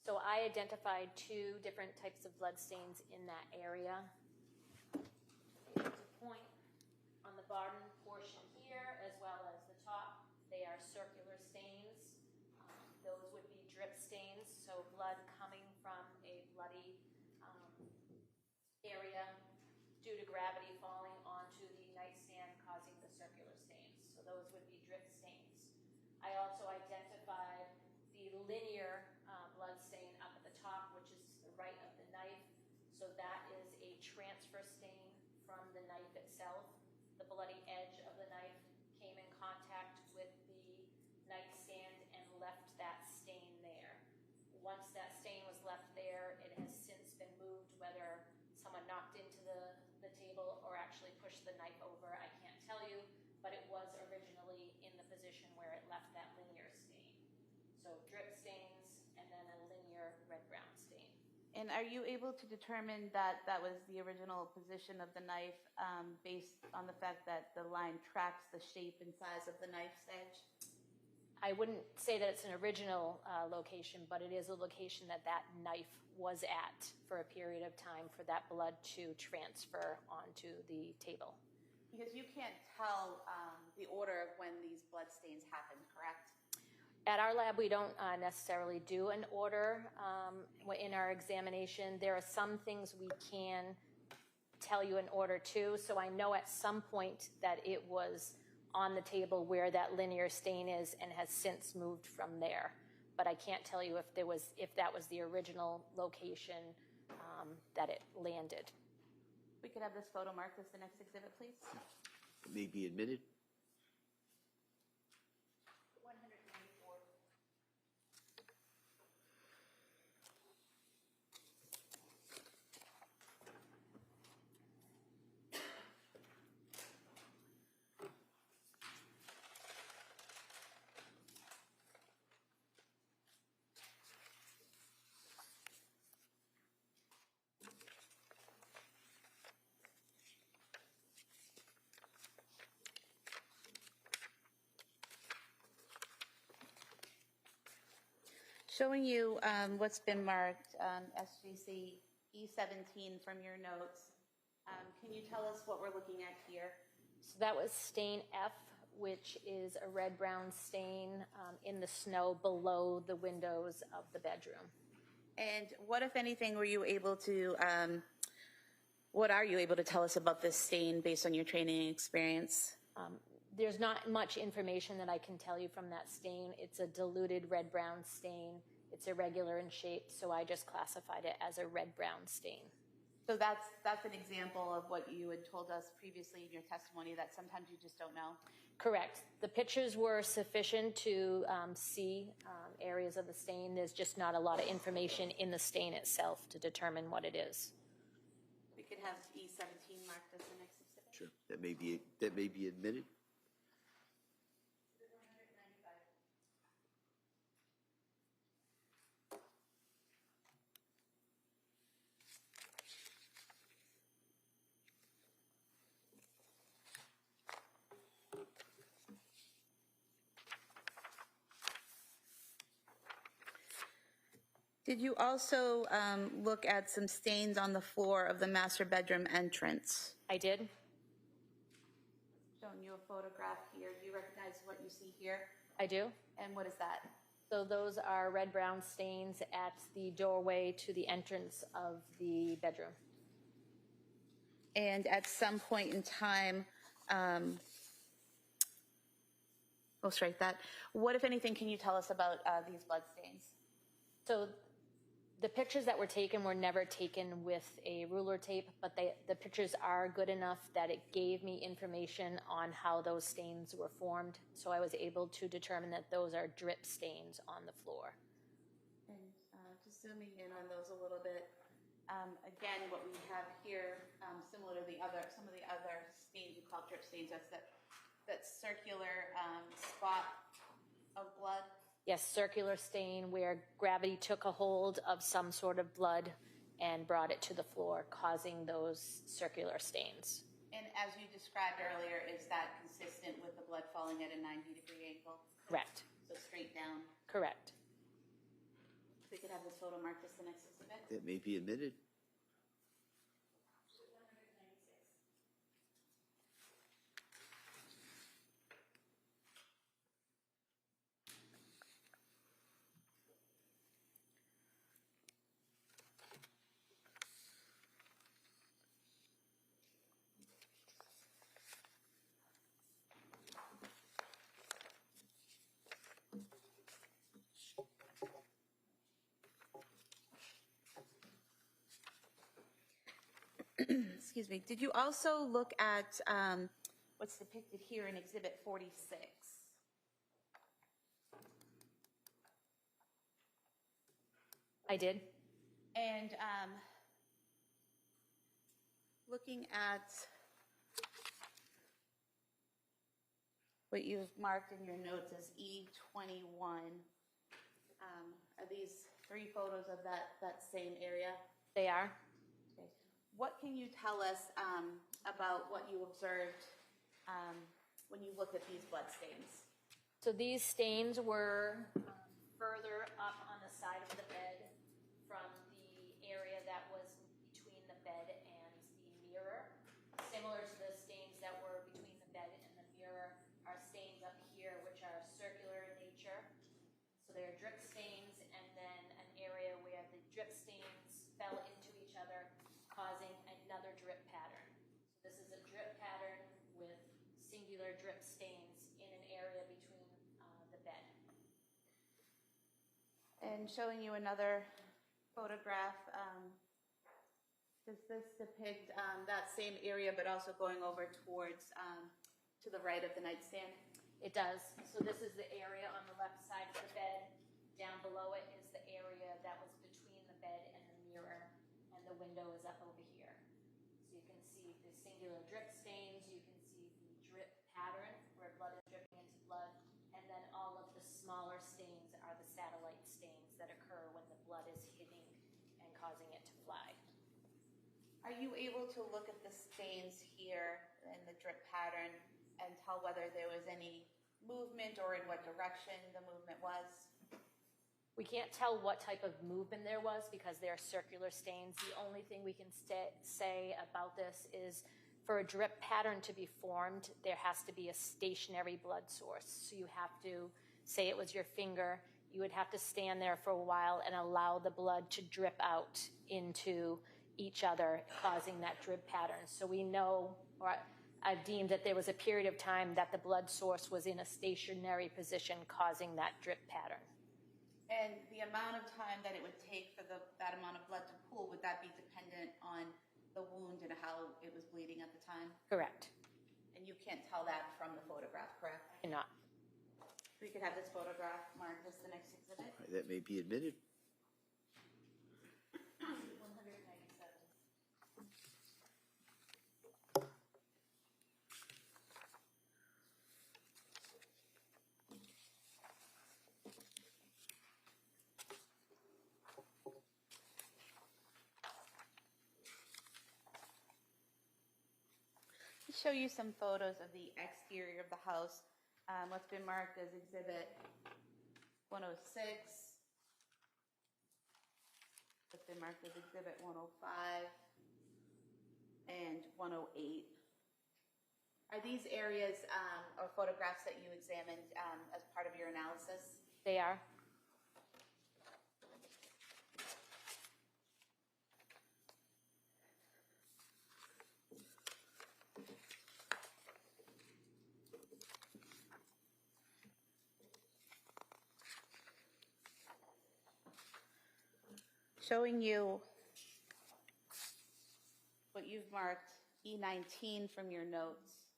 [SPEAKER 14] So I identified 2 different types of blood stains in that area. To point on the bottom portion here as well as the top, they are circular stains. Those would be drip stains, so blood coming from a bloody area due to gravity falling onto the nightstand causing the circular stains. So those would be drip stains. I also identified the linear blood stain up at the top, which is to the right of the knife. So that is a transfer stain from the knife itself. The bloody edge of the knife came in contact with the nightstand and left that stain there. Once that stain was left there, it has since been moved, whether someone knocked into the table or actually pushed the knife over, I can't tell you, but it was originally in the position where it left that linear stain. So drip stains and then a linear red-brown stain.
[SPEAKER 13] And are you able to determine that that was the original position of the knife based on the fact that the line tracks the shape and size of the knife's edge?
[SPEAKER 14] I wouldn't say that it's an original location, but it is a location that that knife was at for a period of time for that blood to transfer onto the table.
[SPEAKER 13] Because you can't tell the order of when these blood stains happen, correct?
[SPEAKER 14] At our lab, we don't necessarily do an order in our examination. There are some things we can tell you an order to, so I know at some point that it was on the table where that linear stain is and has since moved from there. But I can't tell you if that was the original location that it landed.
[SPEAKER 13] We could have this photo marked as the next exhibit, please.
[SPEAKER 2] It may be admitted.
[SPEAKER 13] 194. Showing you what's been marked SGC E17 from your notes. Can you tell us what we're looking at here?
[SPEAKER 14] So that was stain F, which is a red-brown stain in the snow below the windows of the bedroom.
[SPEAKER 13] And what, if anything, were you able to, what are you able to tell us about this stain based on your training and experience?
[SPEAKER 14] There's not much information that I can tell you from that stain. It's a diluted red-brown stain. It's irregular in shape, so I just classified it as a red-brown stain.
[SPEAKER 13] So that's an example of what you had told us previously in your testimony, that sometimes you just don't know?
[SPEAKER 14] Correct. The pictures were sufficient to see areas of the stain. There's just not a lot of information in the stain itself to determine what it is.
[SPEAKER 13] We could have E17 marked as the next exhibit.
[SPEAKER 2] Sure. That may be admitted.
[SPEAKER 13] Did you also look at some stains on the floor of the master bedroom entrance?
[SPEAKER 14] I did.
[SPEAKER 13] Showing you a photograph here. Do you recognize what you see here?
[SPEAKER 14] I do.
[SPEAKER 13] And what is that?
[SPEAKER 14] So those are red-brown stains at the doorway to the entrance of the bedroom.
[SPEAKER 13] And at some point in time, we'll strike that. What, if anything, can you tell us about these blood stains?
[SPEAKER 14] So the pictures that were taken were never taken with a ruler tape, but the pictures are good enough that it gave me information on how those stains were formed. So I was able to determine that those are drip stains on the floor.
[SPEAKER 13] And just zooming in on those a little bit. Again, what we have here, similar to some of the other stains we call drip stains, that's that circular spot of blood.
[SPEAKER 14] Yes, circular stain where gravity took a hold of some sort of blood and brought it to the floor, causing those circular stains.
[SPEAKER 13] And as you described earlier, is that consistent with the blood falling at a 90-degree angle?
[SPEAKER 14] Correct.
[SPEAKER 13] So straight down.
[SPEAKER 14] Correct.
[SPEAKER 13] If we could have this photo marked as the next exhibit.
[SPEAKER 2] That may be admitted.
[SPEAKER 13] Excuse me. Did you also look at what's depicted here in Exhibit 46?
[SPEAKER 14] I did.
[SPEAKER 13] And looking at what you've marked in your notes as E21, are these 3 photos of that same area?
[SPEAKER 14] They are.
[SPEAKER 13] Okay. What can you tell us about what you observed when you looked at these blood stains?
[SPEAKER 14] So these stains were further up on the side of the bed from the area that was between the bed and the mirror. Similar to the stains that were between the bed and the mirror are stains up here which are circular in nature. So they're drip stains, and then an area where the drip stains fell into each other, causing another drip pattern. So this is a drip pattern with singular drip stains in an area between the bed.
[SPEAKER 13] And showing you another photograph, does this depict that same area but also going over towards to the right of the nightstand?
[SPEAKER 14] It does. So this is the area on the left side of the bed. Down below it is the area that was between the bed and the mirror, and the window is up over here. So you can see the singular drip stains, you can see the drip pattern where blood is dripping into blood, and then all of the smaller stains are the satellite stains that occur when the blood is hitting and causing it to fly.
[SPEAKER 13] Are you able to look at the stains here in the drip pattern and tell whether there was any movement or in what direction the movement was?
[SPEAKER 14] We can't tell what type of movement there was because they are circular stains. The only thing we can say about this is for a drip pattern to be formed, there has to be a stationary blood source. So you have to, say it was your finger, you would have to stand there for a while and allow the blood to drip out into each other, causing that drip pattern. So we know, or I've deemed that there was a period of time that the blood source was in a stationary position, causing that drip pattern.
[SPEAKER 13] And the amount of time that it would take for that amount of blood to pool, would that be dependent on the wound and how it was bleeding at the time?
[SPEAKER 14] Correct.
[SPEAKER 13] And you can't tell that from the photograph, correct?
[SPEAKER 14] I cannot.
[SPEAKER 13] We could have this photograph marked as the next exhibit.
[SPEAKER 2] All right, that may be admitted.
[SPEAKER 13] 197. Show you some photos of the exterior of the house. What's been marked as exhibit 106, But they're marked as Exhibit 105 and 108. Are these areas or photographs that you examined as part of your analysis?
[SPEAKER 14] They are.
[SPEAKER 13] Showing you what you've marked E19 from your notes.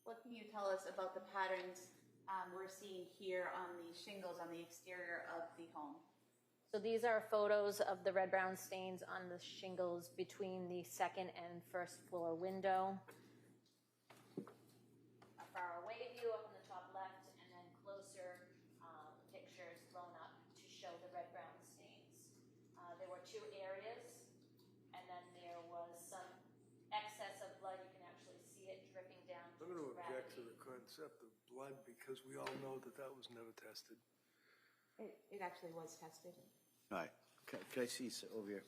[SPEAKER 13] What can you tell us about the patterns we're seeing here on the shingles on the exterior of the home?
[SPEAKER 14] So these are photos of the red-brown stains on the shingles between the second and first floor window. A far away view up in the top left, and then closer pictures blown up to show the red-brown stains. There were two areas, and then there was some excess of blood. You can actually see it dripping down.
[SPEAKER 3] I'm going to object to the concept of blood because we all know that that was never tested.
[SPEAKER 13] It actually was tested.
[SPEAKER 2] All right. Can I see over here?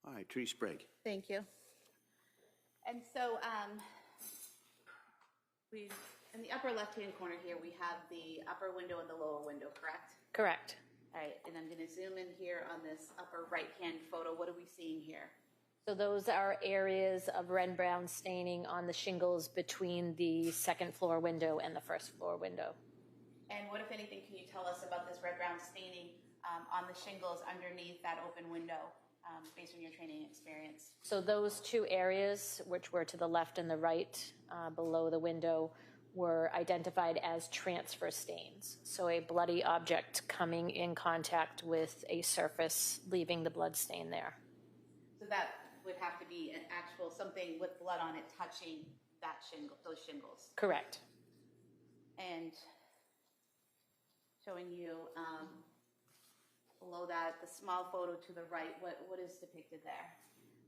[SPEAKER 2] All right, Tree Sprague.
[SPEAKER 13] Thank you. And so we, in the upper left-hand corner here, we have the upper window and the lower window, correct?
[SPEAKER 14] Correct.
[SPEAKER 13] All right, and I'm going to zoom in here on this upper right-hand photo. What are we seeing here?
[SPEAKER 14] So those are areas of red-brown staining on the shingles between the second floor window and the first floor window.
[SPEAKER 13] And what, if anything, can you tell us about this red-brown staining on the shingles underneath that open window, based on your training experience?
[SPEAKER 14] So those two areas, which were to the left and the right below the window, were identified as transfer stains. So a bloody object coming in contact with a surface, leaving the blood stain there.
[SPEAKER 13] So that would have to be an actual, something with blood on it touching that shingle, those shingles.
[SPEAKER 14] Correct.
[SPEAKER 13] And showing you below that, the small photo to the right, what is depicted there?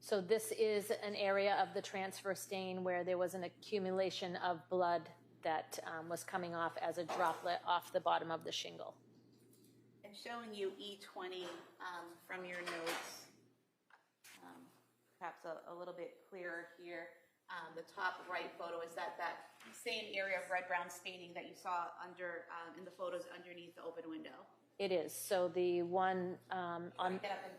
[SPEAKER 14] So this is an area of the transfer stain where there was an accumulation of blood that was coming off as a droplet off the bottom of the shingle.
[SPEAKER 13] And showing you E20 from your notes, perhaps a little bit clearer here. The top right photo, is that same area of red-brown staining that you saw under in the photos underneath the open window?
[SPEAKER 14] It is. So the one on...
[SPEAKER 13] Get up and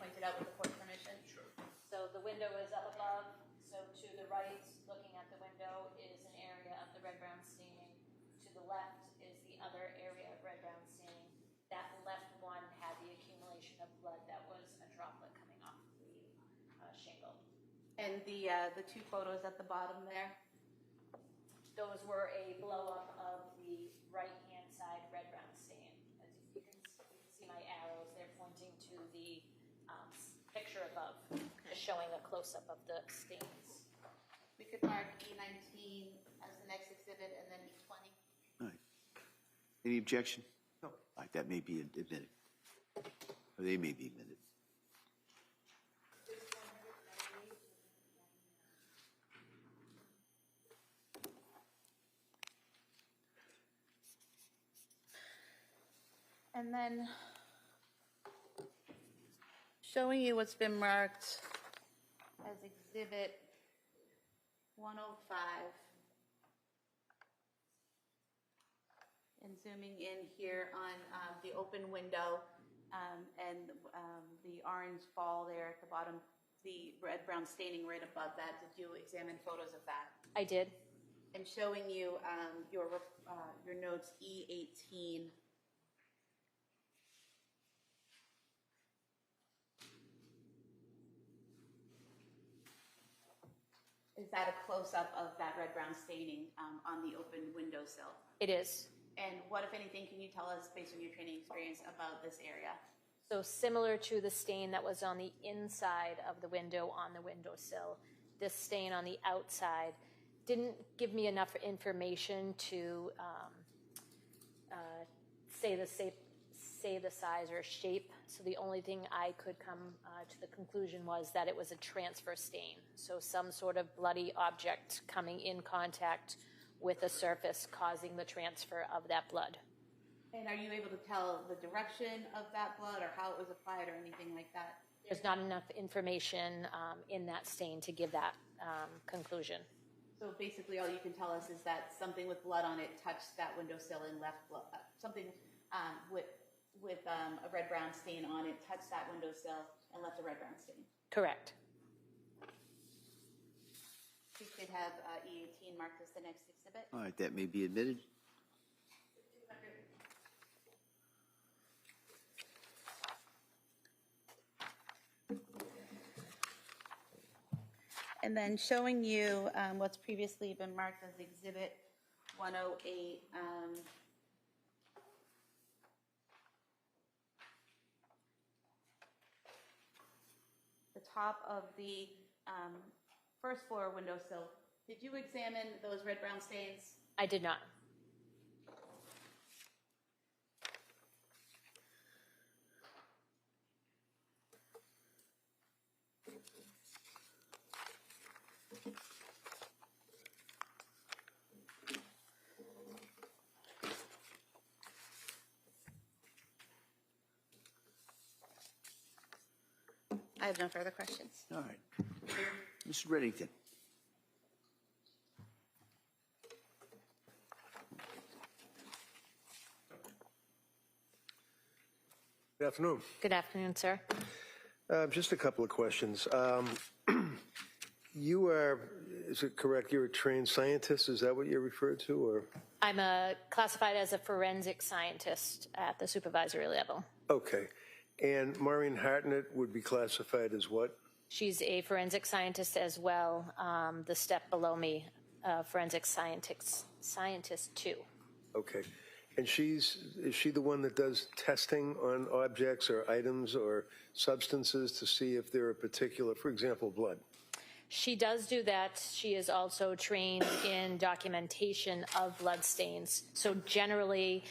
[SPEAKER 13] point it out with the court permission?
[SPEAKER 14] Sure. So the window is up above. So to the right, looking at the window, is an area of the red-brown staining. To the left is the other area of red-brown staining. That left one had the accumulation of blood that was a droplet coming off the shingle.
[SPEAKER 13] And the two photos at the bottom there?
[SPEAKER 14] Those were a blow-up of the right-hand side red-brown stain. As you can see my arrows, they're pointing to the picture above, just showing a close-up of the stains.
[SPEAKER 13] We could mark E19 as the next exhibit and then E20.
[SPEAKER 2] All right. Any objection? No. All right, that may be admitted. Or they may be admitted.
[SPEAKER 13] And then showing you what's been marked as exhibit 105 and zooming in here on the open window and the orange ball there at the bottom, the red-brown staining right above that. Did you examine photos of that?
[SPEAKER 14] I did.
[SPEAKER 13] And showing you your notes E18. Is that a close-up of that red-brown staining on the open windowsill?
[SPEAKER 14] It is.
[SPEAKER 13] And what, if anything, can you tell us, based on your training experience, about this area?
[SPEAKER 14] So similar to the stain that was on the inside of the window on the windowsill, this stain on the outside didn't give me enough information to say the size or shape. So the only thing I could come to the conclusion was that it was a transfer stain. So some sort of bloody object coming in contact with a surface causing the transfer of that blood.
[SPEAKER 13] And are you able to tell the direction of that blood or how it was applied or anything like that?
[SPEAKER 14] There's not enough information in that stain to give that conclusion.
[SPEAKER 13] So basically all you can tell us is that something with blood on it touched that windowsill and left blood. Something with a red-brown stain on it touched that windowsill and left a red-brown stain.
[SPEAKER 14] Correct.
[SPEAKER 13] We could have E18 marked as the next exhibit.
[SPEAKER 2] All right, that may be admitted.
[SPEAKER 13] And then showing you what's previously been marked as exhibit 108. The top of the first floor windowsill. Did you examine those red-brown stains?
[SPEAKER 14] I did not.
[SPEAKER 13] I have no further questions.
[SPEAKER 2] All right. Mr. Reddington.
[SPEAKER 3] Good afternoon.
[SPEAKER 14] Good afternoon, sir.
[SPEAKER 3] Just a couple of questions. You are, is it correct, you're a trained scientist? Is that what you're referred to, or?
[SPEAKER 14] I'm classified as a forensic scientist at the supervisory level.
[SPEAKER 3] Okay. And Maureen Hartnett would be classified as what?
[SPEAKER 14] She's a forensic scientist as well. The step below me, forensic scientist 2.
[SPEAKER 3] Okay. And is she the one that does testing on objects or items or substances to see if they're a particular, for example, blood?
[SPEAKER 14] She does do that. She is also trained in documentation of blood stains. So generally,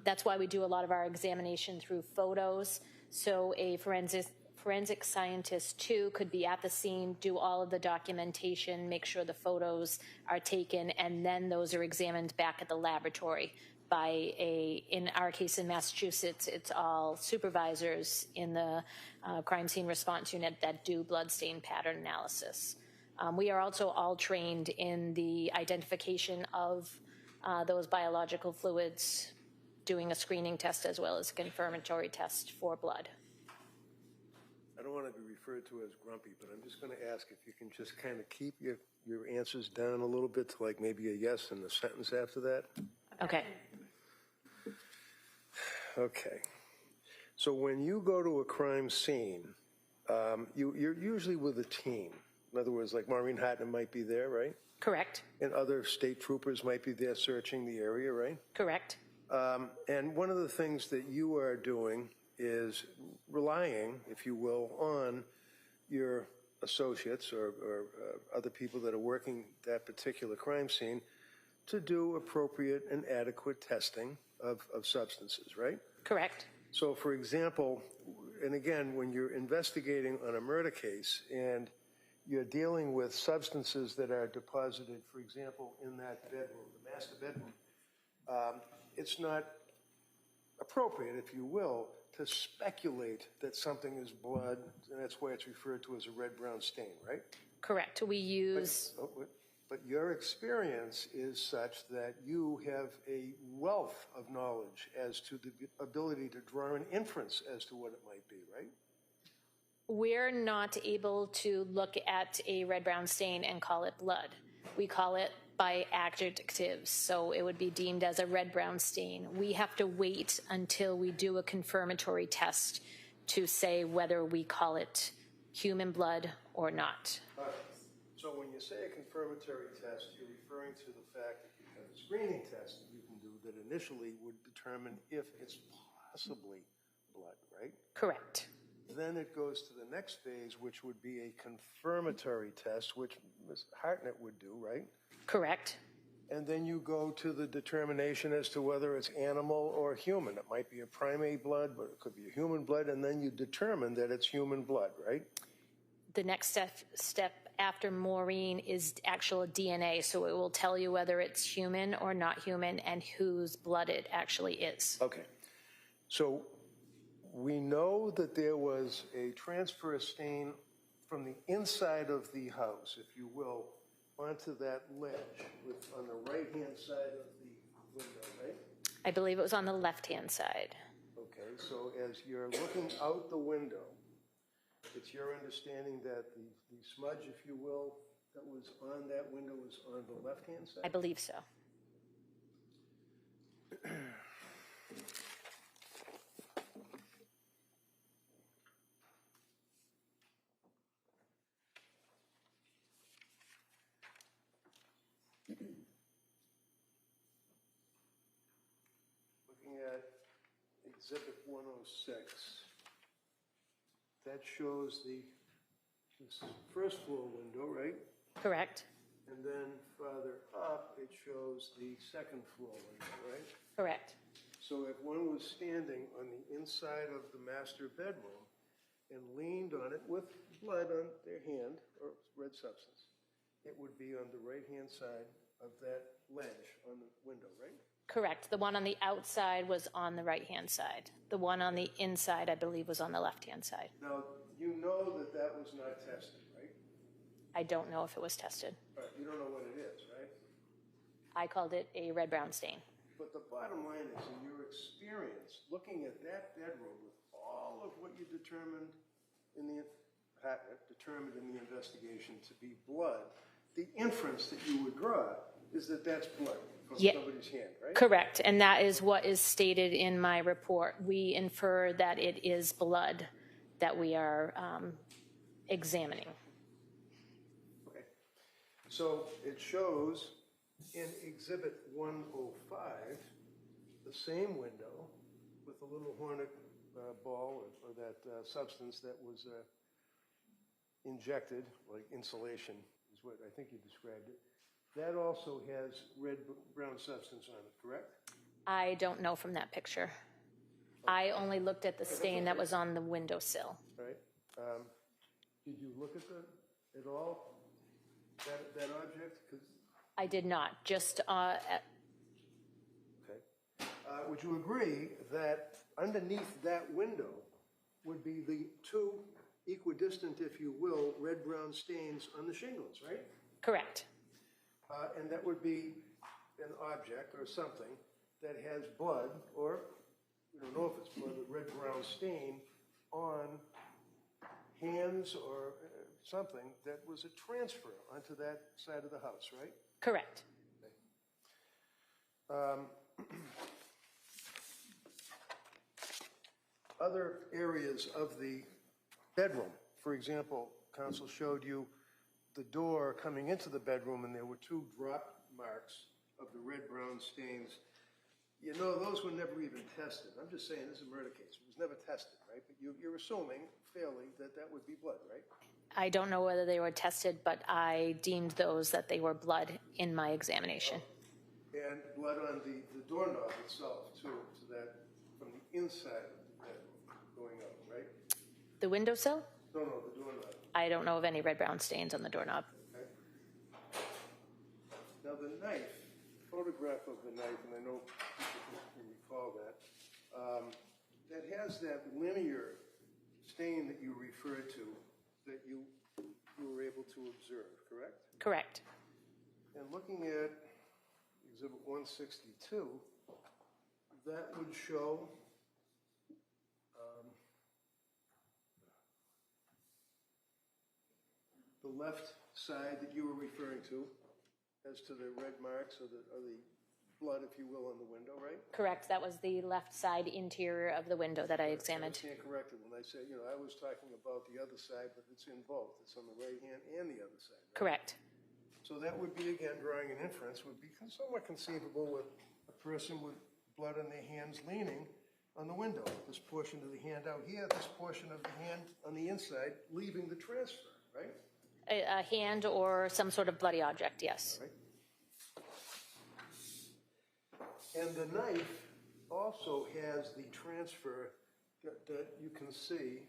[SPEAKER 14] that's why we do a lot of our examination through photos. So a forensic scientist too could be at the scene, do all of the documentation, make sure the photos are taken, and then those are examined back at the laboratory by in our case in Massachusetts, it's all supervisors in the crime scene response unit that do blood stain pattern analysis. We are also all trained in the identification of those biological fluids, doing a screening test as well as a confirmatory test for blood.
[SPEAKER 3] I don't want to be referred to as grumpy, but I'm just going to ask if you can just kind of keep your answers down a little bit to like maybe a yes and a sentence after that.
[SPEAKER 14] Okay.
[SPEAKER 3] Okay. So when you go to a crime scene, you're usually with a team. In other words, like Maureen Hatton might be there, right?
[SPEAKER 14] Correct.
[SPEAKER 3] And other state troopers might be there searching the area, right?
[SPEAKER 14] Correct.
[SPEAKER 3] And one of the things that you are doing is relying, if you will, on your associates or other people that are working that particular crime scene to do appropriate and adequate testing of substances, right?
[SPEAKER 14] Correct.
[SPEAKER 3] So, for example, and again, when you're investigating on a murder case and you're dealing with substances that are deposited, for example, in that bedroom, the master bedroom, it's not appropriate, if you will, to speculate that something is blood, and that's why it's referred to as a red-brown stain, right?
[SPEAKER 14] Correct. We use...
[SPEAKER 3] But your experience is such that you have a wealth of knowledge as to the ability to draw an inference as to what it might be, right?
[SPEAKER 14] We're not able to look at a red-brown stain and call it blood. We call it by adjectives, so it would be deemed as a red-brown stain. We have to wait until we do a confirmatory test to say whether we call it human blood or not.
[SPEAKER 3] So when you say a confirmatory test, you're referring to the fact that you have a screening test that you can do that initially would determine if it's possibly blood, right?
[SPEAKER 14] Correct.
[SPEAKER 3] Then it goes to the next phase, which would be a confirmatory test, which Ms. Hartnett would do, right?
[SPEAKER 14] Correct.
[SPEAKER 3] And then you go to the determination as to whether it's animal or human. It might be a primate blood, but it could be a human blood, and then you determine that it's human blood, right?
[SPEAKER 14] The next step after Maureen is actual DNA, so it will tell you whether it's human or not human and whose blood it actually is.
[SPEAKER 3] Okay. So we know that there was a transfer stain from the inside of the house, if you will, onto that ledge on the right-hand side of the window, right?
[SPEAKER 14] I believe it was on the left-hand side.
[SPEAKER 3] Okay, so as you're looking out the window, it's your understanding that the smudge, if you will, that was on that window was on the left-hand side?
[SPEAKER 14] I believe so.
[SPEAKER 3] Looking at Exhibit 106. That shows this first floor window, right?
[SPEAKER 14] Correct.
[SPEAKER 3] And then farther up, it shows the second floor window, right?
[SPEAKER 14] Correct.
[SPEAKER 3] So if one was standing on the inside of the master bedroom and leaned on it with blood on their hand, or red substance, it would be on the right-hand side of that ledge on the window, right?
[SPEAKER 14] Correct. The one on the outside was on the right-hand side. The one on the inside, I believe, was on the left-hand side.
[SPEAKER 3] Now, you know that that was not tested, right?
[SPEAKER 14] I don't know if it was tested.
[SPEAKER 3] Right, you don't know what it is, right?
[SPEAKER 14] I called it a red-brown stain.
[SPEAKER 3] But the bottom line is, in your experience, looking at that bedroom with all of what you determined in the investigation to be blood, the inference that you would draw is that that's blood from somebody's hand, right?
[SPEAKER 14] Correct, and that is what is stated in my report. We infer that it is blood that we are examining.
[SPEAKER 3] Okay. So it shows in Exhibit 105 the same window with a little hornet ball or that substance that was injected, like insulation is what I think you described it, that also has red-brown substance on it, correct?
[SPEAKER 14] I don't know from that picture. I only looked at the stain that was on the windowsill.
[SPEAKER 3] Right. Did you look at all, that object? 'Cause,
[SPEAKER 14] I did not, just
[SPEAKER 3] okay. Would you agree that underneath that window would be the two equidistant, if you will, red-brown stains on the shingles, right?
[SPEAKER 14] correct.
[SPEAKER 3] And that would be an object or something that has blood, or we don't know if it's blood, a red-brown stain on hands or something that was a transfer onto that side of the house, right?
[SPEAKER 14] Correct.
[SPEAKER 3] Other areas of the bedroom, for example, counsel showed you the door coming into the bedroom and there were two drop marks of the red-brown stains. You know, those were never even tested. I'm just saying, this is a murder case. It was never tested, right? But you're assuming fairly that that would be blood, right?
[SPEAKER 14] I don't know whether they were tested, but I deemed those that they were blood in my examination.
[SPEAKER 3] And blood on the doorknob itself, too, so that from the inside of the bedroom going up, right?
[SPEAKER 14] The windowsill?
[SPEAKER 3] No, the doorknob.
[SPEAKER 14] I don't know of any red-brown stains on the doorknob.
[SPEAKER 3] Okay. Now the knife, photograph of the knife, and I know people can recall that, that has that linear stain that you referred to that you were able to observe, correct?
[SPEAKER 14] Correct.
[SPEAKER 3] And looking at Exhibit 162, that would show the left side that you were referring to as to the red marks or the blood, if you will, on the window, right?
[SPEAKER 14] Correct. That was the left side interior of the window that I examined.
[SPEAKER 3] I stand corrected when I say, I was talking about the other side, but it's in both. It's on the right hand and the other side, right?
[SPEAKER 14] Correct.
[SPEAKER 3] So that would be, again, drawing an inference, would be somewhat conceivable with a person with blood on their hands leaning on the window. This portion of the hand out here, this portion of the hand on the inside, leaving the transfer, right?
[SPEAKER 14] A hand or some sort of bloody object, yes.
[SPEAKER 3] Right. And the knife also has the transfer that you can see.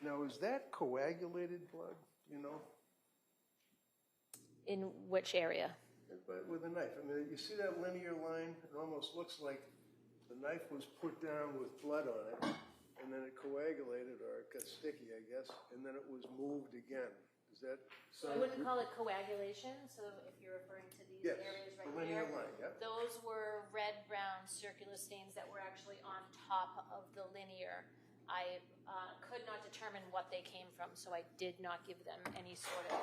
[SPEAKER 3] Now, is that coagulated blood, you know?
[SPEAKER 14] In which area?
[SPEAKER 3] But with a knife. I mean, you see that linear line? It almost looks like the knife was put down with blood on it, and then it coagulated, or it got sticky, I guess, and then it was moved again. Does that sound?
[SPEAKER 14] I wouldn't call it coagulation, so if you're referring to these
[SPEAKER 3] Yes,
[SPEAKER 14] areas right
[SPEAKER 3] the linear
[SPEAKER 14] there,
[SPEAKER 3] line, yep.
[SPEAKER 14] those were red-brown circular stains that were actually on top of the linear. I could not determine what they came from, so I did not give them any sort of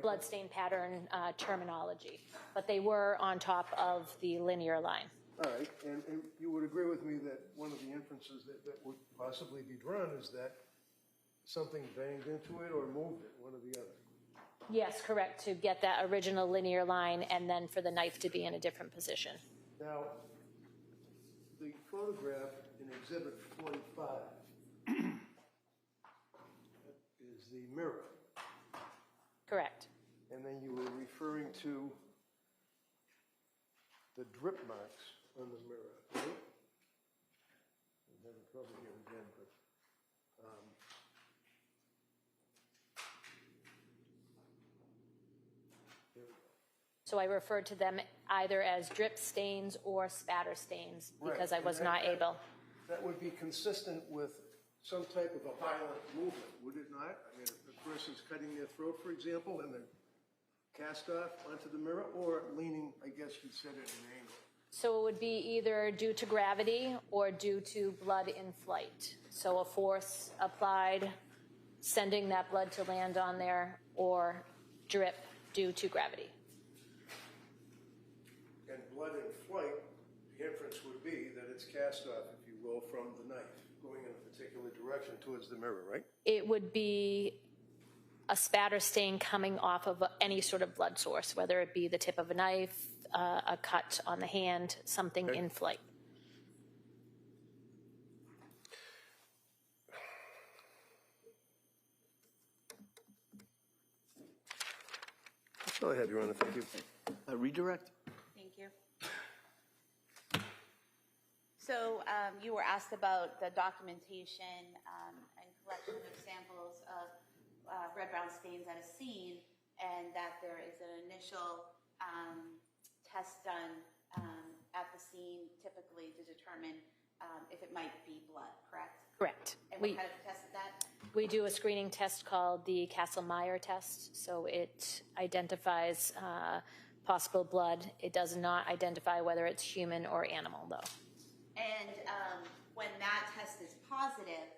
[SPEAKER 14] bloodstain pattern terminology. But they were on top of the linear line.
[SPEAKER 3] All right, and you would agree with me that one of the inferences that would possibly be drawn is that something banged into it or moved it, one or the other.
[SPEAKER 14] Yes, correct, to get that original linear line and then for the knife to be in a different position.
[SPEAKER 3] Now, the photograph in Exhibit 45 is the mirror.
[SPEAKER 14] Correct.
[SPEAKER 3] And then you were referring to the drip marks on the mirror, right? I'm having trouble here again, but here we go.
[SPEAKER 14] So I referred to them either as drip stains or spatter stains because
[SPEAKER 3] Right,
[SPEAKER 14] I was
[SPEAKER 3] and
[SPEAKER 14] not able.
[SPEAKER 3] That would be consistent with some type of a violent movement, would it not? I mean, if the person's cutting their throat, for example, and they're cast off onto the mirror, or leaning, I guess you said at an angle.
[SPEAKER 14] So it would be either due to gravity or due to blood in flight. So a force applied, sending that blood to land on there, or drip due to gravity.
[SPEAKER 3] And blood in flight, the inference would be that it's cast off, if you will, from the knife, going in a particular direction towards the mirror, right?
[SPEAKER 14] It would be a spatter stain coming off of any sort of blood source, whether it be the tip of a knife, a cut on the hand, something in flight.
[SPEAKER 3] all I have, Your Honor. Thank you.
[SPEAKER 2] Redirect?
[SPEAKER 13] Thank you. So you were asked about the documentation and collection of samples of red-brown stains at a scene, and that there is an initial test done at the scene, typically to determine if it might be blood, correct?
[SPEAKER 14] Correct.
[SPEAKER 13] And what kind of test is that?
[SPEAKER 14] We do a screening test called the Kastle-Meyer test. So it identifies possible blood. It does not identify whether it's human or animal, though.
[SPEAKER 13] And when that test is positive,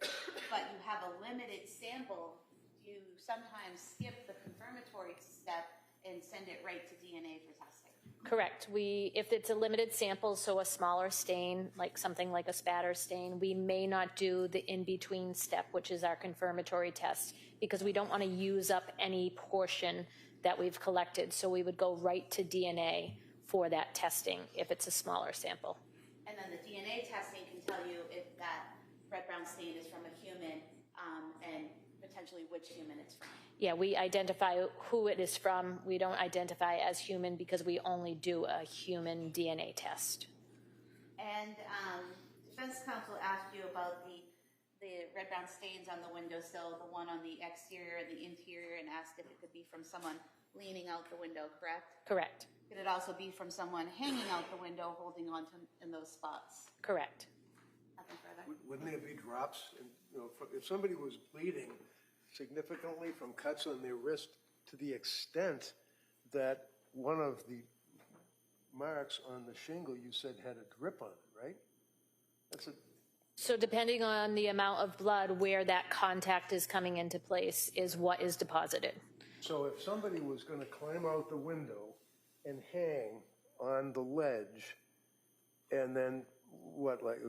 [SPEAKER 13] but you have a limited sample, you sometimes skip the confirmatory step and send it right to DNA for testing.
[SPEAKER 14] Correct. If it's a limited sample, so a smaller stain, like something like a spatter stain, we may not do the in-between step, which is our confirmatory test, because we don't want to use up any portion that we've collected. So we would go right to DNA for that testing if it's a smaller sample.
[SPEAKER 13] And then the DNA testing can tell you if that red-brown stain is from a human and potentially which human it's from.
[SPEAKER 14] Yeah, we identify who it is from. We don't identify as human because we only do a human DNA test.
[SPEAKER 13] And defense counsel asked you about the red-brown stains on the windowsill, the one on the exterior and the interior, and asked if it could be from someone leaning out the window, correct?
[SPEAKER 14] Correct.
[SPEAKER 13] Could it also be from someone hanging out the window, holding on to in those spots?
[SPEAKER 14] Correct.
[SPEAKER 13] Nothing further?
[SPEAKER 3] Wouldn't there be drops? If somebody was bleeding significantly from cuts on their wrist to the extent that one of the marks on the shingle you said had a drip on it, right?
[SPEAKER 14] So depending on the amount of blood where that contact is coming into place is what is deposited.
[SPEAKER 3] So if somebody was going to climb out the window and hang on the ledge and then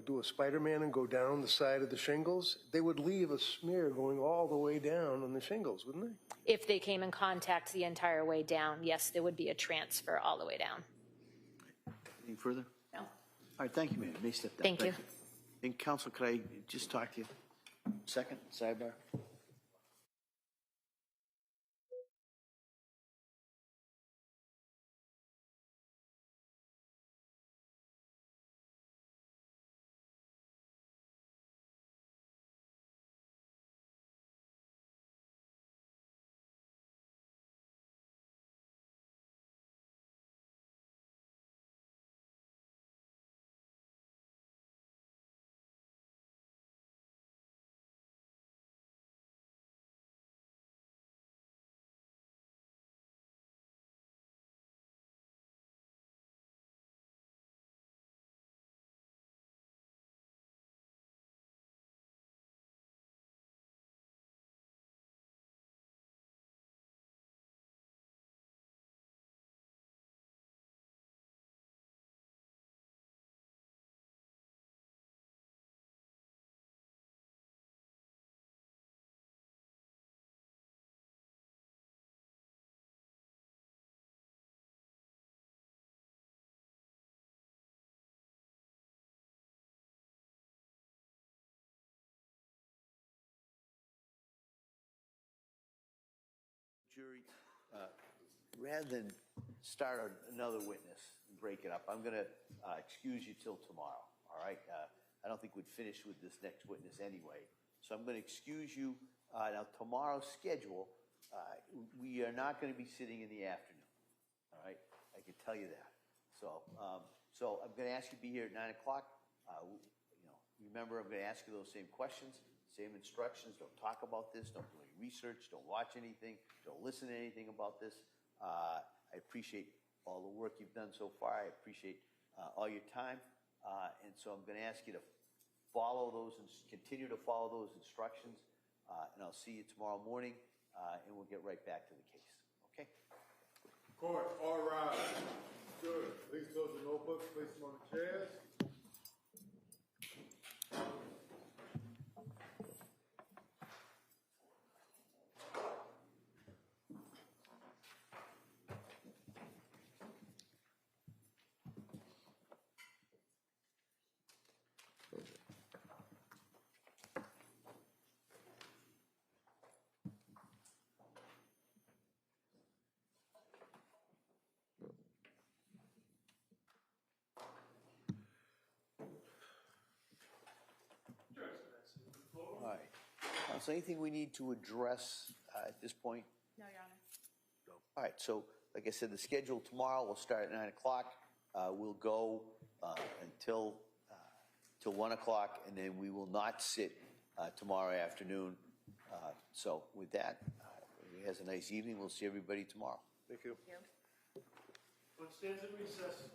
[SPEAKER 3] do a Spider-Man and go down the side of the shingles, they would leave a smear going all the way down on the shingles, wouldn't they?
[SPEAKER 14] If they came in contact the entire way down, yes, there would be a transfer all the way down.
[SPEAKER 2] Any further?
[SPEAKER 13] No.
[SPEAKER 2] All right, thank you, ma'am. You may step down.
[SPEAKER 14] Thank you.
[SPEAKER 2] And counsel, could I just talk to you? Second, sidebar. Jury, rather than start another witness and break it up, I'm going to excuse you till tomorrow, all right? I don't think we'd finish with this next witness anyway. So I'm going to excuse you. Now, tomorrow's schedule, we are not going to be sitting in the afternoon, all right? I can tell you that. So I'm going to ask you to be here at 9 o'clock. Remember, I'm going to ask you those same questions. Same instructions. Don't talk about this. Don't do any research. Don't watch anything. Don't listen to anything about this. I appreciate all the work you've done so far. I appreciate all your time. And so I'm going to ask you to follow those and continue to follow those instructions. And I'll see you tomorrow morning, and we'll get right back to the case. Okay?
[SPEAKER 4] Court, all rise. Good. Please close the notebooks. Place them on the chairs.
[SPEAKER 2] counsel, anything we need to address at this point?
[SPEAKER 1] No, Your Honor.
[SPEAKER 2] All right, so like I said, the schedule tomorrow will start at 9 o'clock. We'll go until 1 o'clock, and then we will not sit tomorrow afternoon. So with that, everybody has a nice evening. We'll see everybody tomorrow.
[SPEAKER 3] Thank you.
[SPEAKER 5] Court stands in recess.